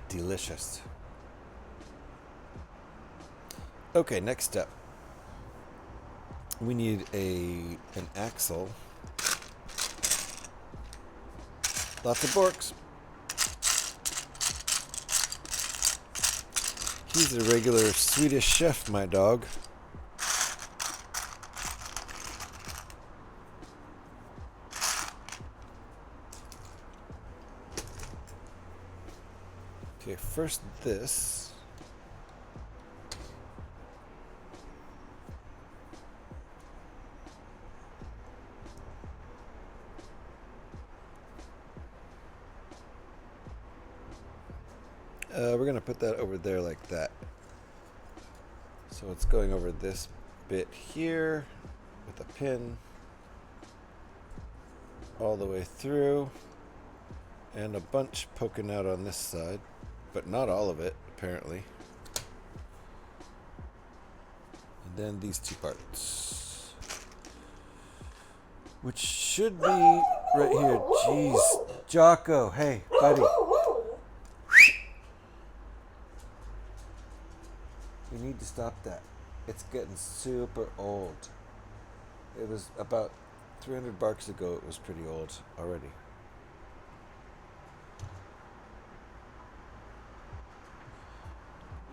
Delicious. Okay, next step. We need an axle. Lots of Borks. He's a regular Swedish chef, my dog. Okay, first this. We're going to put that over there like that. So it's going over this bit here with a pin all the way through, and a bunch poking out on this side, but not all of it, apparently. And then these two parts, which should be right here. Jeez, Jocko, hey, buddy. You need to stop that. It's getting super old. It was about 300 barks ago, it was pretty old already.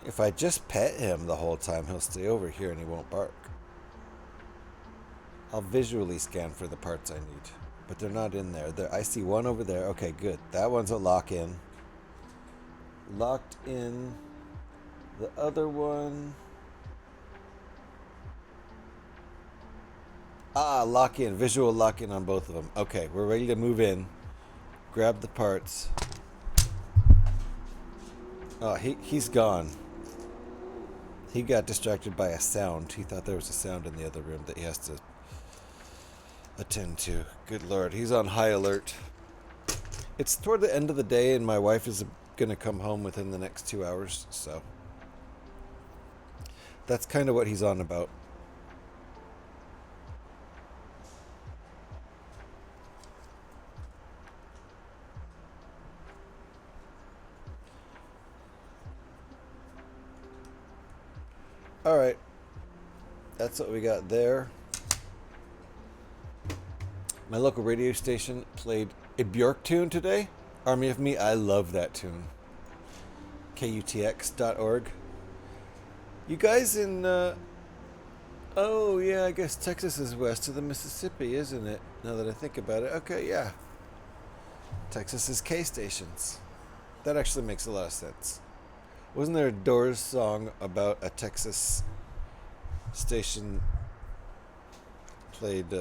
If I just pet him the whole time, he'll stay over here and he won't bark. I'll visually scan for the parts I need, but they're not in there. I see one over there. Okay, good. That one's a lock-in. Locked in. The other one... lock in. Visual lock in on both of them. Okay, we're ready to move in. Grab the parts. Oh, he's gone. He got distracted by a sound. He thought there was a sound in the other room that he has to attend to. Good Lord, he's on high alert. It's toward the end of the day, and my wife is going to come home within the next 2 hours, so that's kind of what he's on about. Alright, that's what we got there. My local radio station played a Bjork tune today. Army of Me, I love that tune. KUTX.org. You guys in, oh yeah, I guess Texas is west of the Mississippi, isn't it? Now that I think about it. Okay, yeah. Texas is K stations. That actually makes a lot of sense. Wasn't there a Doors song about a Texas station played,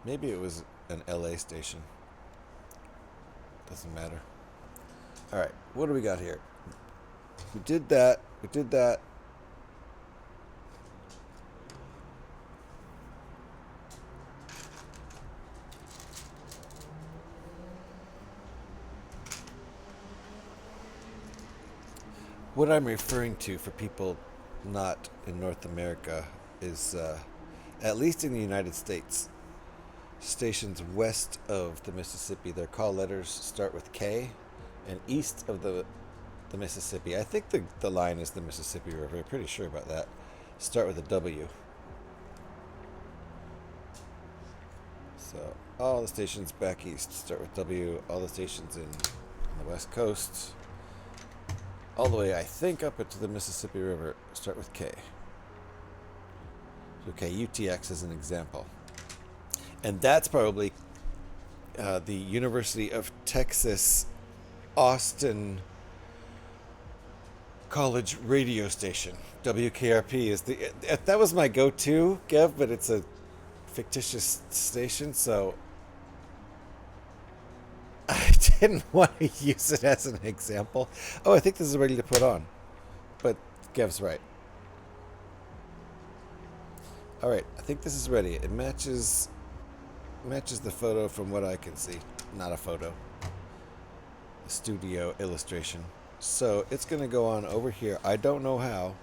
maybe it was an LA station. Doesn't matter. Alright, what do we got here? We did that. We did that. What I'm referring to for people not in North America is, at least in the United States, stations west of the Mississippi, their call letters start with K, and east of the Mississippi, I think the line is the Mississippi River, I'm pretty sure about that, start with a W. So all the stations back east start with W, all the stations on the west coast, all the way, I think, up into the Mississippi River, start with K. Okay, UTX is an example. And that's probably the University of Texas Austin College radio station. WKRP is that was my go-to, Gev, but it's a fictitious station, so I didn't want to use it as an example. Oh, I think this is ready to put on. But Gev's right. Alright, I think this is ready. It matches the photo from what I can see. Not a photo. A studio illustration. So it's going to go on over here. I don't know how.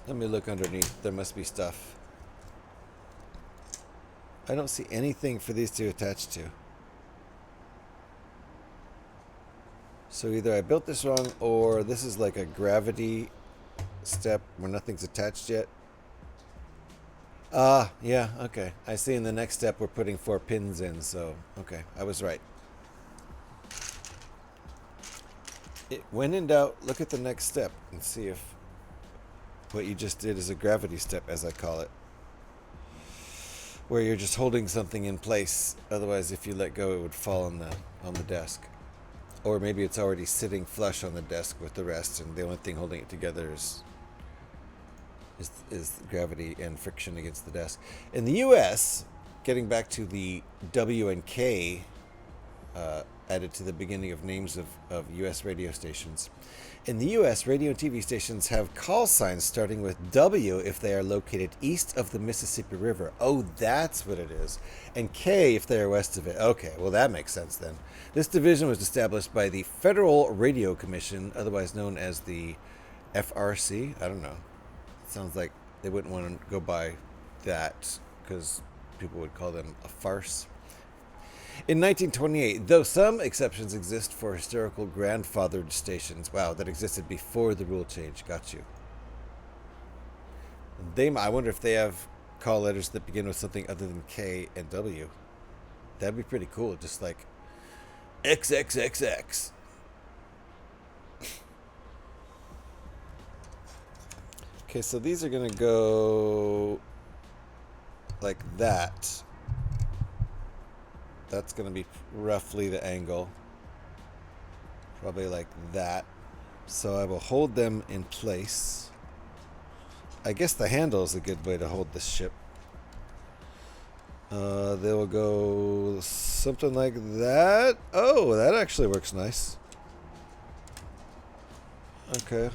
Let me look underneath. There must be stuff. I don't see anything for these to attach to. So either I built this wrong, or this is like a gravity step where nothing's attached yet. Yeah, okay. I see in the next step we're putting 4 pins in, so okay, I was right. When in doubt, look at the next step and see if what you just did is a gravity step, as I call it. Where you're just holding something in place. Otherwise, if you let go, it would fall on the desk. Or maybe it's already sitting flush on the desk with the rest, and the only thing holding it together is gravity and friction against the desk. In the U.S., getting back to the W and K added to the beginning of names of U.S. radio stations. In the U.S., radio and TV stations have call signs starting with W if they are located east of the Mississippi River. Oh, that's what it is. And K if they are west of it. Okay, well, that makes sense then. This division was established by the Federal Radio Commission, otherwise known as the FRC. I don't know. It sounds like they wouldn't want to go by that because people would call them a farce. In 1928, though some exceptions exist for historical grandfathered stations, wow, that existed before the rule change. Got you. I wonder if they have call letters that begin with something other than K and W. That'd be pretty cool, just like XXXX. Okay, so these are going to go like that. That's going to be roughly the angle. Probably like that. So I will hold them in place. I guess the handle is a good way to hold this ship. They will go something like that. Oh, that actually works nice. Okay.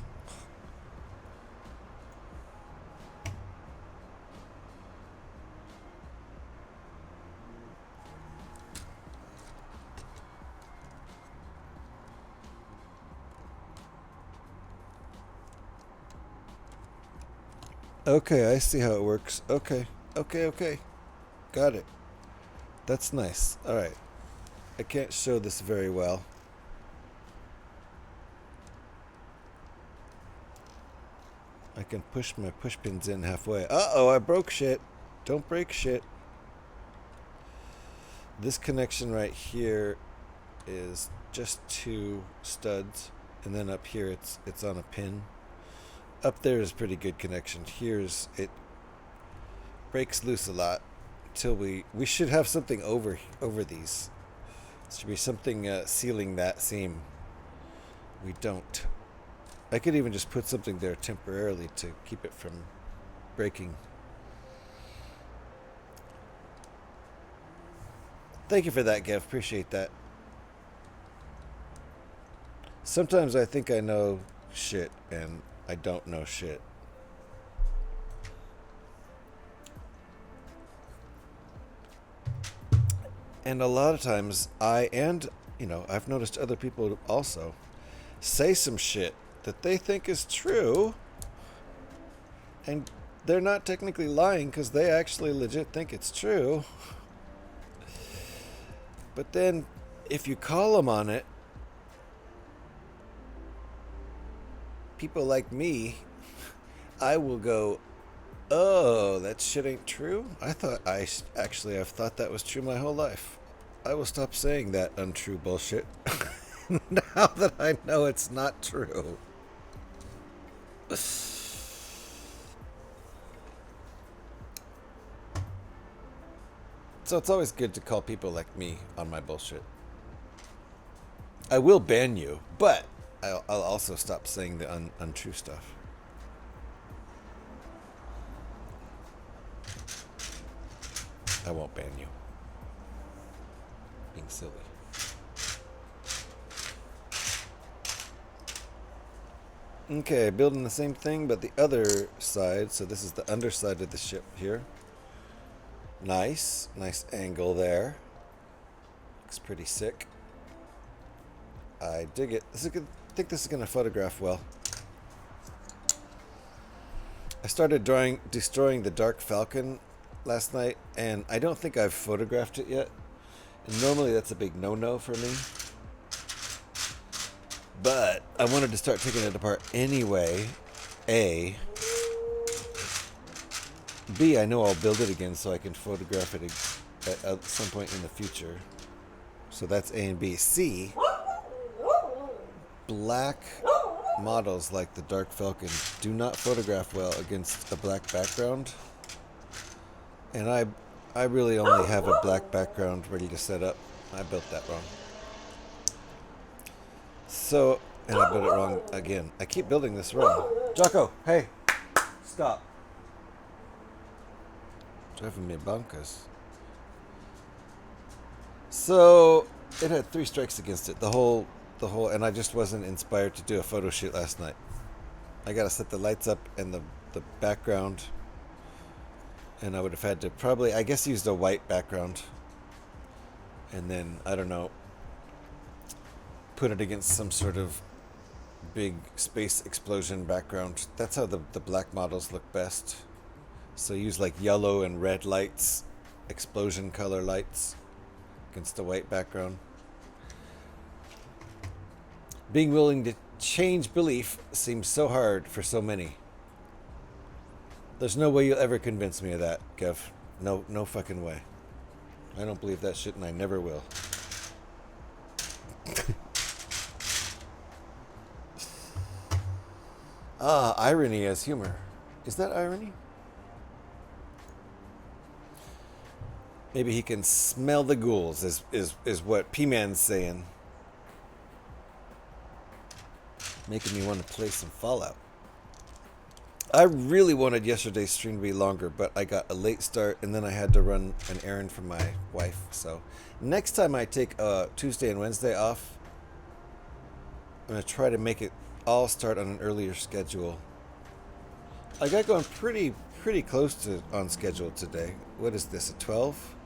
Okay, I see how it works. Okay. Got it. That's nice. Alright. I can't show this very well. I can push my push pins in halfway. Uh-oh, I broke shit. Don't break shit. This connection right here is just 2 studs. And then up here it's on a pin. Up there is pretty good connection. Here's it breaks loose a lot till we should have something over these. There should be something sealing that seam. We don't. I could even just put something there temporarily to keep it from breaking. Thank you for that, Gav. Appreciate that. Sometimes I think I know shit and I don't know shit. And a lot of times I've noticed other people also say some shit that they think is true, and they're not technically lying because they actually legit think it's true. But then if you call them on it, people like me, I will go, oh, that shit ain't true? I've thought that was true my whole life. I will stop saying that untrue bullshit now that I know it's not true. So it's always good to call people like me on my bullshit. I will ban you, but I'll also stop saying the untrue stuff. I won't ban you. Being silly. Okay, building the same thing, but the other side. So this is the underside of the ship here. Nice angle there. Looks pretty sick. I dig it. I think this is going to photograph well. I started destroying the Dark Falcon last night, and I don't think I've photographed it yet. And normally that's a big no-no for me. But I wanted to start taking it apart anyway. A. B, I know I'll build it again so I can photograph it at some point in the future. So that's A and B. C. Black models like the Dark Falcon do not photograph well against a black background. And I really only have a black background ready to set up. I built that wrong. So, and I built it wrong again. I keep building this wrong. Jocko, hey, stop. Driving me bonkers. So, it had 3 strikes against it. The whole, and I just wasn't inspired to do a photo shoot last night. I gotta set the lights up and the background. And I would have had to probably, I guess, use a white background. And then, I don't know, put it against some sort of big space explosion background. That's how the black models look best. So use like yellow and red lights, explosion color lights against the white background. Being willing to change belief seems so hard for so many. There's no way you'll ever convince me of that, Kev. No fucking way. I don't believe that shit and I never will. Irony as humor. Is that irony? Maybe he can smell the ghouls, is what P-Man's saying. Making me want to play some Fallout. I really wanted yesterday's stream to be longer, but I got a late start and then I had to run an errand for my wife. So next time I take Tuesday and Wednesday off, I'm going to try to make it all start on an earlier schedule. I got going pretty close to on schedule today. What is this, a 12?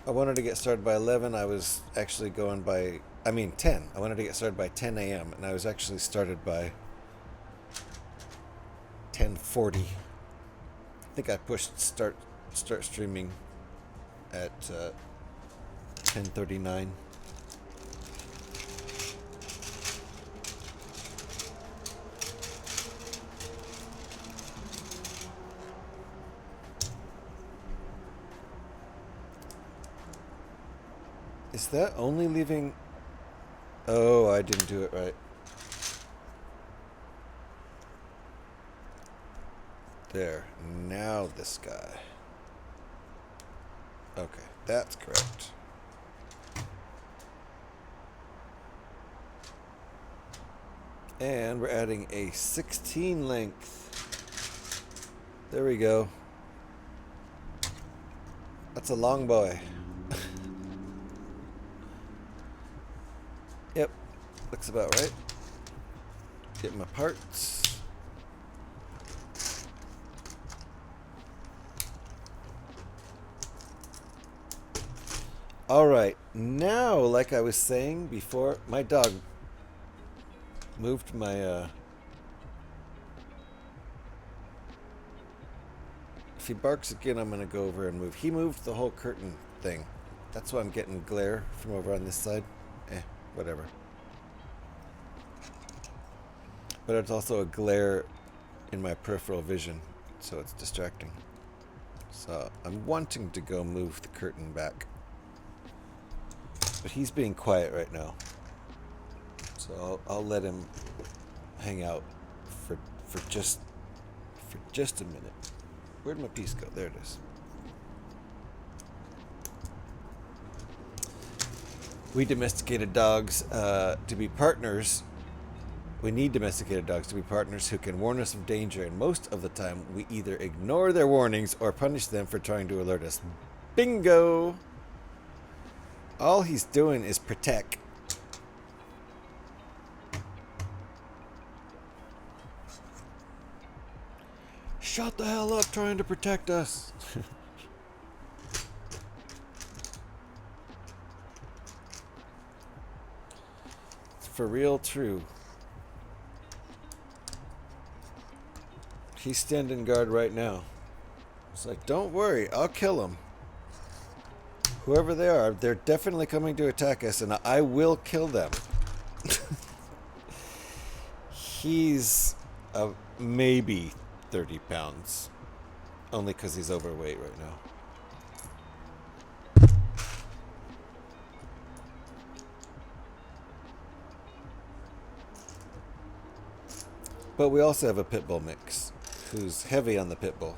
I wanted to get started by 11. I was actually going by, 10. I wanted to get started by 10 a.m. and I was actually started by 10:40. I think I pushed start streaming at 10:39. Is that only leaving? Oh, I didn't do it right. There. Now this guy. Okay, that's correct. And we're adding a 16 length. There we go. That's a long boy. Yep, looks about right. Get my parts. Alright, now, like I was saying before, my dog moved my, if he barks again, I'm gonna go over and move. He moved the whole curtain thing. That's why I'm getting glare from over on this side. Whatever. But it's also a glare in my peripheral vision, so it's distracting. So I'm wanting to go move the curtain back. But he's being quiet right now. So I'll let him hang out for just a minute. Where'd my piece go? There it is. We domesticated dogs to be partners. We need domesticated dogs to be partners who can warn us of danger, and most of the time we either ignore their warnings or punish them for trying to alert us. Bingo! All he's doing is protect. Shut the hell up trying to protect us. For real, true. He's standing guard right now. It's like, don't worry, I'll kill him. Whoever they are, they're definitely coming to attack us, and I will kill them. He's maybe 30 pounds. Only because he's overweight right now. But we also have a pit bull mix, who's heavy on the pit bull.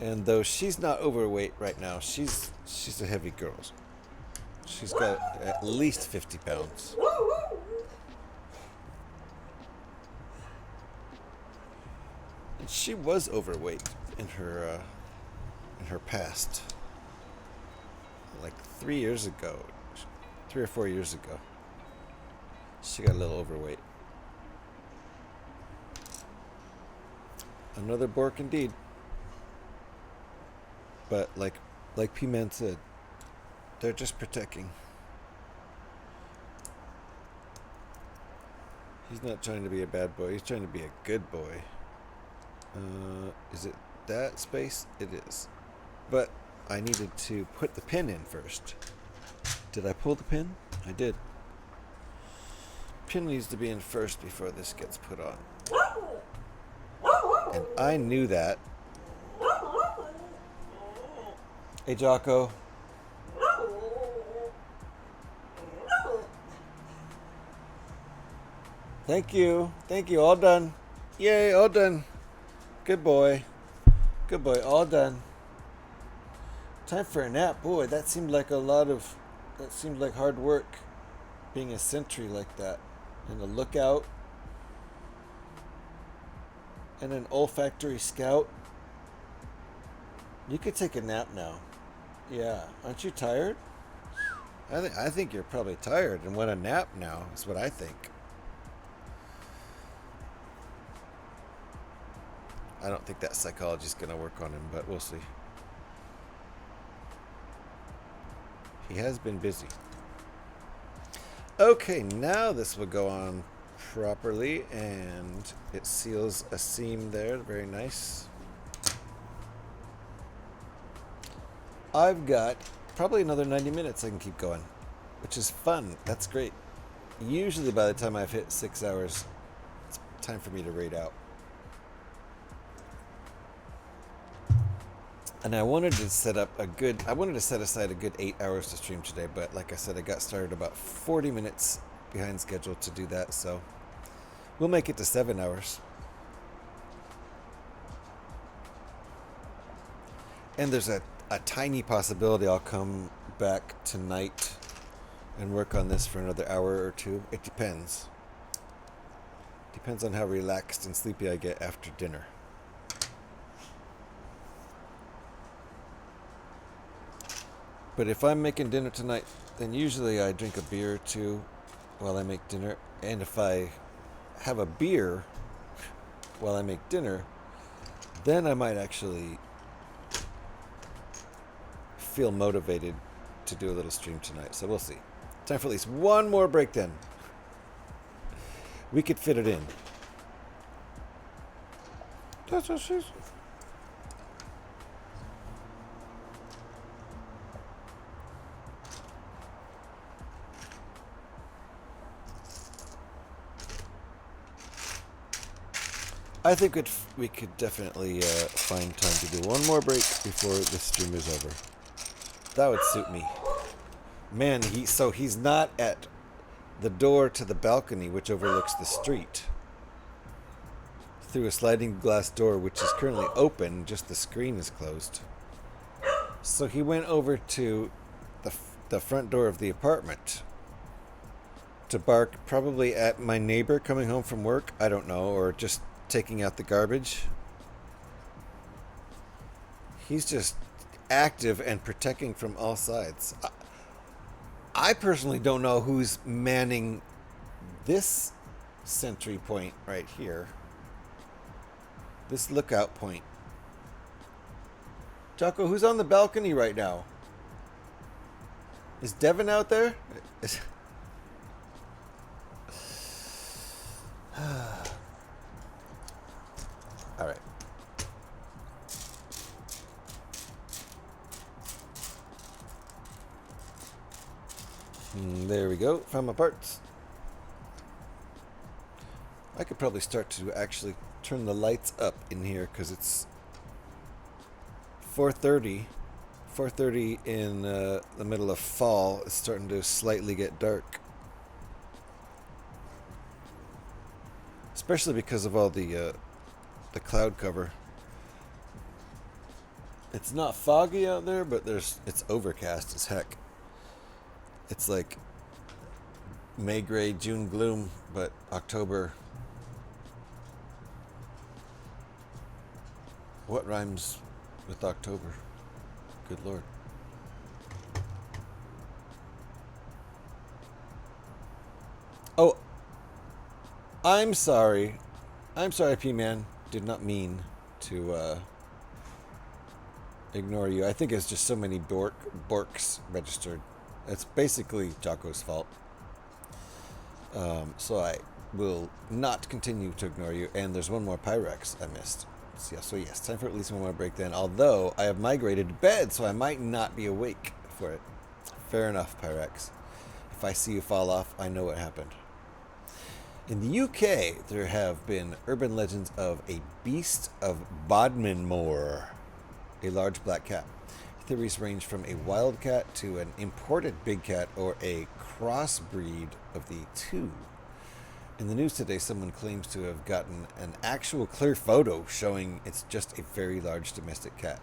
And though she's not overweight right now, she's a heavy girl. She's got at least 50 pounds. And she was overweight in her past. Like 3 years ago, 3 or 4 years ago, she got a little overweight. Another Bork indeed. But like P-Man said, they're just protecting. He's not trying to be a bad boy. He's trying to be a good boy. Is it that space? It is. But I needed to put the pin in first. Did I pull the pin? I did. Pin needs to be in first before this gets put on. And I knew that. Hey, Jocko. Thank you. Thank you. All done. Yay, all done. Good boy. Good boy. All done. Time for a nap. Boy, that seemed like hard work. Being a sentry like that. And a lookout. And an olfactory scout. You could take a nap now. Yeah. Aren't you tired? I think you're probably tired and want a nap now, is what I think. I don't think that psychology is going to work on him, but we'll see. He has been busy. Okay, now this will go on properly, and it seals a seam there. Very nice. I've got probably another 90 minutes I can keep going, which is fun. That's great. Usually by the time I've hit 6 hours, it's time for me to raid out. And I wanted to set aside a good 8 hours to stream today, but like I said, I got started about 40 minutes behind schedule to do that, so we'll make it to 7 hours. And there's a tiny possibility I'll come back tonight and work on this for another hour or two. It depends. Depends on how relaxed and sleepy I get after dinner. But if I'm making dinner tonight, then usually I drink a beer or two while I make dinner. And if I have a beer while I make dinner, then I might actually feel motivated to do a little stream tonight. So we'll see. Time for at least one more break then. We could fit it in. That's what she's... I think we could definitely find time to do one more break before this stream is over. That would suit me. Man, he's not at the door to the balcony, which overlooks the street. Through a sliding glass door, which is currently open, just the screen is closed. So he went over to the front door of the apartment to bark probably at my neighbor coming home from work. I don't know, or just taking out the garbage. He's just active and protecting from all sides. I personally don't know who's manning this sentry point right here. This lookout point. Jocko, who's on the balcony right now? Is Devin out there? All right. There we go. Found my parts. I could probably start to actually turn the lights up in here because it's 4:30. 4:30 in the middle of fall. It's starting to slightly get dark. Especially because of all the cloud cover. It's not foggy out there, but it's overcast as heck. It's like May gray, June gloom, but October. What rhymes with October? Good Lord. Oh, I'm sorry. I'm sorry, P-Man. Did not mean to ignore you. I think it's just so many Borks registered. It's basically Jocko's fault. So I will not continue to ignore you. And there's one more Pyrex I missed. So yes, time for at least one more break then. Although I have migrated to bed, so I might not be awake for it. Fair enough, Pyrex. If I see you fall off, I know what happened. In the UK, there have been urban legends of a beast of Bodmin, a large black cat. Theories range from a wild cat to an imported big cat or a crossbreed of the two. In the news today, someone claims to have gotten an actual clear photo showing it's just a very large domestic cat.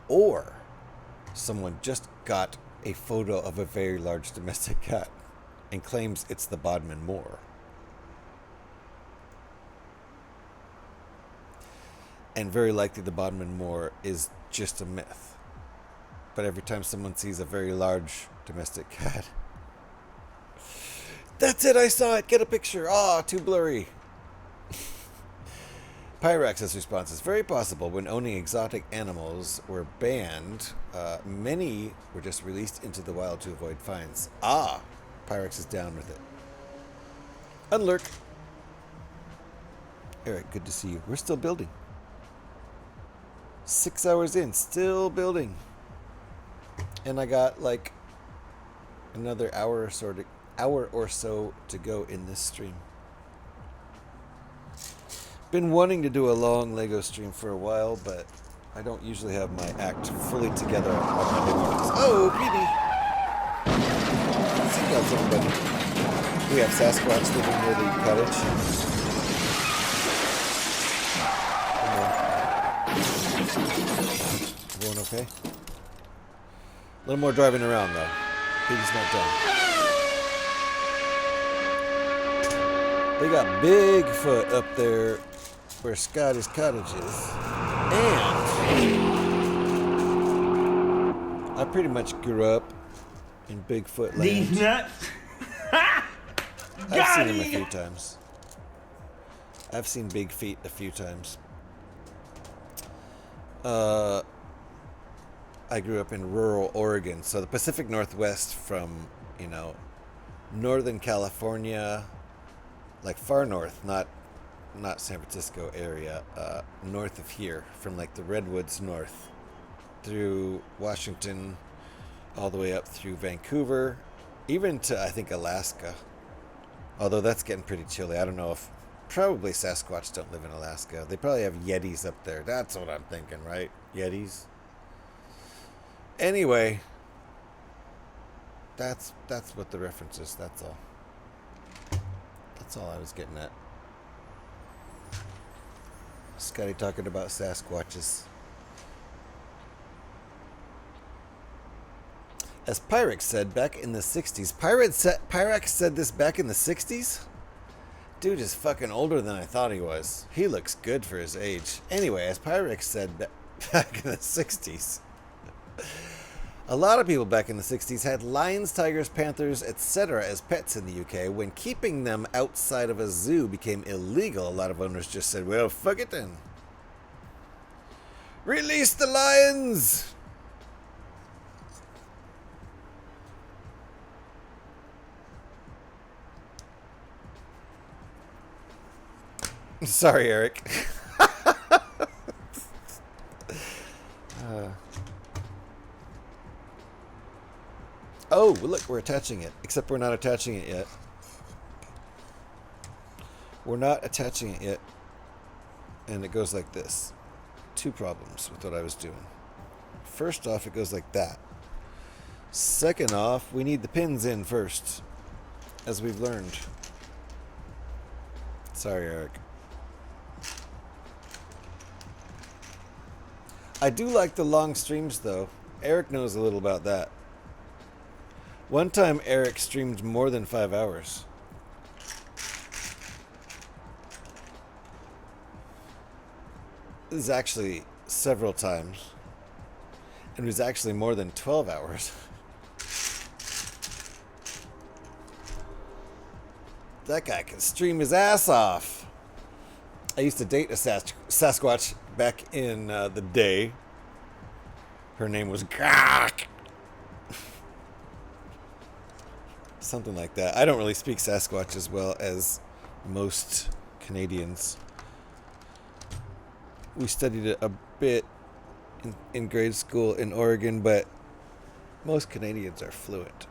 Or someone just got a photo of a very large domestic cat and claims it's the Bodmin. And very likely the Bodmin is just a myth. But every time someone sees a very large domestic cat, that's it, I saw it, get a picture. Ah, too blurry. Pyrax's response is very possible. When owning exotic animals were banned, many were just released into the wild to avoid fines. Ah, Pyrax is down with it. Unlurk. Eric, good to see you. We're still building. 6 hours in, still building. And I got like another hour or so to go in this stream. Been wanting to do a long Lego stream for a while, but I don't usually have my act fully together on Monday mornings. Oh, Petey! Seatbelts, everybody. We have Sasquatch living near the cottage. Everyone okay? A little more driving around though. Petey's not done. They got Bigfoot up there where Scotty's cottage is. And I pretty much grew up in Bigfoot land. These nuts. I've seen him a few times. I've seen Big Feet a few times. I grew up in rural Oregon, so the Pacific Northwest from, you know, Northern California, like far north, not San Francisco area, north of here, from like the Redwoods north, through Washington, all the way up through Vancouver, even to, I think, Alaska. Although that's getting pretty chilly. I don't know if, probably Sasquatch don't live in Alaska. They probably have Yetis up there. That's what I'm thinking, right? Yetis. Anyway, that's what the reference is. That's all. That's all I was getting at. Scotty talking about Sasquatches. As Pyrex said back in the 60s. Pyrex said this back in the 60s? Dude is fucking older than I thought he was. He looks good for his age. Anyway, as Pyrex said back in the 60s. A lot of people back in the 60s had lions, tigers, panthers, etc. as pets in the UK. When keeping them outside of a zoo became illegal, a lot of owners just said, well, fuck it then. Release the lions! Sorry, Eric. Oh, look, we're attaching it. Except we're not attaching it yet. We're not attaching it yet. And it goes like this. Two problems with what I was doing. First off, it goes like that. Second off, we need the pins in first. As we've learned. Sorry, Eric. I do like the long streams, though. Eric knows a little about that. One time, Eric streamed more than 5 hours. This is actually several times. And it was actually more than 12 hours. That guy can stream his ass off. I used to date a Sasquatch back in the day. Her name was Gawk. Something like that. I don't really speak Sasquatch as well as most Canadians. We studied it a bit in grade school in Oregon, but most Canadians are fluent.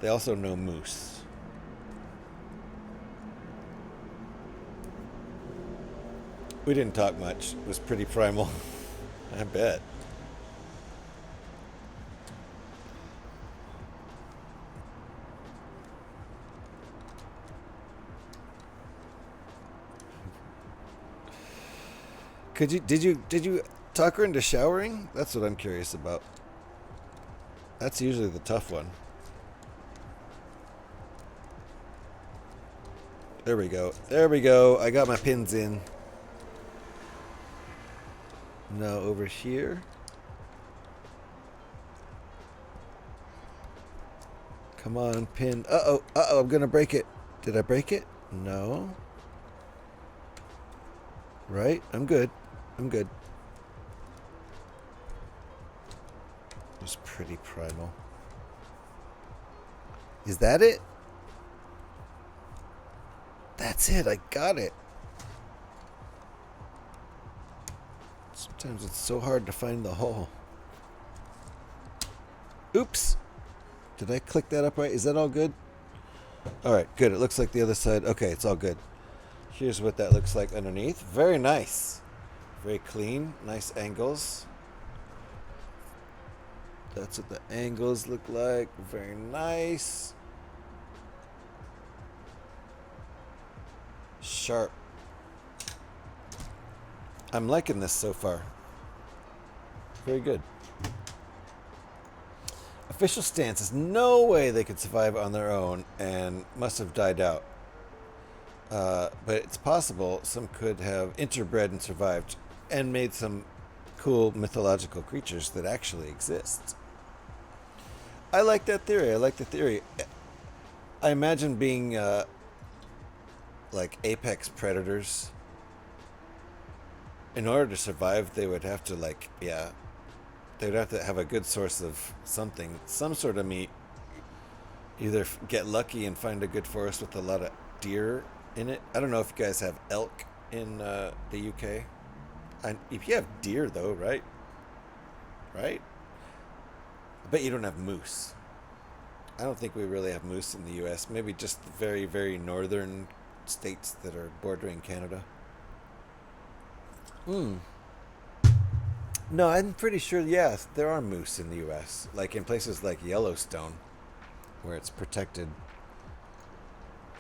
They also know moose. We didn't talk much. It was pretty primal. I bet. Did you talk her into showering? That's what I'm curious about. That's usually the tough one. There we go. There we go. I got my pins in. Now over here. Come on, pin. Uh-oh. Uh-oh, I'm gonna break it. Did I break it? No. Right? I'm good. I'm good. It was pretty primal. Is that it? That's it. I got it. Sometimes it's so hard to find the hole. Oops. Did I click that up right? Is that all good? Alright, good. It looks like the other side. Okay, it's all good. Here's what that looks like underneath. Very nice. Very clean. Nice angles. That's what the angles look like. Very nice. Sharp. I'm liking this so far. Very good. Official stance is no way they could survive on their own and must have died out. But it's possible some could have interbred and survived and made some cool mythological creatures that actually exist. I like that theory. I like the theory. I imagine being like apex predators. In order to survive, they would have to they would have to have a good source of something, some sort of meat. Either get lucky and find a good forest with a lot of deer in it. I don't know if you guys have elk in the UK. If you have deer, though, right? Right? I bet you don't have moose. I don't think we really have moose in the US. Maybe just the very, very northern states that are bordering Canada. No, I'm pretty sure, yes, there are moose in the US. Like in places like Yellowstone, where it's protected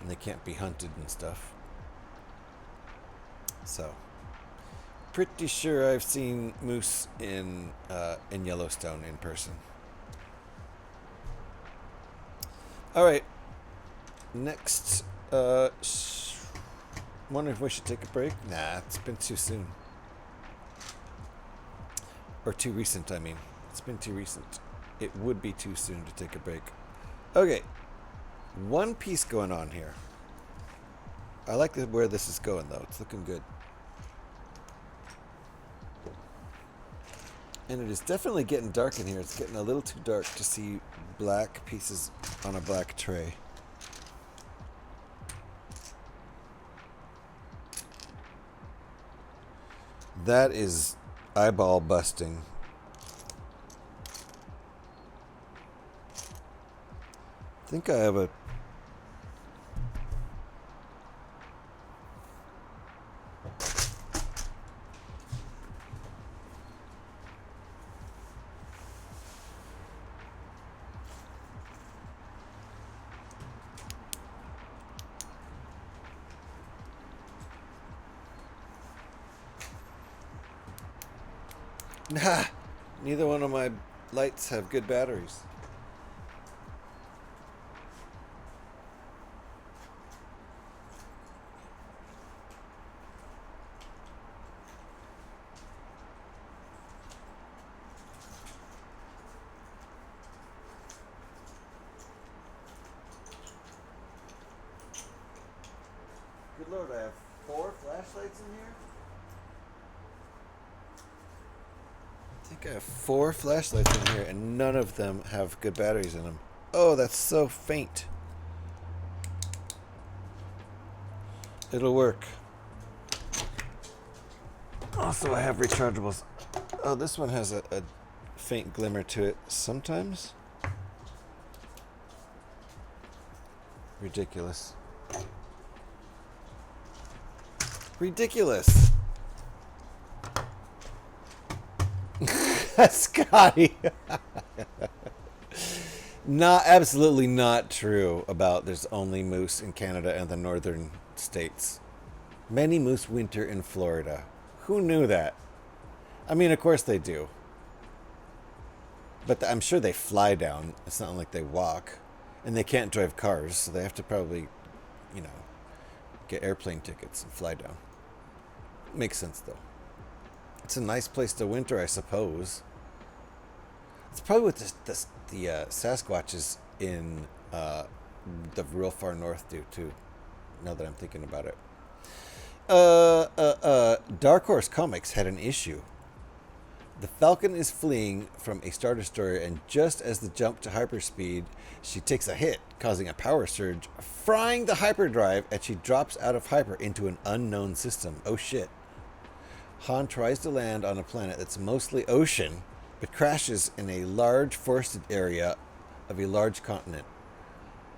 and they can't be hunted and stuff. So, pretty sure I've seen moose in Yellowstone in person. All right. Next, wonder if we should take a break. Nah, it's been too soon. Or too recent, I mean. It's been too recent. It would be too soon to take a break. Okay. One piece going on here. I like where this is going, though. It's looking good. And it is definitely getting dark in here. It's getting a little too dark to see black pieces on a black tray. That is eyeball busting. I think I have a... Nah, neither one of my lights have good batteries. Good Lord, I have 4 flashlights in here? I think I have 4 flashlights in here and none of them have good batteries in them. Oh, that's so faint. It'll work. Also, I have rechargeables. Oh, this one has a faint glimmer to it sometimes. Ridiculous. Ridiculous. Scotty. Absolutely not true about there's only moose in Canada and the northern states. Many moose winter in Florida. Who knew that? I mean, of course they do. But I'm sure they fly down. It's not like they walk. And they can't drive cars, so they have to probably, get airplane tickets and fly down. Makes sense, though. It's a nice place to winter, I suppose. It's probably what the Sasquatches in the real far north do, too, now that I'm thinking about it. Dark Horse Comics had an issue. The Falcon is fleeing from a Star Destroyer, and just as the jump to hyperspeed, she takes a hit, causing a power surge, frying the hyperdrive as she drops out of hyper into an unknown system. Oh shit. Han tries to land on a planet that's mostly ocean, but crashes in a large forested area of a large continent.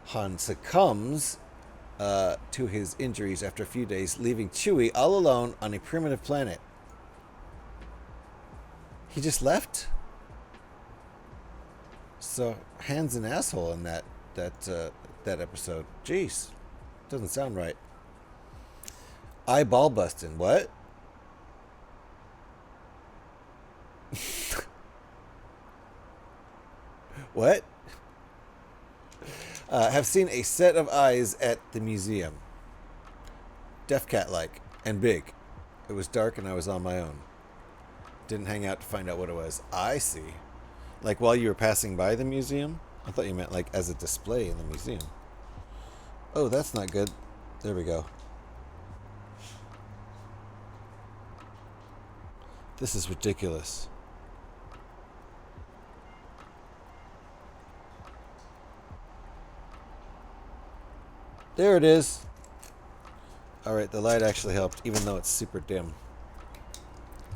Han succumbs to his injuries after a few days, leaving Chewie all alone on a primitive planet. He just left? So, Han's an asshole in that episode. Jeez. Doesn't sound right. Eyeball busting. What? What? Have seen a set of eyes at the museum. Deaf cat-like and big. It was dark and I was on my own. Didn't hang out to find out what it was. I see. Like while you were passing by the museum? I thought you meant like as a display in the museum. Oh, that's not good. There we go. This is ridiculous. There it is. Alright, the light actually helped, even though it's super dim.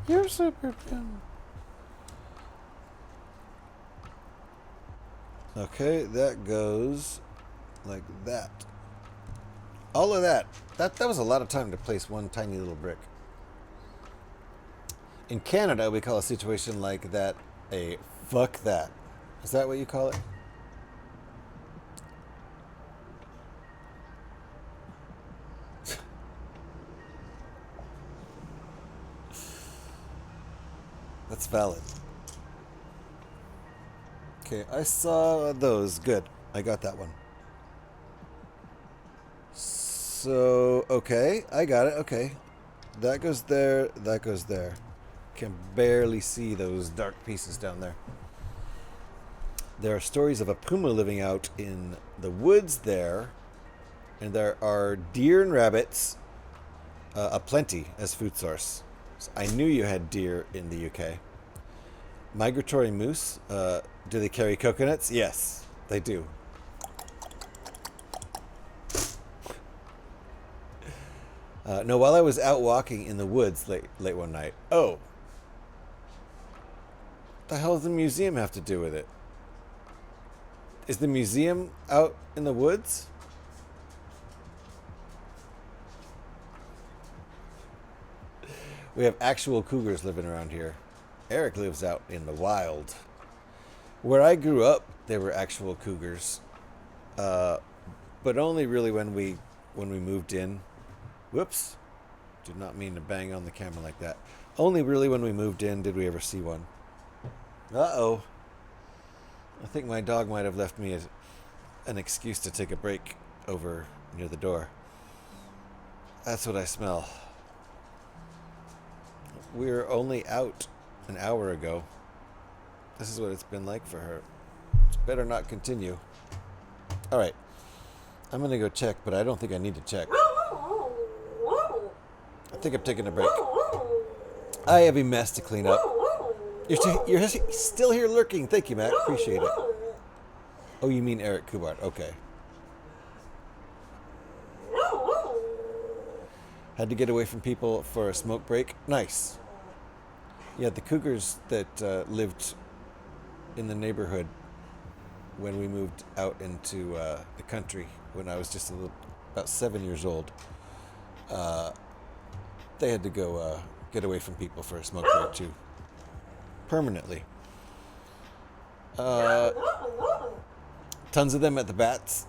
You're super dim. Okay, that goes like that. All of that. That was a lot of time to place one tiny little brick. In Canada, we call a situation like that a fuck that. Is that what you call it? That's valid. Okay, I saw those. Good. I got that one. So, okay. I got it. Okay. That goes there. That goes there. Can barely see those dark pieces down there. There are stories of a puma living out in the woods there. And there are deer and rabbits aplenty as food source. So I knew you had deer in the UK. Migratory moose. Do they carry coconuts? Yes, they do. No, while I was out walking in the woods late one night. Oh. What the hell does the museum have to do with it? Is the museum out in the woods? We have actual cougars living around here. Eric lives out in the wild. Where I grew up, there were actual cougars. But only really when we moved in. Whoops. Did not mean to bang on the camera like that. Only really when we moved in did we ever see one. Uh-oh. I think my dog might have left me an excuse to take a break over near the door. That's what I smell. We were only out an hour ago. This is what it's been like for her. It's better not continue. Alright. I'm going to go check, but I don't think I need to check. I think I'm taking a break. I have a mess to clean up. You're still here lurking. Thank you, Matt. Appreciate it. Oh, you mean Eric Kubart. Okay. Had to get away from people for a smoke break. Nice. Yeah, the cougars that lived in the neighborhood when we moved out into the country when I was just about 7 years old, they had to go get away from people for a smoke break too. Permanently. Tons of them at the bats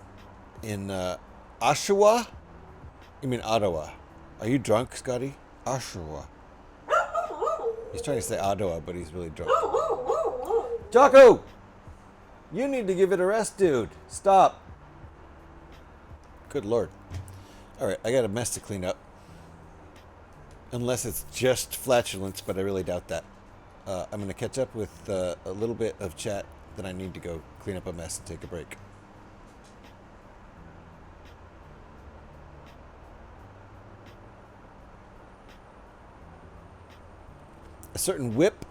in Oshawa? You mean Ottawa? Are you drunk, Scotty? Oshawa. He's trying to say Ottawa, but he's really drunk. Jocko! You need to give it a rest, dude. Stop. Good lord. Alright, I got a mess to clean up. Unless it's just flatulence, but I really doubt that. I'm going to catch up with a little bit of chat, then I need to go clean up a mess and take a break. A certain whip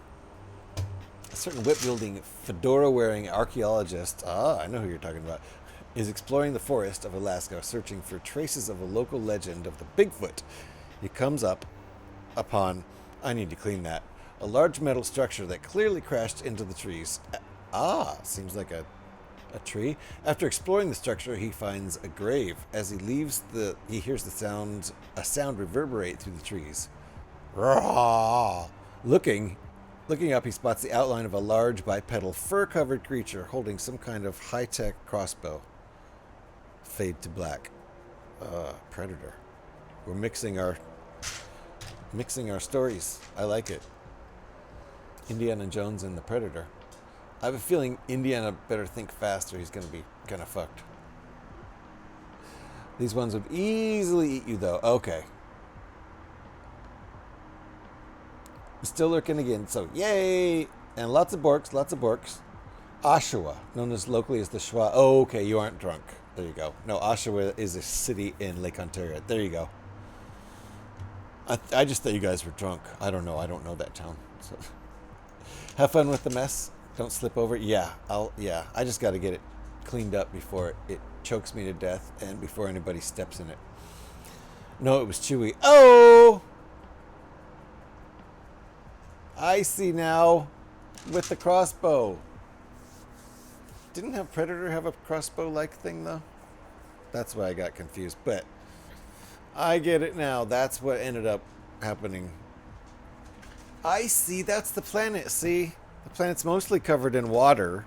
wielding fedora wearing archaeologist, I know who you're talking about, is exploring the forest of Alaska searching for traces of a local legend of the Bigfoot. He comes upon, I need to clean that, a large metal structure that clearly crashed into the trees. Seems like a tree. After exploring the structure, he finds a grave. As he leaves, he hears a sound reverberate through the trees. Rawr! Looking up, he spots the outline of a large bipedal fur-covered creature holding some kind of high-tech crossbow. Fade to black. Predator. We're mixing our stories. I like it. Indiana Jones and the Predator. I have a feeling Indiana better think fast or he's going to be kind of fucked. These ones would easily eat you, though. Okay. Still lurking again, so yay! And lots of borks. Oshawa, known as locally as the Schwa. Oh, okay, you aren't drunk. There you go. No, Oshawa is a city in Lake Ontario. There you go. I just thought you guys were drunk. I don't know that town. So. Have fun with the mess. Don't slip over. Yeah, I just got to get it cleaned up before it chokes me to death and before anybody steps in it. No, it was Chewy. Oh! I see now with the crossbow. Didn't have Predator have a crossbow-like thing, though? That's why I got confused. But I get it now. That's what ended up happening. I see. That's the planet. See? The planet's mostly covered in water,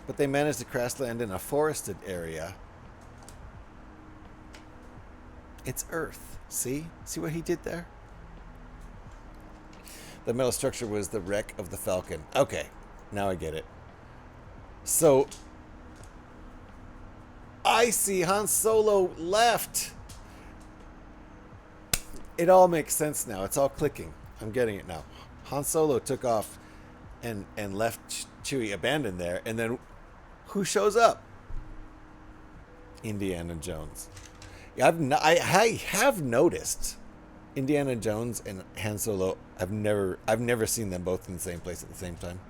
but they managed to crash land in a forested area. It's Earth. See? See what he did there? The metal structure was the wreck of the Falcon. Okay, now I get it. So, I see Han Solo left. It all makes sense now. It's all clicking. I'm getting it now. Han Solo took off and left Chewie abandoned there. And then who shows up? Indiana Jones. Yeah, I have noticed Indiana Jones and Han Solo. I've never seen them both in the same place at the same time.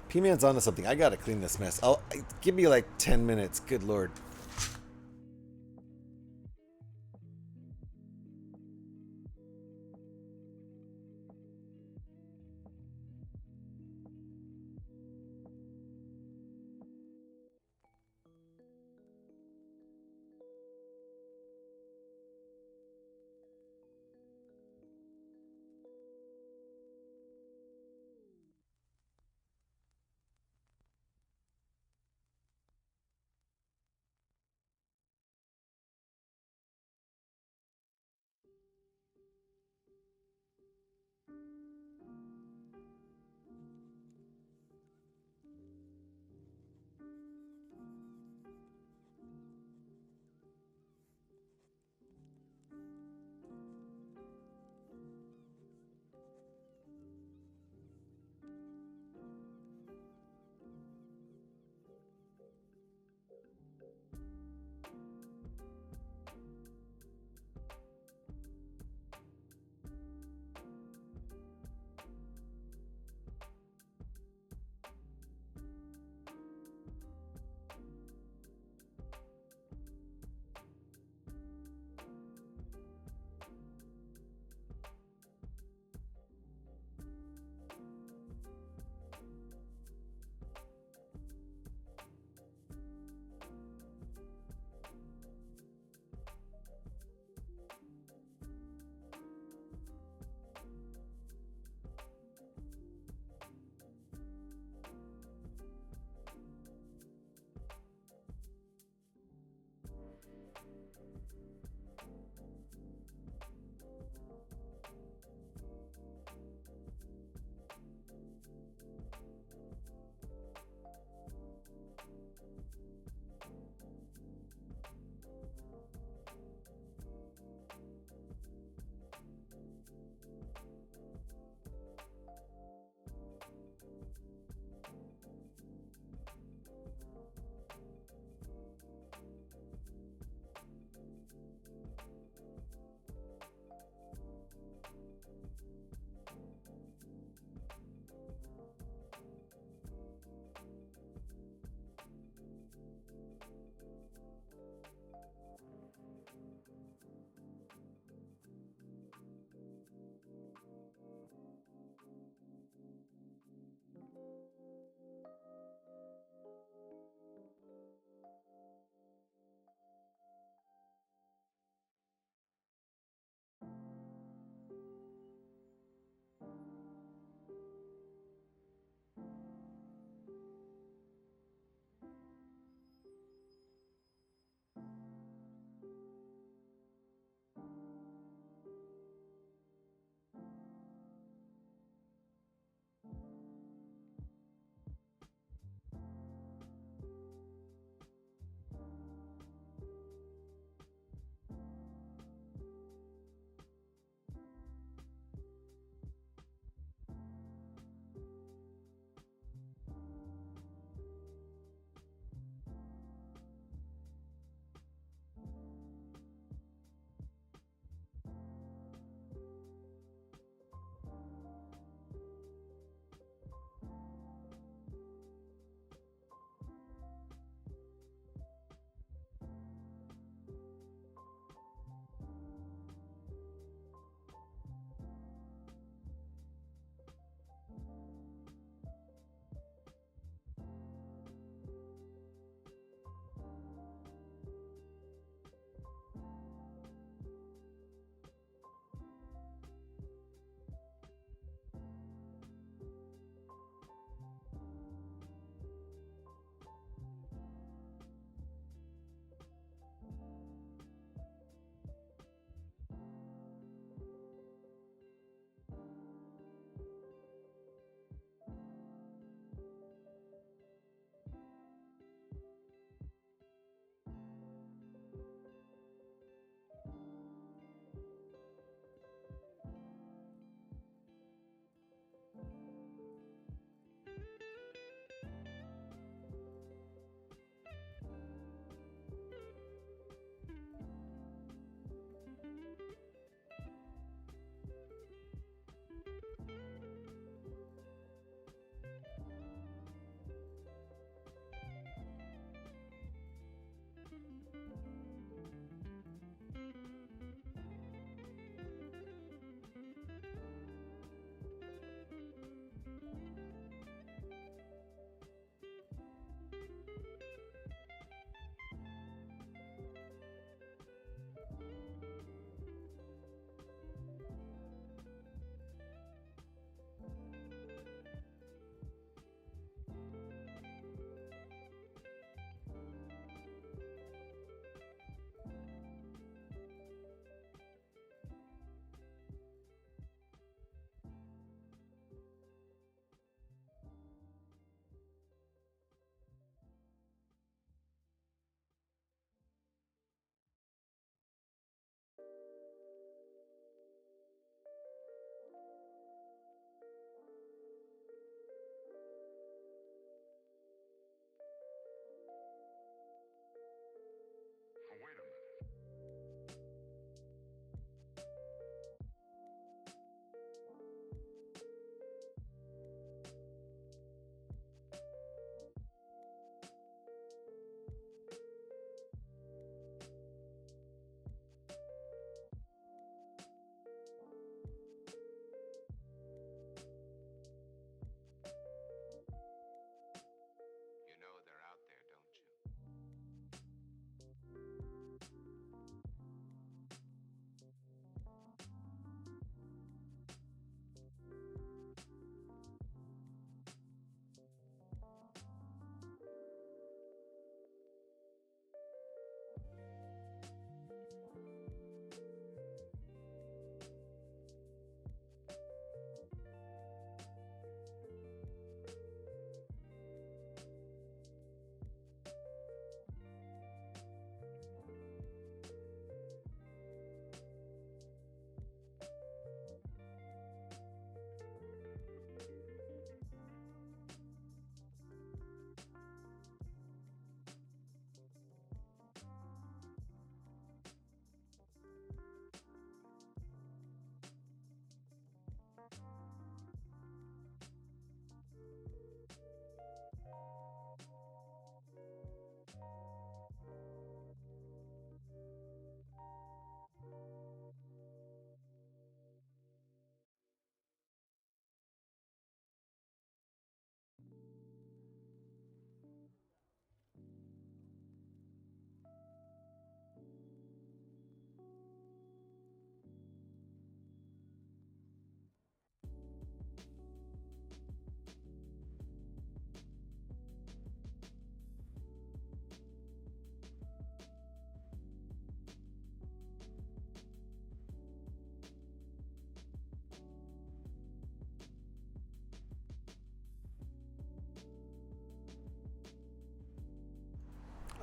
P-Man's onto something. I gotta clean this mess. Give me like 10 minutes. Good lord.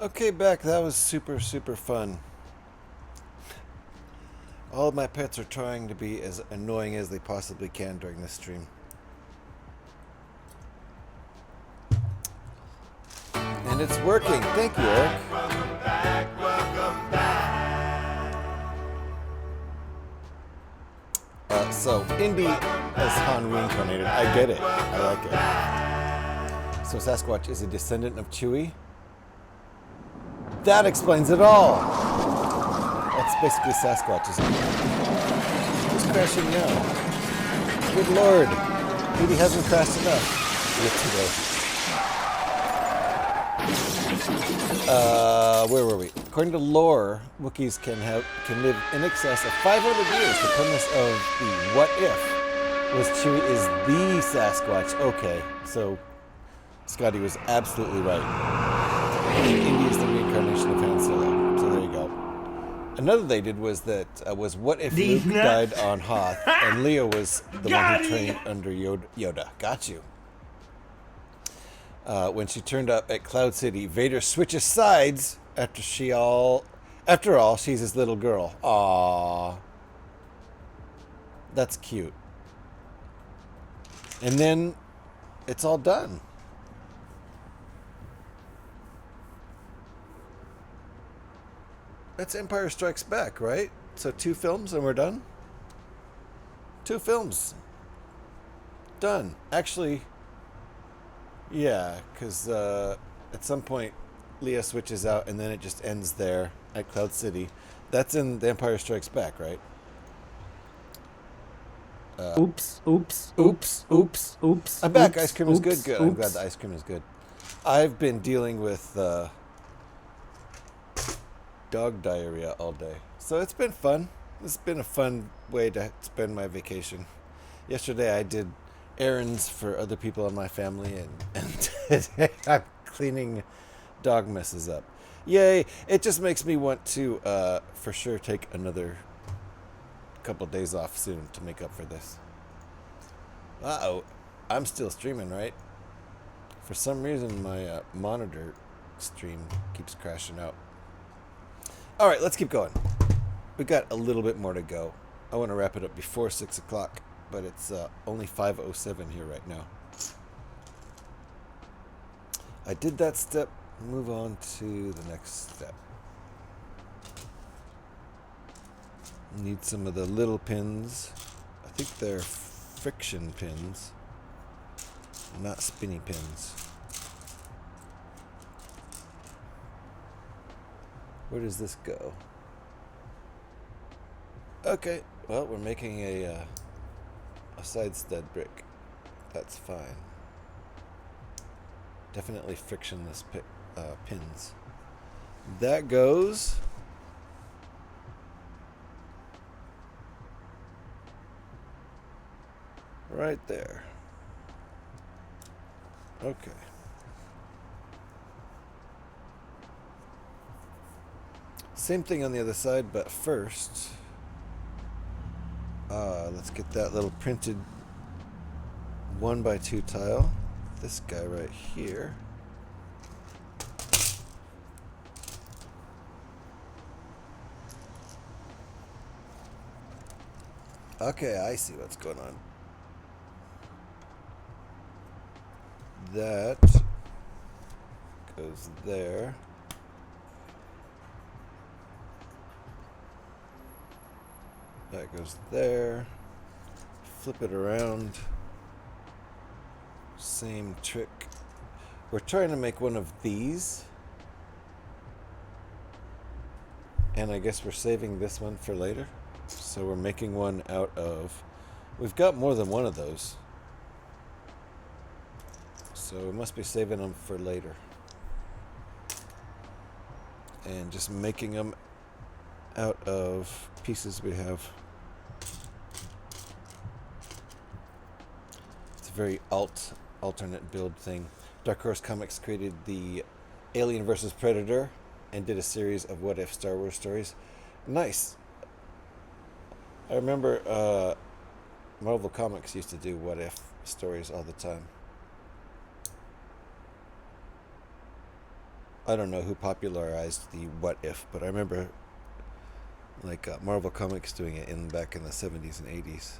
Okay, Beck, that was super, super fun. All of my pets are trying to be as annoying as they possibly can during this stream. And it's working. Thank you, Eric. Welcome back, welcome back. So, Indy as Han reincarnated. I get it. I like it. So, Sasquatch is a descendant of Chewie? That explains it all. That's basically Sasquatch, isn't it? Who's crashing now? Good lord. Indy hasn't crashed enough yet today. Where were we? According to lore, Wookiees can live in excess of 500 years. The premise of the what if was Chewie is the Sasquatch. Okay, so Scotty was absolutely right. Indy is the reincarnation of Han Solo. So there you go. Another they did was that was what if Luke died on Hoth and Leo was the one who trained under Yoda. Got you. When she turned up at Cloud City, Vader switches sides after all, she's his little girl. Aww. That's cute. And then it's all done. That's Empire Strikes Back, right? So 2 films and we're done? 2 films. Done. Actually, yeah, because at some point Leia switches out and then it just ends there at Cloud City. That's in The Empire Strikes Back, right? Oops, oops, oops, oops, oops. I'm back. Oops, Ice cream is good. oops, Good. I'm oops. glad the ice cream is good. I've been dealing with dog diarrhea all day. So it's been fun. It's been a fun way to spend my vacation. Yesterday I did errands for other people in my family, and today I'm cleaning dog messes up. Yay! It just makes me want to for sure take another couple days off soon to make up for this. Uh-oh. I'm still streaming, right? For some reason my monitor stream keeps crashing out. Alright, let's keep going. We got a little bit more to go. I want to wrap it up before 6 o'clock, but it's only 5:07 here right now. I did that step. Move on to the next step. Need some of the little pins. I think they're friction pins, not spinny pins. Where does this go? Okay, well, we're making a side stud brick. That's fine. Definitely frictionless pins. That goes right there. Okay. Same thing on the other side, but first, let's get that little printed 1x2 tile. This guy right here. Okay, I see what's going on. That goes there. That goes there. Flip it around. Same trick. We're trying to make one of these. And I guess we're saving this one for later. So we're making one out of... We've got more than one of those. So we must be saving them for later. And just making them out of pieces we have. It's a very alternate build thing. Dark Horse Comics created the Alien vs. Predator and did a series of what if Star Wars stories. Nice. I remember Marvel Comics used to do what if stories all the time. I don't know who popularized the what if, but I remember like Marvel Comics doing it back in the 70s and 80s.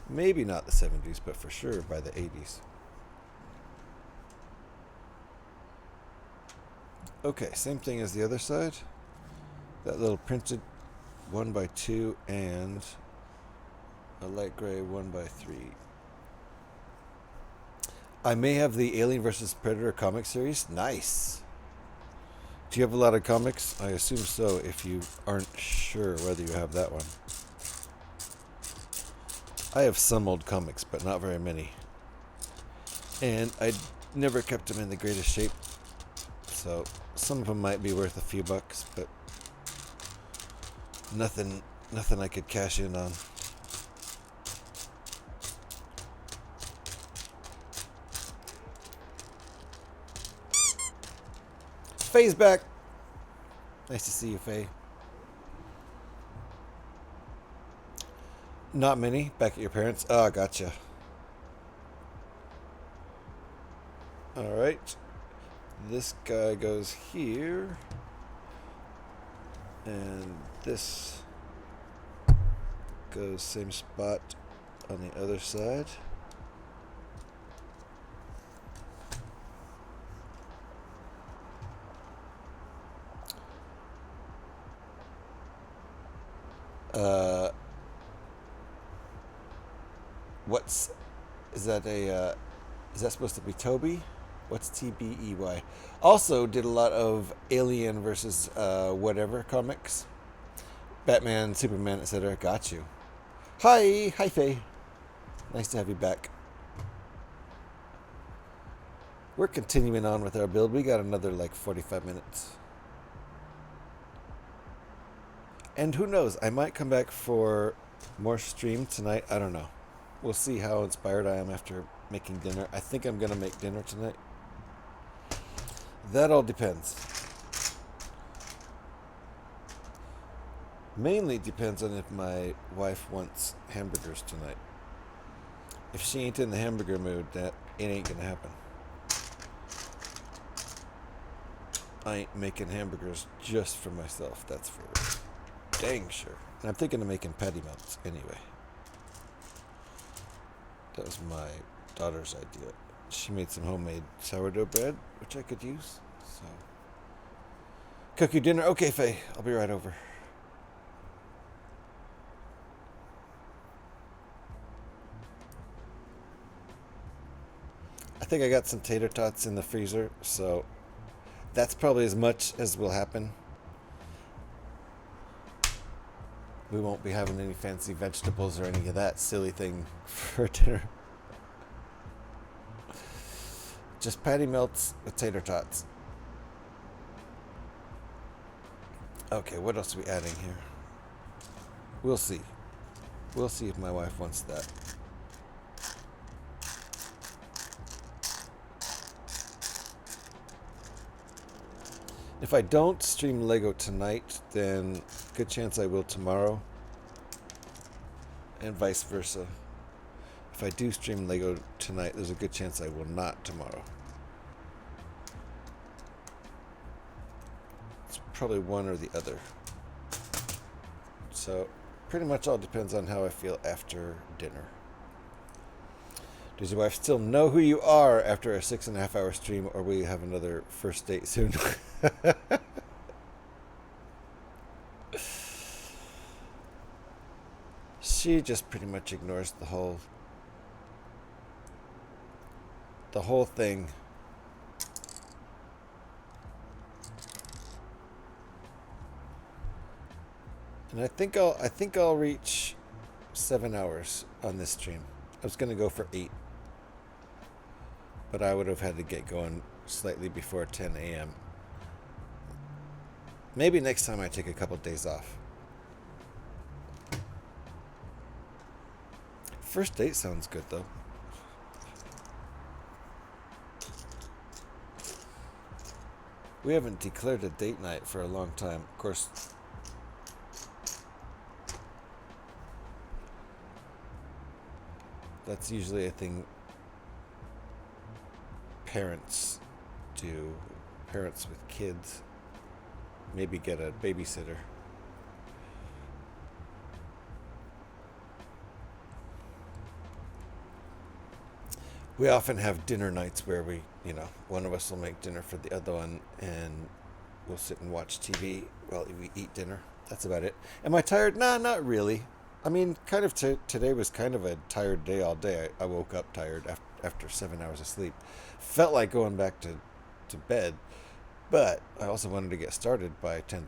Maybe not the 70s, but for sure by the 80s. Okay, same thing as the other side. That little printed 1x2 and a light gray 1x3. I may have the Alien vs. Predator comic series. Nice. Do you have a lot of comics? I assume so, if you aren't sure whether you have that one. I have some old comics, but not very many. And I never kept them in the greatest shape. So some of them might be worth a few bucks, but nothing I could cash in on. Faye's back. Nice to see you, Faye. Not many. Back at your parents'. Oh, gotcha. Alright. This guy goes here. And this goes same spot on the other side. Is that supposed to be Toby? What's TBEY? Also did a lot of Alien versus whatever comics. Batman, Superman, etc. Got you. Hi Faye. Nice to have you back. We're continuing on with our build. We got another like 45 minutes. And who knows, I might come back for more stream tonight. I don't know. We'll see how inspired I am after making dinner. I think I'm going to make dinner tonight. That all depends. Mainly depends on if my wife wants hamburgers tonight. If she ain't in the hamburger mood, it ain't going to happen. I ain't making hamburgers just for myself, that's for dang sure. And I'm thinking of making patty melts anyway. That was my daughter's idea. She made some homemade sourdough bread, which I could use. So, cook your dinner. Okay, Faye, I'll be right over. I think I got some tater tots in the freezer, so that's probably as much as will happen. We won't be having any fancy vegetables or any of that silly thing for dinner. Just patty melts with tater tots. Okay, what else are we adding here? We'll see. We'll see if my wife wants that. If I don't stream Lego tonight, then good chance I will tomorrow. And vice versa. If I do stream Lego tonight, there's a good chance I will not tomorrow. It's probably one or the other. So, pretty much all depends on how I feel after dinner. Does your wife still know who you are after a 6.5 hour stream, or will you have another first date soon? She just pretty much ignores the whole thing. And I think I'll reach 7 hours on this stream. I was gonna go for 8. But I would have had to get going slightly before 10 a.m. Maybe next time I take a couple days off. First date sounds good though. We haven't declared a date night for a long time. Of course, that's usually a thing parents do. Parents with kids. Maybe get a babysitter. We often have dinner nights where we, one of us will make dinner for the other one, and we'll sit and watch TV while we eat dinner. That's about it. Am I tired? Nah, not really. I mean, kind of today was kind of a tired day all day. I woke up tired after 7 hours of sleep. Felt like going back to bed, but I also wanted to get started by 10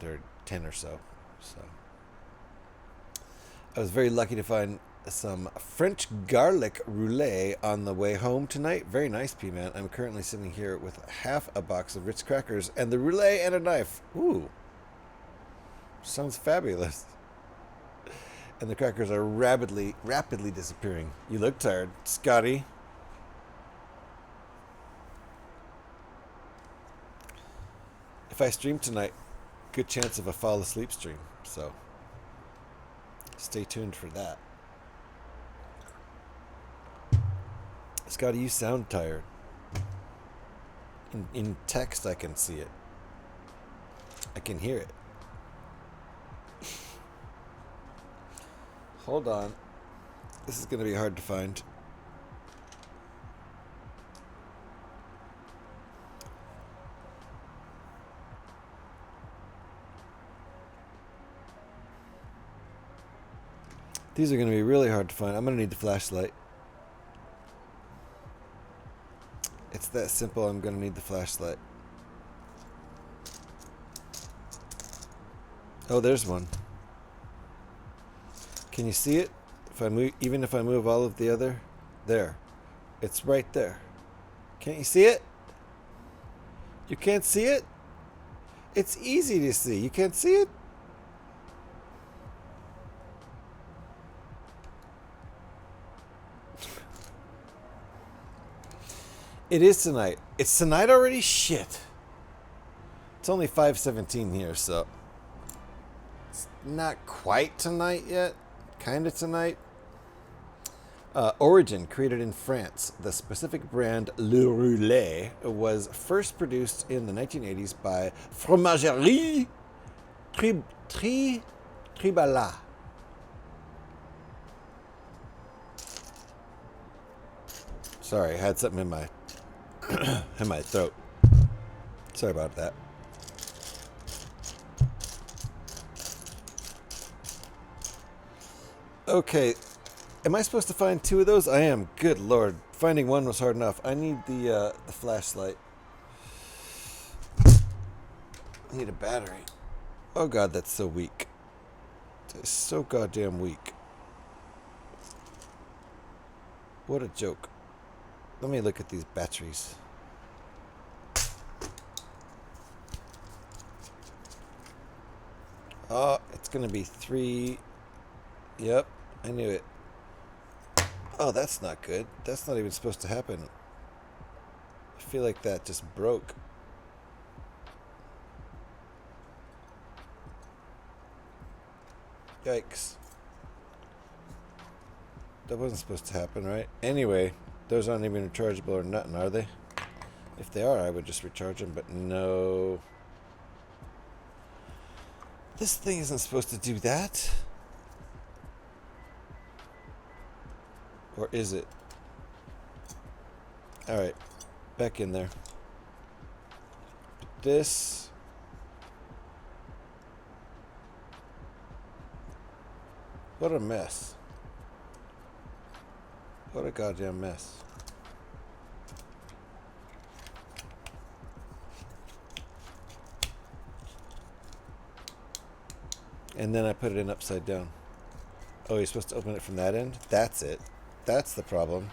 or so. So I was very lucky to find some French garlic roulette on the way home tonight. Very nice, P-Man. I'm currently sitting here with half a box of Ritz crackers and the roulette and a knife. Ooh. Sounds fabulous. And the crackers are rapidly disappearing. You look tired, Scotty. If I stream tonight, good chance of a fall asleep stream. So stay tuned for that. Scotty, you sound tired. In text, I can see it. I can hear it. Hold on. This is going to be hard to find. These are going to be really hard to find. I'm going to need the flashlight. It's that simple. I'm going to need the flashlight. Oh, there's one. Can you see it? If I move, even if I move all of the other, there. It's right there. Can't you see it? You can't see it? It's easy to see. You can't see it? It is tonight. It's tonight already? Shit. It's only 5:17 here, so it's not quite tonight yet. Kind of tonight. Origin, created in France. The specific brand Le Roulet was first produced in the 1980s by Fromagerie Tribala. Sorry, I had something in my in my throat. Sorry about that. Okay, am I supposed to find two of those? I am. Good lord, finding one was hard enough. I need the flashlight. I need a battery. Oh god, that's so weak. It's so goddamn weak. What a joke. Let me look at these batteries. Oh, it's gonna be 3. Yep, I knew it. Oh, that's not good. That's not even supposed to happen. I feel like that just broke. Yikes. That wasn't supposed to happen, right? Anyway, those aren't even rechargeable or nothing, are they? If they are, I would just recharge them, but no. This thing isn't supposed to do that. Or is it? Alright, back in there. This. What a mess. What a goddamn mess. And then I put it in upside down. Oh, you're supposed to open it from that end? That's it. That's the problem.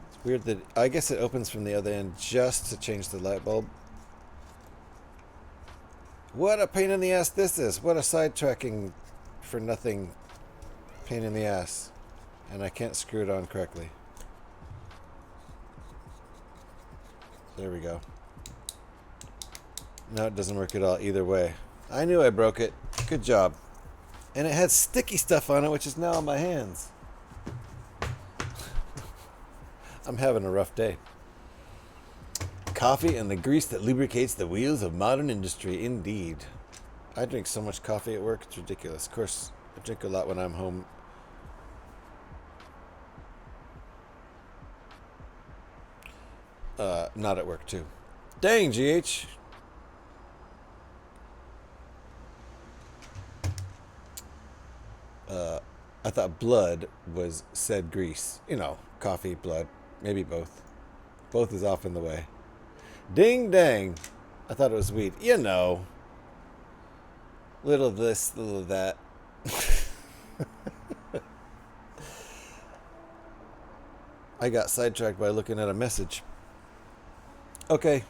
It's weird that... I guess it opens from the other end just to change the light bulb. What a pain in the ass this is. What a sidetracking for nothing pain in the ass. And I can't screw it on correctly. There we go. No, it doesn't work at all either way. I knew I broke it. Good job. And it had sticky stuff on it, which is now on my hands. I'm having a rough day. Coffee and the grease that lubricates the wheels of modern industry, indeed. I drink so much coffee at work, it's ridiculous. Of course, I drink a lot when I'm home. Not at work, too. Dang, GH. I thought blood was said grease. You know, coffee, blood, maybe both. Both is off in the way. Ding dang. I thought it was weed. You know. Little of this, little of that. I got sidetracked by looking at a message. Okay.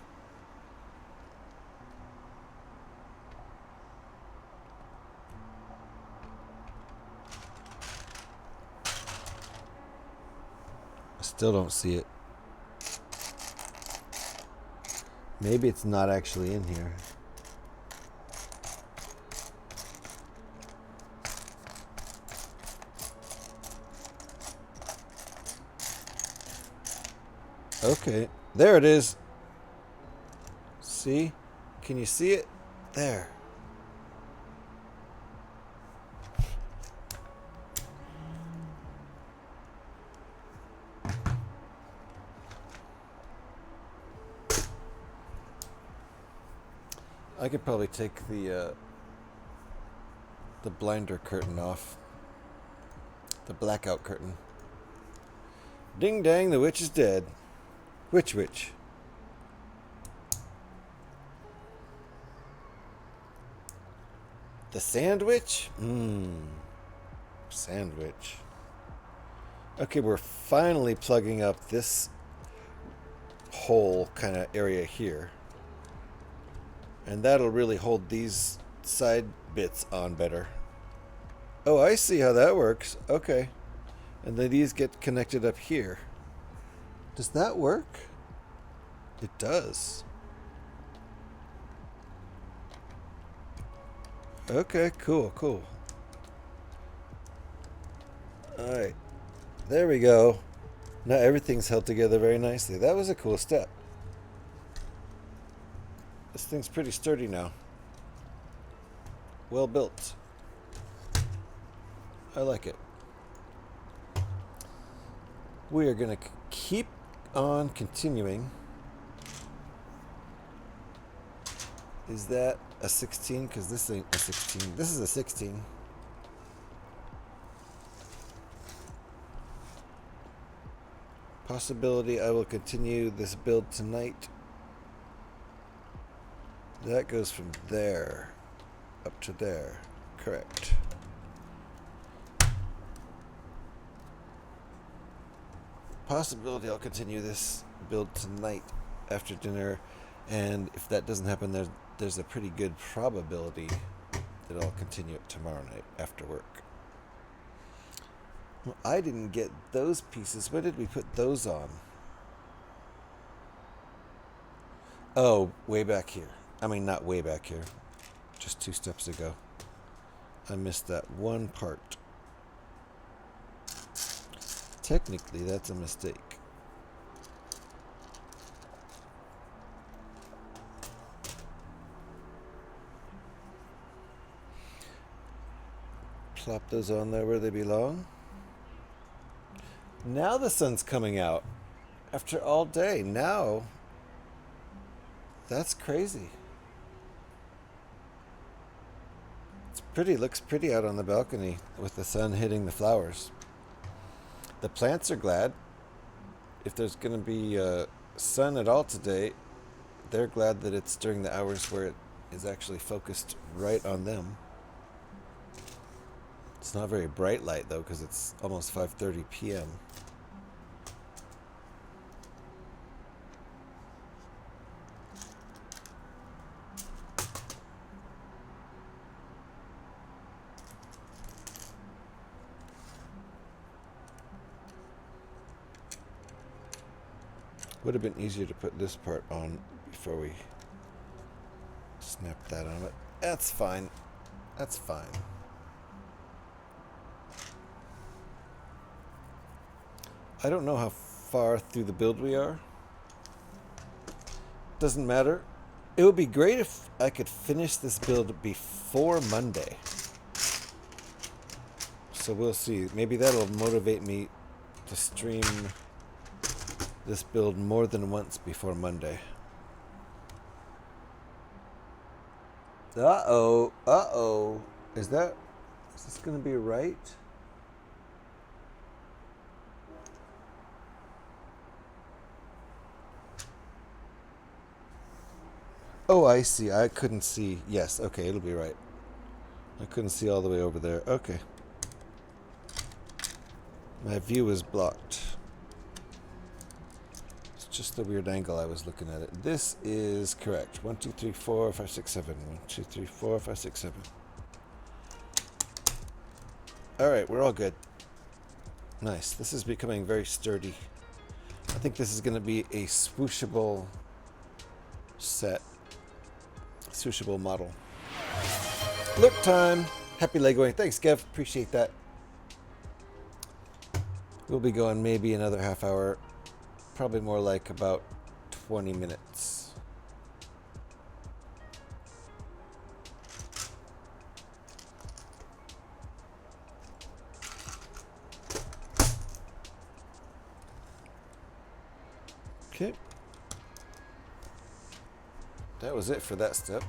I still don't see it. Maybe it's not actually in here. Okay, there it is. See? Can you see it? There. I could probably take the blinder curtain off. The blackout curtain. Ding dang, the witch is dead. Which witch? The sandwich? Sandwich. Okay, we're finally plugging up this hole kind of area here. And that'll really hold these side bits on better. Oh, I see how that works. Okay. And then these get connected up here. Does that work? It does. Okay, cool, cool. Alright. There we go. Now everything's held together very nicely. That was a cool step. This thing's pretty sturdy now. Well built. I like it. We are going to keep on continuing. Is that a 16? Because this ain't a 16. This is a 16. Possibility I will continue this build tonight. That goes from there up to there. Correct. Possibility I'll continue this build tonight after dinner, and if that doesn't happen, there's a pretty good probability that I'll continue it tomorrow night after work. Well, I didn't get those pieces. When did we put those on? Oh, way back here. I mean, not way back here. Just 2 steps ago. I missed that one part. Technically, that's a mistake. Plop those on there where they belong. Now the sun's coming out. After all day. Now. That's crazy. It's pretty. Looks pretty out on the balcony with the sun hitting the flowers. The plants are glad. If there's going to be sun at all today, they're glad that it's during the hours where it is actually focused right on them. It's not very bright light though, because it's almost 5:30 p.m. Would have been easier to put this part on before we snap that on it. That's fine. That's fine. I don't know how far through the build we are. Doesn't matter. It would be great if I could finish this build before Monday. So we'll see. Maybe that'll motivate me to stream this build more than once before Monday. Uh-oh. Uh-oh. Is this going to be right? Oh, I see. I couldn't see. Yes, okay, it'll be right. I couldn't see all the way over there. Okay. My view was blocked. It's just a weird angle I was looking at it. This is correct. 1, 2, 3, 4, 5, 6, 7. 1, 2, 3, 4, 5, 6, 7. Alright, we're all good. Nice. This is becoming very sturdy. I think this is going to be a swooshable set. Swooshable model. Look time. Happy Legoing. Thanks, Kev. Appreciate that. We'll be going maybe another half hour. Probably more like about 20 minutes. Okay. That was it for that step.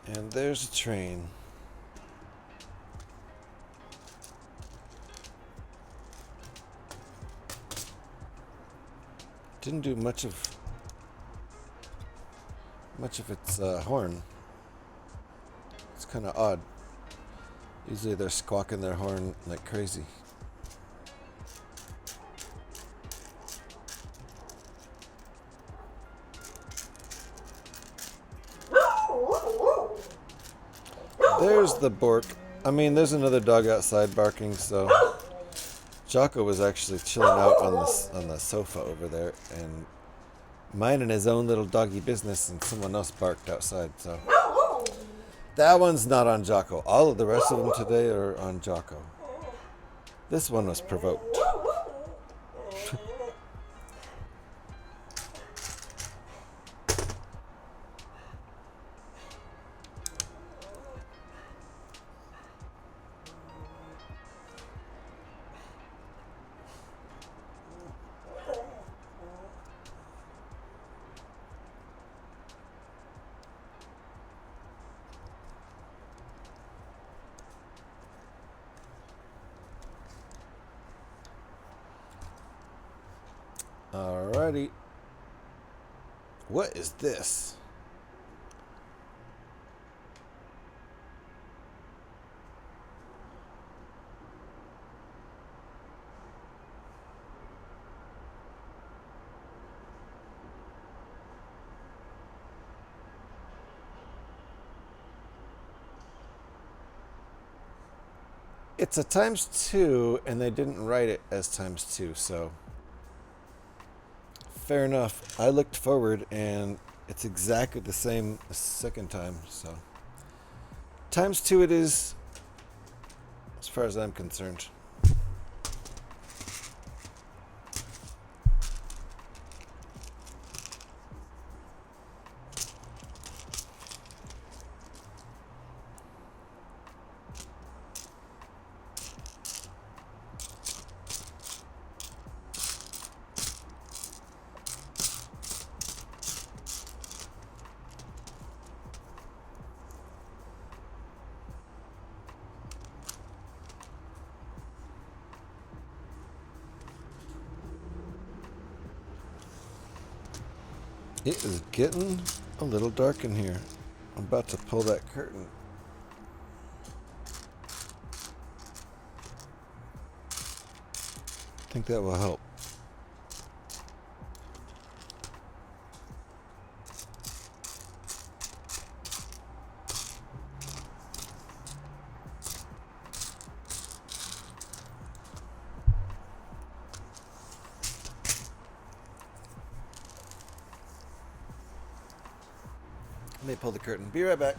And there's a train. Didn't do much of its horn. It's kind of odd. Usually they're squawking their horn like crazy. There's the Bork. I mean, there's another dog outside barking, so Jocko was actually chilling out on the sofa over there and minding his own little doggy business, and someone else barked outside, so that one's not on Jocko. All of the rest of them today are on Jocko. This one was provoked. Alrighty. What is this? It's a ×2, and they didn't write it as ×2, so fair enough. I looked forward, and it's exactly the same the second time, so ×2 it is, as far as I'm concerned. It is getting a little dark in here. I'm about to pull that curtain. I think that will help. Let me pull the curtain. Be right back.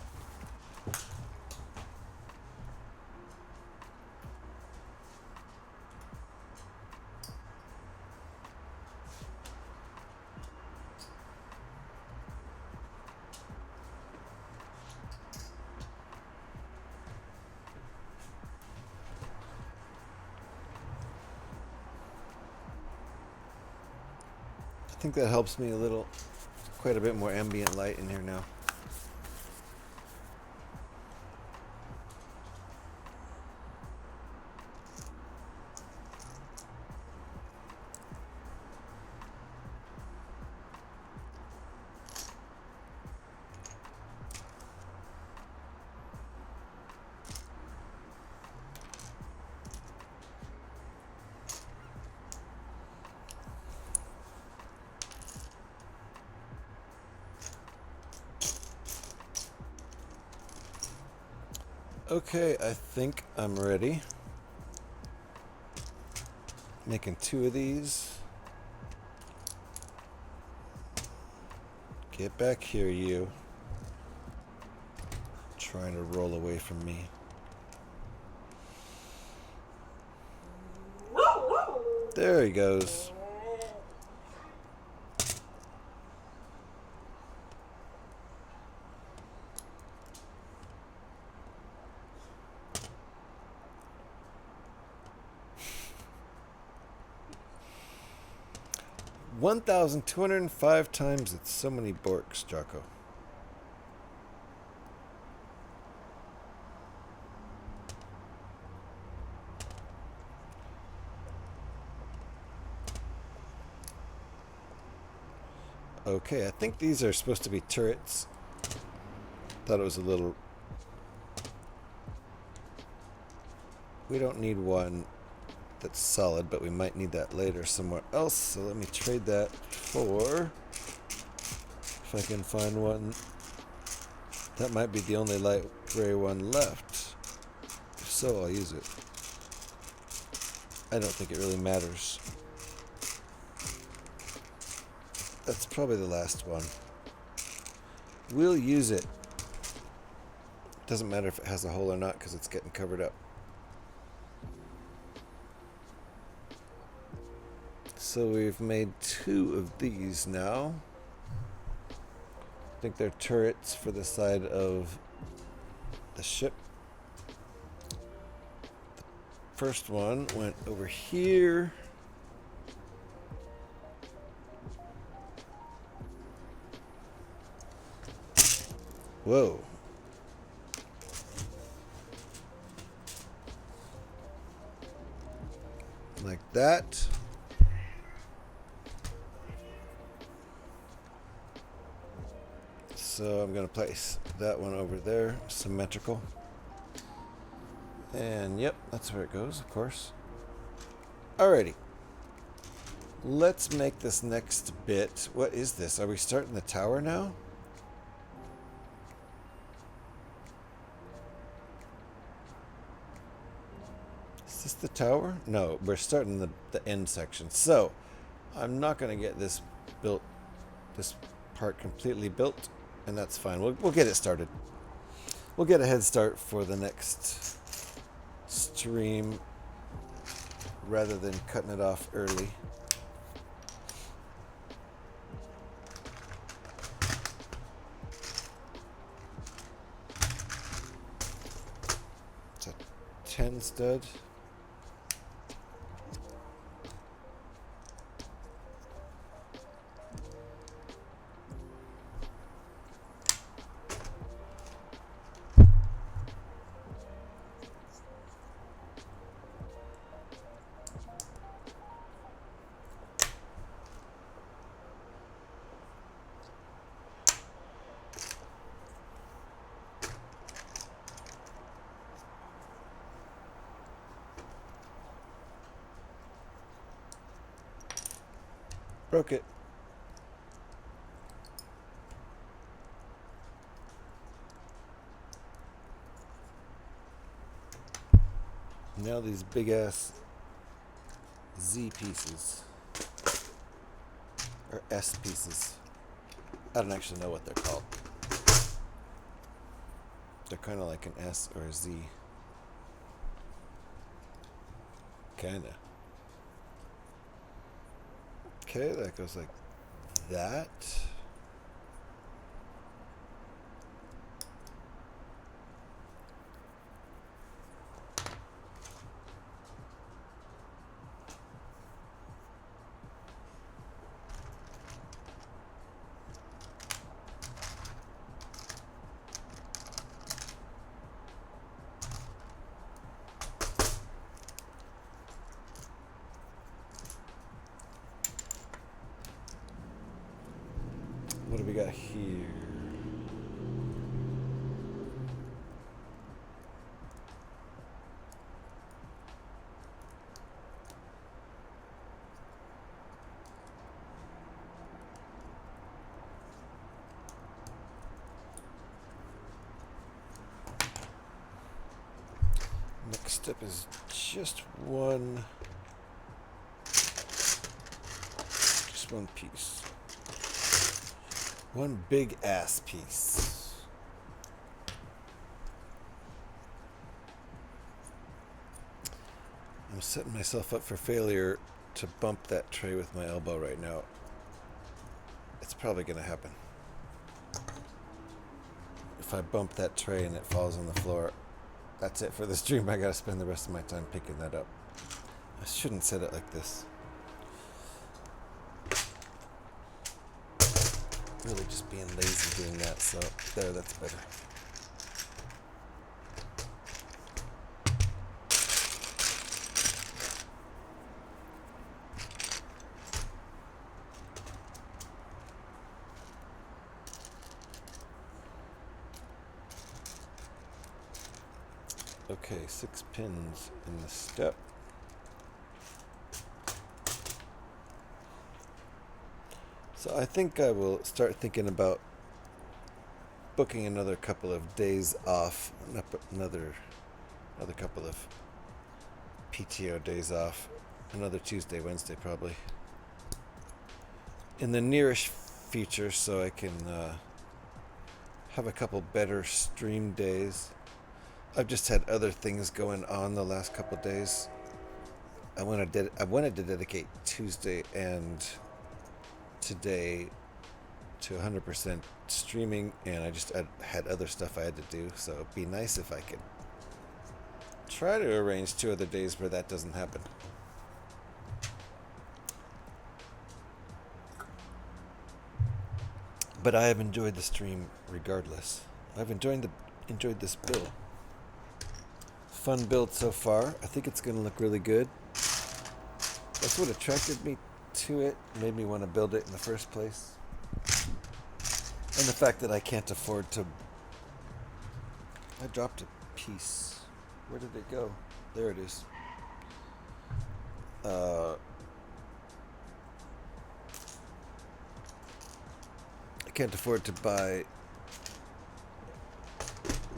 I think that helps me a little. Quite a bit more ambient light in here now. Okay, I think I'm ready. Making 2 of these. Get back here, you. Trying to roll away from me. There he goes. $1,205 times. It's so many Borks, Jocko. Okay, I think these are supposed to be turrets. Thought it was a little... We don't need one that's solid, but we might need that later somewhere else. So let me trade that for... If I can find one. That might be the only light gray one left. If so, I'll use it. I don't think it really matters. That's probably the last one. We'll use it. Doesn't matter if it has a hole or not because it's getting covered up. So we've made 2 of these now. I think they're turrets for the side of the ship. The first one went over here. Whoa. Like that. So I'm going to place that one over there, symmetrical. And yep, that's where it goes, of course. Alrighty. Let's make this next bit. What is this? Are we starting the tower now? Is this the tower? No, we're starting the end section. So, I'm not going to get this built, this part completely built. And that's fine. We'll get it started. We'll get a head start for the next stream rather than cutting it off early. It's a 10 stud. Broke it. Now these big ass Z pieces. Or S pieces. I don't actually know what they're called. They're kind of like an S or a Z. Kinda. Okay, that goes like that. What do we got here? Next step is just one piece. One big ass piece. I'm setting myself up for failure to bump that tray with my elbow right now. It's probably going to happen. If I bump that tray and it falls on the floor, that's it for the stream. I got to spend the rest of my time picking that up. I shouldn't set it like this. Really just being lazy doing that, so there, that's better. Okay, 6 pins in the step. So I think I will start thinking about booking another couple of days off, another couple of PTO days off, another Tuesday, Wednesday probably, in the nearish future, so I can have a couple better stream days. I've just had other things going on the last couple of days. I wanted to dedicate Tuesday and today to 100% streaming, and I just had other stuff I had to do, so it'd be nice if I could try to arrange 2 other days where that doesn't happen. But I have enjoyed the stream regardless. I've enjoyed this build. Fun build so far. I think it's going to look really good. That's what attracted me to it, made me want to build it in the first place. And the fact that I can't afford to... I dropped a piece. Where did it go? There it is. I can't afford to buy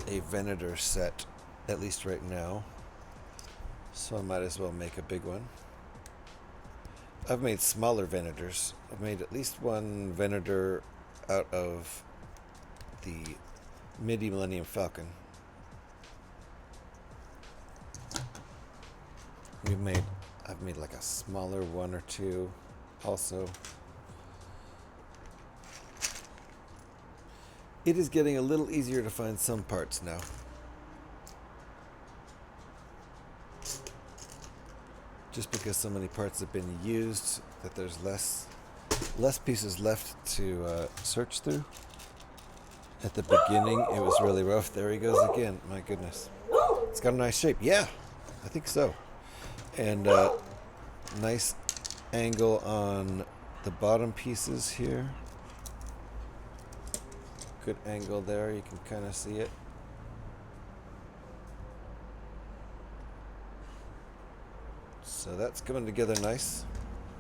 a Venator set, at least right now. So I might as well make a big one. I've made smaller Venators. I've made at least one Venator out of the Midi-Millennium Falcon. I've made like a smaller one or two also. It is getting a little easier to find some parts now. Just because so many parts have been used that there's less pieces left to search through. At the beginning, it was really rough. There he goes again. My goodness. It's got a nice shape. Yeah, I think so. And nice angle on the bottom pieces here. Good angle there. You can kind of see it. So that's coming together nice.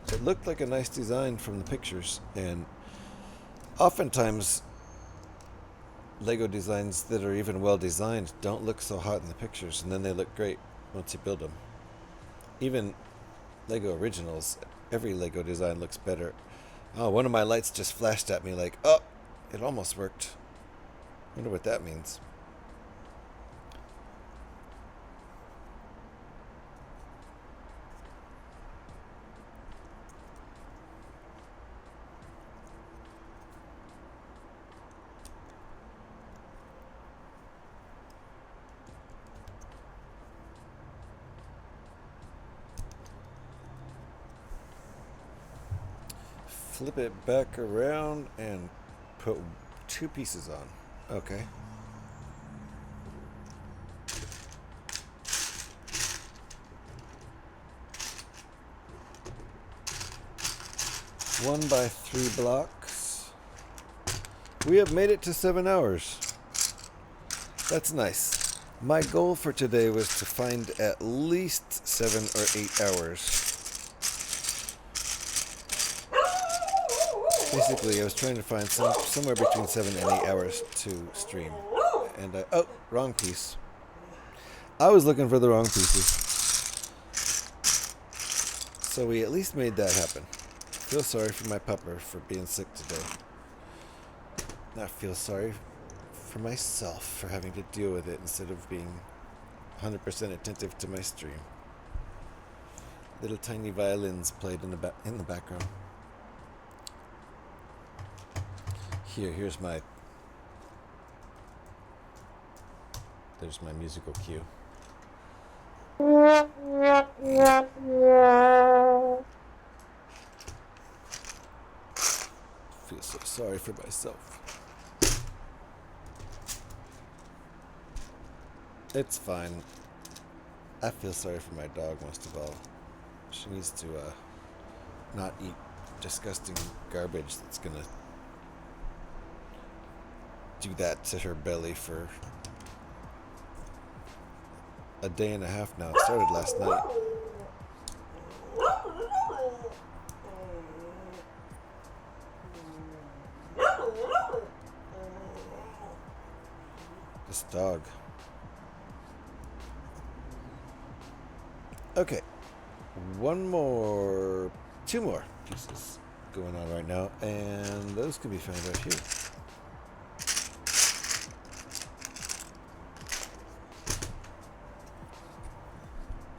It looked like a nice design from the pictures, and oftentimes Lego designs that are even well designed don't look so hot in the pictures, and then they look great once you build them. Even Lego originals, every Lego design looks better. Oh, one of my lights just flashed at me like, oh, it almost worked. Wonder what that means. flip it back around and put 2 pieces on. Okay. One by 3 blocks. We have made it to 7 hours. That's nice. My goal for today was to find at least 7 or 8 hours. Basically, I was trying to find somewhere between 7 and 8 hours to stream. And oh, wrong piece. I was looking for the wrong pieces. So we at least made that happen. Feel sorry for my pupper for being sick today. I feel sorry for myself for having to deal with it instead of being 100% attentive to my stream. Little tiny violins played in the background. Here's my. There's my musical cue. Feel so sorry for myself. It's fine. I feel sorry for my dog most of all. She needs to not eat disgusting garbage that's gonna do that to her belly for a day and a half now. It started last night. This dog. Okay. 2 more pieces going on right now, and those can be found right here.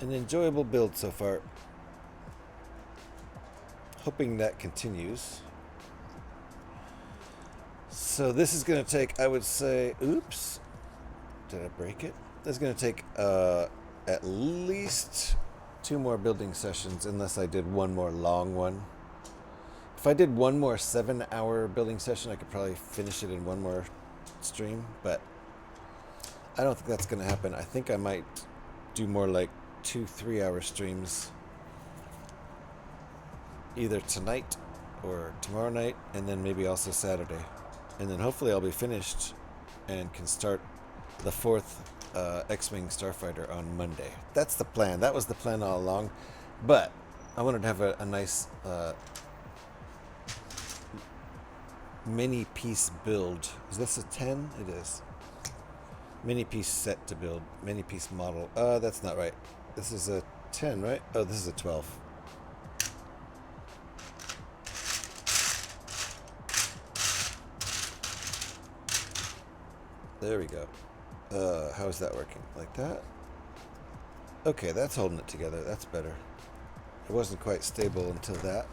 An enjoyable build so far. Hoping that continues. So this is going to take, I would say, oops. Did I break it? This is going to take at least 2 more building sessions unless I did one more long one. If I did one more 7-hour building session, I could probably finish it in one more stream, but I don't think that's going to happen. I think I might do more like 2 3-hour streams either tonight or tomorrow night, and then maybe also Saturday, and then hopefully I'll be finished and can start the 4th X-Wing Starfighter on Monday. That's the plan. That was the plan all along, but I wanted to have a nice mini piece build. Is this a 10? It is. Mini piece set to build. Mini piece model. That's not right. This is a 10, right? Oh, this is a 12. There we go. How is that working? Like that? Okay, that's holding it together. That's better. It wasn't quite stable until that.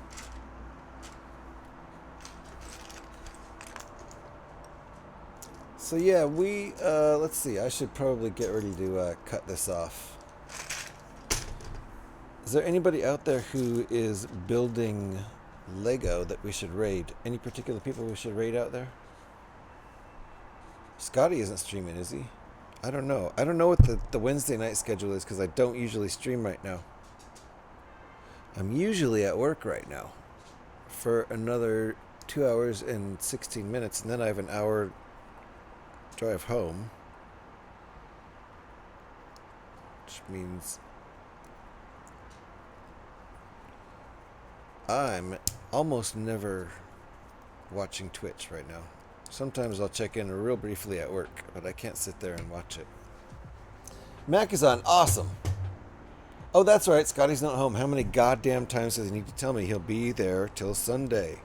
So yeah, let's see. I should probably get ready to cut this off. Is there anybody out there who is building Lego that we should raid? Any particular people we should raid out there? Scotty isn't streaming, is he? I don't know. I don't know what the Wednesday night schedule is because I don't usually stream right now. I'm usually at work right now for another 2 hours and 16 minutes, and then I have an hour drive home, which means I'm almost never watching Twitch right now. Sometimes I'll check in real briefly at work, but I can't sit there and watch it. Mac is on. Awesome. Oh, that's right. Scotty's not home. How many goddamn times does he need to tell me he'll be there till Sunday?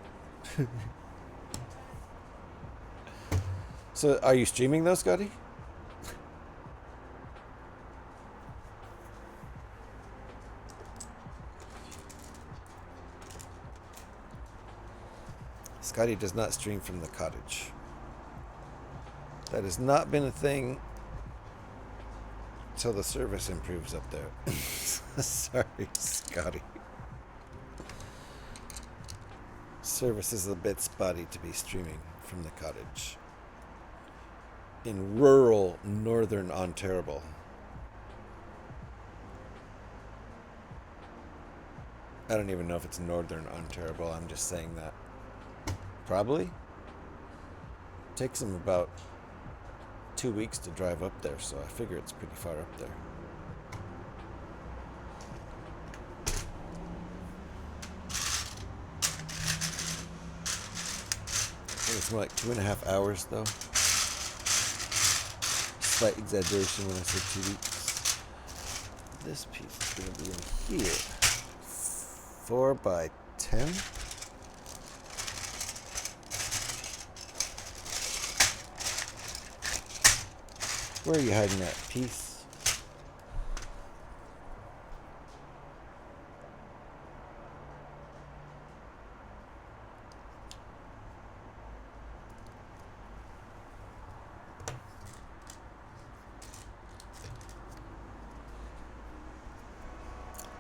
So, are you streaming though, Scotty? Scotty does not stream from the cottage. That has not been a thing until the service improves up there. Sorry, Scotty. Service is a bit spotty to be streaming from the cottage in rural northern Ontario. I don't even know if it's northern Ontario. I'm just saying that. Probably. Takes them about 2 weeks to drive up there, so I figure it's pretty far up there. I think it's more like 2.5 hours, though. Slight exaggeration when I say 2 weeks. This piece is going to be in here. 4 by 10. Where are you hiding that piece?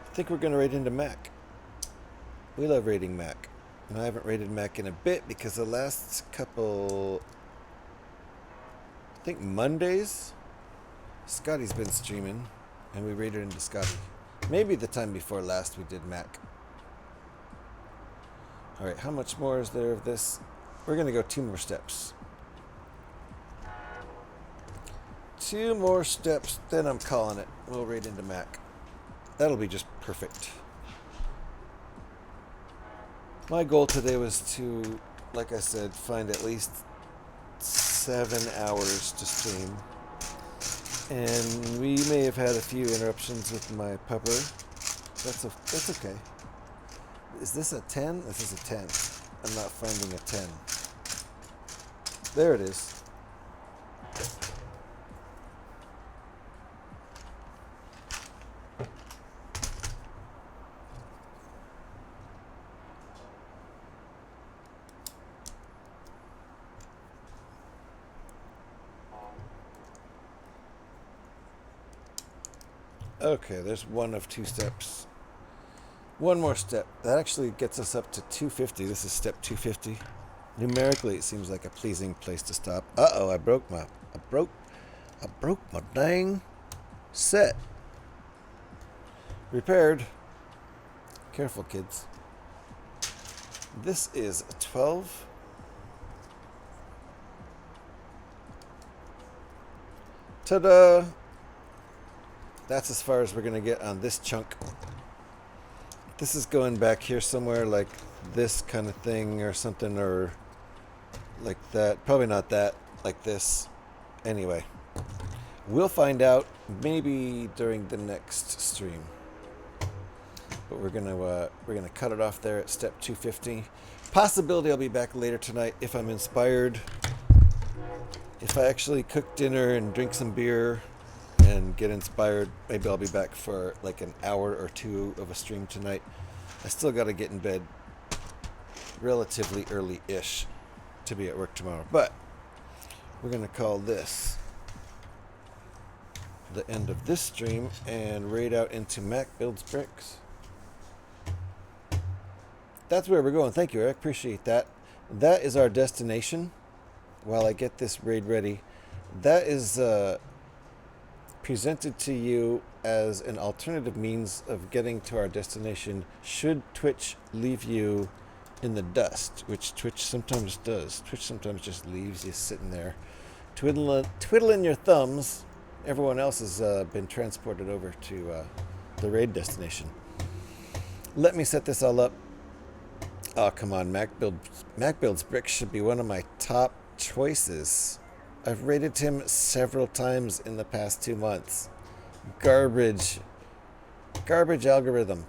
I think we're going to raid into Mac. We love raiding Mac. And I haven't raided Mac in a bit because the last couple, I think Mondays, Scotty's been streaming and we raided into Scotty. Maybe the time before last we did Mac. Alright, how much more is there of this? We're going to go 2 more steps. 2 more steps, then I'm calling it. We'll raid into Mac. That'll be just perfect. My goal today was to, like I said, find at least 7 hours to stream. And we may have had a few interruptions with my pupper. That's okay. Is this a 10? This is a 10. I'm not finding a 10. There it is. Okay, there's one of 2 steps. One more step. That actually gets us up to 250. This is step 250. Numerically, it seems like a pleasing place to stop. Uh-oh, I broke my dang set. Repaired. Careful, kids. This is a 12. Ta-da! That's as far as we're going to get on this chunk. This is going back here somewhere like this kind of thing or something, or like that. Probably not that, like this. Anyway, we'll find out maybe during the next stream. But we're gonna cut it off there at step 250. Possibility I'll be back later tonight if I'm inspired. If I actually cook dinner and drink some beer and get inspired, maybe I'll be back for like an hour or 2 of a stream tonight. I still got to get in bed relatively early-ish to be at work tomorrow. But we're going to call this the end of this stream and raid out into Mac Builds Bricks. That's where we're going. Thank you, Eric. Appreciate that. That is our destination. While I get this raid ready, that is presented to you as an alternative means of getting to our destination should Twitch leave you in the dust, which Twitch sometimes does. Twitch sometimes just leaves you sitting there twiddling your thumbs. Everyone else has been transported over to the raid destination. Let me set this all up. Oh, come on. Mac Builds Bricks should be one of my top choices. I've rated him several times in the past 2 months. Garbage algorithm.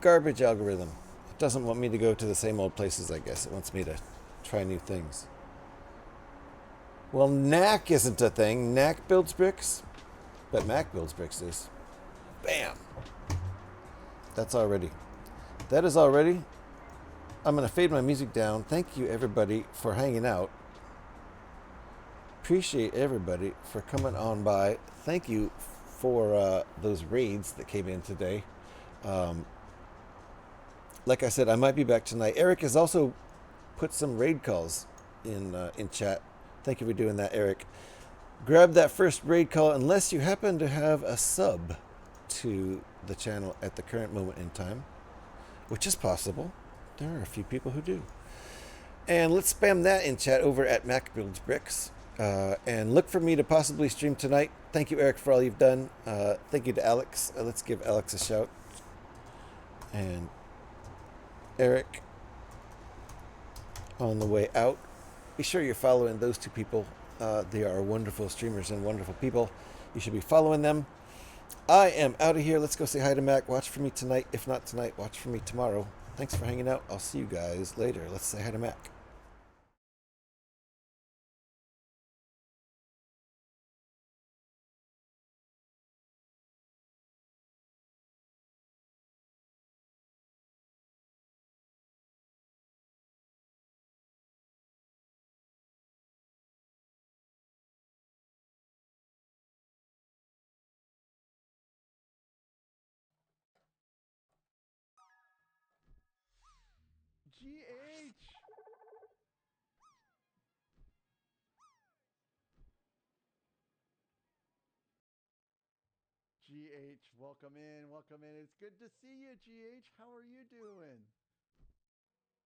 It doesn't want me to go to the same old places, I guess. It wants me to try new things. Well, Knack isn't a thing. Knack builds bricks. But Mac Builds Bricks is. Bam! That is already. I'm going to fade my music down. Thank you, everybody, for hanging out. Appreciate everybody for coming on by. Thank you for those raids that came in today. Like I said, I might be back tonight. Eric is also put some raid calls in chat. Thank you for doing that, Eric. Grab that first raid call unless you happen to have a sub to the channel at the current moment in time, which is possible. There are a few people who do. And let's spam that in chat over at Mac Builds Bricks. And look for me to possibly stream tonight. Thank you, Eric, for all you've done. Thank you to Alex. Let's give Alex a shout. And Eric on the way out. Be sure you're following those two people. They are wonderful streamers and wonderful people. You should be following them. I am out of here. Let's go say hi to Mac. Watch for me tonight. If not tonight, watch for me tomorrow. Thanks for hanging out. I'll see you guys later. Let's say hi to Mac. GH! GH, welcome in, welcome in. It's good to see you, GH. How are you doing?